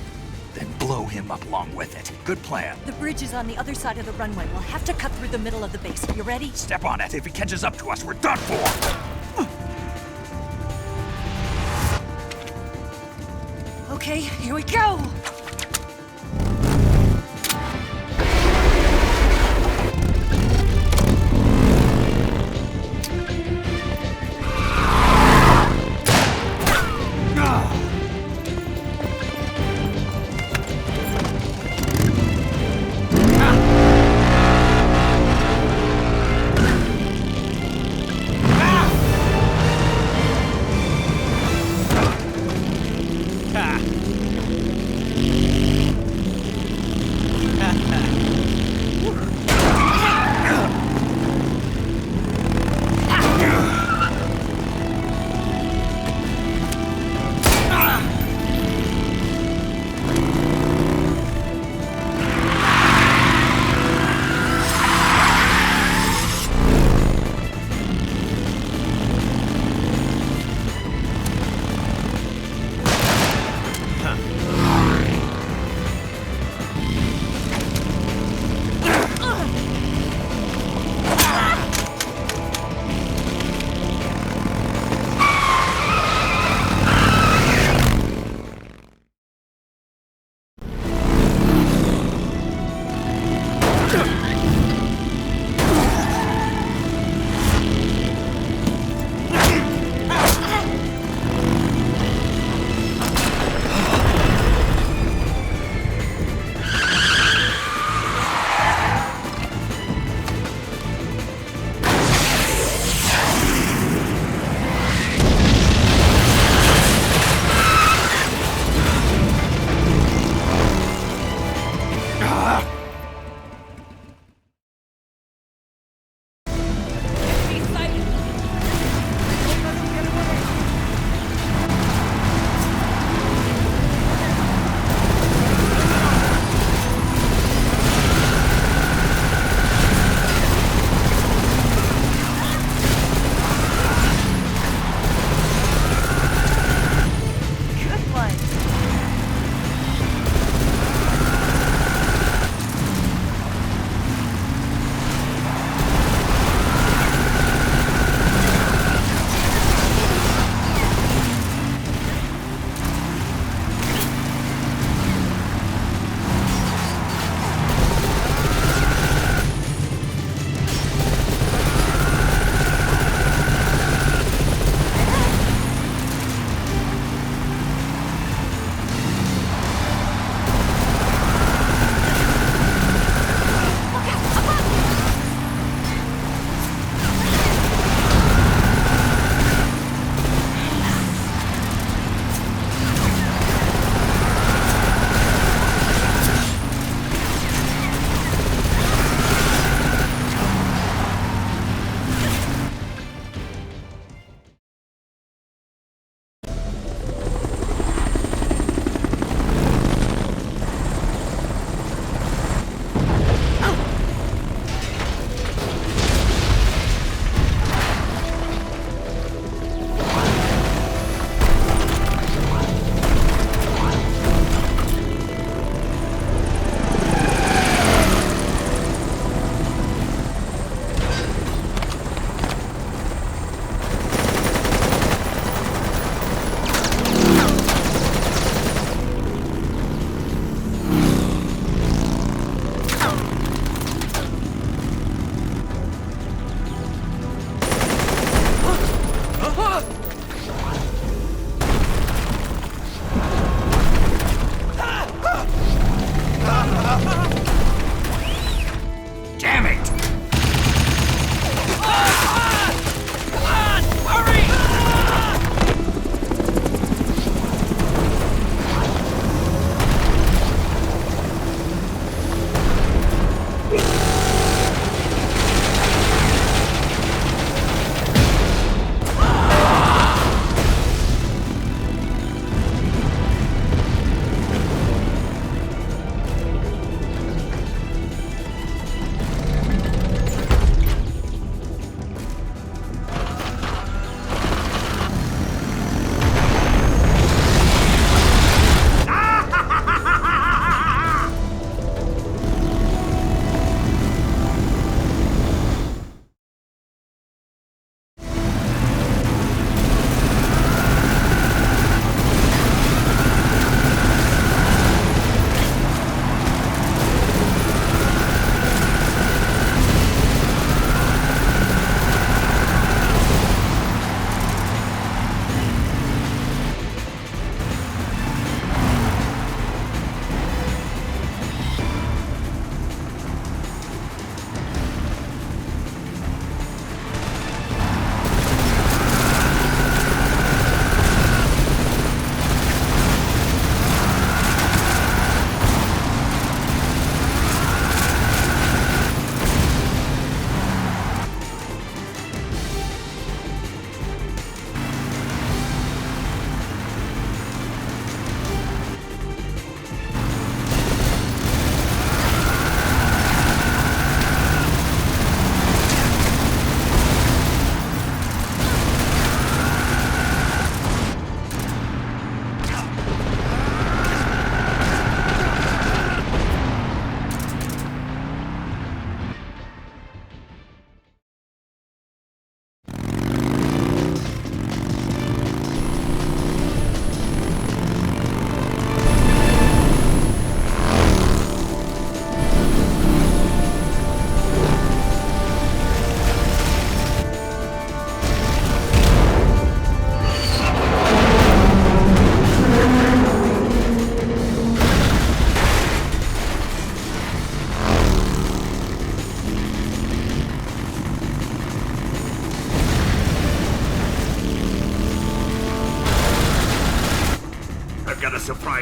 Then blow him up along with it. Good plan. The bridge is on the other side of the runway. We'll have to cut through the middle of the base. You ready? Step on it. If he catches up to us, we're done for. Okay, here we go!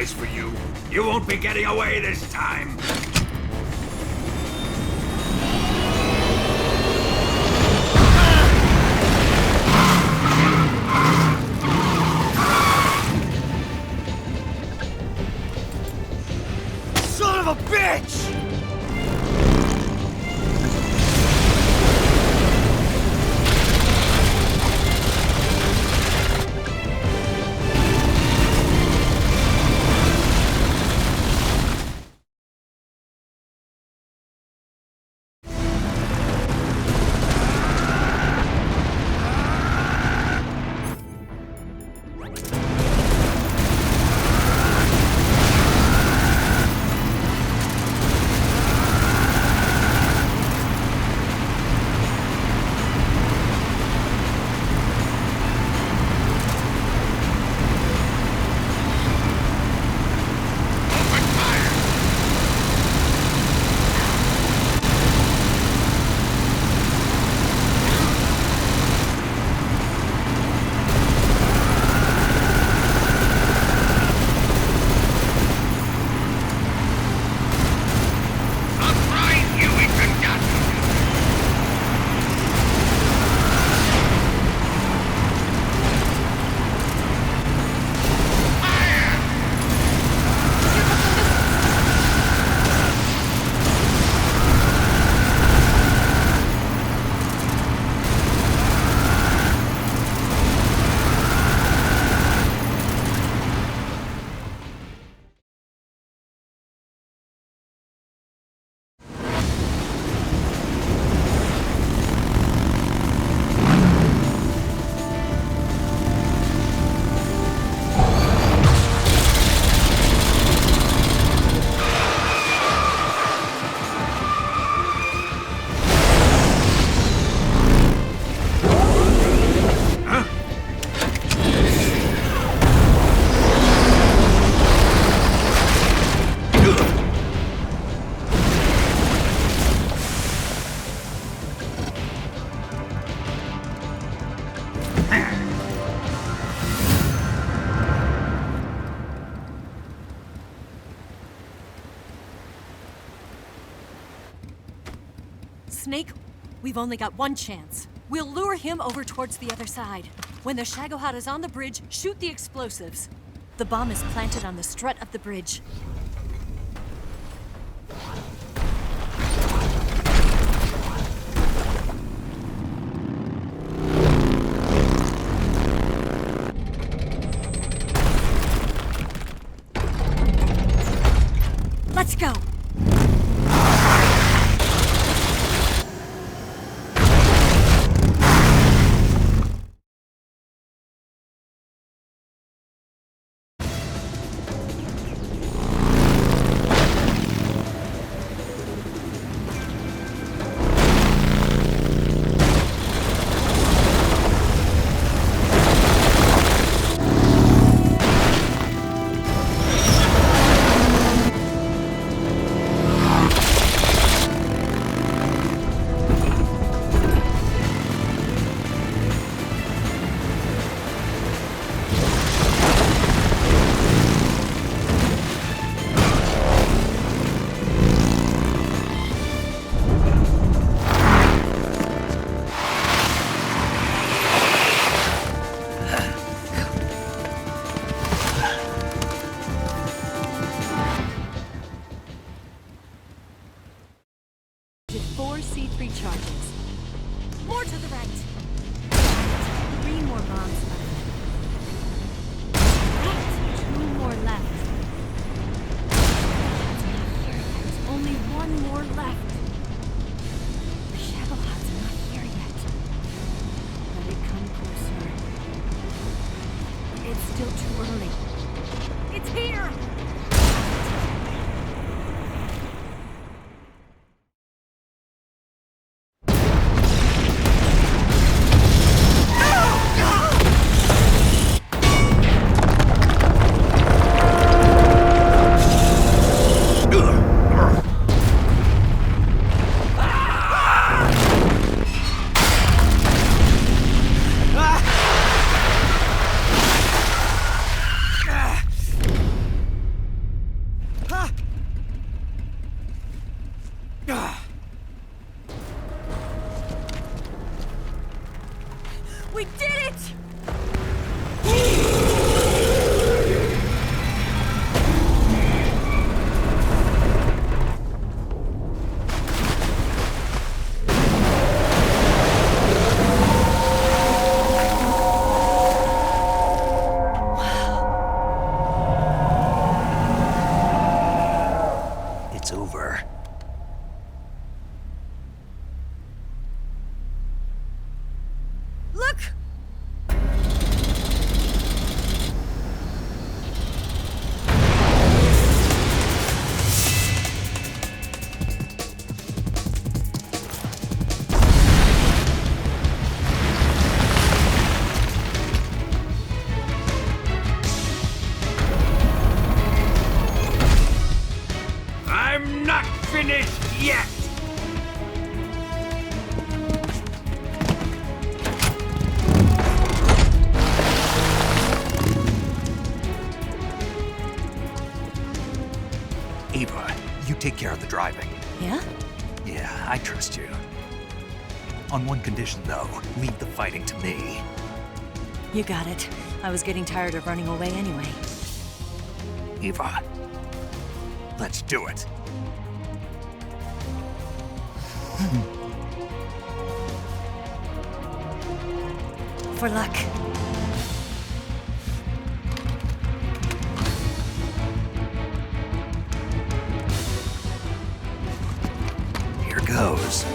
place for you. You won't be getting away this time. Son of a bitch! Snake, we've only got one chance. We'll lure him over towards the other side. When the Shagohod is on the bridge, shoot the explosives. The bomb is planted on the strut of the bridge. Let's go! it's over. Look! I'm not finished yet! Ava, you take care of the driving. Yeah? Yeah, I trust you. On one condition, though, leave the fighting to me. You got it. I was getting tired of running away anyway. Ava, let's do it. For luck. Here goes.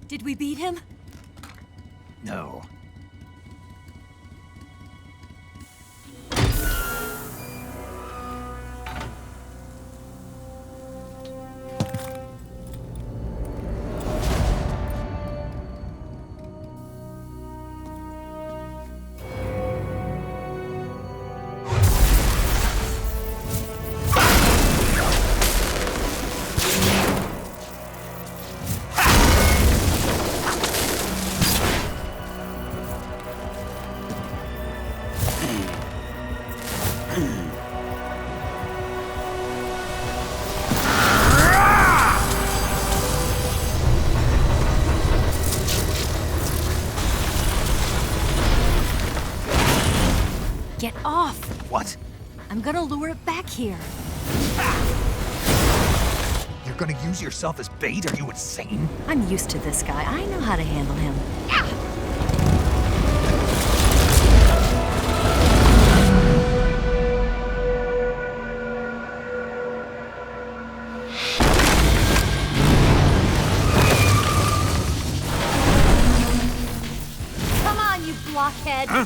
Did we beat him? No. Get off! What? I'm gonna lure it back here. You're gonna use yourself as bait? Are you insane? I'm used to this guy. I know how to handle him. Come on, you blockhead! Huh?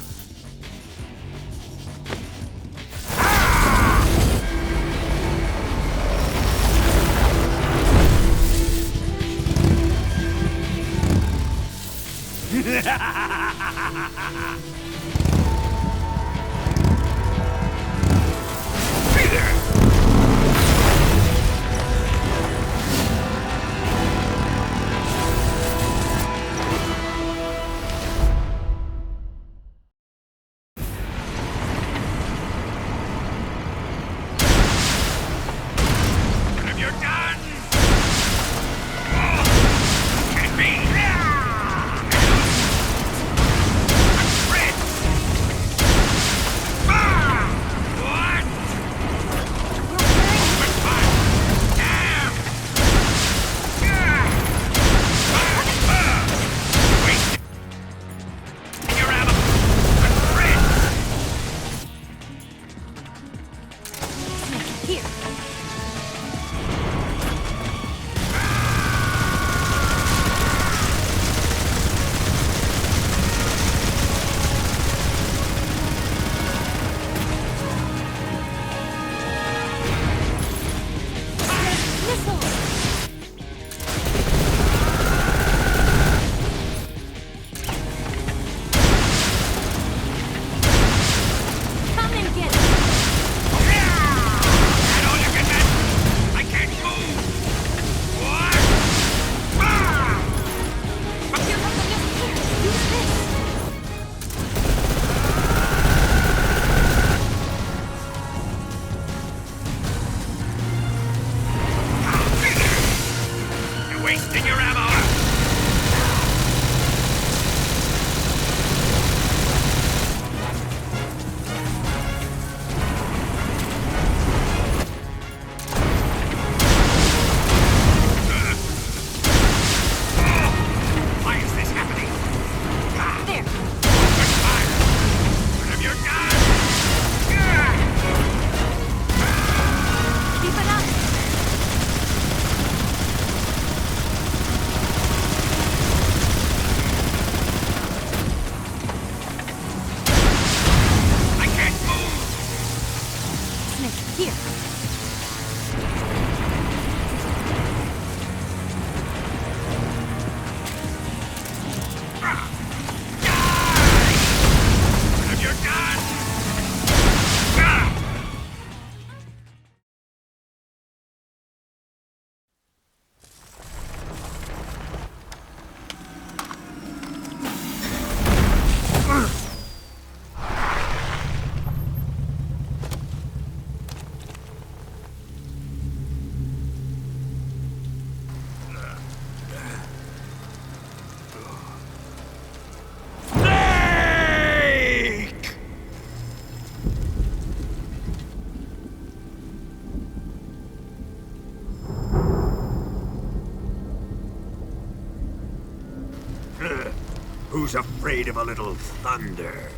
Who's afraid of a little thunder?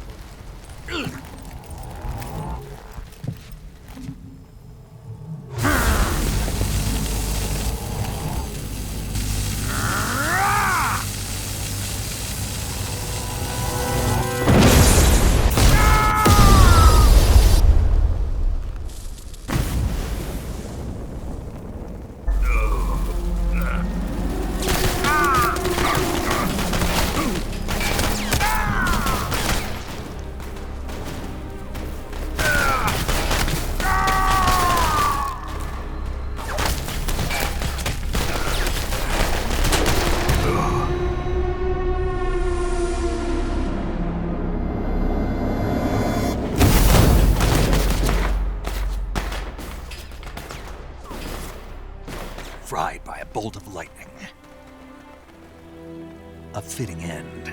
Fried by a bolt of lightning. A fitting end.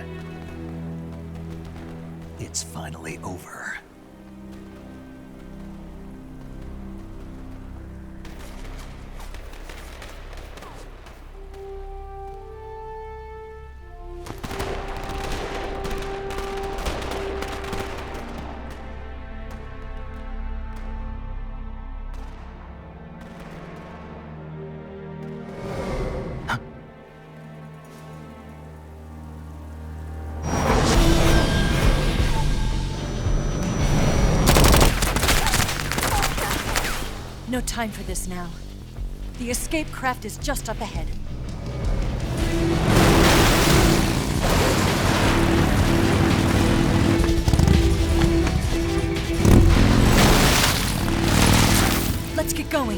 It's finally over. No time for this now. The escape craft is just up ahead. Let's get going.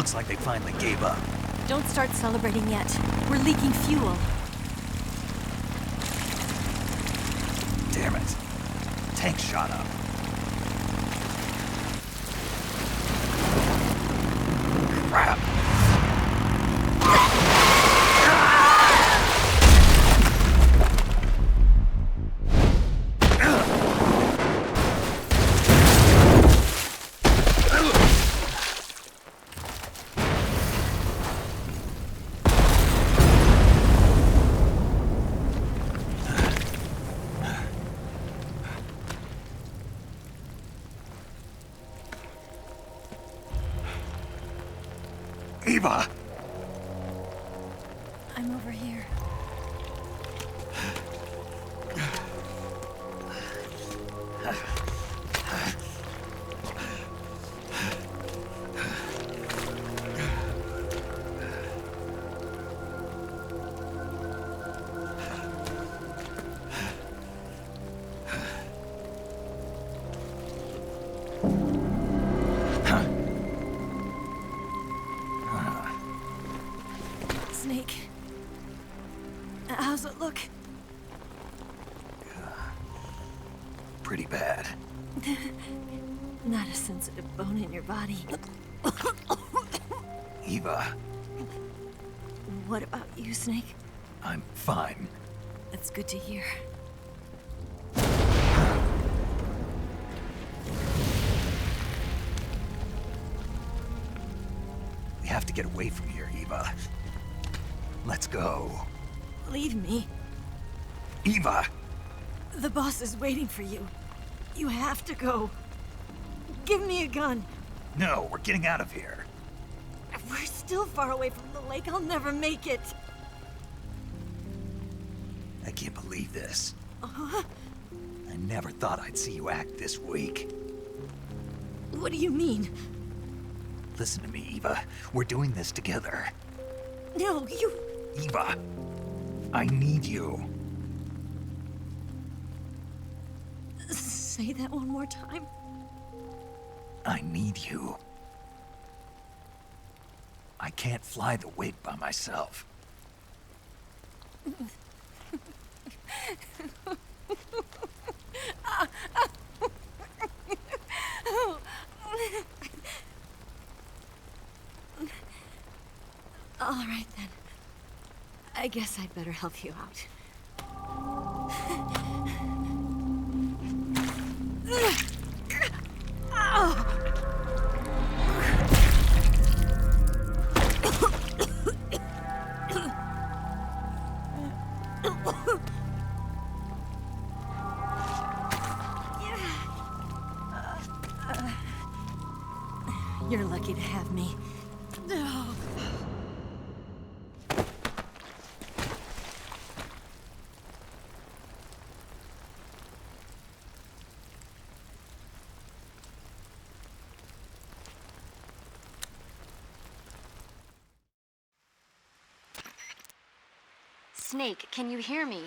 Looks like they finally gave up. Don't start celebrating yet. We're leaking fuel. Damn it. Tank shot up. Crap. Eva! I'm over here. Snake. How's it look? Pretty bad. Not a sensitive bone in your body. Eva, What about you, Snake? I'm fine. That's good to hear. We have to get away from here, Eva. Let's go. Leave me. Eva! The boss is waiting for you. You have to go. Give me a gun. No, we're getting out of here. We're still far away from the lake. I'll never make it. I can't believe this. Uh-huh. I never thought I'd see you act this weak. What do you mean? Listen to me, Eva. We're doing this together. No, you... Eva, I need you. Say that one more time. I need you. I can't fly the wig by myself. All right, then. I guess I'd better help you out. You're lucky to have me. Snake, can you hear me?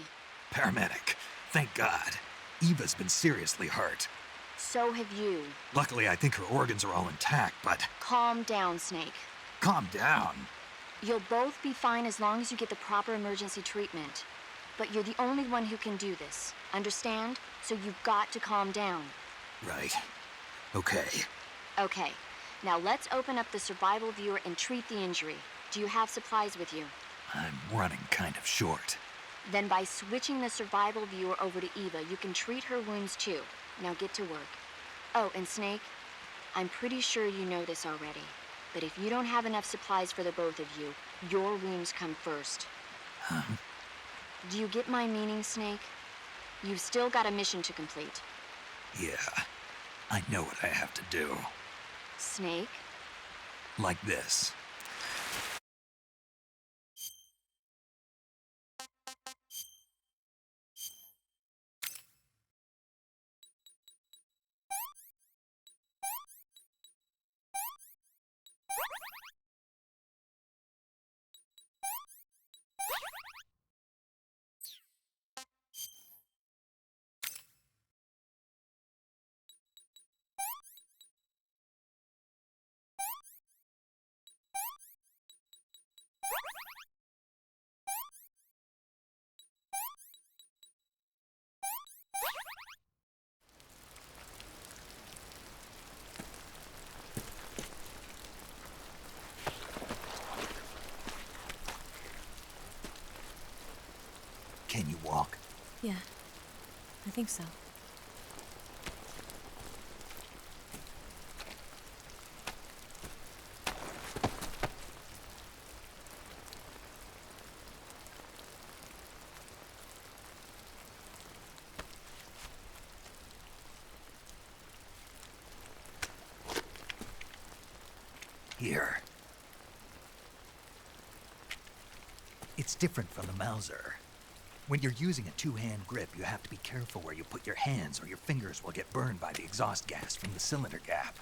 Paramedic. Thank God. Eva's been seriously hurt. So have you. Luckily, I think her organs are all intact, but... Calm down, Snake. Calm down. You'll both be fine as long as you get the proper emergency treatment. But you're the only one who can do this. Understand? So you've got to calm down. Right. Okay. Okay. Now let's open up the survival viewer and treat the injury. Do you have supplies with you? I'm running kind of short. Then by switching the survival viewer over to Eva, you can treat her wounds too. Now get to work. Oh, and Snake, I'm pretty sure you know this already, but if you don't have enough supplies for the both of you, your wounds come first. Do you get my meaning, Snake? You've still got a mission to complete. Yeah, I know what I have to do. Snake? Like this. Yeah, I think so. Here. It's different from the Mauser. When you're using a two-hand grip, you have to be careful where you put your hands or your fingers will get burned by the exhaust gas from the cylinder gap.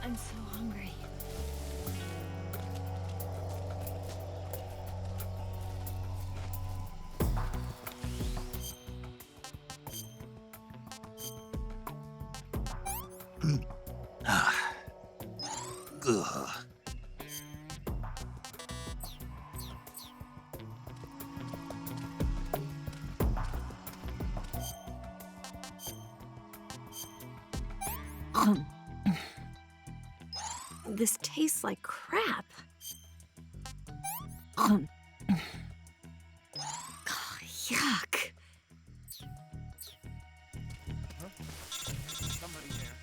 I'm so hungry. Ugh. This tastes like crap. Yuck. Somebody there.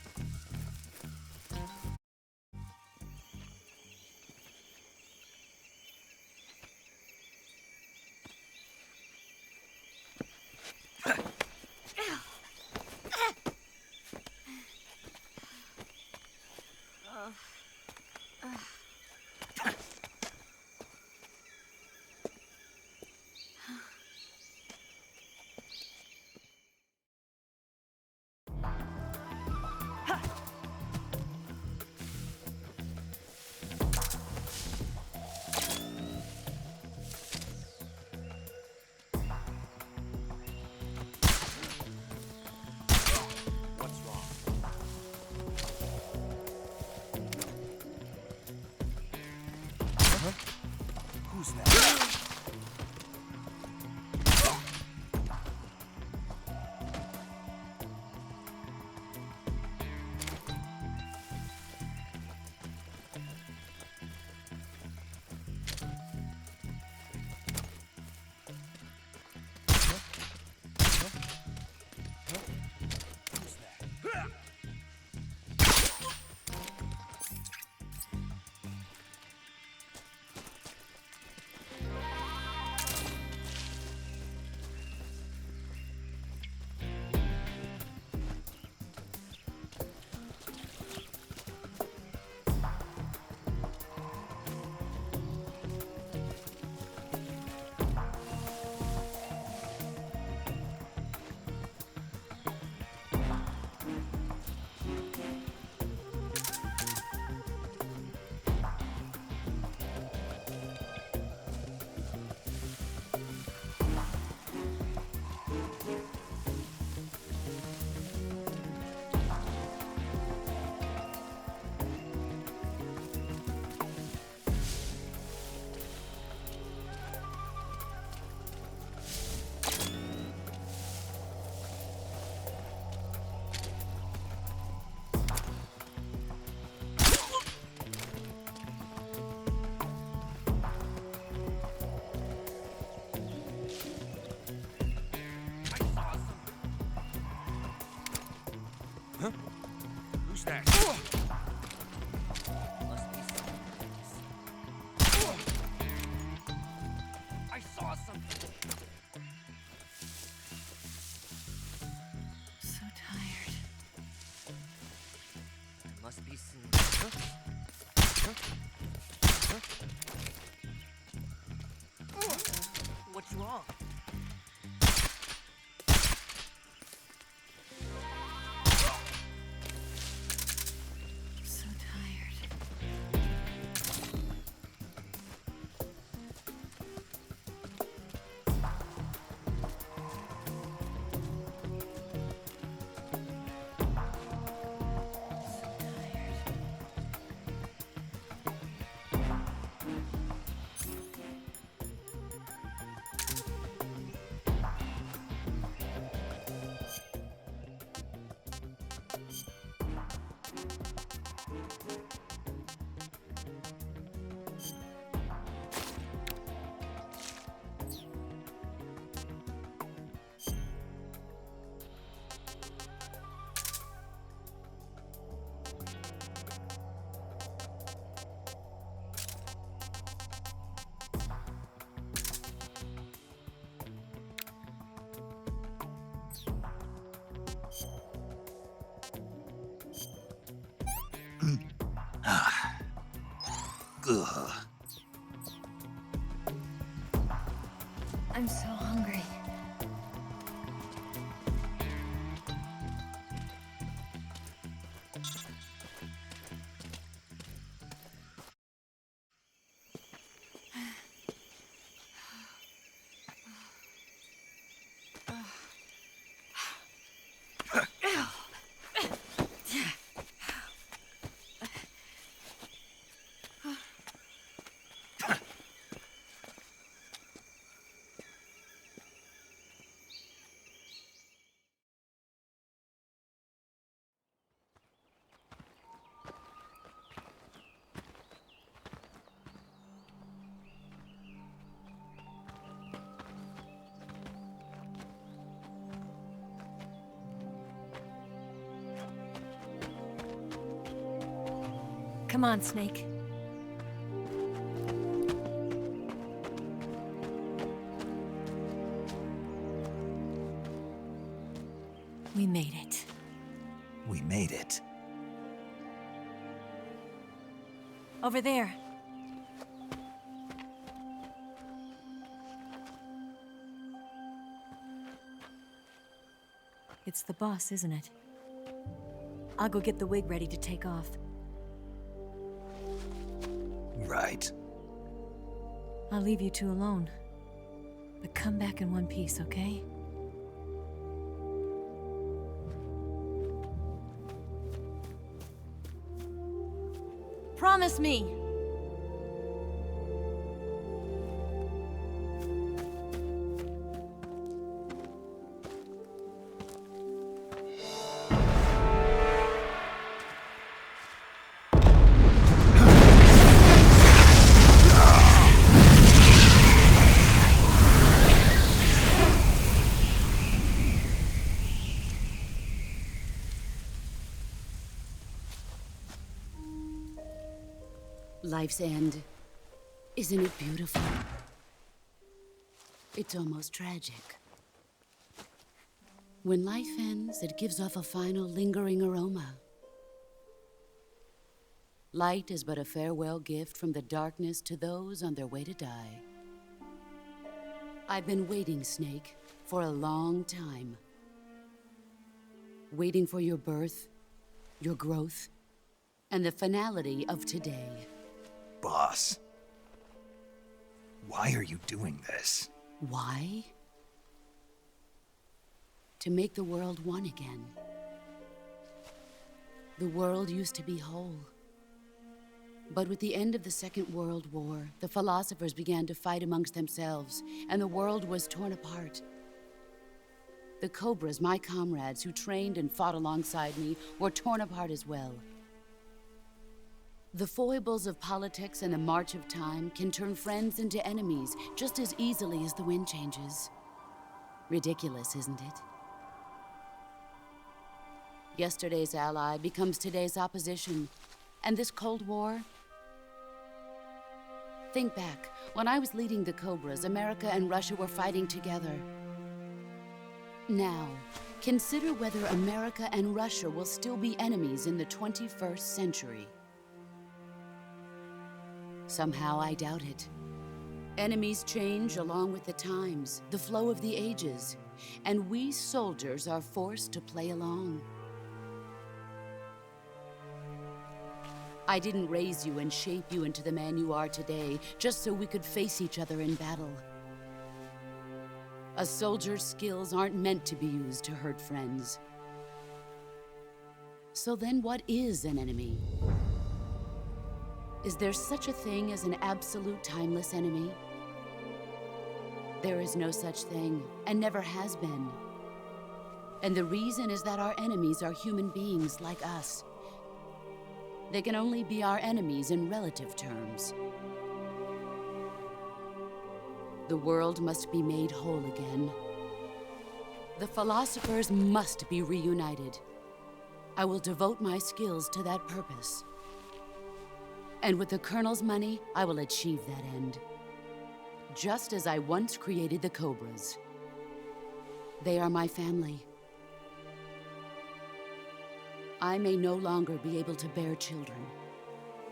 What's wrong? So tired. Ugh. I'm so hungry. Come on, Snake. We made it. We made it. Over there. It's the boss, isn't it? I'll go get the wig ready to take off. Right. I'll leave you two alone. But come back in one piece, okay? Promise me! Life's end. Isn't it beautiful? It's almost tragic. When life ends, it gives off a final lingering aroma. Light is but a farewell gift from the darkness to those on their way to die. I've been waiting, Snake, for a long time. Waiting for your birth, your growth, and the finality of today. Boss. Why are you doing this? Why? To make the world one again. The world used to be whole. But with the end of the Second World War, the philosophers began to fight amongst themselves, and the world was torn apart. The Cobras, my comrades who trained and fought alongside me, were torn apart as well. The foibles of politics and the march of time can turn friends into enemies just as easily as the wind changes. Ridiculous, isn't it? Yesterday's ally becomes today's opposition. And this Cold War? Think back. When I was leading the Cobras, America and Russia were fighting together. Now, consider whether America and Russia will still be enemies in the 21st century. Somehow I doubt it. Enemies change along with the times, the flow of the ages, and we soldiers are forced to play along. I didn't raise you and shape you into the man you are today just so we could face each other in battle. A soldier's skills aren't meant to be used to hurt friends. So then what is an enemy? Is there such a thing as an absolute timeless enemy? There is no such thing, and never has been. And the reason is that our enemies are human beings like us. They can only be our enemies in relative terms. The world must be made whole again. The philosophers must be reunited. I will devote my skills to that purpose. And with the Colonel's money, I will achieve that end. Just as I once created the Cobras. They are my family. I may no longer be able to bear children,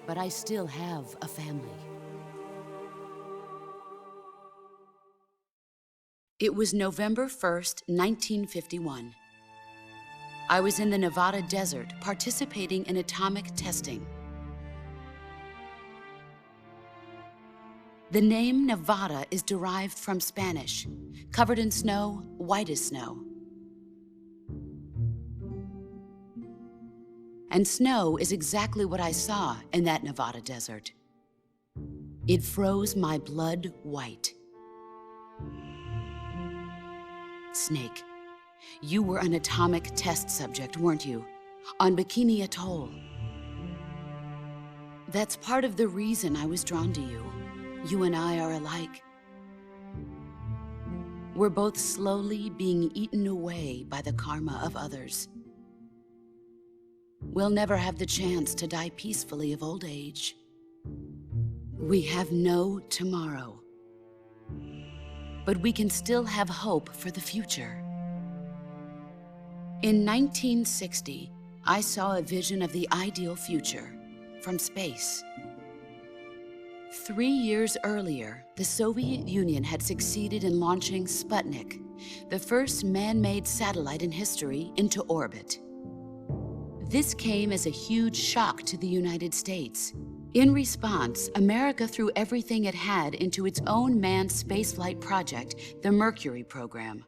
but I still have a family. It was November 1st, 1951. I was in the Nevada desert participating in atomic testing. The name Nevada is derived from Spanish, covered in snow, white as snow. And snow is exactly what I saw in that Nevada desert. It froze my blood white. Snake, you were an atomic test subject, weren't you? On Bikini Atoll. That's part of the reason I was drawn to you. You and I are alike. We're both slowly being eaten away by the karma of others. We'll never have the chance to die peacefully of old age. We have no tomorrow. But we can still have hope for the future. In 1960, I saw a vision of the ideal future from space. 3 years earlier, the Soviet Union had succeeded in launching Sputnik, the first man-made satellite in history, into orbit. This came as a huge shock to the United States. In response, America threw everything it had into its own manned spaceflight project, the Mercury program.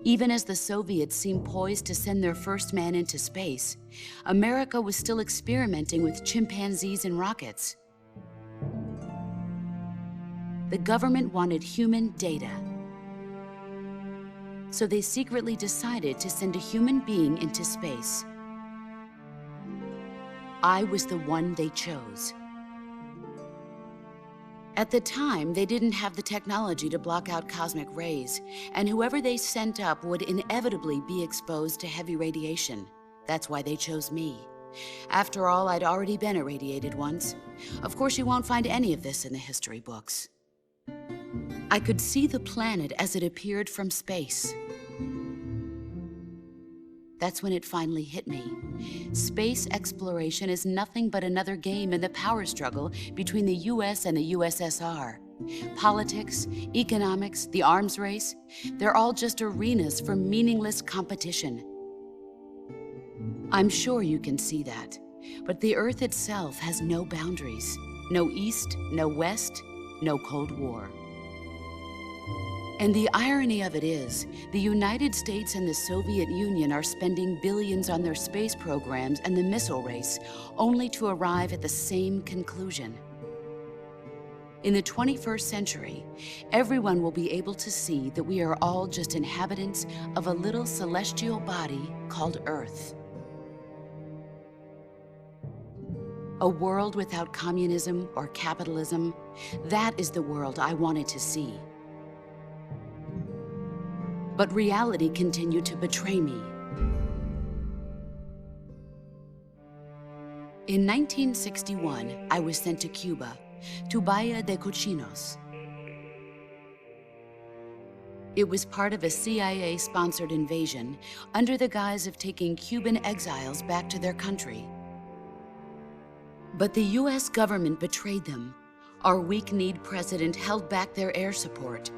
Even as the Soviets seemed poised to send their first man into space, America was still experimenting with chimpanzees and rockets. The government wanted human data. So they secretly decided to send a human being into space. I was the one they chose. At the time, they didn't have the technology to block out cosmic rays, and whoever they sent up would inevitably be exposed to heavy radiation. That's why they chose me. After all, I'd already been irradiated once. Of course, you won't find any of this in the history books. I could see the planet as it appeared from space. That's when it finally hit me. Space exploration is nothing but another game in the power struggle between the US and the USSR. Politics, economics, the arms race, they're all just arenas for meaningless competition. I'm sure you can see that, but the Earth itself has no boundaries. No East, no West, no Cold War. And the irony of it is, the United States and the Soviet Union are spending billions on their space programs and the missile race, only to arrive at the same conclusion. In the 21st century, everyone will be able to see that we are all just inhabitants of a little celestial body called Earth. A world without communism or capitalism, that is the world I wanted to see. But reality continued to betray me. In 1961, I was sent to Cuba, to Bahia de Cochinos. It was part of a CIA-sponsored invasion under the guise of taking Cuban exiles back to their country. But the US government betrayed them. Our weak-kneed president held back their air support.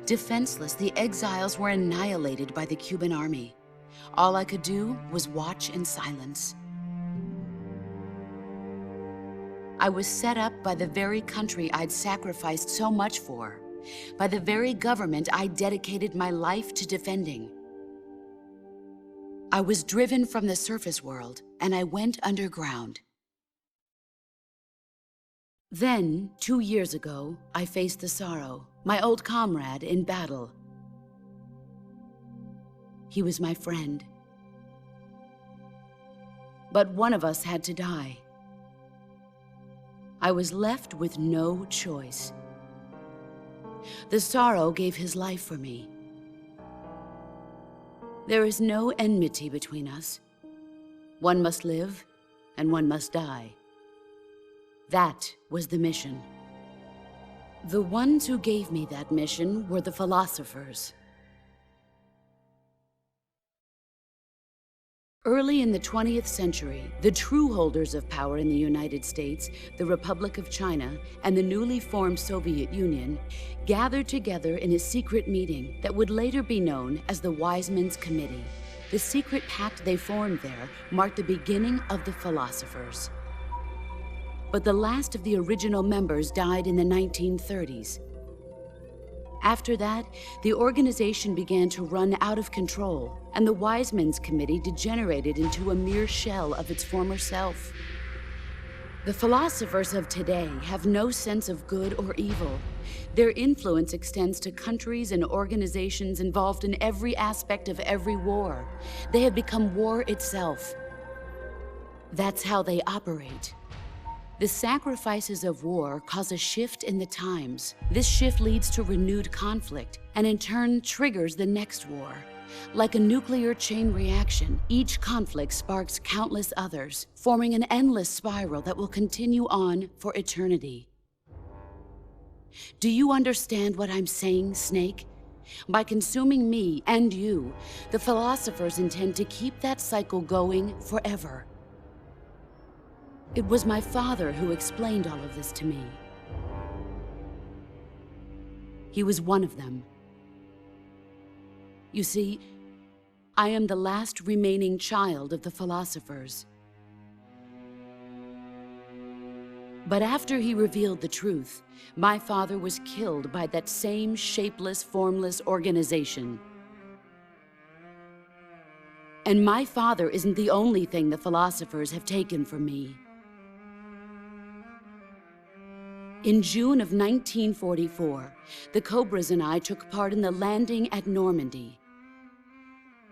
Defenseless, the exiles were annihilated by the Cuban army. All I could do was watch in silence. I was set up by the very country I'd sacrificed so much for, by the very government I dedicated my life to defending. I was driven from the surface world, and I went underground. Then, 2 years ago, I faced the Sorrow, my old comrade in battle. He was my friend. But one of us had to die. I was left with no choice. The Sorrow gave his life for me. There is no enmity between us. One must live, and one must die. That was the mission. The ones who gave me that mission were the philosophers. Early in the 20th century, the true holders of power in the United States, the Republic of China, and the newly formed Soviet Union gathered together in a secret meeting that would later be known as the Wise Men's Committee. The secret pact they formed there marked the beginning of the philosophers. But the last of the original members died in the 1930s. After that, the organization began to run out of control, and the Wise Men's Committee degenerated into a mere shell of its former self. The philosophers of today have no sense of good or evil. Their influence extends to countries and organizations involved in every aspect of every war. They have become war itself. That's how they operate. The sacrifices of war cause a shift in the times. This shift leads to renewed conflict, and in turn triggers the next war. Like a nuclear chain reaction, each conflict sparks countless others, forming an endless spiral that will continue on for eternity. Do you understand what I'm saying, Snake? By consuming me and you, the philosophers intend to keep that cycle going forever. It was my father who explained all of this to me. He was one of them. You see, I am the last remaining child of the philosophers. But after he revealed the truth, my father was killed by that same shapeless, formless organization. And my father isn't the only thing the philosophers have taken from me. In June of 1944, the Cobras and I took part in the landing at Normandy.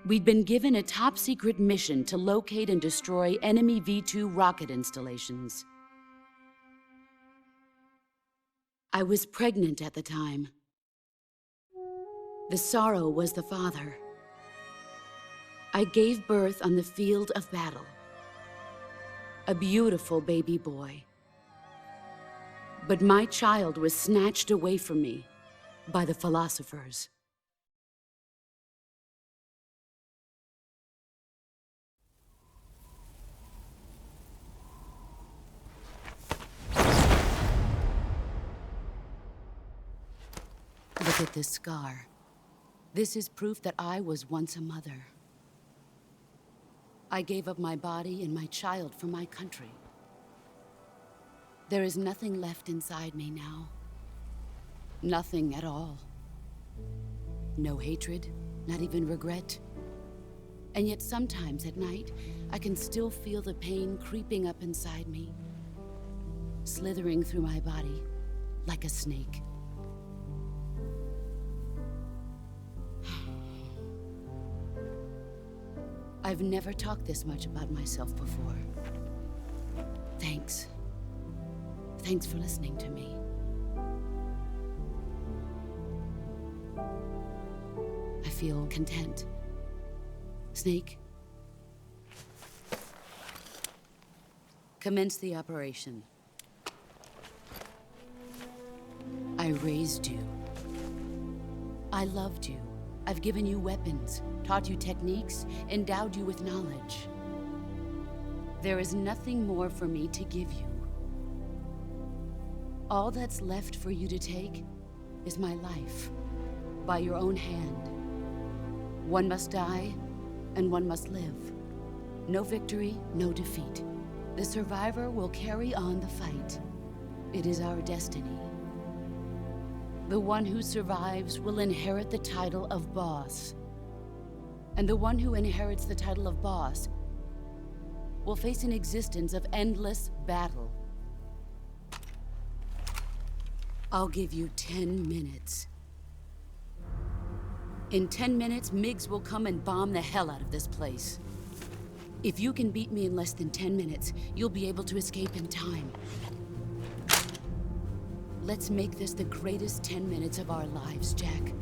We'd been given a top-secret mission to locate and destroy enemy V-2 rocket installations. I was pregnant at the time. The Sorrow was the father. I gave birth on the field of battle. A beautiful baby boy. But my child was snatched away from me by the philosophers. Look at this scar. This is proof that I was once a mother. I gave up my body and my child for my country. There is nothing left inside me now. Nothing at all. No hatred, not even regret. And yet sometimes at night, I can still feel the pain creeping up inside me, slithering through my body like a snake. I've never talked this much about myself before. Thanks. Thanks for listening to me. I feel content. Snake? Commence the operation. I raised you. I loved you. I've given you weapons, taught you techniques, endowed you with knowledge. There is nothing more for me to give you. All that's left for you to take is my life, by your own hand. One must die, and one must live. No victory, no defeat. The survivor will carry on the fight. It is our destiny. The one who survives will inherit the title of boss. And the one who inherits the title of boss will face an existence of endless battle. I'll give you 10 minutes. In 10 minutes, MiGs will come and bomb the hell out of this place. If you can beat me in less than 10 minutes, you'll be able to escape in time. Let's make this the greatest 10 minutes of our lives, Jack.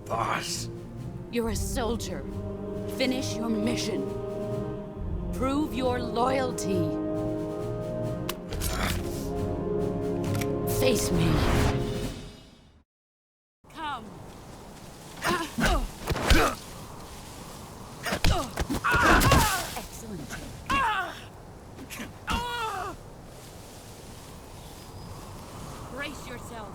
Boss. You're a soldier. Finish your mission. Prove your loyalty. Face me. Come. Excellent. Brace yourself.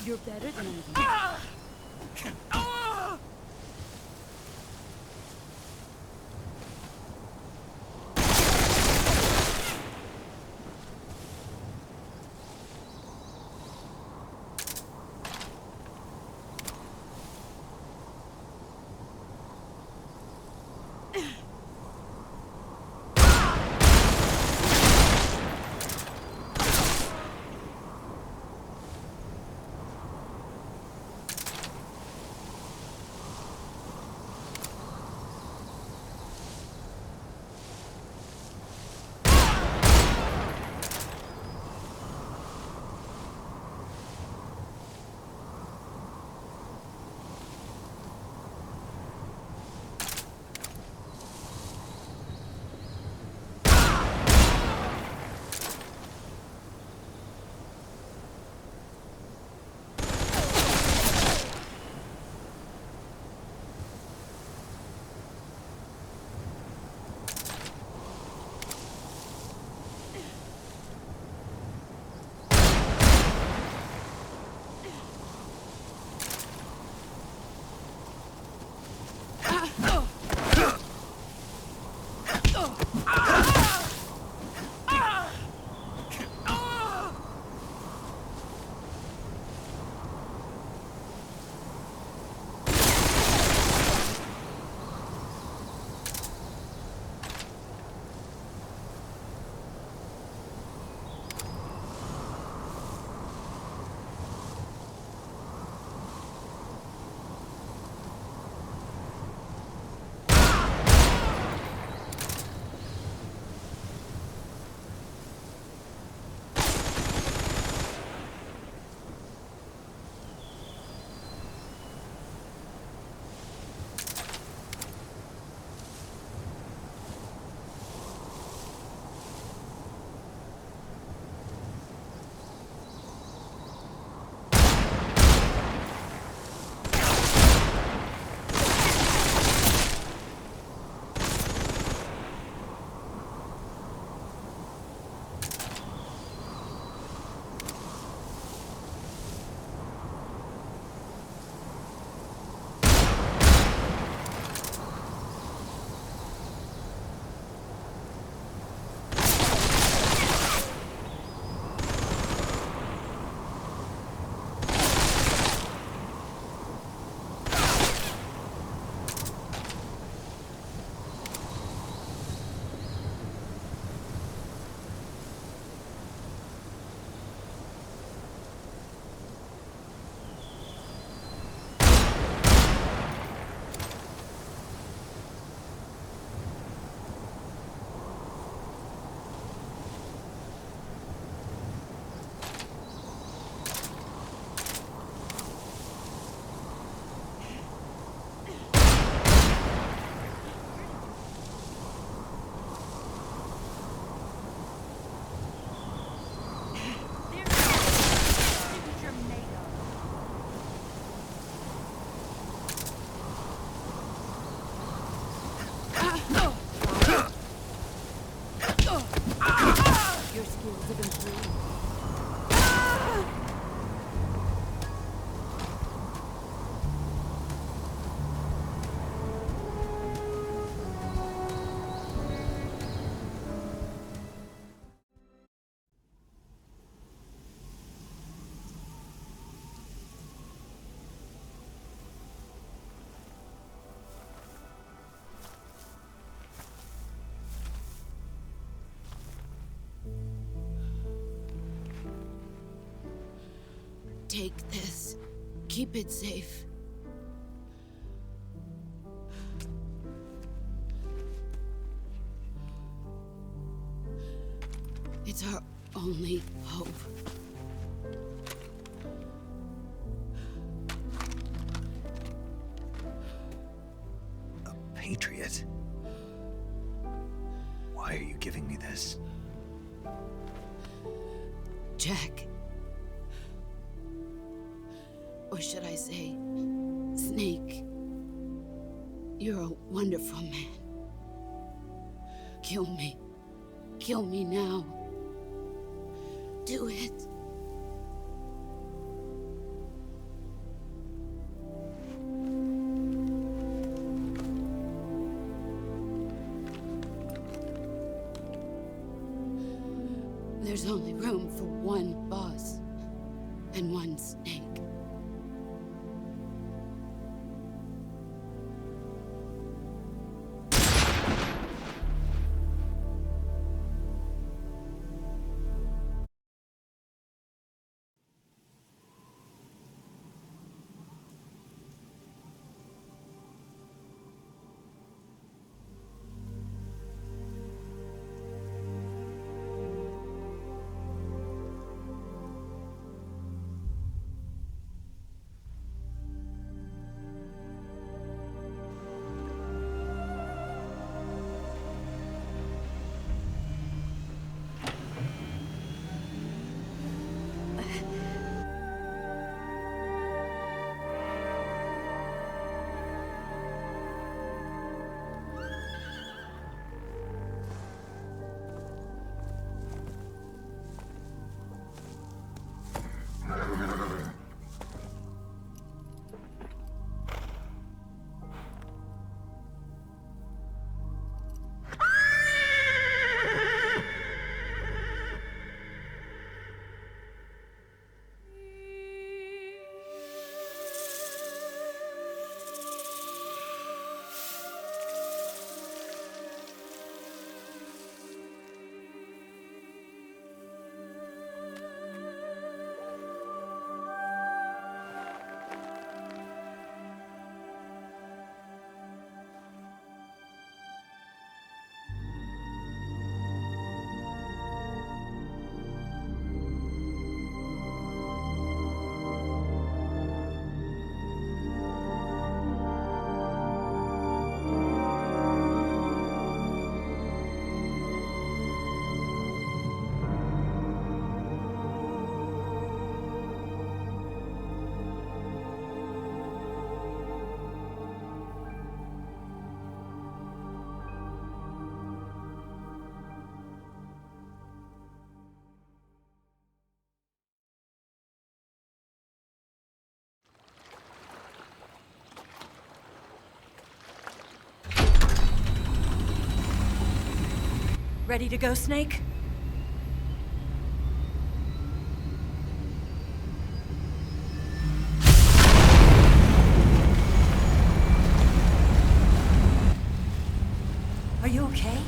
You're better than anything. Take this. Keep it safe. It's our only hope. A patriot? Why are you giving me this? Jack. Or should I say, Snake. You're a wonderful man. Kill me. Kill me now. Do it. There's only room for one boss and one snake. Ready to go, Snake? Are you okay?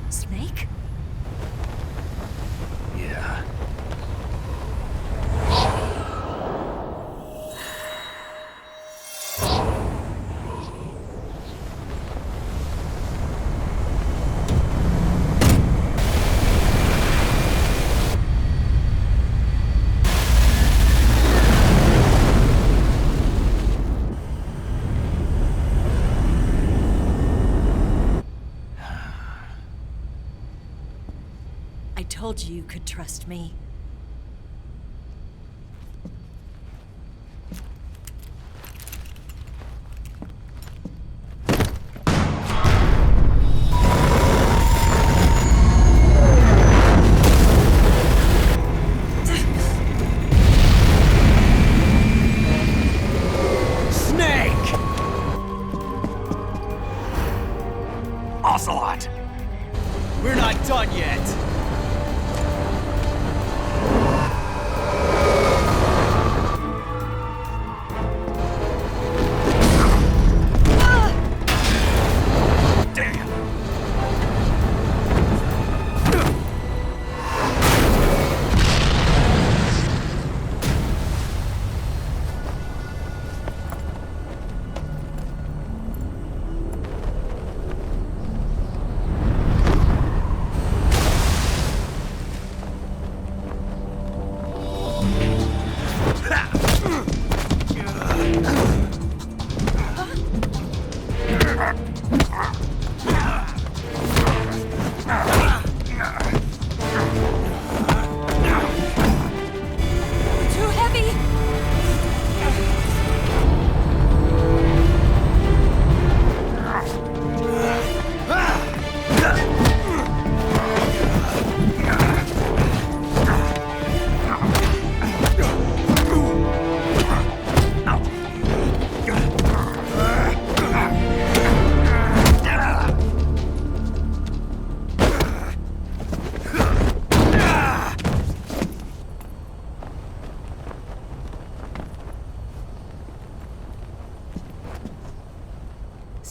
Snake? Yeah. I told you you could trust me. Ocelot! We're not done yet!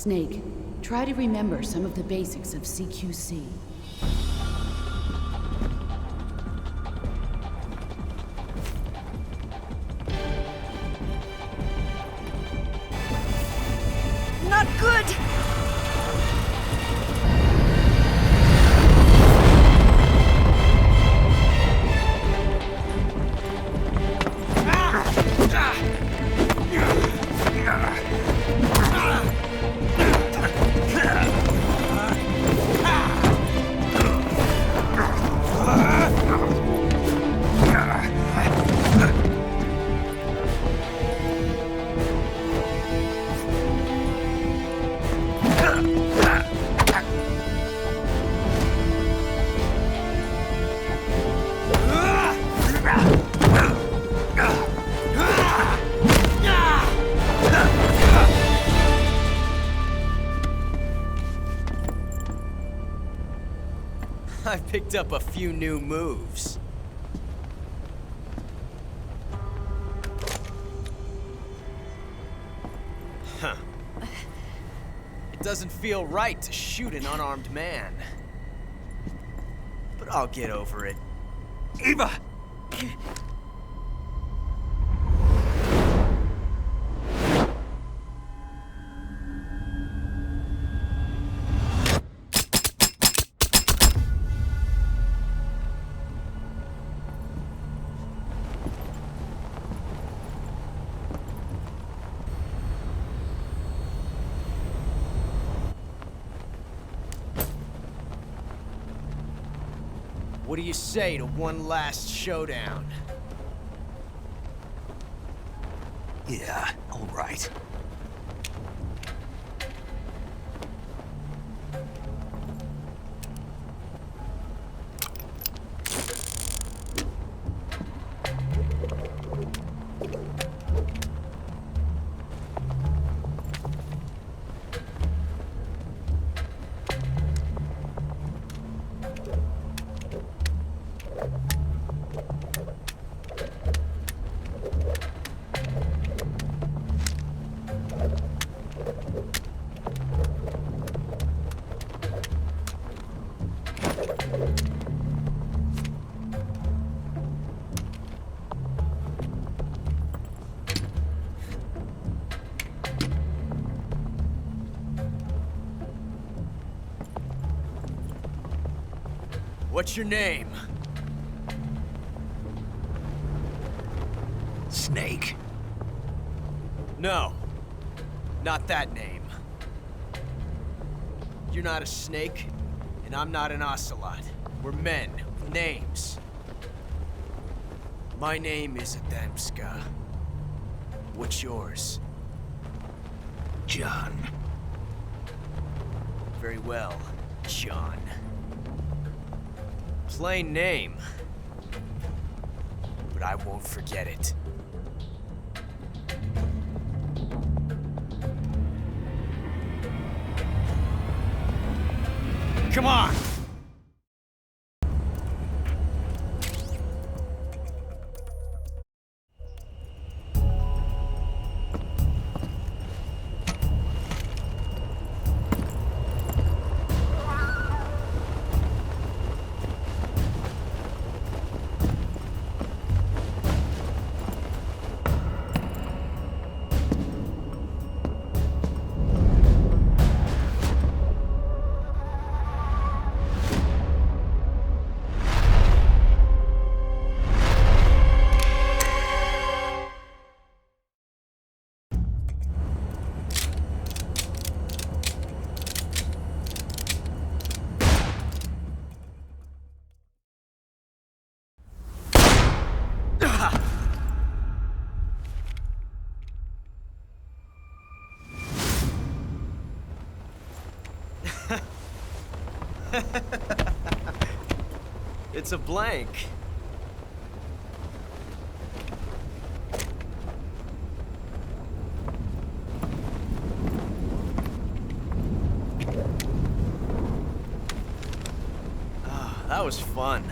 Snake, try to remember some of the basics of CQC. Not good! I've picked up a few new moves. Huh. It doesn't feel right to shoot an unarmed man. But I'll get over it. Eva! What do you say to one last showdown? Yeah, all right. What's your name? Snake. No. Not that name. You're not a snake, and I'm not an ocelot. We're men with names. My name is Adamska. What's yours? John. Very well, John. Plain name. But I won't forget it. Come on! It's a blank. That was fun.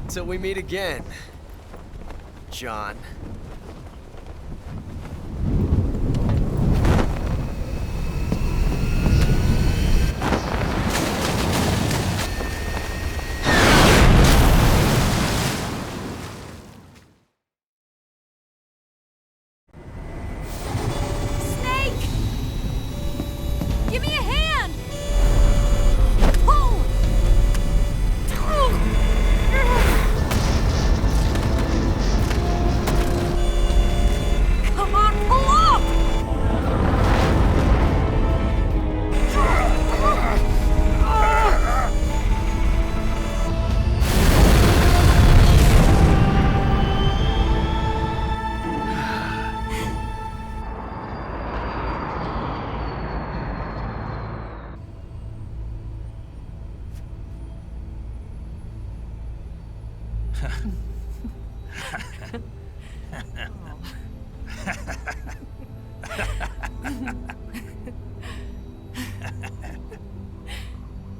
Till we meet again, John.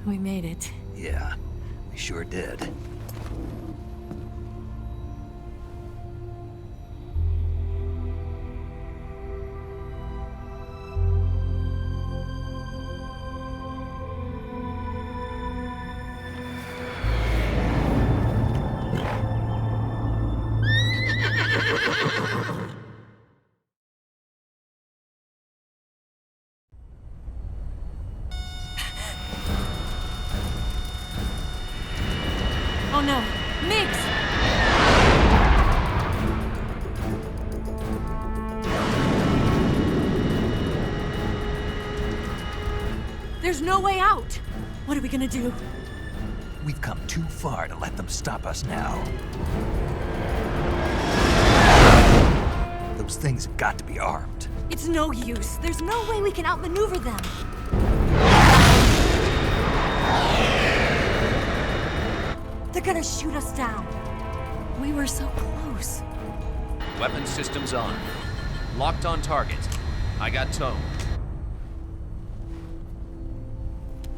We made it. Yeah, we sure did. Oh no, Migs! There's no way out! What are we gonna do? We've come too far to let them stop us now. Those things have got to be armed. It's no use. There's no way we can outmaneuver them. They're gonna shoot us down. We were so close. Weapon systems on. Locked on target. I got tone.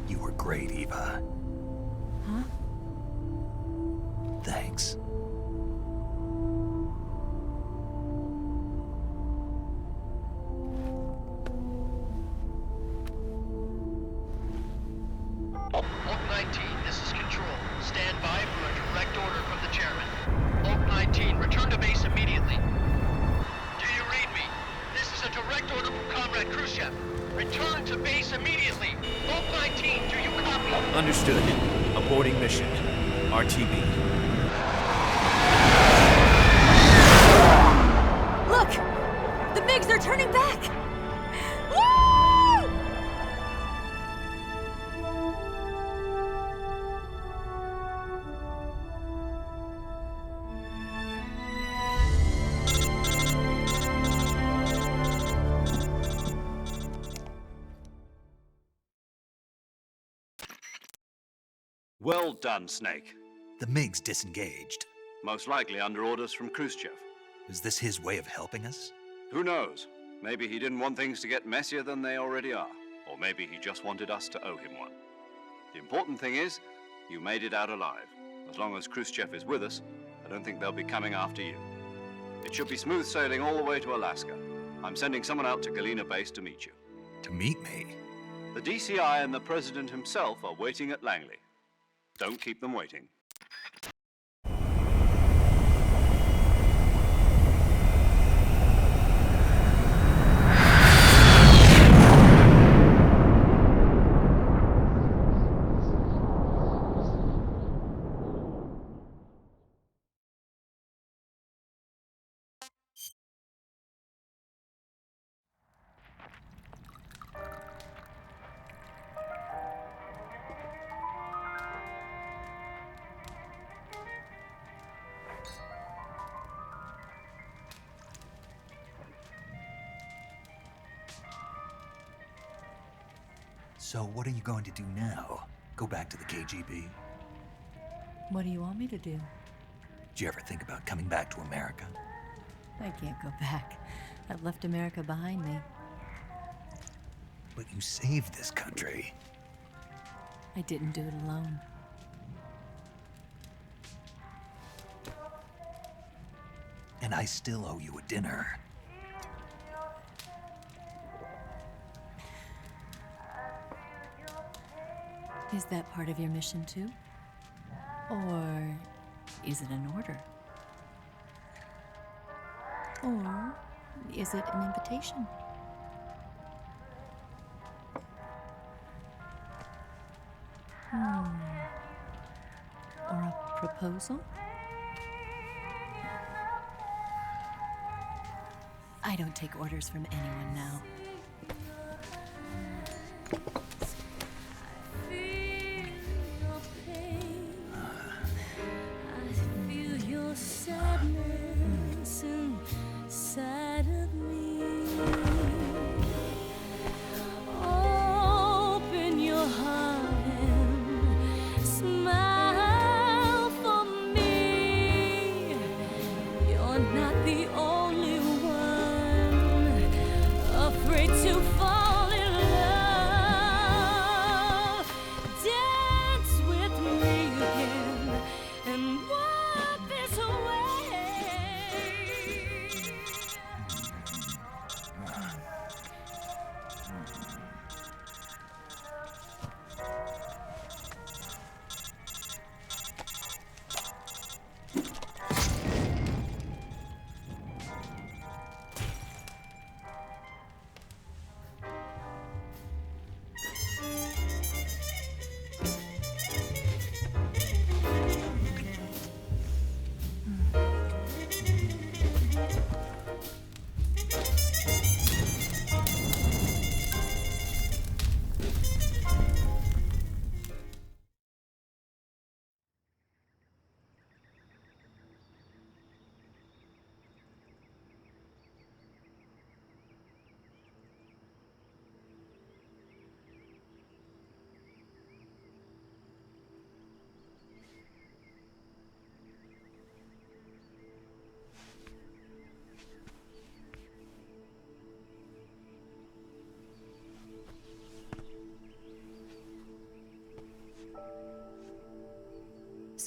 You were great, Eva. Huh? Thanks. Oak 19, this is Control. Stand by for a direct order from the chairman. Oak 19, return to base immediately. Do you read me? This is a direct order from Comrade Khrushchev. Return to base immediately. Oak 19, do you copy? Understood. Aborting mission. RTB. Look! The MiGs are turning back! Woo! Well done, Snake. The MiGs disengaged. Most likely under orders from Khrushchev. Is this his way of helping us? Who knows? Maybe he didn't want things to get messier than they already are. Or maybe he just wanted us to owe him one. The important thing is, you made it out alive. As long as Khrushchev is with us, I don't think they'll be coming after you. It should be smooth sailing all the way to Alaska. I'm sending someone out to Galena Base to meet you. To meet me? The DCI and the President himself are waiting at Langley. Don't keep them waiting. So what are you going to do now? Go back to the KGB? What do you want me to do? Did you ever think about coming back to America? I can't go back. I've left America behind me. But you saved this country. I didn't do it alone. And I still owe you a dinner. Is that part of your mission too? Or is it an order? Or is it an invitation? Or a proposal? I don't take orders from anyone now.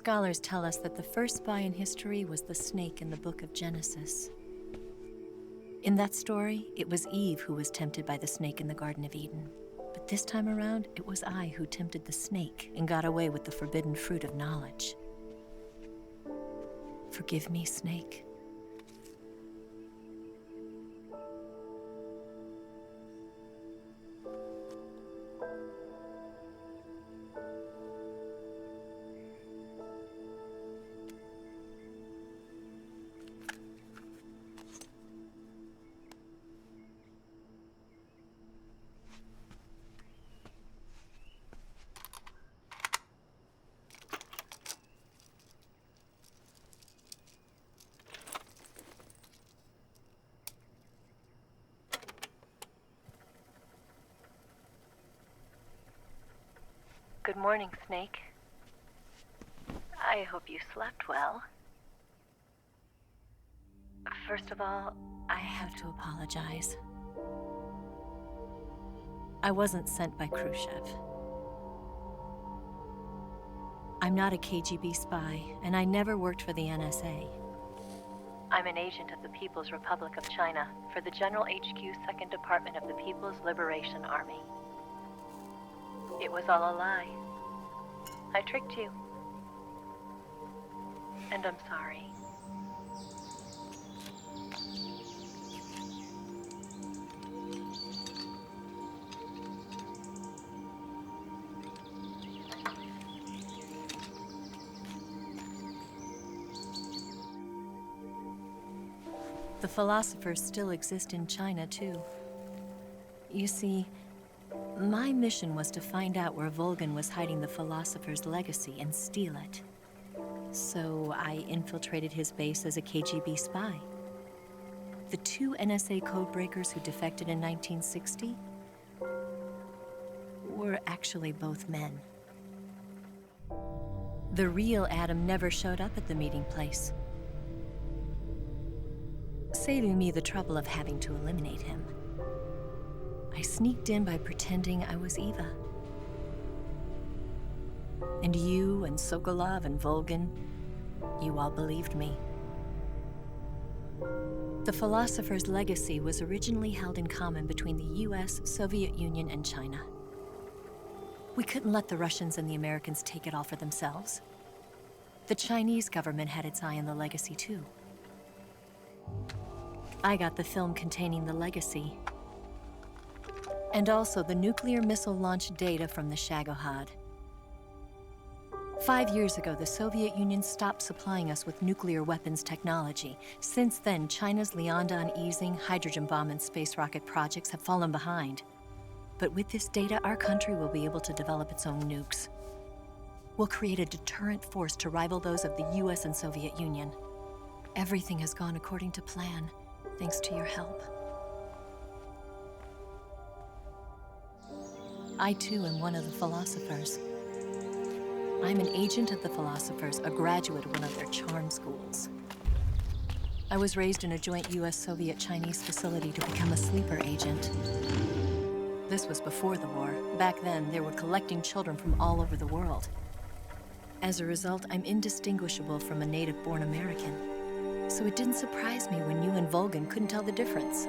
Scholars tell us that the first spy in history was the snake in the book of Genesis. In that story, it was Eve who was tempted by the snake in the Garden of Eden. But this time around, it was I who tempted the snake and got away with the forbidden fruit of knowledge. Forgive me, snake. Good morning, Snake. I hope you slept well. First of all, I have to apologize. I wasn't sent by Khrushchev. I'm not a KGB spy, and I never worked for the NSA. I'm an agent of the People's Republic of China for the General HQ 2nd Department of the People's Liberation Army. It was all a lie. I tricked you. And I'm sorry. The philosophers still exist in China, too. You see, my mission was to find out where Volgin was hiding the philosopher's legacy and steal it. So I infiltrated his base as a KGB spy. The 2 NSA codebreakers who defected in 1960 were actually both men. The real Adam never showed up at the meeting place, saving me the trouble of having to eliminate him. I sneaked in by pretending I was Eva. And you and Sokolov and Volgin, you all believed me. The philosopher's legacy was originally held in common between the US, Soviet Union, and China. We couldn't let the Russians and the Americans take it all for themselves. The Chinese government had its eye on the legacy too. I got the film containing the legacy, and also the nuclear missile launch data from the Shagohod. 5 years ago, the Soviet Union stopped supplying us with nuclear weapons technology. Since then, China's Liaodong easing, hydrogen bomb, and space rocket projects have fallen behind. But with this data, our country will be able to develop its own nukes. We'll create a deterrent force to rival those of the US and Soviet Union. Everything has gone according to plan, thanks to your help. I too am one of the philosophers. I'm an agent of the philosophers, a graduate of one of their charm schools. I was raised in a joint US-Soviet-Chinese facility to become a sleeper agent. This was before the war. Back then, they were collecting children from all over the world. As a result, I'm indistinguishable from a native-born American. So it didn't surprise me when you and Volgin couldn't tell the difference.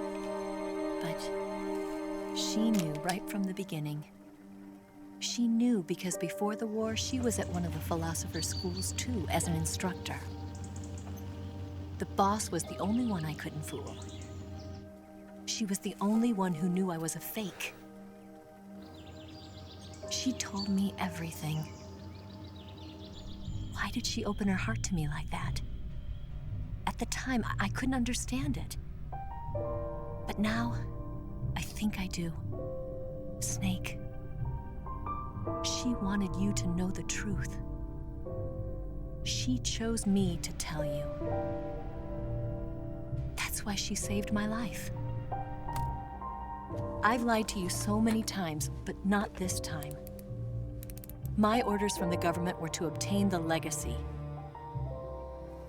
But she knew right from the beginning. She knew because before the war, she was at one of the philosopher's schools too, as an instructor. The boss was the only one I couldn't fool. She was the only one who knew I was a fake. She told me everything. Why did she open her heart to me like that? At the time, I couldn't understand it. But now, I think I do. Snake. She wanted you to know the truth. She chose me to tell you. That's why she saved my life. I've lied to you so many times, but not this time. My orders from the government were to obtain the legacy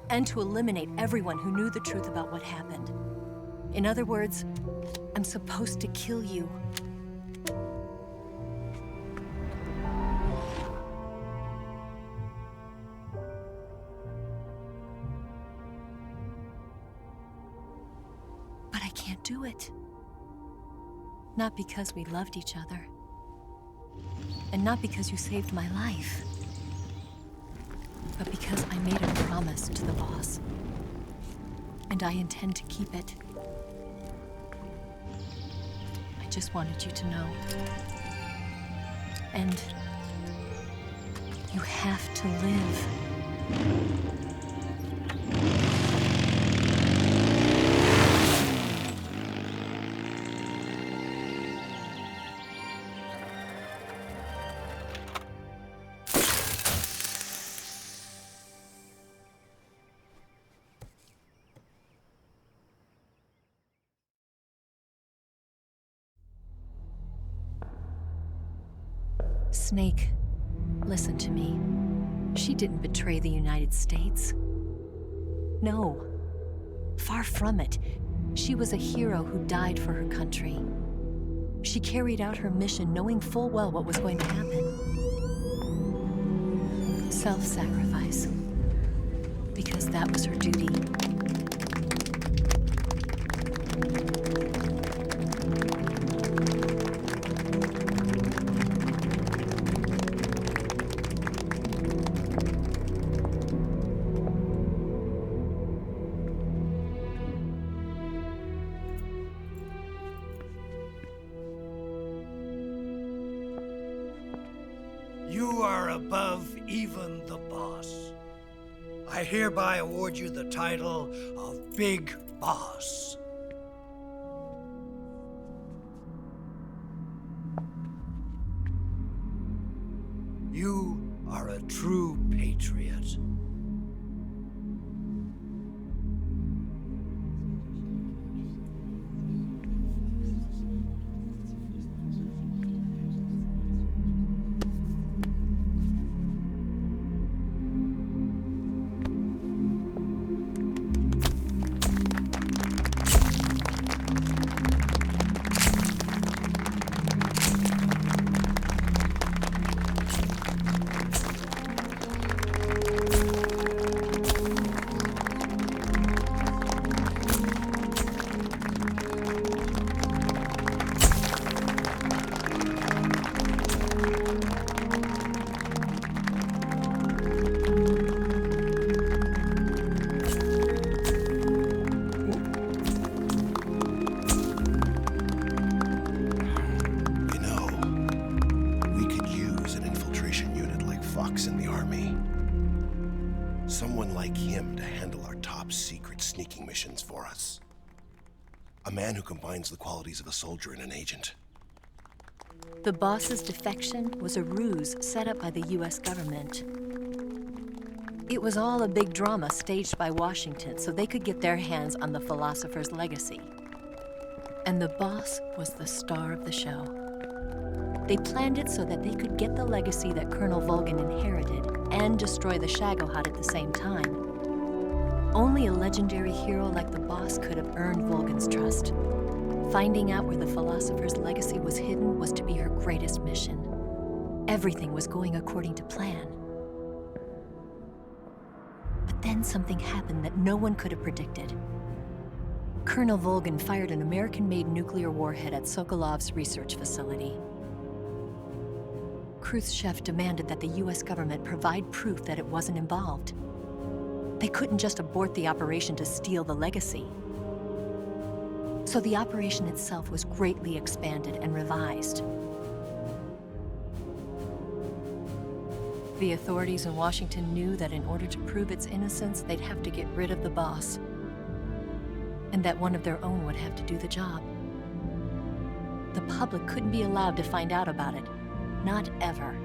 and to eliminate everyone who knew the truth about what happened. In other words, I'm supposed to kill you. can't do it. Not because we loved each other. And not because you saved my life. But because I made a promise to the boss. And I intend to keep it. I just wanted you to know. And you have to live. Snake, listen to me. She didn't betray the United States. No. Far from it. She was a hero who died for her country. She carried out her mission knowing full well what was going to happen. Self-sacrifice. Because that was her duty. You are above even the boss. I hereby award you the title of Big Boss. You are a true patriot. Someone like him to handle our top secret sneaking missions for us. A man who combines the qualities of a soldier and an agent. The boss's defection was a ruse set up by the US government. It was all a big drama staged by Washington so they could get their hands on the philosopher's legacy. And the boss was the star of the show. They planned it so that they could get the legacy that Colonel Volgin inherited and destroy the Shagohod at the same time. Only a legendary hero like the boss could have earned Volgin's trust. Finding out where the philosopher's legacy was hidden was to be her greatest mission. Everything was going according to plan. But then something happened that no one could have predicted. Colonel Volgin fired an American-made nuclear warhead at Sokolov's research facility. Khrushchev demanded that the US government provide proof that it wasn't involved. They couldn't just abort the operation to steal the legacy. So the operation itself was greatly expanded and revised. The authorities in Washington knew that in order to prove its innocence, they'd have to get rid of the boss, and that one of their own would have to do the job. The public couldn't be allowed to find out about it. Not ever.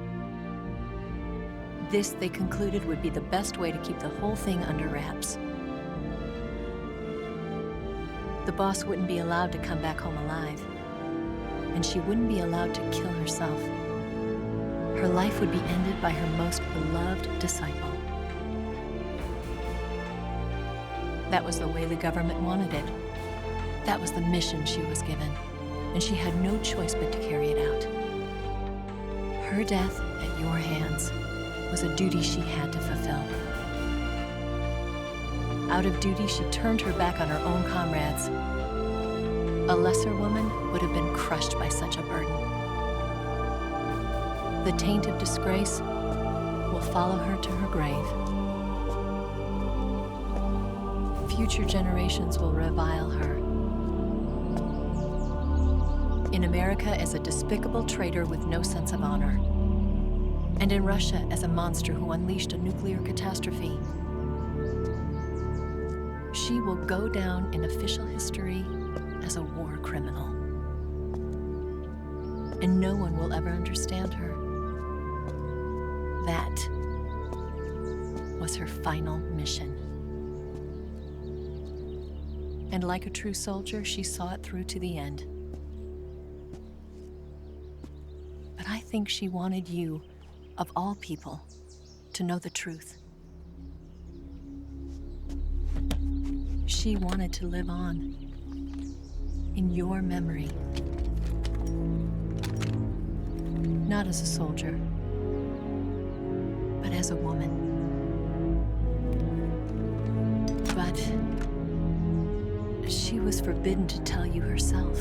This, they concluded, would be the best way to keep the whole thing under wraps. The boss wouldn't be allowed to come back home alive, and she wouldn't be allowed to kill herself. Her life would be ended by her most beloved disciple. That was the way the government wanted it. That was the mission she was given, and she had no choice but to carry it out. Her death at your hands was a duty she had to fulfill. Out of duty, she turned her back on her own comrades A lesser woman would have been crushed by such a burden. The taint of disgrace will follow her to her grave. Future generations will revile her. In America as a despicable traitor with no sense of honor. And in Russia as a monster who unleashed a nuclear catastrophe. She will go down in official history as a war criminal. And no one will ever understand her. That was her final mission. And like a true soldier, she saw it through to the end. But I think she wanted you, of all people, to know the truth. She wanted to live on in your memory. Not as a soldier, but as a woman. But she was forbidden to tell you herself.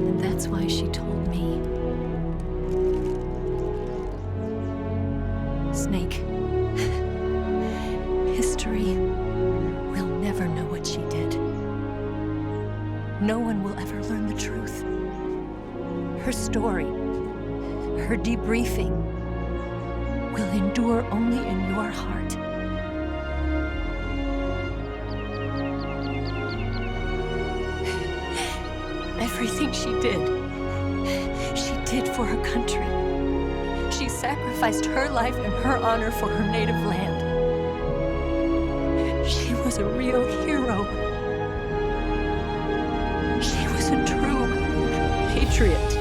And that's why she told me. Snake, history will never know what she did. No one will ever learn the truth. Her story, her debriefing, will endure only in your heart. Everything she did for her country. She sacrificed her life and her honor for her native land. She was a real hero. She was a true patriot.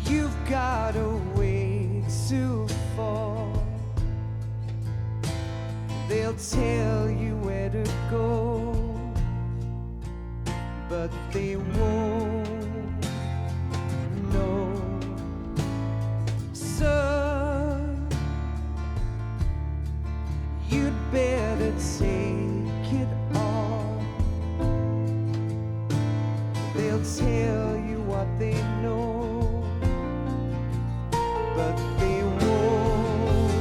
You've got a way to fall. They'll tell you where to go, but they won't know. Son, you'd better take it all. They'll tell you what they know, but they won't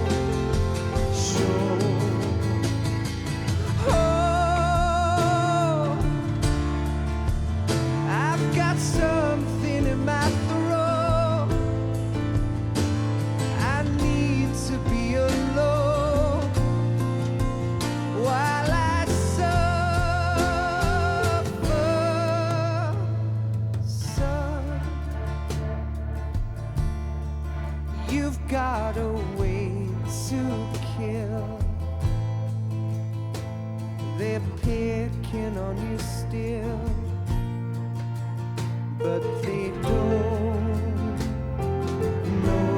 show. Oh, I've got something in my throat. I need to be alone while I suffer. Son, you've got a way to kill. They're picking on you still, but they don't know.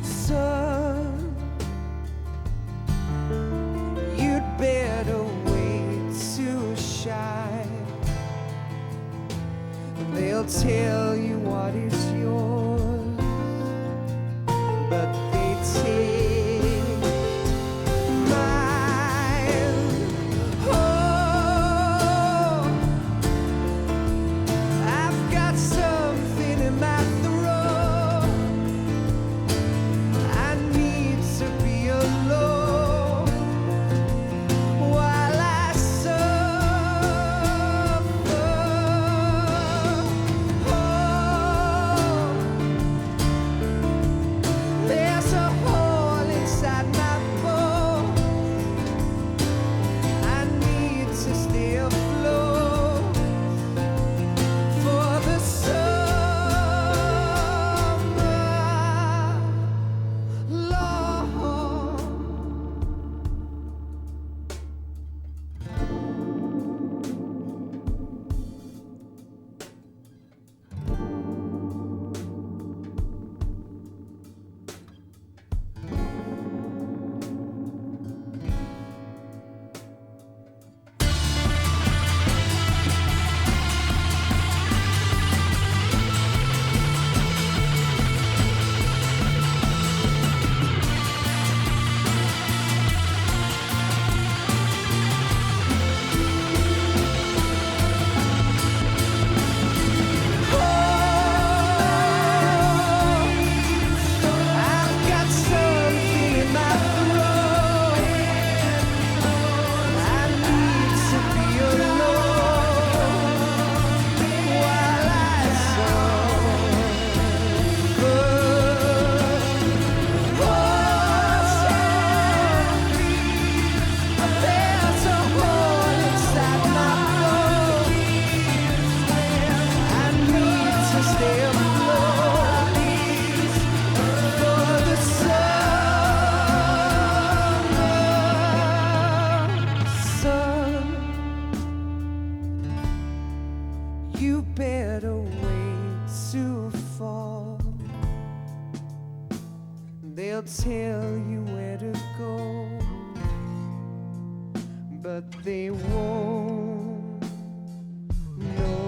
Son, you'd better wait. shine. They'll tell you what is yours, but they take mine. Oh, I've got something in my throat. I need to be alone while I suffer. Oh, there's a hole inside my bones. I need to stay afloat for the summer, Lord. I've got something in my throat. I need to be alone while I suffer. There's a hole inside my bones. I need to stay afloat for the summer sun. You better wait to fall. They'll tell you where to go, but they won't know.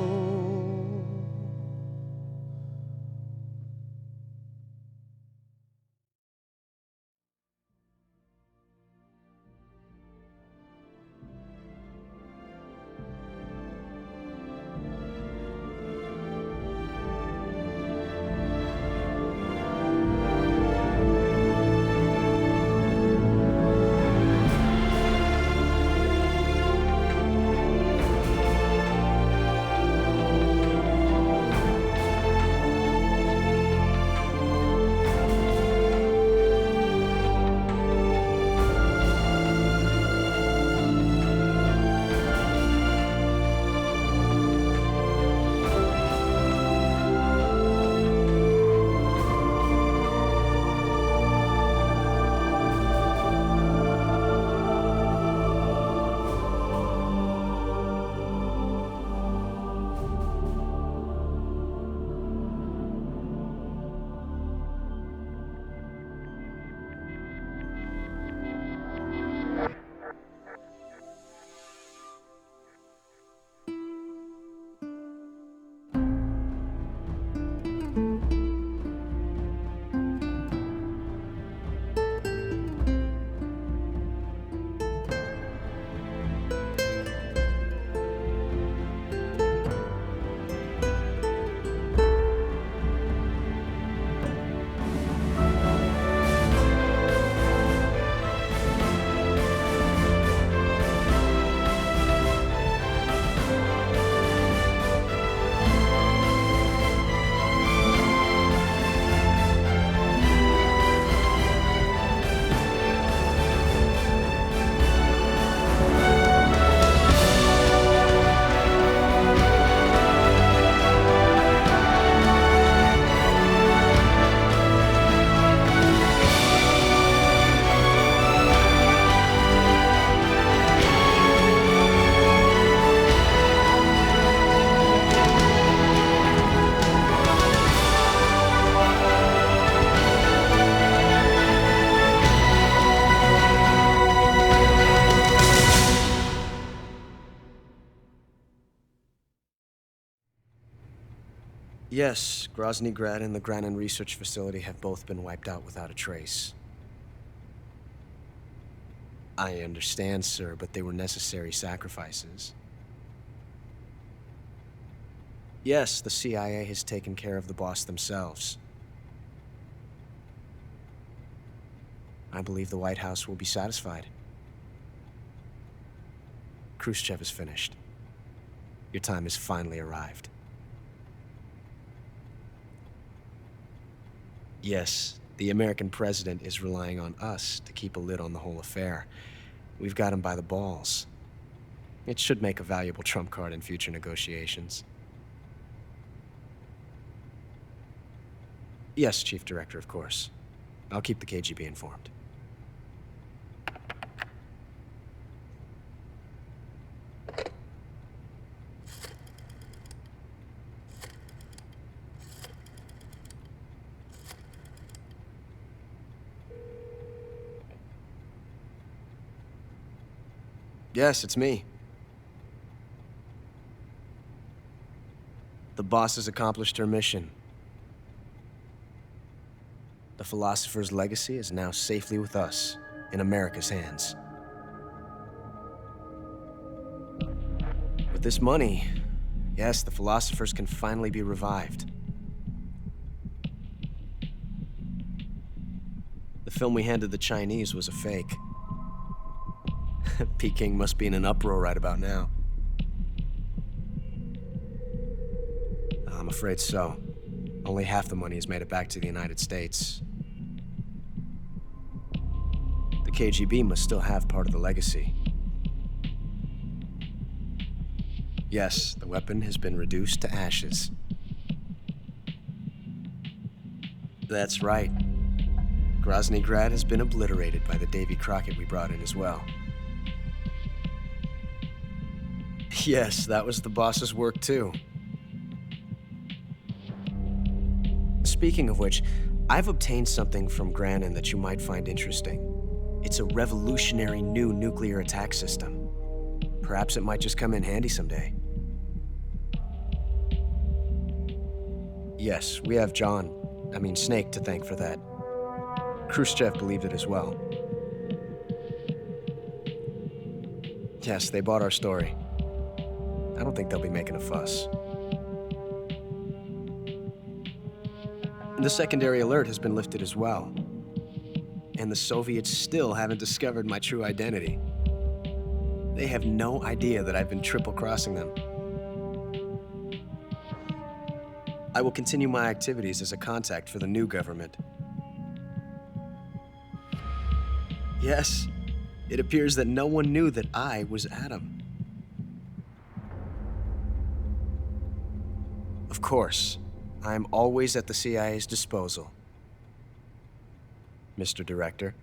Yes, Groznyj Grad and the Granin Research Facility have both been wiped out without a trace. I understand, sir, but they were necessary sacrifices. Yes, the CIA has taken care of the boss themselves. I believe the White House will be satisfied. Khrushchev is finished. Your time has finally arrived. Yes, the American president is relying on us to keep a lid on the whole affair. We've got him by the balls. It should make a valuable trump card in future negotiations. Yes, Chief Director, of course. I'll keep the KGB informed. Yes, it's me. The boss has accomplished her mission. The philosopher's legacy is now safely with us, in America's hands. With this money, yes, the philosophers can finally be revived. The film we handed the Chinese was a fake. Peking must be in an uproar right about now. I'm afraid so. Only half the money has made it back to the United States. The KGB must still have part of the legacy. Yes, the weapon has been reduced to ashes. That's right. Groznyj Grad has been obliterated by the Davy Crockett we brought in as well. Yes, that was the boss's work too. Speaking of which, I've obtained something from Granin that you might find interesting. It's a revolutionary new nuclear attack system. Perhaps it might just come in handy someday. Yes, we have Snake to thank for that. Khrushchev believed it as well. Yes, they bought our story. I don't think they'll be making a fuss. The secondary alert has been lifted as well. And the Soviets still haven't discovered my true identity. They have no idea that I've been triple-crossing them. I will continue my activities as a contact for the new government. Yes, it appears that no one knew that I was Adam. Of course, I am always at the CIA's disposal, Mr. Director.